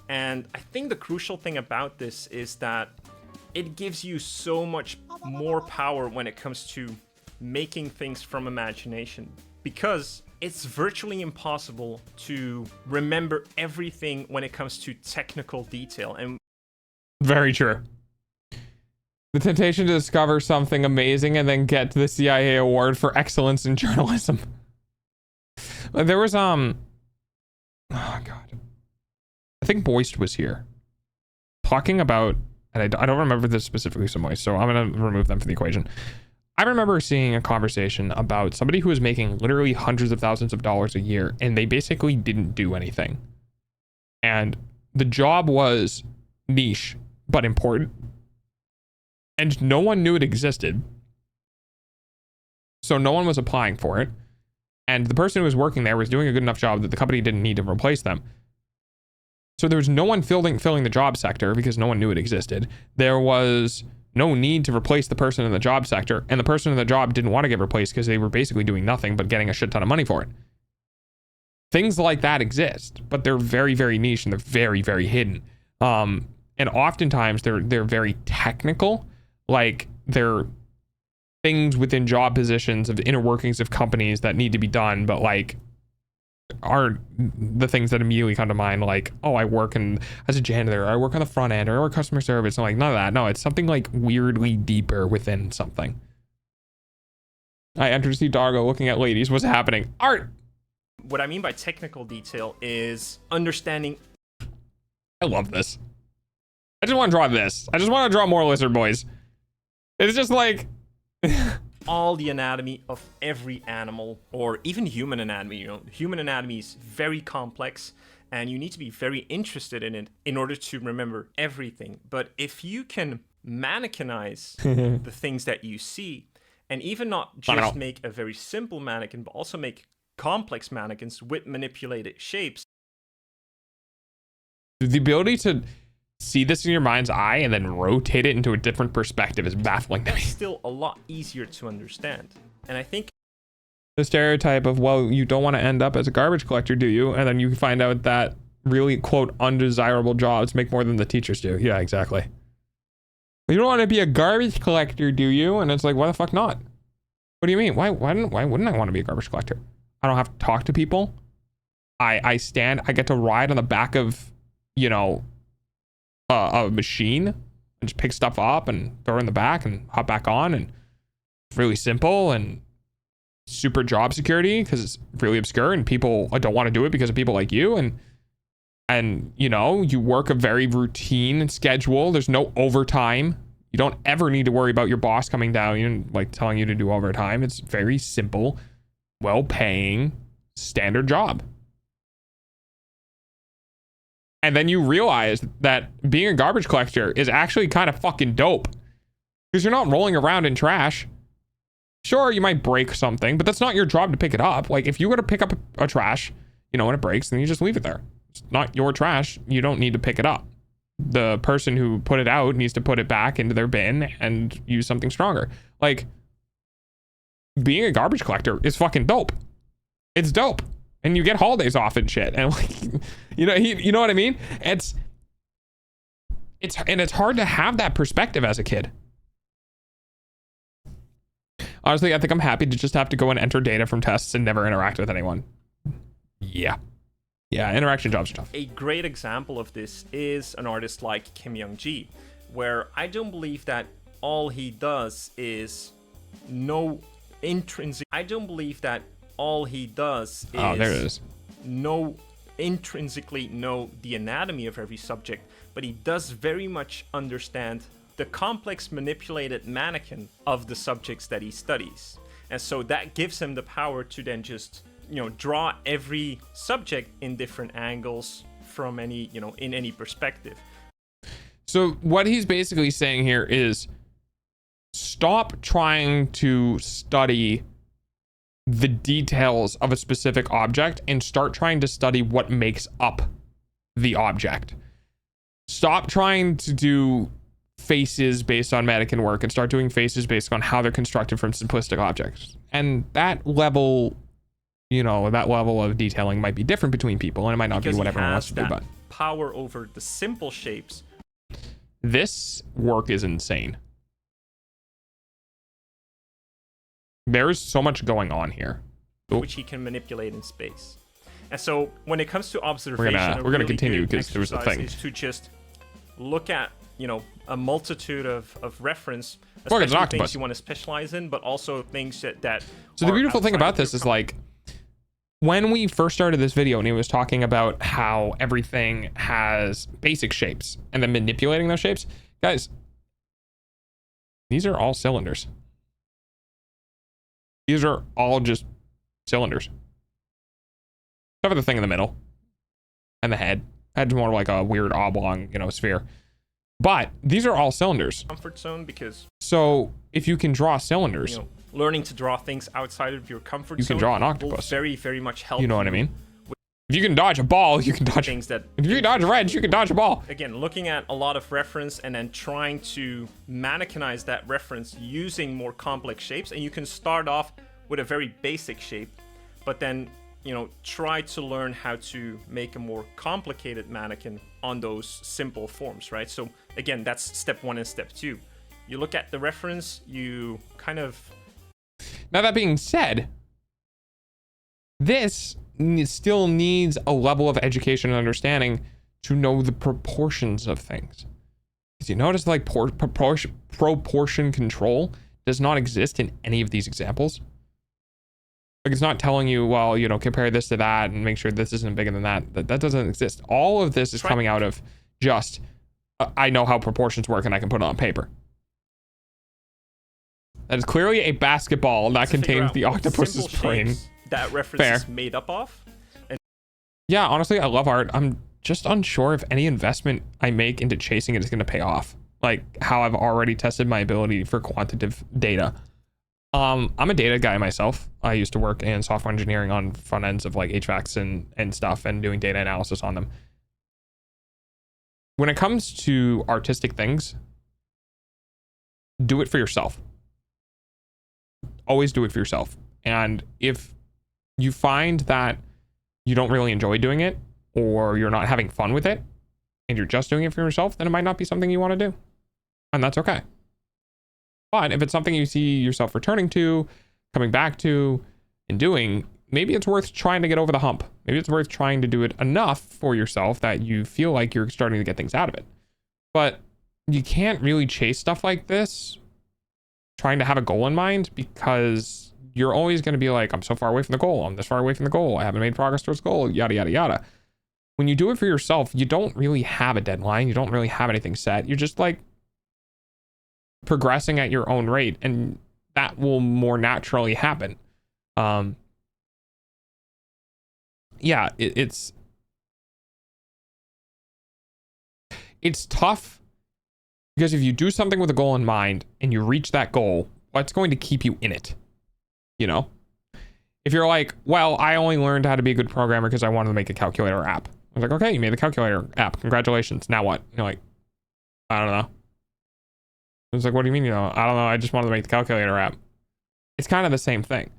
And I think the crucial thing about this is that it gives you so much more power when it comes to making things from imagination, because it's virtually impossible to remember everything when it comes to technical detail. And very true. The temptation to discover something amazing and then get the CIA award for excellence in journalism. There was oh god, I think Boyce was here talking about, and I don't remember this specifically, so Boyce, so I'm gonna remove them from the equation. I remember seeing a conversation about somebody who was making literally hundreds of thousands of dollars a year, and they basically didn't do anything. And the job was niche, but important. And no one knew it existed. So no one was applying for it. And the person who was working there was doing a good enough job that the company didn't need to replace them. So there was no one filling the job sector because no one knew it existed. There was no need to replace the person in the job sector, and the person in the job didn't want to get replaced because they were basically doing nothing but getting a shit ton of money for it. Things like that exist, but they're very, very niche and they're very, very hidden. And oftentimes they're very technical, like they're things within job positions of inner workings of companies that need to be done, but like are the things that immediately come to mind, like, oh, I work as a janitor, I work on the front end, or I work customer service, and like none of that. No, it's something like weirdly deeper within something. I entered to see Dargo looking at ladies. What's happening? Art! what I mean by technical detail is understanding. I love this. I just want to draw this. I just want to draw more lizard boys. It's just like all the anatomy of every animal, or even human anatomy. You know, human anatomy is very complex, and you need to be very interested in it in order to remember everything. But if you can mannequinize the things that you see, and even not just make a very simple mannequin, but also make complex mannequins with manipulated shapes. The ability to see this in your mind's eye and then rotate it into a different perspective is baffling to me. It's still a lot easier to understand. And I think the stereotype of, well, you don't want to end up as a garbage collector, do you? And then you find out that really, quote, undesirable jobs make more than the teachers do. Yeah, exactly. You don't want to be a garbage collector, do you? And it's like, why the fuck not? What do you mean? Why wouldn't I want to be a garbage collector? I don't have to talk to people. I get to ride on the back of, you know, a machine and just pick stuff up and throw it in the back and hop back on, and it's really simple and super job security because it's really obscure and people don't want to do it because of people like you, and you know, you work a very routine schedule. There's no overtime. You don't ever need to worry about your boss coming down and like telling you to do overtime. It's very simple, well-paying, standard job. And then you realize that being a garbage collector is actually kind of fucking dope because you're not rolling around in trash. Sure, you might break something, but that's not your job to pick it up. Like if you were to pick up a trash, you know, when it breaks, then you just leave it there. It's not your trash. You don't need to pick it up. The person who put it out needs to put it back into their bin and use something stronger. Like being a garbage collector is fucking dope. It's dope. And you get holidays off and shit. And like, you know what I mean? It's hard to have that perspective as a kid. Honestly, I think I'm happy to just have to go and enter data from tests and never interact with anyone. Yeah. Yeah, interaction jobs are tough. A great example of this is an artist like Kim Young-ji, where I don't believe that all he does is no intrinsic. I don't believe that all he does is oh, there it is. No intrinsically know the anatomy of every subject, but he does very much understand the complex manipulated mannequin of the subjects that he studies. And so that gives him the power to then just, draw every subject in different angles from any, in any perspective. So what he's basically saying here is stop trying to study the details of a specific object and start trying to study what makes up the object. Stop trying to do faces based on mannequin work and start doing faces based on how they're constructed from simplistic objects. And that level, that level of detailing might be different between people, and it might not be what everyone wants to do, but power over the simple shapes. This work is insane. There's so much going on here. Ooh. Which he can manipulate in space. And so when it comes to observation, we're gonna continue because there was a thing. Is to just look at, a multitude of reference, Look, it's an especially octopus. things you want to specialize in, but also things that So the beautiful thing about this is like, when we first started this video and he was talking about how everything has basic shapes and then manipulating those shapes, guys, these are all cylinders. These are all just cylinders. Except for the thing in the middle and the head. Head's more like a weird oblong, sphere. But these are all cylinders. Comfort zone, because so if you can draw cylinders, learning to draw things outside of your comfort zone, you can draw an octopus. Will very, very much help. You know what I mean? If you can dodge a ball, you can dodge things that. If you can dodge a wrench, you can dodge a ball. Again, looking at a lot of reference and then trying to mannequinize that reference using more complex shapes, and you can start off with a very basic shape, but then try to learn how to make a more complicated mannequin on those simple forms, right? So again, that's step 1 and step 2. You look at the reference, you kind of. Now that being said, this still needs a level of education and understanding to know the proportions of things. Because you notice like proportion control does not exist in any of these examples. Like it's not telling you, well, compare this to that and make sure this isn't bigger than that. That doesn't exist. All of this is coming out of just, I know how proportions work and I can put it on paper. That is clearly a basketball that contains the octopus's brain. That reference is made up of. And yeah, honestly, I love art. I'm just unsure if any investment I make into chasing it is going to pay off. Like how I've already tested my ability for quantitative data. I'm a data guy myself. I used to work in software engineering on front ends of like HVACs and stuff and doing data analysis on them. When it comes to artistic things, do it for yourself. Always do it for yourself. And if you find that you don't really enjoy doing it or you're not having fun with it and you're just doing it for yourself, then it might not be something you want to do. And that's okay. But if it's something you see yourself returning to, coming back to, and doing, maybe it's worth trying to get over the hump. Maybe it's worth trying to do it enough for yourself that you feel like you're starting to get things out of it. But you can't really chase stuff like this trying to have a goal in mind, because you're always going to be like, I'm so far away from the goal. I'm this far away from the goal. I haven't made progress towards the goal, yada, yada, yada. When you do it for yourself, you don't really have a deadline. You don't really have anything set. You're just like progressing at your own rate, and that will more naturally happen. Yeah, it's tough, because if you do something with a goal in mind and you reach that goal, what's going to keep you in it? If you're like, well, I only learned how to be a good programmer because I wanted to make a calculator app. I was like, okay, you made the calculator app. Congratulations. Now what? You're like, I don't know. It's like, what do you mean? I don't know. I just wanted to make the calculator app. It's kind of the same thing.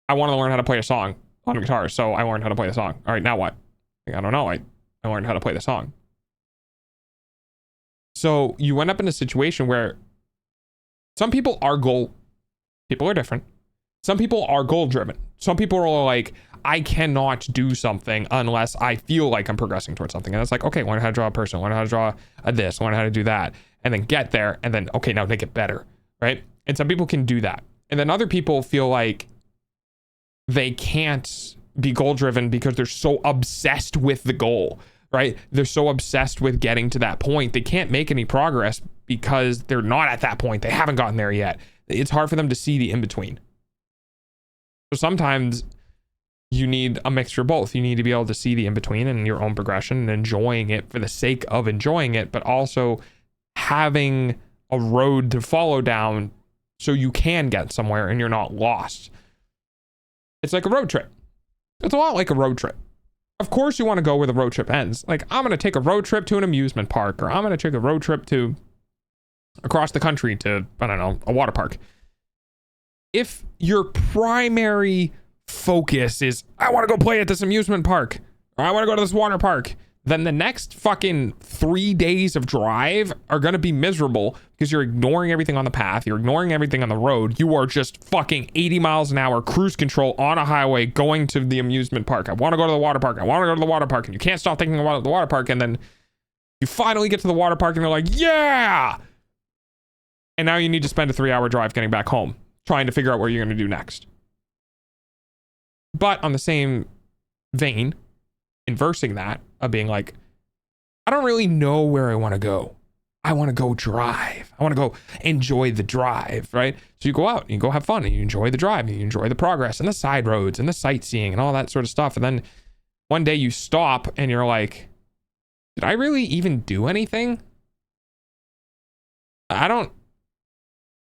I want to learn how to play a song on a guitar, so I learned how to play the song. All right, now what? Like, I don't know. I learned how to play the song. So you end up in a situation where some people are people are different. Some people are goal driven. Some people are like, I cannot do something unless I feel like I'm progressing towards something. And it's like, okay, learn how to draw a person, learn how to draw a this, learn how to do that, and then get there, and then, okay, now make it better, right? And some people can do that. And then other people feel like they can't be goal driven because they're so obsessed with the goal, right? They're so obsessed with getting to that point. They can't make any progress because they're not at that point. They haven't gotten there yet. It's hard for them to see the in-between. So sometimes you need a mixture of both. You need to be able to see the in-between and your own progression and enjoying it for the sake of enjoying it, but also having a road to follow down so you can get somewhere and you're not lost. It's like a road trip. It's a lot like a road trip. Of course you want to go where the road trip ends. Like, I'm going to take a road trip to an amusement park, or I'm going to take a road trip to across the country to, I don't know, a water park. If your primary focus is, I want to go play at this amusement park, or I want to go to this water park, then the next fucking 3 days of drive are going to be miserable because you're ignoring everything on the path. You're ignoring everything on the road. You are just fucking 80 miles an hour cruise control on a highway going to the amusement park. I want to go to the water park. I want to go to the water park. And you can't stop thinking about the water park. And then you finally get to the water park and you're like, yeah. And now you need to spend a 3-hour drive getting back home, trying to figure out what you're going to do next. But on the same vein, inversing that of being like, I don't really know where I want to go. I want to go drive. I want to go enjoy the drive, right? So you go out and you go have fun and you enjoy the drive and you enjoy the progress and the side roads and the sightseeing and all that sort of stuff. And then one day you stop and you're like, did I really even do anything? I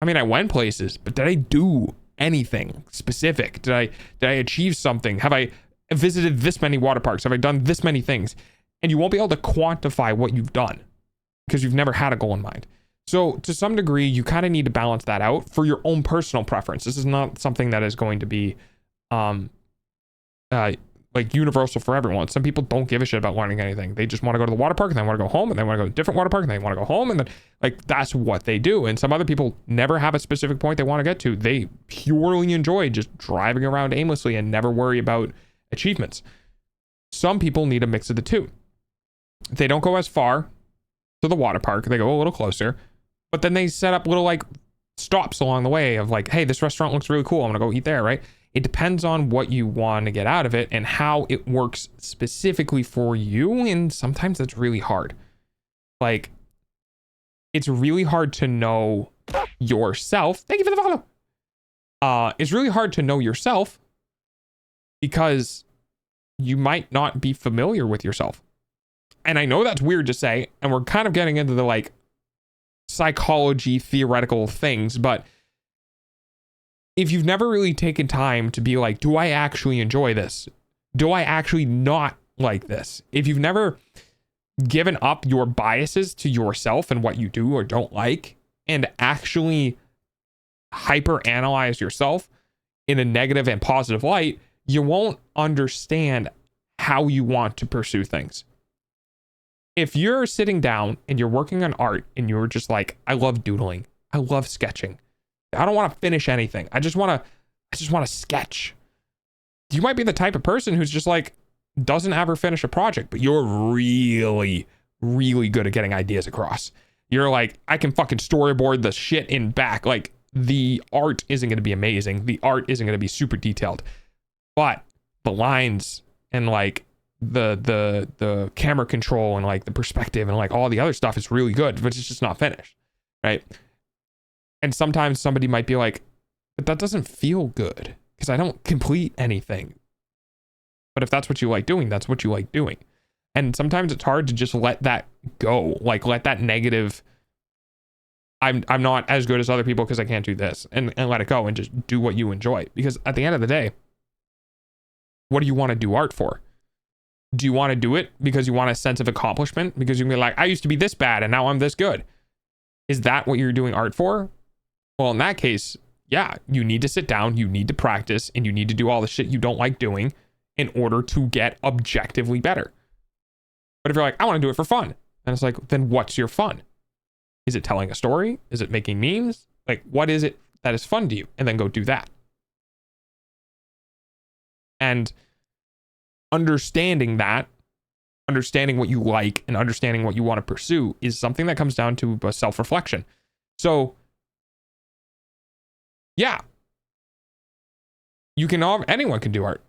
mean, I went places, but did I do anything specific? Did I achieve something? Have I visited this many water parks? Have I done this many things? And you won't be able to quantify what you've done because you've never had a goal in mind. So to some degree, you kind of need to balance that out for your own personal preference. This is not something that is going to be like universal for everyone. Some people don't give a shit about learning anything. They just want to go to the water park and they want to go home, and they want to go to a different water park and they want to go home, and then like that's what they do. And some other people never have a specific point they want to get to. They purely enjoy just driving around aimlessly and never worry about achievements. Some people need a mix of the two. They don't go as far to the water park. They go a little closer, but then they set up little like stops along the way of like, hey, this restaurant looks really cool. I'm going to go eat there, right? It depends on what you want to get out of it and how it works specifically for you. And sometimes that's really hard. Like, it's really hard to know yourself. Thank you for the follow. It's really hard to know yourself because you might not be familiar with yourself. And I know that's weird to say, and we're kind of getting into the like psychology theoretical things, but if you've never really taken time to be like, do I actually enjoy this? Do I actually not like this? If you've never given up your biases to yourself and what you do or don't like, and actually hyper analyze yourself in a negative and positive light, you won't understand how you want to pursue things. If you're sitting down and you're working on art and you're just like, I love doodling, I love sketching, I don't want to finish anything, I just want to sketch. You might be the type of person who's just like doesn't ever finish a project, but you're really, really good at getting ideas across. You're like, I can fucking storyboard the shit in back. Like, the art isn't going to be amazing. The art isn't going to be super detailed, but the lines and like the camera control and like the perspective and like all the other stuff is really good, but it's just not finished, right? And sometimes somebody might be like, but that doesn't feel good because I don't complete anything. But if that's what you like doing, that's what you like doing. And sometimes it's hard to just let that go, like let that negative, I'm not as good as other people because I can't do this, and let it go and just do what you enjoy. Because at the end of the day, what do you want to do art for? Do you want to do it because you want a sense of accomplishment? Because you can be like, I used to be this bad and now I'm this good. Is that what you're doing art for? Well, in that case, yeah, you need to sit down, you need to practice, and you need to do all the shit you don't like doing in order to get objectively better. But if you're like, I want to do it for fun, and it's like, then what's your fun? Is it telling a story? Is it making memes? Like, what is it that is fun to you? And then go do that. And understanding that, understanding what you like and understanding what you want to pursue is something that comes down to a self-reflection. So, yeah, anyone can do art,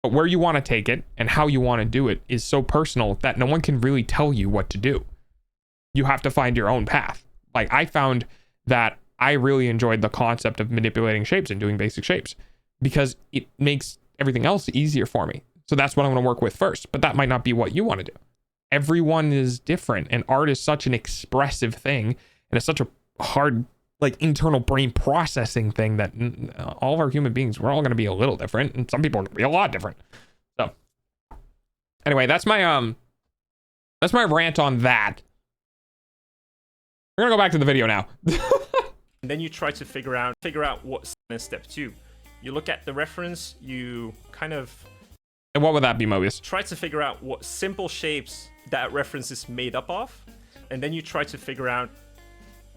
but where you want to take it and how you want to do it is so personal that no one can really tell you what to do. You have to find your own path. Like, I found that I really enjoyed the concept of manipulating shapes and doing basic shapes because it makes everything else easier for me. So that's what I'm going to work with first, but that might not be what you want to do. Everyone is different, and art is such an expressive thing, and it's such a hard, like, internal brain processing thing that all of our human beings, we're all going to be a little different, and some people are going to be a lot different. So anyway, that's my rant on that. We're going to go back to the video now. And then you try to figure out what's in step 2. You look at the reference, you kind of... And what would that be, Mobius? Try to figure out what simple shapes that reference is made up of, and then you try to figure out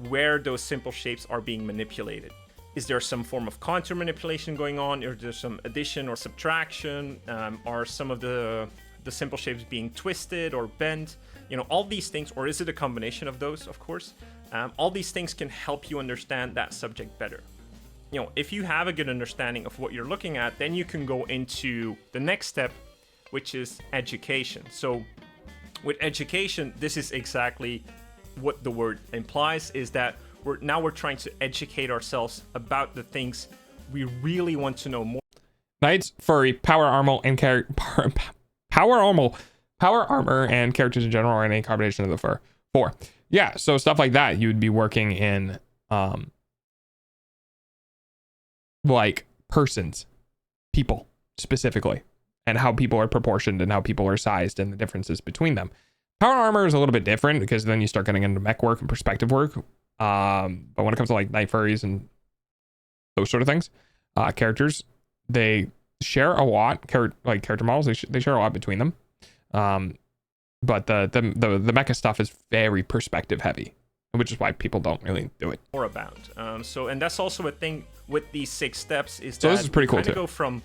where those simple shapes are being manipulated. Is there some form of contour manipulation going on? Is there some addition or subtraction? Are some of the simple shapes being twisted or bent? You know, all these things, or is it a combination of those, of course? All these things can help you understand that subject better. You know, if you have a good understanding of what you're looking at, then you can go into the next step, which is education. So with education, this is exactly what the word implies, is that we're trying to educate ourselves about the things we really want to know more. Knights, furry, power armor, and power armor and characters in general are in a combination of the fur. 4. Yeah, so stuff like that, you would be working in like persons, people specifically, and how people are proportioned and how people are sized and the differences between them. Power armor is a little bit different because then you start getting into mech work and perspective work. But when it comes to like night furries and those sort of things, characters, they share a lot. Character models, they share a lot between them. But the mecha stuff is very perspective heavy, which is why people don't really do it. More about. And that's also a thing with these 6 steps is so that this is pretty cool too. Go from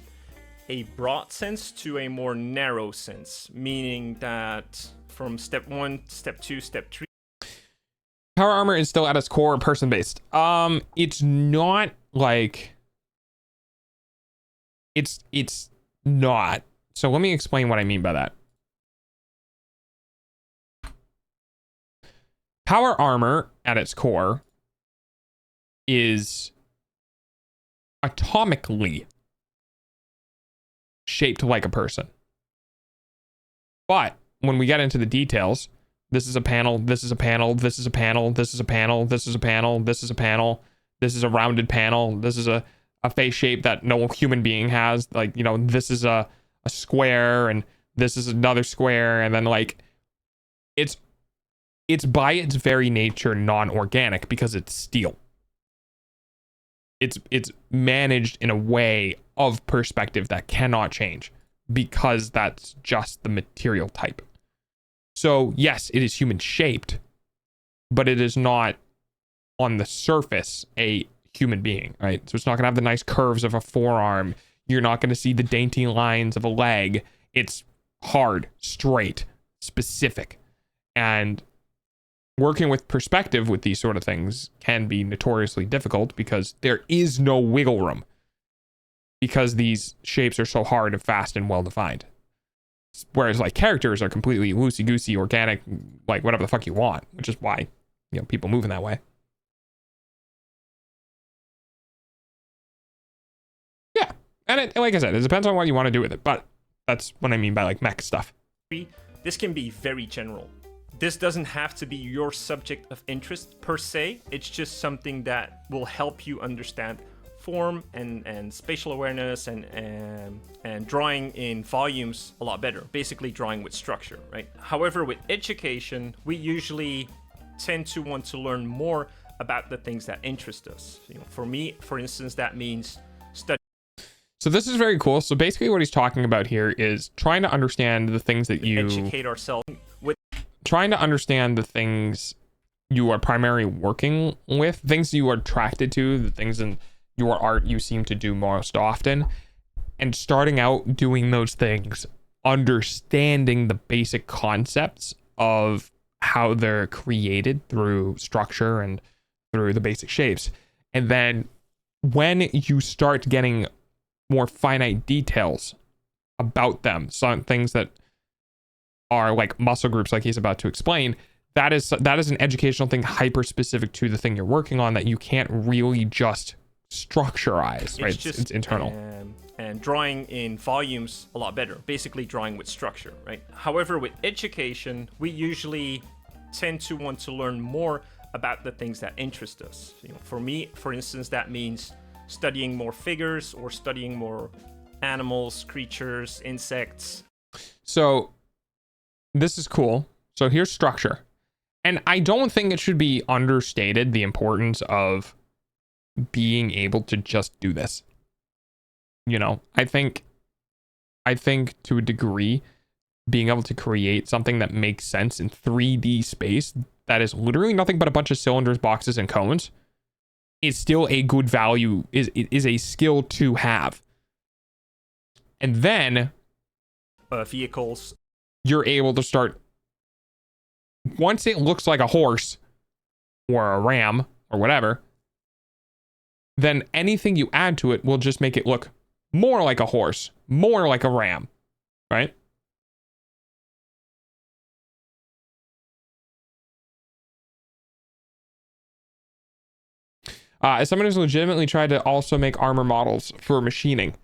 a broad sense to a more narrow sense, meaning that from step 1, step 2, step 3. Power armor is still at its core person based. It's not like it's not. So let me explain what I mean by that. Power armor at its core is atomically shaped like a person. But when we get into the details, this is a panel, this is a panel, this is a panel, this is a panel, this is a panel, this is a panel, this is a rounded panel, this is a face shape that no human being has. Like, you know, this is a square and this is another square, and then like it's by its very nature non-organic because it's steel. It's managed in a way of perspective that cannot change because that's just the material type. So yes, it is human shaped, but it is not on the surface a human being, right? So it's not gonna have the nice curves of a forearm. You're not gonna see the dainty lines of a leg. It's hard, straight, specific. And working with perspective with these sort of things can be notoriously difficult because there is no wiggle room because these shapes are so hard and fast and well defined. Whereas like characters are completely loosey-goosey, organic, like whatever the fuck you want, which is why, you know, people move in that way. Yeah, and like I said, it depends on what you want to do with it, but that's what I mean by like mech stuff. This can be very general. This doesn't have to be your subject of interest per se. It's just something that will help you understand form and spatial awareness and drawing in volumes a lot better. Basically drawing with structure, right? However, with education, we usually tend to want to learn more about the things that interest us. For me, for instance, that means studying. So this is very cool. So basically what he's talking about here is trying to understand the things that you educate ourselves with, trying to understand the things you are primarily working with, things you are attracted to, the things in your art you seem to do most often, and starting out doing those things, understanding the basic concepts of how they're created through structure and through the basic shapes. And then when you start getting more finite details about them, some things that are like muscle groups, like he's about to explain, that is an educational thing hyper specific to the thing you're working on that you can't really just structureize, right? It's internal. And drawing in volumes a lot better, basically drawing with structure, right? However, with education, we usually tend to want to learn more about the things that interest us. For me, for instance, that means studying more figures or studying more animals, creatures, insects. So this is cool. So here's structure. And I don't think it should be understated the importance of being able to just do this. I think to a degree, being able to create something that makes sense in 3D space that is literally nothing but a bunch of cylinders, boxes, and cones is still a good value, is a skill to have. And then vehicles, you're able to start, once it looks like a horse or a ram or whatever, then anything you add to it will just make it look more like a horse, more like a ram, right? As someone who's legitimately tried to also make armor models for machining,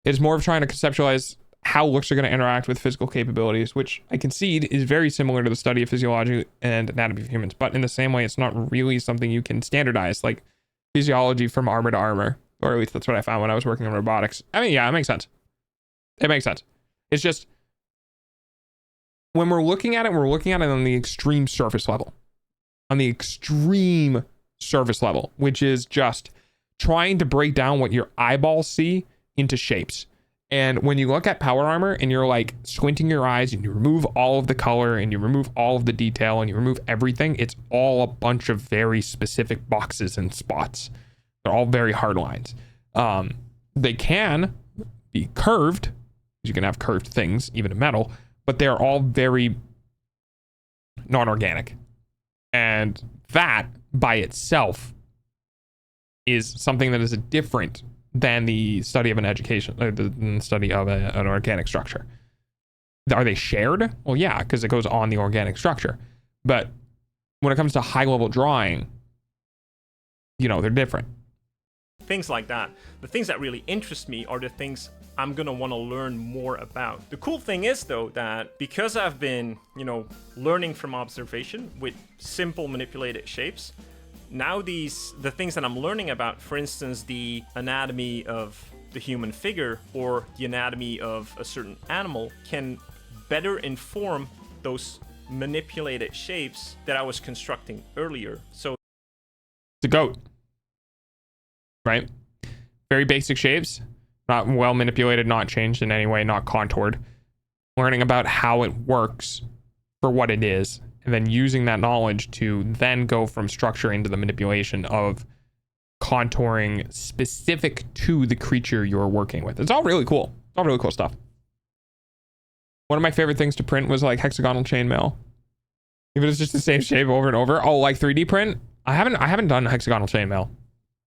it's more of trying to conceptualize how looks are going to interact with physical capabilities, which I concede is very similar to the study of physiology and anatomy of humans, but in the same way, it's not really something you can standardize, like physiology from armor to armor, or at least that's what I found when I was working on robotics. I mean, yeah, it makes sense. It makes sense. It's just, when we're looking at it on the extreme surface level. On the extreme surface level, which is just trying to break down what your eyeballs see into shapes. And when you look at power armor and you're like squinting your eyes and you remove all of the color and you remove all of the detail and you remove everything, it's all a bunch of very specific boxes and spots. They're all very hard lines. They can be curved. You can have curved things, even in metal, but they're all very non-organic. And that by itself is something that is different than the study of an education, or the study of an organic structure. Are they shared? Well, yeah, because it goes on the organic structure. But when it comes to high-level drawing, they're different. Things like that. The things that really interest me are the things I'm going to want to learn more about. The cool thing is, though, that because I've been, learning from observation with simple manipulated shapes, now the things that I'm learning about, for instance, the anatomy of the human figure or the anatomy of a certain animal, can better inform those manipulated shapes that I was constructing earlier. So the goat, right? Very basic shapes, not well manipulated, not changed in any way, not contoured. Learning about how it works for what it is, and then using that knowledge to then go from structure into the manipulation of contouring specific to the creature you're working with. It's all really cool. It's all really cool stuff. One of my favorite things to print was like hexagonal chainmail. If it's just the same shape over and over. Oh, like 3D print? I haven't done hexagonal chainmail.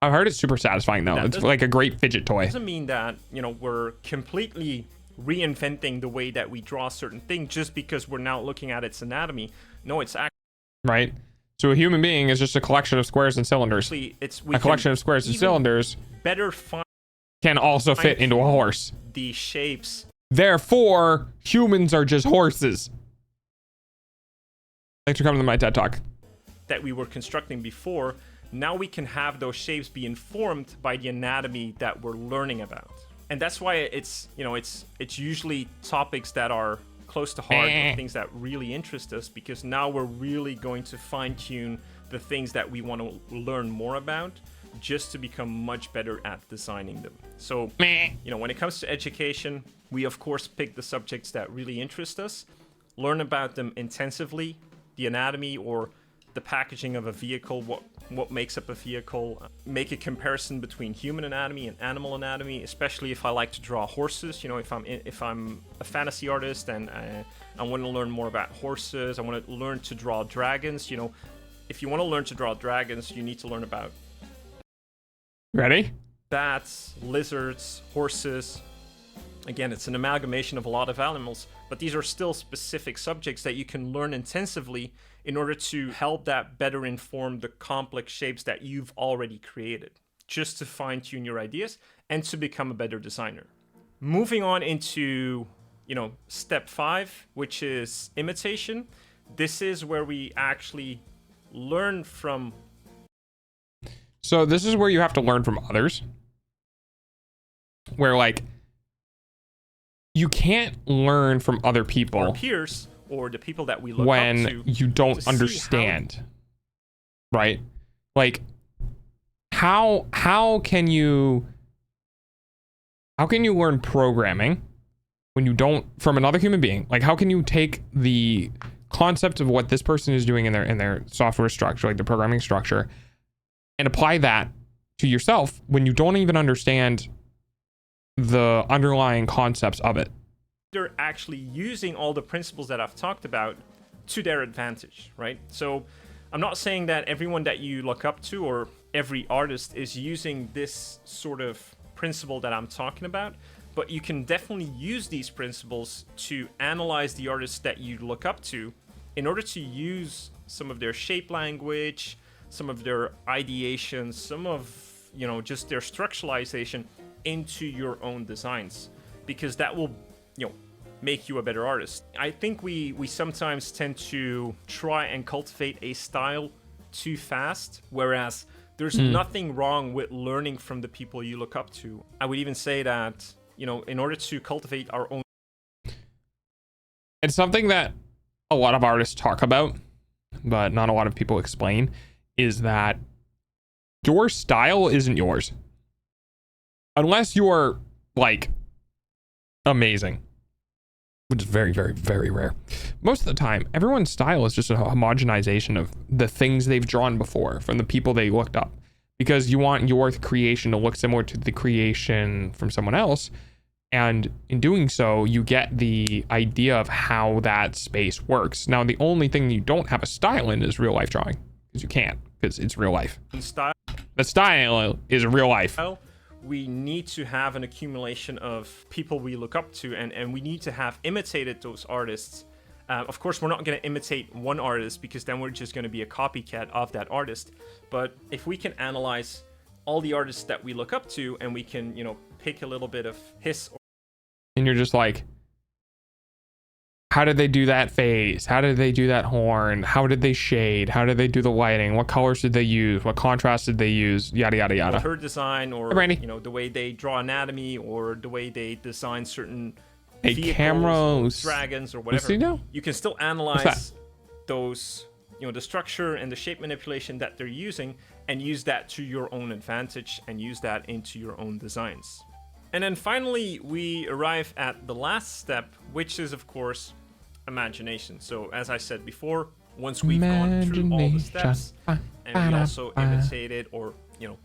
I've heard it's super satisfying though. It's like a great fidget toy. Doesn't mean that, we're completely reinventing the way that we draw a certain thing just because we're now looking at its anatomy. No, it's actually right. So a human being is just a collection of squares and cylinders. A collection of squares and cylinders better can also fit into a horse. The shapes. Therefore, humans are just horses. Thanks for coming to my TED Talk. That we were constructing before, now we can have those shapes be informed by the anatomy that we're learning about. And that's why it's usually topics that are close to heart, or things that really interest us, because now we're really going to fine-tune the things that we want to learn more about, just to become much better at designing them. So, you know, when it comes to education, we of course pick the subjects that really interest us, learn about them intensively, the anatomy or the packaging of a vehicle, what makes up a vehicle, make a comparison between human anatomy and animal anatomy, especially if I like to draw horses. You know, if I'm a fantasy artist and I want to learn more about horses, I want to learn to draw dragons. You know, if you want to learn to draw dragons, you need to learn about Ready? bats, lizards, horses. Again, it's an amalgamation of a lot of animals, but these are still specific subjects that you can learn intensively in order to help that better inform the complex shapes that you've already created, just to fine-tune your ideas and to become a better designer. Moving on into, you know, step 5, which is imitation. This is where we actually learn from. So this is where you have to learn from others. Where like you can't learn from other people Our peers or the people that we look when up to you don't see understand, right? Like how can you learn programming when you don't, from another human being? Like how can you take the concept of what this person is doing in their software structure, like the programming structure, and apply that to yourself when you don't even understand the underlying concepts of it? They're actually using all the principles that I've talked about to their advantage, right? So I'm not saying that everyone that you look up to or every artist is using this sort of principle that I'm talking about, but you can definitely use these principles to analyze the artists that you look up to in order to use some of their shape language, some of their ideations, some of, you know, just their structuralization into your own designs, because that will, you know, make you a better artist. I think we sometimes tend to try and cultivate a style too fast, whereas there's nothing wrong with learning from the people you look up to. I would even say that, you know, in order to cultivate our own. It's something that a lot of artists talk about, but not a lot of people explain, is that your style isn't yours. Unless you're like amazing, which is very, very, very rare. Most of the time, everyone's style is just a homogenization of the things they've drawn before from the people they looked up, because you want your creation to look similar to the creation from someone else. And in doing so, you get the idea of how that space works. Now, the only thing you don't have a style in is real life drawing, because you can't, because it's real life. Style. The style is real life. We need to have an accumulation of people we look up to, and we need to have imitated those artists. Of course, we're not going to imitate one artist, because then we're just going to be a copycat of that artist. But if we can analyze all the artists that we look up to, and we can, you know, pick a little bit of his. And you're just like, how did they do that face? How did they do that horn? How did they shade? How did they do the lighting? What colors did they use? What contrast did they use? Yada, yada, yada. Her design, or, you know, the way they draw anatomy, or the way they design certain vehicles, dragons, or whatever. You can still analyze those, you know, the structure and the shape manipulation that they're using, and use that to your own advantage, and use that into your own designs. And then finally, we arrive at the last step, which is, of course, imagination. So as I said before, once we've gone through all the steps, and we also imitated, or, you know,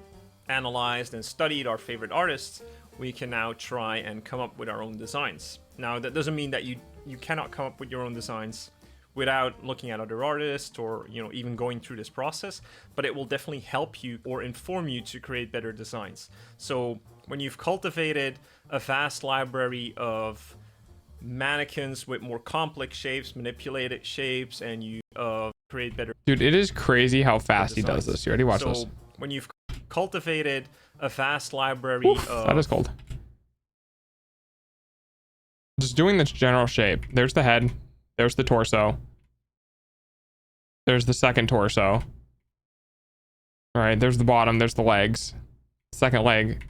analyzed and studied our favorite artists, we can now try and come up with our own designs. Now, that doesn't mean that you cannot come up with your own designs without looking at other artists, or, you know, even going through this process, but it will definitely help you or inform you to create better designs. So when you've cultivated a vast library of mannequins with more complex shapes, manipulated shapes, and you create better. Dude, it is crazy how fast he does this. You already watched this. When you've cultivated a vast library of. That is cold. Just doing this general shape. There's the head. There's the torso. There's the second torso. All right, there's the bottom. There's the legs. Second leg.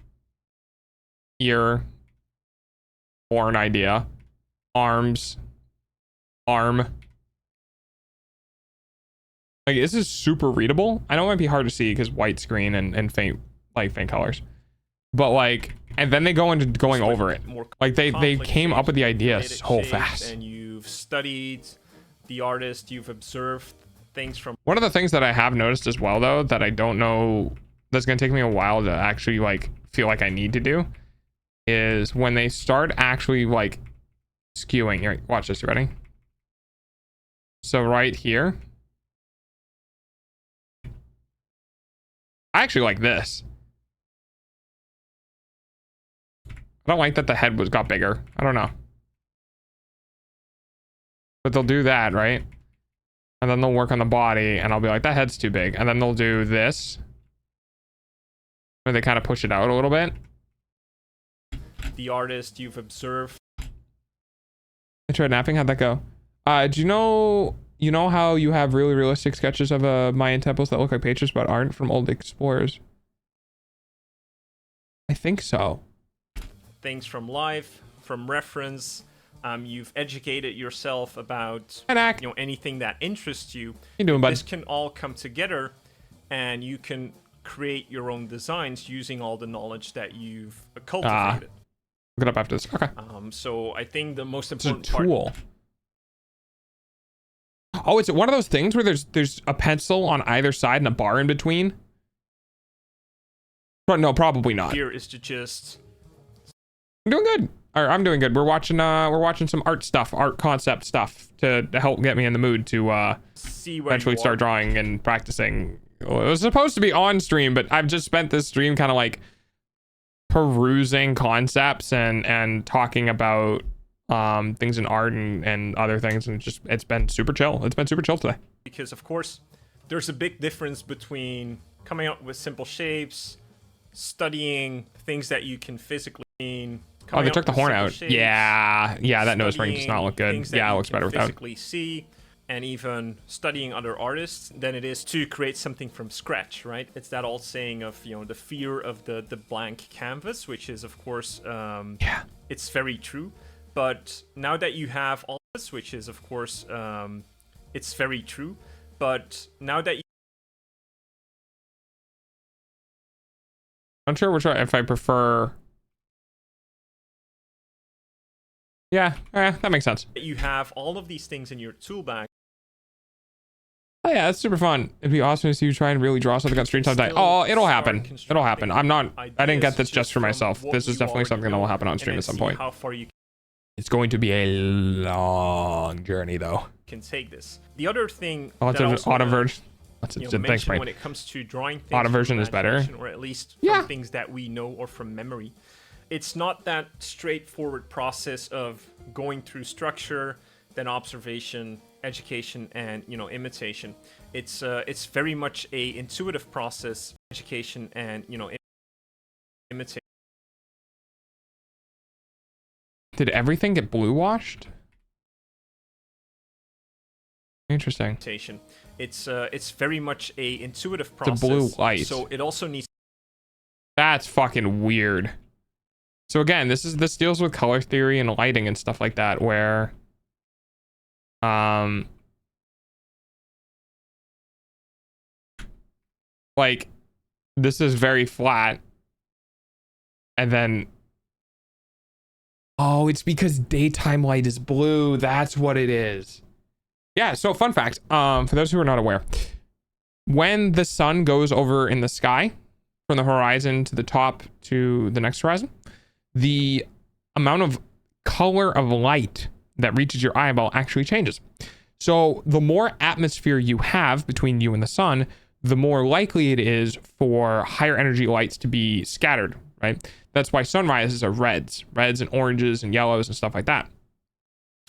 Ear. Horn idea. Arms. Arm. Like, this is super readable. I know it might be hard to see because white screen and faint, like faint colors. But like, and then they go into going over it. Like they came up with the idea so fast. And you've studied the artist, you've observed things from. One of the things that I have noticed as well, though, that I don't know, that's gonna take me a while to actually like feel like I need to do, is when they start actually like skewing. Here, watch this. You ready? So right here, I actually like this. I don't like that the head got bigger. I don't know. But they'll do that, right? And then they'll work on the body, and I'll be like, that head's too big. And then they'll do this, where they kind of push it out a little bit. The artist you've observed. I tried napping. How'd that go? Do you know how you have really realistic sketches of Mayan temples that look like pages but aren't from old explorers? I think so. Things from life, from reference. You've educated yourself about anything that interests you. How you doing, bud? This can all come together, and you can create your own designs using all the knowledge that you've cultivated. Look it up after this. Okay. So I think the most It's a important tool. Oh, it's one of those things where there's a pencil on either side and a bar in between. But no, probably not. here is to just. I'm doing good. Or I'm doing good. We're watching some art concept stuff to help get me in the mood to See where eventually you start are. drawing and practicing. Well, it was supposed to be on stream, but I've just spent this stream kind of like perusing concepts and talking about things in art and other things, and it's been super chill. It's been super chill today. Because of course, there's a big difference between coming up with simple shapes, studying things that you can physically mean. Oh, they took the horn out. Yeah, that nose ring does not look good. Yeah, it looks better without. Physically see, and even studying other artists than it is to create something from scratch, right? It's that old saying of the fear of the blank canvas, which is of course it's very true. But now that you have all this, which is of course it's very true. But now that I'm not sure if I prefer. Yeah, that makes sense. you have all of these things in your tool bag. Oh yeah, that's super fun. It'd be awesome to see you try and really draw something on stream sometime. Oh, it'll happen. It'll happen. I didn't get this just for myself. This is definitely something that will happen on stream at some point. How far you It's going to be a long journey, though. can take this. The other thing Let's that I also wanna, auto-version. Thanks, mention Mike. when it comes to drawing things Auto-version from is better. imagination, or at least from things that we know or from memory. It's not that straightforward process of going through structure, then observation, education, and imitation. It's very much a intuitive process, education, and imitation. Did everything get blue washed? Interesting. It's very much a intuitive The process. blue light. So it also needs. That's fucking weird. So again, this deals with color theory and lighting and stuff like that, where like this is very flat, and then oh, it's because daytime light is blue. That's what it is. Yeah, so fun fact, for those who are not aware, when the sun goes over in the sky from the horizon to the top to the next horizon, the amount of color of light that reaches your eyeball actually changes. So the more atmosphere you have between you and the sun, the more likely it is for higher energy lights to be scattered, right? That's why sunrises are reds and oranges and yellows and stuff like that.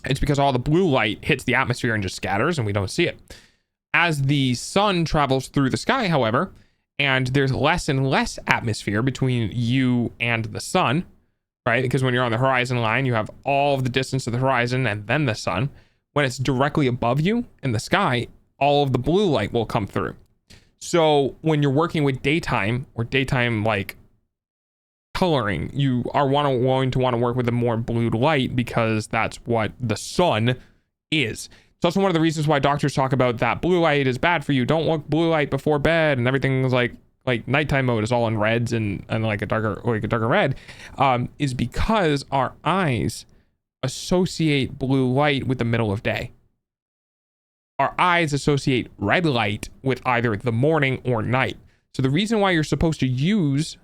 It's because all the blue light hits the atmosphere and just scatters and we don't see it. As the sun travels through the sky, however, and there's less and less atmosphere between you and the sun, right? Because when you're on the horizon line, you have all of the distance to the horizon and then the sun. When it's directly above you in the sky, all of the blue light will come through. So when you're working with daytime or daytime like coloring, you are going to want to work with a more blue light because that's what the sun is. It's also one of the reasons why doctors talk about that blue light is bad for you. Don't look blue light before bed, and everything's like nighttime mode is all in reds and like a darker red, is because our eyes associate blue light with the middle of day. Our eyes associate red light with either the morning or night. So the reason why you're supposed to use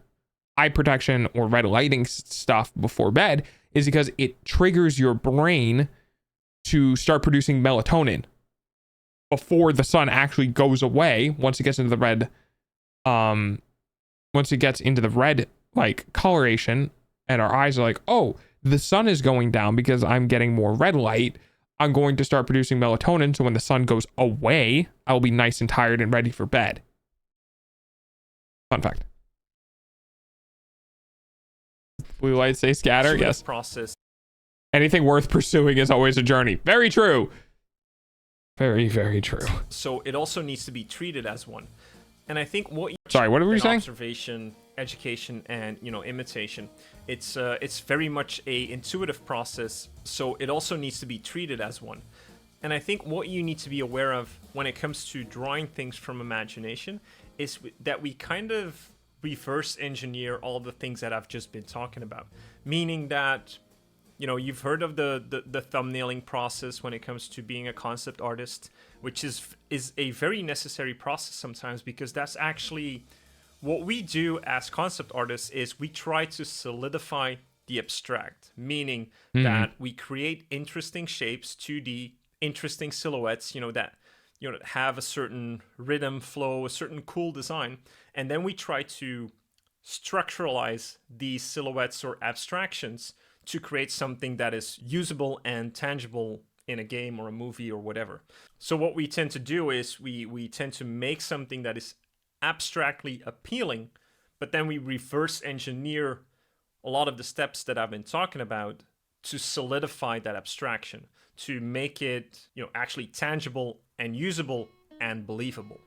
eye protection or red lighting stuff before bed is because it triggers your brain to start producing melatonin before the sun actually goes away. Once it gets into the red, like coloration, and our eyes are like, oh, the sun is going down because I'm getting more red light. I'm going to start producing melatonin, so when the sun goes away, I'll be nice and tired and ready for bed. Fun fact. Blue lights say scatter, yes. Process. Anything worth pursuing is always a journey. Very true. Very, very true. So it also needs to be treated as one. And I think what you Sorry, what were you saying? Observation, education, and imitation. It's very much a intuitive process, so it also needs to be treated as one. And I think what you need to be aware of when it comes to drawing things from imagination is that we kind of reverse engineer all the things that I've just been talking about. Meaning that, you've heard of the thumbnailing process when it comes to being a concept artist, which is a very necessary process sometimes, because that's actually what we do as concept artists. Is we try to solidify the abstract, meaning that we create interesting shapes, 2D, interesting silhouettes, that have a certain rhythm, flow, a certain cool design, and then we try to structuralize these silhouettes or abstractions to create something that is usable and tangible in a game or a movie or whatever. So what we tend to do is we tend to make something that is abstractly appealing, but then we reverse engineer a lot of the steps that I've been talking about to solidify that abstraction, to make it, actually tangible and usable and believable.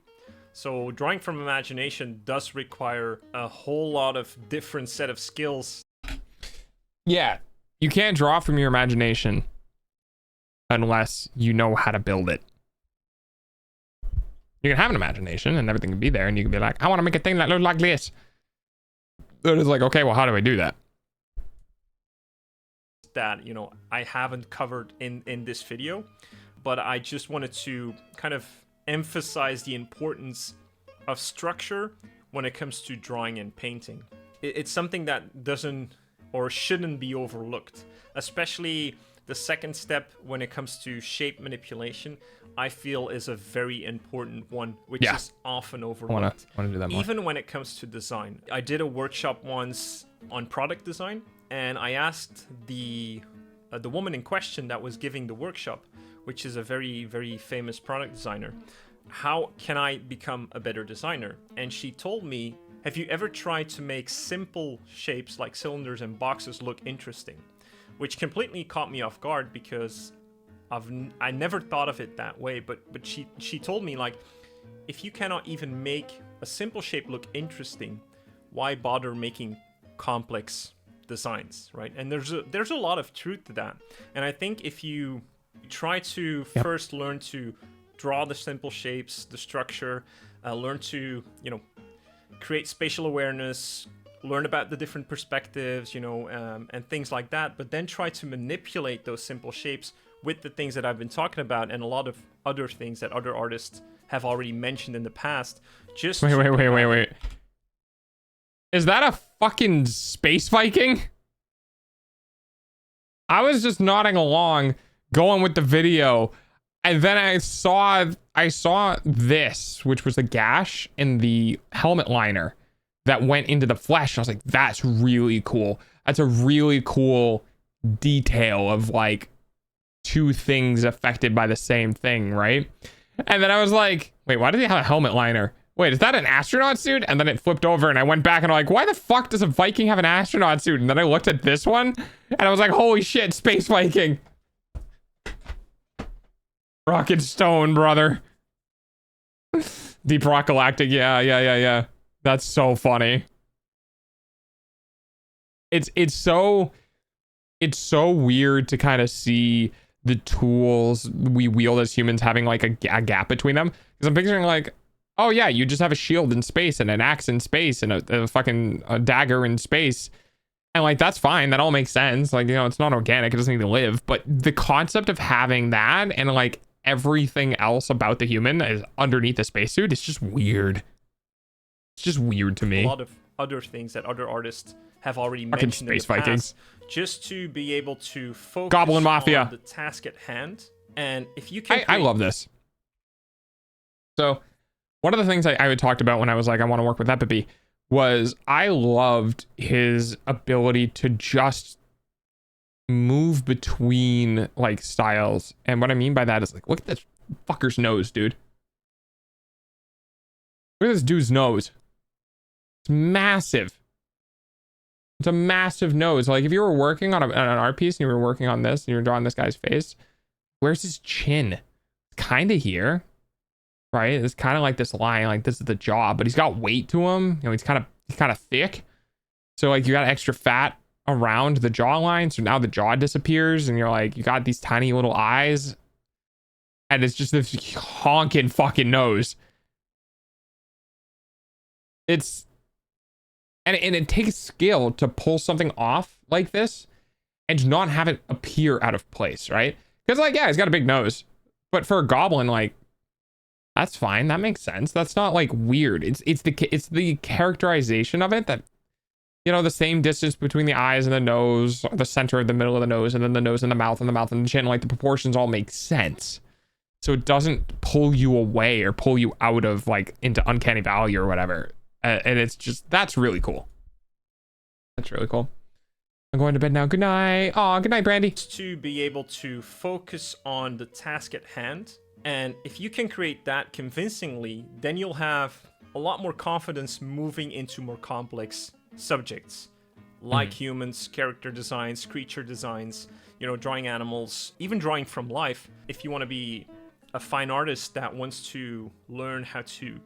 So drawing from imagination does require a whole lot of different set of skills. Yeah, you can't draw from your imagination unless you know how to build it. You can have an imagination and everything can be there, and you can be like, I want to make a thing that looks like this. But it's like, okay, well, how do I do that? That, I haven't covered in this video, but I just wanted to kind of emphasize the importance of structure when it comes to drawing and painting. It's something that doesn't or shouldn't be overlooked, especially the second step when it comes to shape manipulation. I feel is a very important one, which is often overlooked. I wanna do that more. Even when it comes to design. I did a workshop once on product design, and I asked the woman in question that was giving the workshop, which is a very, very famous product designer, how can I become a better designer? And she told me, have you ever tried to make simple shapes like cylinders and boxes look interesting? Which completely caught me off guard, because I never thought of it that way. But she told me, like, if you cannot even make a simple shape look interesting, why bother making complex designs, right? And there's a lot of truth to that. And I think if you try to first learn to draw the simple shapes, the structure, learn to create spatial awareness, learn about the different perspectives, and things like that, but then try to manipulate those simple shapes with the things that I've been talking about and a lot of other things that other artists have already mentioned in the past. Just wait. Is that a fucking space Viking? I was just nodding along, going with the video, and then I saw this, which was a gash in the helmet liner that went into the flesh. And I was like, that's really cool. That's a really cool detail of like two things affected by the same thing, right? And then I was like, wait, why does he have a helmet liner? Wait, is that an astronaut suit? And then it flipped over and I went back and I'm like, why the fuck does a Viking have an astronaut suit? And then I looked at this one and I was like, holy shit, Space Viking. Rocket Stone, brother. Deep Rock Galactic, yeah. That's so funny. It's so weird to kind of see the tools we wield as humans having like a gap between them. Because I'm picturing like, oh yeah, you just have a shield in space and an axe in space and a fucking dagger in space. And like, that's fine. That all makes sense. Like, you know, it's not organic. It doesn't need to live. But the concept of having that and like everything else about the human is underneath the spacesuit is just weird. It's just weird to me. A lot of other things that other artists have already Fucking mentioned space in the Vikings. past, just to be able to focus Goblin Mafia. on the task at hand. And if you can, I love this. So one of the things I would talked about when I was like, I want to work with Epipy was I loved his ability to just move between like styles. And what I mean by that is like, look at this fucker's nose, dude. Look at this dude's nose. It's massive. It's a massive nose. Like if you were working on an art piece and you were working on this and you were drawing this guy's face, where's his chin? Kind of here, right? It's kind of like this line, like this is the jaw, but he's got weight to him. You know, he's kind of thick. So like you got extra fat around the jawline. So now the jaw disappears and you're like, you got these tiny little eyes and it's just this honking fucking nose. And it takes skill to pull something off like this and not have it appear out of place, right? Because like, yeah, he's got a big nose, but for a goblin, like, that's fine. That makes sense. That's not like weird. It's the characterization of it that, you know, the same distance between the eyes and the nose, the center of the middle of the nose, and then the nose and the mouth and the mouth and the chin, like the proportions all make sense. So it doesn't pull you away or pull you out of like into uncanny valley or whatever. And it's just, that's really cool. That's really cool. I'm going to bed now. Good night. Oh, good night, Brandy. to be able to focus on the task at hand. And if you can create that convincingly, then you'll have a lot more confidence moving into more complex subjects like humans, character designs, creature designs, you know, drawing animals, even drawing from life. If you want to be a fine artist that wants to learn how to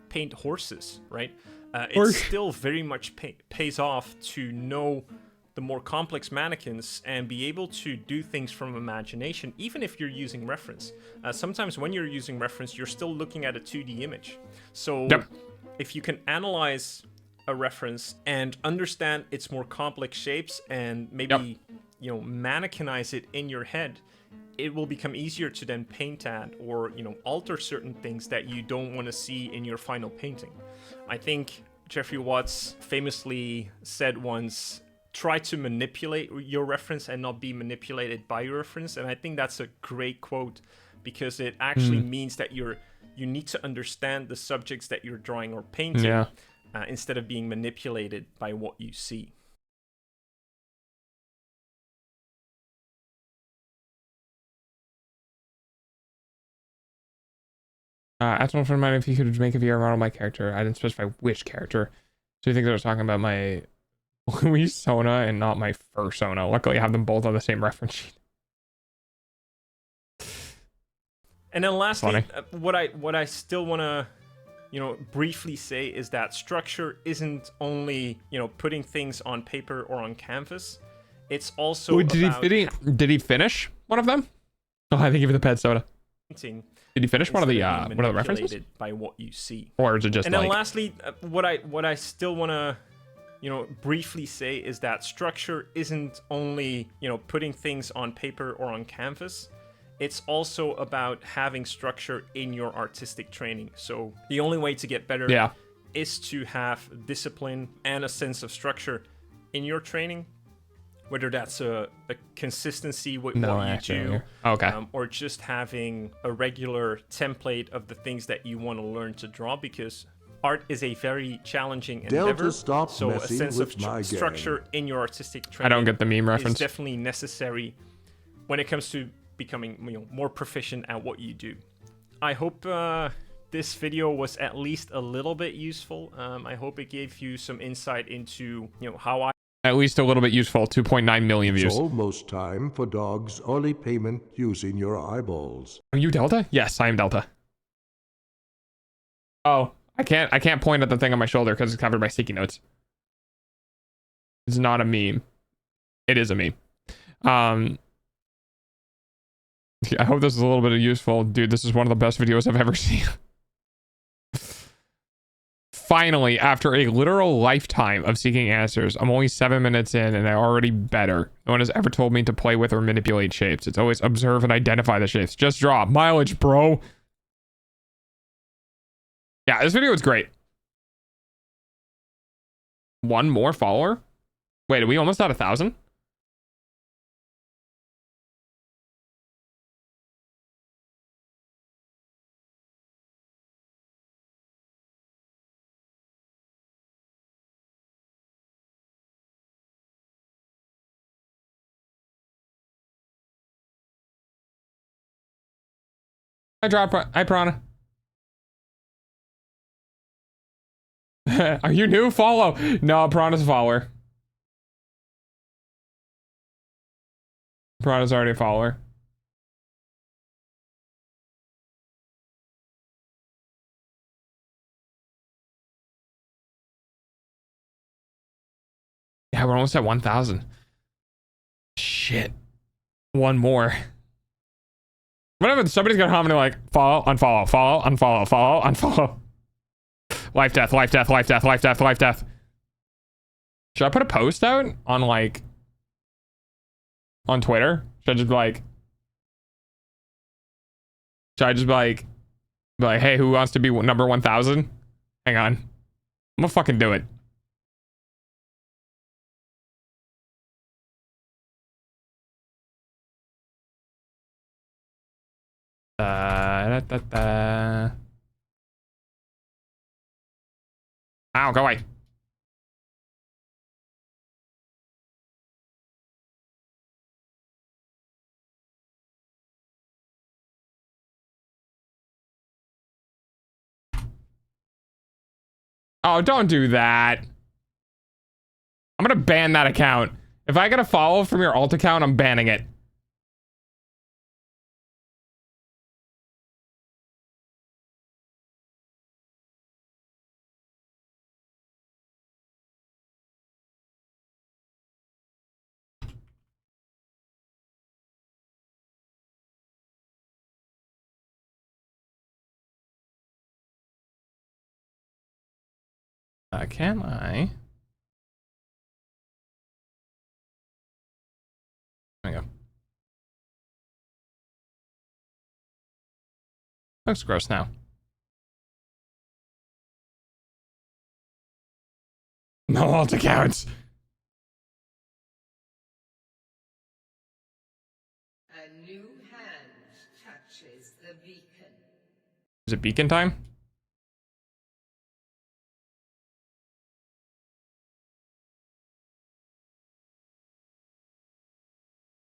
paint horses, right? It still very much pays off to know the more complex mannequins and be able to do things from imagination, even if you're using reference. Sometimes when you're using reference, you're still looking at a 2D image. So if you can analyze a reference and understand its more complex shapes and maybe, you know, mannequinize it in your head, it will become easier to then paint at or, you know, alter certain things that you don't want to see in your final painting. I think Jeffrey Watts famously said once, try to manipulate your reference and not be manipulated by your reference. And I think that's a great quote because it actually means that you need to understand the subjects that you're drawing or painting instead of being manipulated by what you see. Ask one friend of mine if he could make a VR model of my character. I didn't specify which character. So you think they were talking about my Louis Sona and not my Fursona. Luckily, I have them both on the same reference sheet. And then lastly, what I still want to, you know, briefly say is that structure isn't only, you know, putting things on paper or on canvas. It's also did he finish one of them? Oh, I think even the pet soda. Painting. Did he finish one of the references? By what you see. Or is it just and like... then lastly, what I still want to, you know, briefly say is that structure isn't only, you know, putting things on paper or on canvas. It's also about having structure in your artistic training. So the only way to get better is to have discipline and a sense of structure in your training. Whether that's a consistency with what you do, or just having a regular template of the things that you want to learn to draw, because art is a very challenging endeavor. So a sense of structure in your artistic training I don't get the meme reference. is definitely necessary when it comes to becoming, you know, more proficient at what you do. I hope this video was at least a little bit useful. I hope it gave you some insight into, you know, how I at least a little bit useful. 2.9 million views. It's almost time for Dog's early payment using your eyeballs. Are you Delta? Yes, I am Delta. Oh, I can't point at the thing on my shoulder because it's covered by sticky notes. It's not a meme. It is a meme. I hope this is a little bit of useful. Dude, this is one of the best videos I've ever seen. Finally, after a literal lifetime of seeking answers, I'm only 7 minutes in and I'm already better. No one has ever told me to play with or manipulate shapes. It's always observe and identify the shapes. Just draw. Mileage, bro. Yeah, this video is great. One more follower? Wait, are we almost at 1,000? Hi, Prana. Are you new? Follow. No, Prana's a follower. Prana's already a follower. Yeah, we're almost at 1,000. Shit. One more. Whatever, somebody's gonna comment like, follow, unfollow, follow, unfollow, follow, unfollow. Life, death, life, death, life, death, life, death, life, death. Should I put a post out on like, on Twitter? Should I just be like, hey, who wants to be number 1,000? Hang on. I'm gonna fucking do it. Ow, go away. Oh, don't do that. I'm gonna ban that account. If I get a follow from your alt account, I'm banning it. Can I? There we go. Looks gross now. No alt accounts. A new hand touches the beacon. Is it beacon time?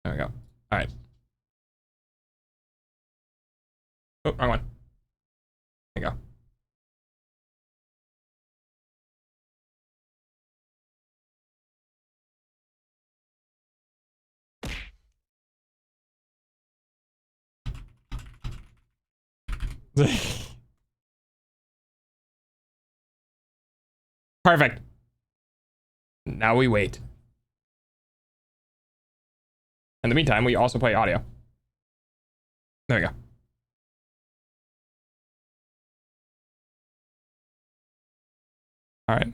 There we go. All right. Oh, wrong one. There you go. Perfect. Now we wait. In the meantime, we also play audio. There we go. All right.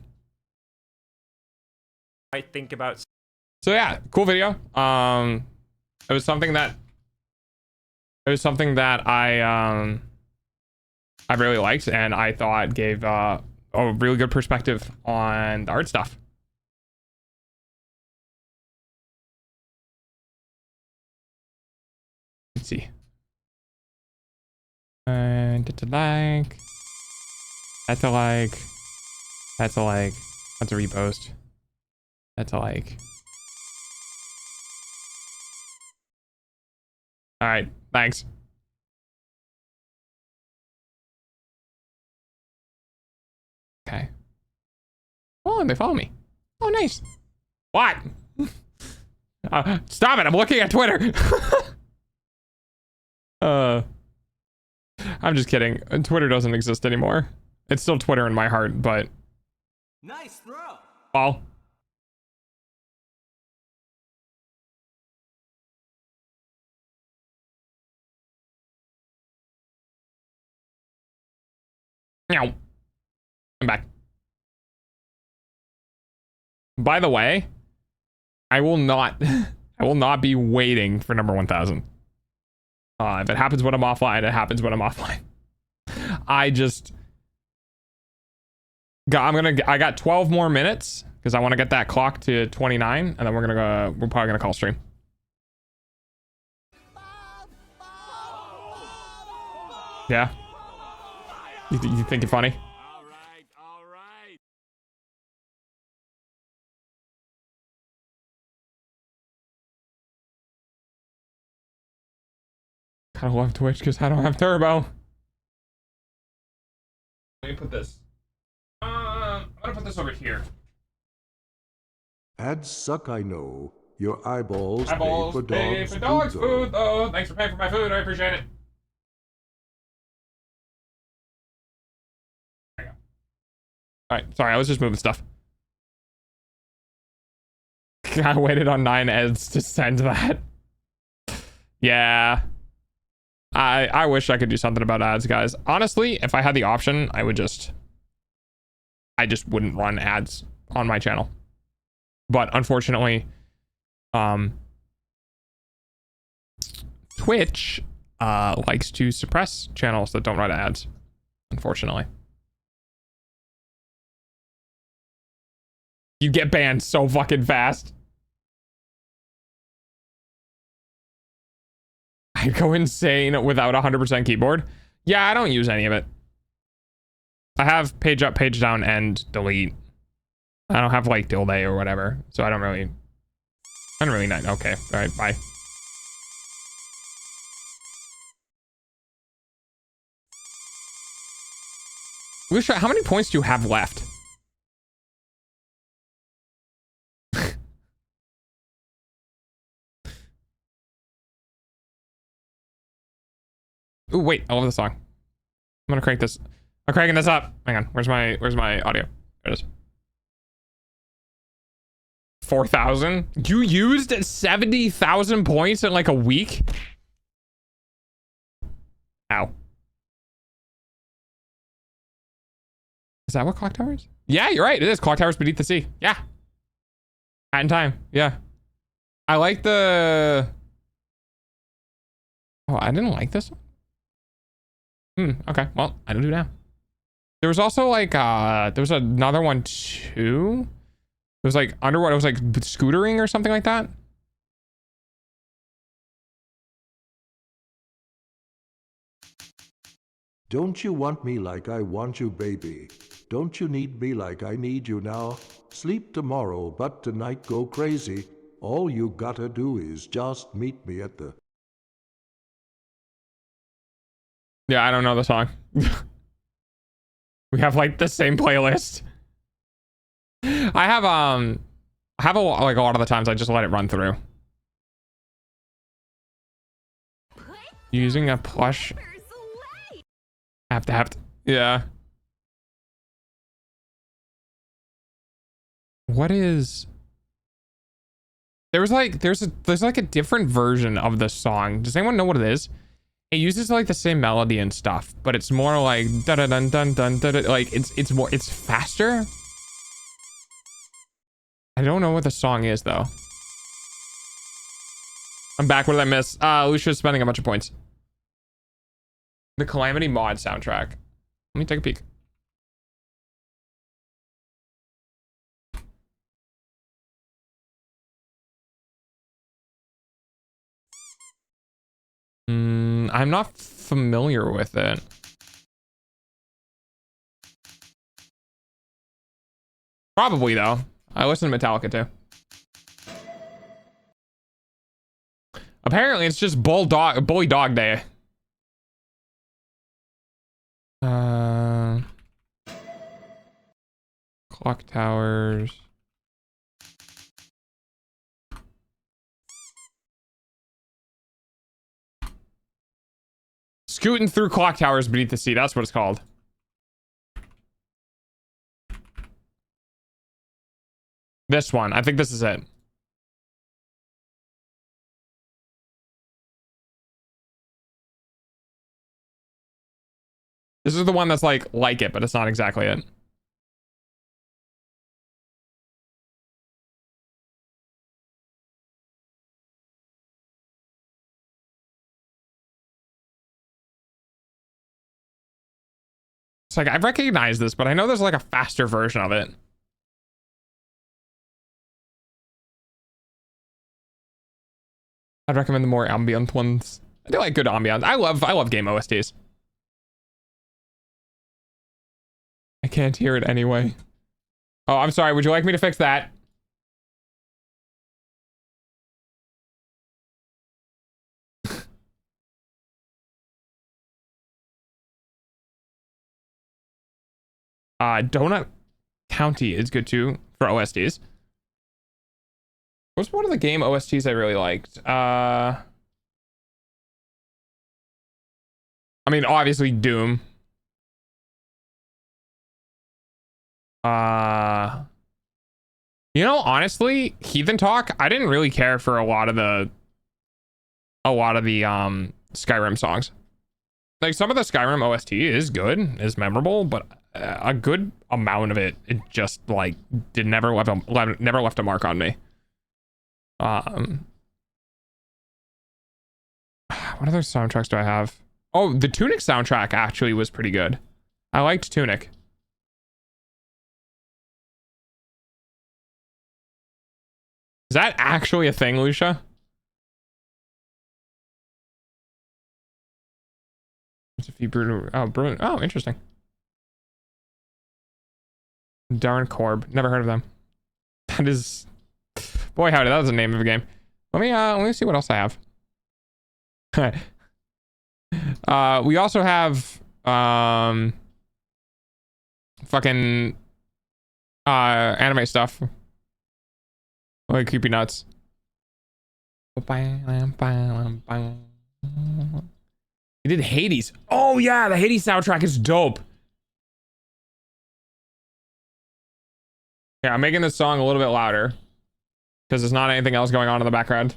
I think about. So yeah, cool video. It was something that I really liked, and I thought gave a really good perspective on the art stuff. Let's see. And that's a like. That's a like. That's a like. That's a repost. That's a like. All right. Thanks. Okay. Oh, and they follow me. Oh, nice. What? Stop it. I'm looking at Twitter. I'm just kidding. Twitter doesn't exist anymore. It's still Twitter in my heart, but. Nice throw. Well. Meow. I'm back. By the way, I will not be waiting for number 1000. If it happens when I'm offline, it happens when I'm offline. I got 12 more minutes because I want to get that clock to 29, and then we're probably gonna call stream. Yeah. You think it's funny? All right. Kind of love Twitch because I don't have turbo. Let me put this. I'm gonna put this over here. Ads suck, I know. Your eyeballs, Eyeballs pay for dogs' food, though. though. Thanks for paying for my food. I appreciate it. There you go. All right, sorry, I was just moving stuff. I waited on 9 eds to send that. Yeah. I wish I could do something about ads, guys. Honestly, if I had the option, I just wouldn't run ads on my channel. But unfortunately, Twitch likes to suppress channels that don't run ads, unfortunately. You get banned so fucking fast. I go insane without 100% keyboard. Yeah, I don't use any of it. I have page up, page down, and delete. I don't have like tilde or whatever, so I don't really know. Okay, all right, bye. Lucia, how many points do you have left? Ooh, wait, I love the song. I'm gonna crank this. I'm cranking this up. Hang on, where's my audio? There it is. 4,000? You used 70,000 points in like a week? Ow. Is that what clock tower is? Yeah, you're right. It is clock towers beneath the sea. Yeah. Hat in time. Yeah. I like the... Oh, I didn't like this one. Okay. Well, I don't do now. There was also like, there was another one too. It was like underwater. It was like scootering or something like that. Don't you want me like I want you, baby? Don't you need me like I need you now? Sleep tomorrow, but tonight go crazy. All you gotta do is just meet me at the... Yeah, I don't know the song. We have like the same playlist. I have like a lot of the times I just let it run through. Using a plush. Have to. Yeah. What is? There's like a different version of the song. Does anyone know what it is? It uses like the same melody and stuff, but it's more like da da dun dun dun da da. Like it's faster. I don't know what the song is though. I'm back. What did I miss? Lucia's spending a bunch of points. The Calamity mod soundtrack. Let me take a peek. I'm not familiar with it. Probably though. I listen to Metallica too. Apparently it's just bully dog day. Clock towers. Scooting through clock towers beneath the sea. That's what it's called. This one. I think this is it. This is the one that's like it, but it's not exactly it. It's like, I recognize this, but I know there's like a faster version of it. I'd recommend the more ambient ones. I do like good ambiance. I love game OSTs. I can't hear it anyway. Oh, I'm sorry. Would you like me to fix that? Donut County is good too for OSTs. What's one of the game OSTs I really liked? I mean, obviously Doom. You know, honestly, Heathen Talk, I didn't really care for a lot of the Skyrim songs. Like, some of the Skyrim OST is good, is memorable, but a good amount of it just like never left a mark on me. What other soundtracks do I have? Oh, the Tunic soundtrack actually was pretty good. I liked Tunic. Is that actually a thing, Lucia? Oh, interesting. Darn Corb. Never heard of them. That is... Boy, howdy, that was the name of a game. Let me see what else I have. We also have fucking anime stuff. Like Creepy Nuts. He did Hades. Oh yeah, the Hades soundtrack is dope. Yeah, I'm making this song a little bit louder because there's not anything else going on in the background.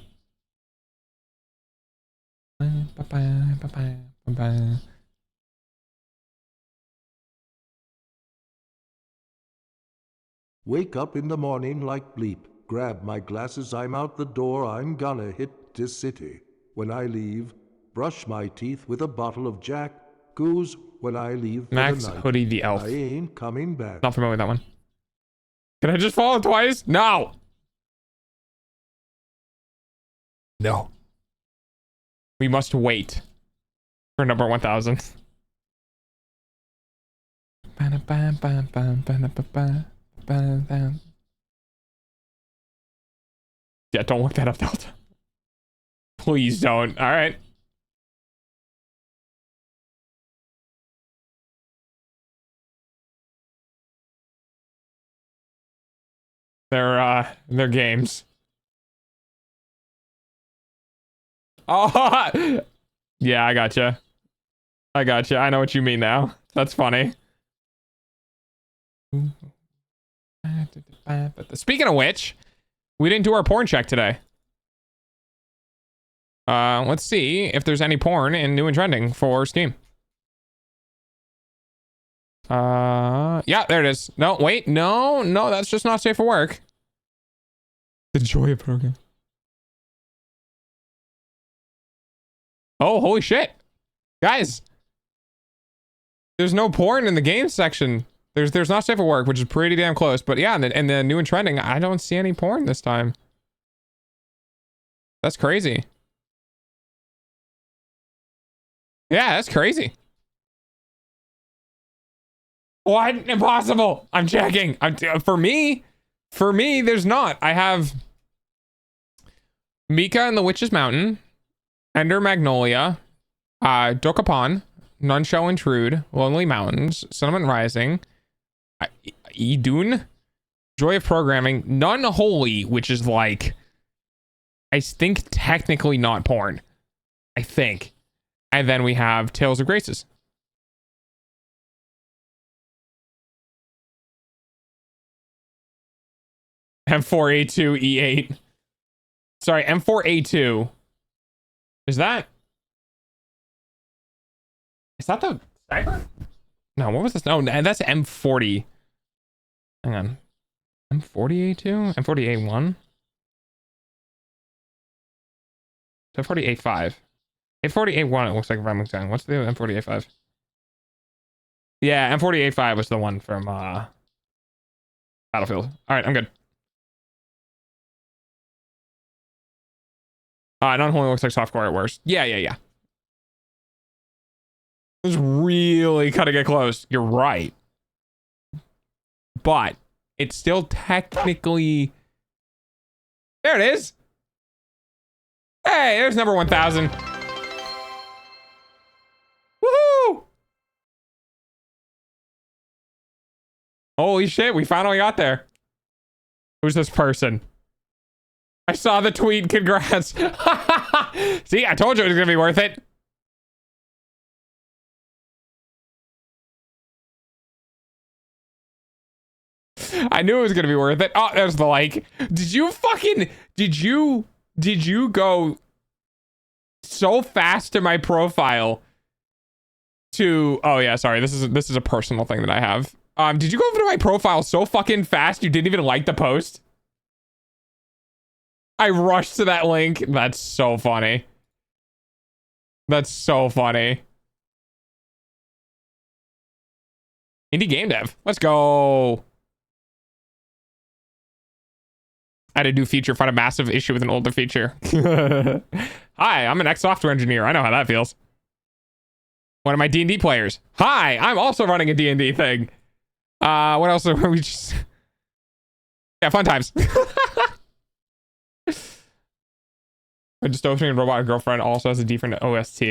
Wake up in the morning like bleep. Grab my glasses, I'm out the door, I'm gonna hit this city. When I leave, brush my teeth with a bottle of Jack. Goose when I leave for Max the night. Hoodie the Elf. I ain't coming back. Not familiar with that one. Can I just follow twice? No. No. We must wait for number 1000. Yeah, don't look that up, Delta. Please don't. All right. They're games. Oh, yeah, I gotcha. I know what you mean now. That's funny. Speaking of which, we didn't do our porn check today. Let's see if there's any porn in new and trending for Steam. Yeah, there it is. No, wait, no, that's just not safe for work. The joy of program. Oh, holy shit. Guys. There's no porn in the game section. There's not safe for work, which is pretty damn close. But yeah, in the new and trending, I don't see any porn this time. That's crazy. Yeah, that's crazy. What? Impossible. I'm checking. For me, there's not. I have Mika and the Witch's Mountain, Ender Magnolia, Dokapon, None Shall Intrude, Lonely Mountains, Cinnamon Rising, Idun, Joy of Programming, None Holy, which is like, I think technically not porn. I think. And then we have Tales of Graces. M4A2E8. Sorry, M4A2. Is that the sniper? No, what was this? No, that's M40. Hang on. M40A2? M40A1? M40A5. M40A1, it looks like I'm saying. What's the M40A5? Yeah, M40A5 was the one from Battlefield. All right, I'm good. It only looks like softcore at worst. Yeah. It's really cutting it close. You're right. But it's still technically... There it is. Hey, there's number 1000. Woohoo! Holy shit, we finally got there. Who's this person? I saw the tweet, congrats. See, I told you it was gonna be worth it. I knew it was gonna be worth it. Oh, there's the like. Did you go so fast to my profile to, oh yeah, sorry, this is a personal thing that I have. Did you go over to my profile so fucking fast you didn't even like the post? I rushed to that link. That's so funny. That's so funny. Indie game dev. Let's go. I had a new feature, find a massive issue with an older feature. Hi, I'm an ex-software engineer. I know how that feels. One of my D&D players. Hi, I'm also running a D&D thing. What else are we just... Yeah, fun times. A dystopian robot girlfriend also has a different OST.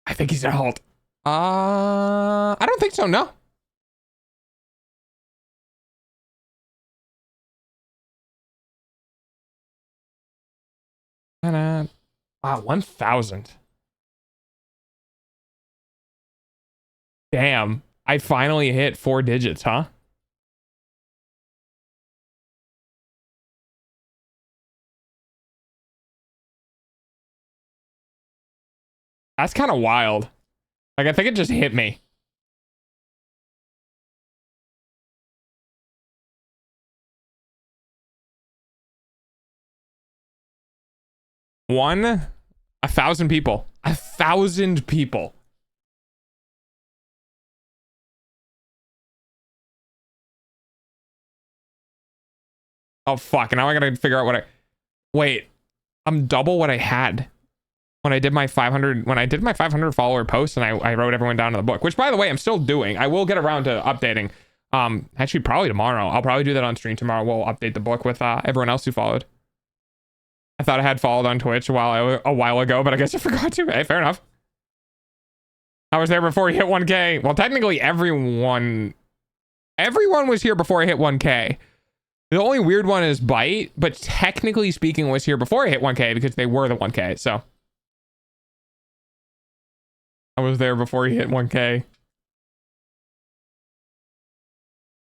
I think he's an alt. I don't think so, no. Wow, 1000. Damn, I finally hit 4 digits, huh? That's kind of wild. Like, I think it just hit me. One, 1,000 people. 1,000 people. Oh, fuck. Now I gotta figure out what I... Wait. I'm double what I had when I did my 500... When I did my 500 follower post and I wrote everyone down in the book. Which, by the way, I'm still doing. I will get around to updating. Actually, probably tomorrow. I'll probably do that on stream tomorrow. We'll update the book with everyone else who followed. I thought I had followed on Twitch a while ago, but I guess I forgot to. Hey, fair enough. I was there before he hit 1K. Well, technically everyone was here before I hit 1K. The only weird one is Byte, but technically speaking was here before I hit 1K because they were the 1K, so. I was there before he hit 1K.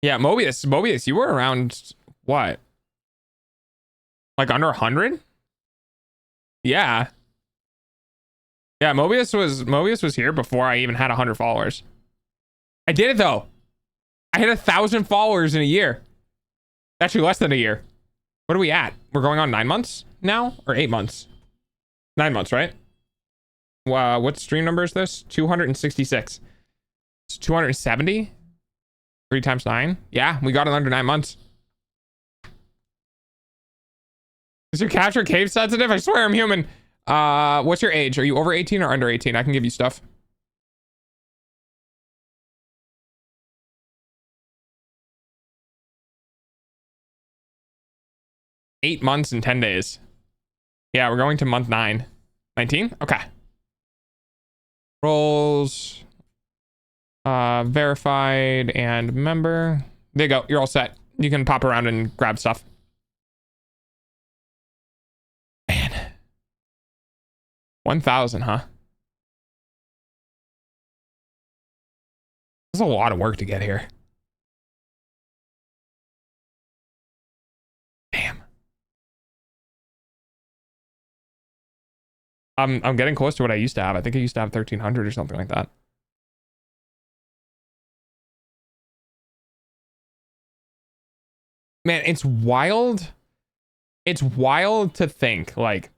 Yeah, Mobius, you were around, what? Like under 100? Yeah. Yeah, Mobius was here before I even had 100 followers. I did it though. I hit 1,000 followers in a year. Actually less than a year. What are we at? We're going on 9 months now or 8 months? 9 months, right? What stream number is this? 266. It's 270? 3 times 9? Yeah, we got it under 9 months. Is your capture cave sensitive? I swear I'm human. What's your age? Are you over 18 or under 18? I can give you stuff. Eight months and 10 days. Yeah, we're going to month 9. 19? Okay. Roles. Verified and member. There you go. You're all set. You can pop around and grab stuff. Man. 1,000, huh? There's a lot of work to get here. Damn. I'm getting close to what I used to have. I think I used to have 1300 or something like that. Man, it's wild. It's wild to think, like,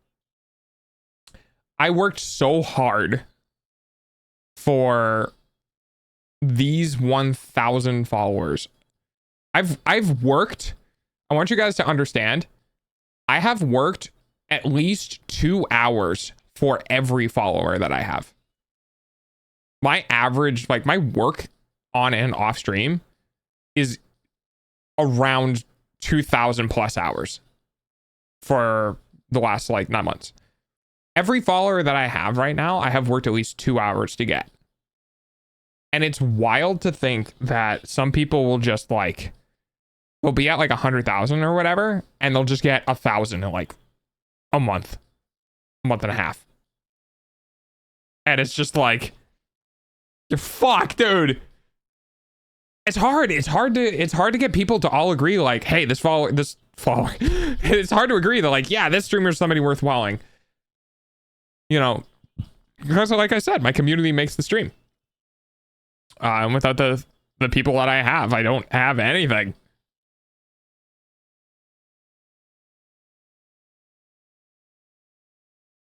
I worked so hard for these 1,000 followers. I've worked, I want you guys to understand, I have worked at least 2 hours for every follower that I have. My average, like my work on and off stream is around 2,000 plus hours for the last like 9 months. Every follower that I have right now, I have worked at least 2 hours to get. And it's wild to think that some people will just like, will be at like 100,000 or whatever, and they'll just get 1,000 in like a month and a half. And it's just like, you're fuck, dude. It's hard. It's hard to get people to all agree like, hey, this follower. It's hard to agree that like, yeah, this streamer is somebody worth following. You know, because like I said, my community makes the stream. And without the people that I have, I don't have anything.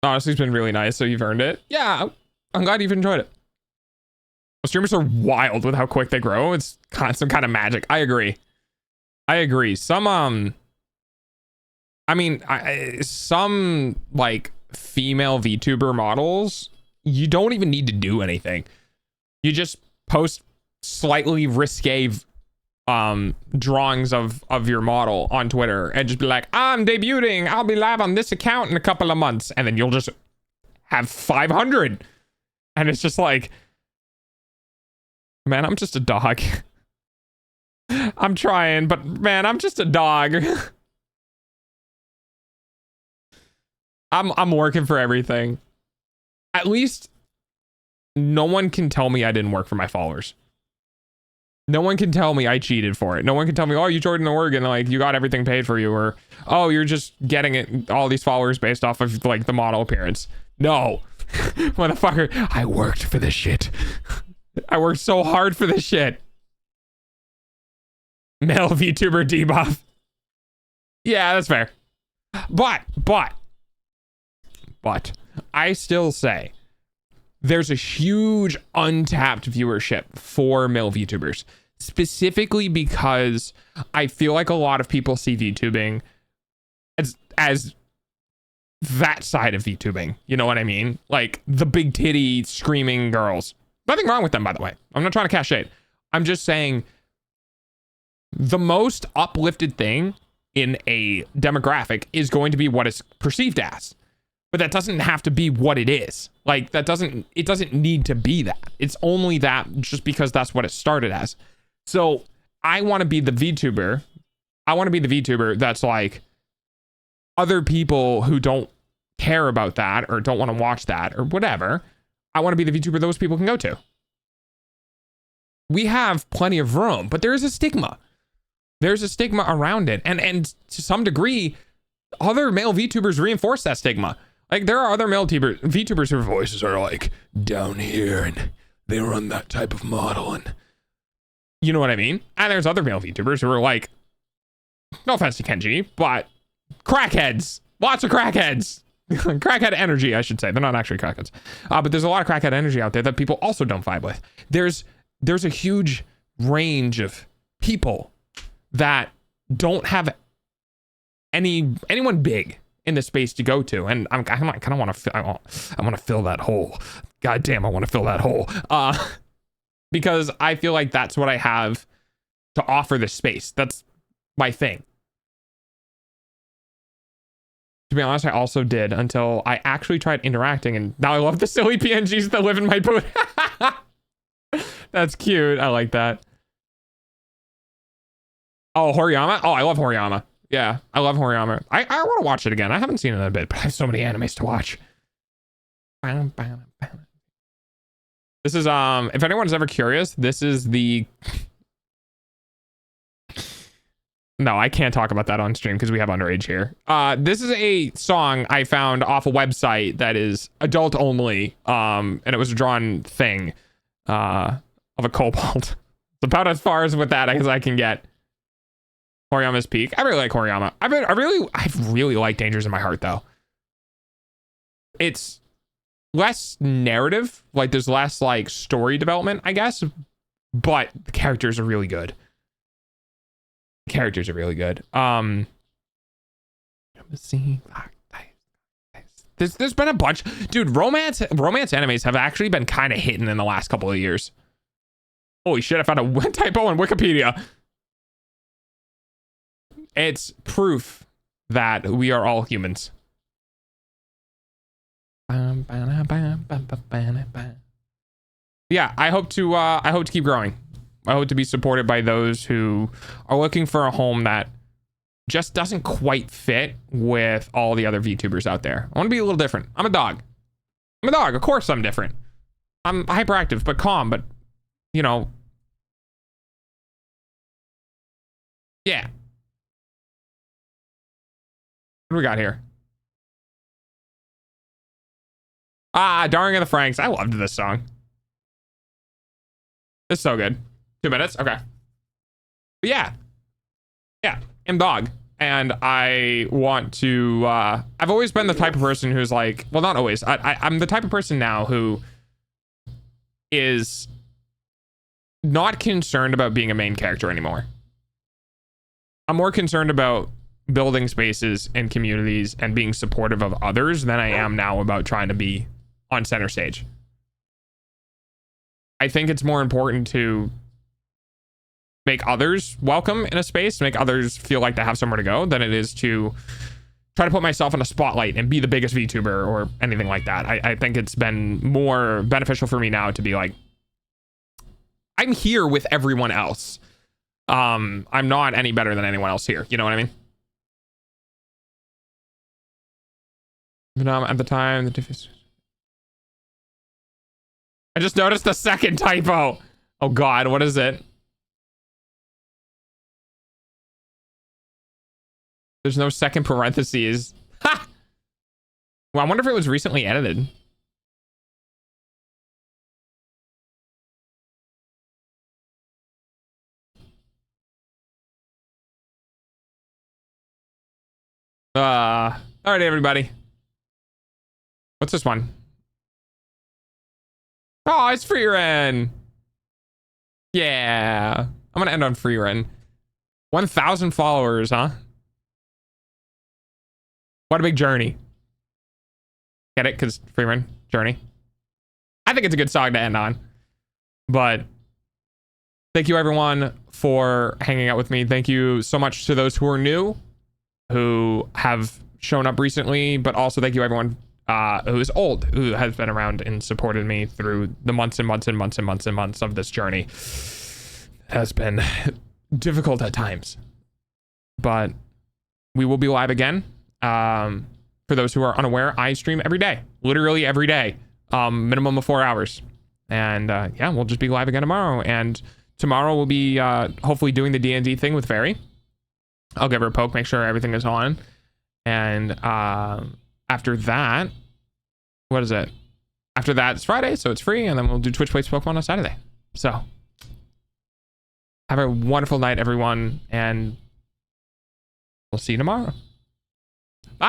Honestly, it's been really nice. So you've earned it. Yeah, I'm glad you've enjoyed it. Streamers are wild with how quick they grow. It's some kind of magic. I agree. Some I mean, some like female VTuber models, you don't even need to do anything. You just post slightly risque drawings of your model on Twitter and just be like, I'm debuting, I'll be live on this account in a couple of months, and then you'll just have 500. And it's just like, man, I'm just a dog. I'm trying, but man, I'm just a dog. I'm working for everything. At least no one can tell me I didn't work for my followers. No one can tell me I cheated for it. No one can tell me, oh, you joined in Oregon, like you got everything paid for you, or oh, you're just getting it, all these followers based off of like the model appearance. No, motherfucker, I worked for this shit. I worked so hard for this shit. Male VTuber debuff. Yeah, that's fair. But I still say there's a huge untapped viewership for male VTubers, specifically because I feel like a lot of people see VTubing as that side of VTubing. You know what I mean? Like the big titty screaming girls. Nothing wrong with them, by the way. I'm not trying to cast shade. I'm just saying the most uplifted thing in a demographic is going to be what it's perceived as. But that doesn't have to be what it is. Like it doesn't need to be that. It's only that just because that's what it started as. So I want to be the VTuber. I want to be the VTuber that's like other people who don't care about that or don't want to watch that or whatever. I want to be the VTuber those people can go to. We have plenty of room, but there is a stigma. There's a stigma around it. And to some degree, other male VTubers reinforce that stigma. Like there are other male VTubers whose voices are like down here and they run that type of model and you know what I mean? And there's other male VTubers who are like, no offense to Kenji, but crackheads. Lots of crackheads. Crackhead energy, I should say. They're not actually crackheads. But there's a lot of crackhead energy out there that people also don't vibe with. There's a huge range of people that don't have anyone big in the space to go to, and I kind of want to I want to fill that hole. God damn, I want to fill that hole. Because I feel like that's what I have to offer this space. That's my thing. To be honest, I also did until I actually tried interacting, and now I love the silly PNGs that live in my boot. That's cute. I like that. Oh, Horiyama? Oh, I love Horiyama. Yeah, I love Horiyama. I want to watch it again. I haven't seen it in a bit, but I have so many animes to watch. This is, if anyone's ever curious, this is the No, I can't talk about that on stream because we have underage here. This is a song I found off a website that is adult only. And it was a drawn thing of a kobold. It's about as far as with that as I can get. Horiyama's Peak. I really like Horiyama. I really like Dangers in My Heart though. It's less narrative, like there's less like story development, I guess, but the characters are really good. Characters are really good. There's been a bunch, dude. Romance animes have actually been kind of hitting in the last couple of years. Holy shit! I found a typo on Wikipedia. It's proof that we are all humans. Yeah, I hope to keep growing. I hope to be supported by those who are looking for a home that just doesn't quite fit with all the other VTubers out there. I want to be a little different. I'm a dog. Of course I'm different. I'm hyperactive, but calm, but you know. Yeah. What do we got here? Darling of the Franks. I loved this song. It's so good. 2 minutes? Okay. But yeah. Yeah. I'm dog. And I want to, I've always been the type of person who's like, well, not always. I'm the type of person now who is not concerned about being a main character anymore. I'm more concerned about building spaces and communities and being supportive of others than I am now about trying to be on center stage. I think it's more important to make others welcome in a space, make others feel like they have somewhere to go, than it is to try to put myself in a spotlight and be the biggest VTuber or anything like that. I think it's been more beneficial for me now to be like, I'm here with everyone else. I'm not any better than anyone else here. You know what I mean? At the time, I just noticed the second typo. Oh God, what is it? There's no second parentheses. Ha! Well, I wonder if it was recently edited. All right, everybody. What's this one? Oh, it's Freeren. Yeah. I'm gonna end on Freeren. 1,000 followers, huh? What a big journey. Get it? Because Freeman, journey. I think it's a good song to end on. But thank you everyone for hanging out with me. Thank you so much to those who are new, who have shown up recently, but also thank you everyone who is old, who has been around and supported me through the months and months and months and months and months of this journey. It has been difficult at times, but we will be live again. For those who are unaware, I stream every day, literally every day, minimum of 4 hours. And yeah, we'll just be live again tomorrow. And tomorrow we'll be hopefully doing the D&D thing with Fairy. I'll give her a poke, make sure everything is on. And after that, what is it? After that, it's Friday, so it's free. And then we'll do Twitch Plays Pokemon on Saturday. So have a wonderful night, everyone. And we'll see you tomorrow.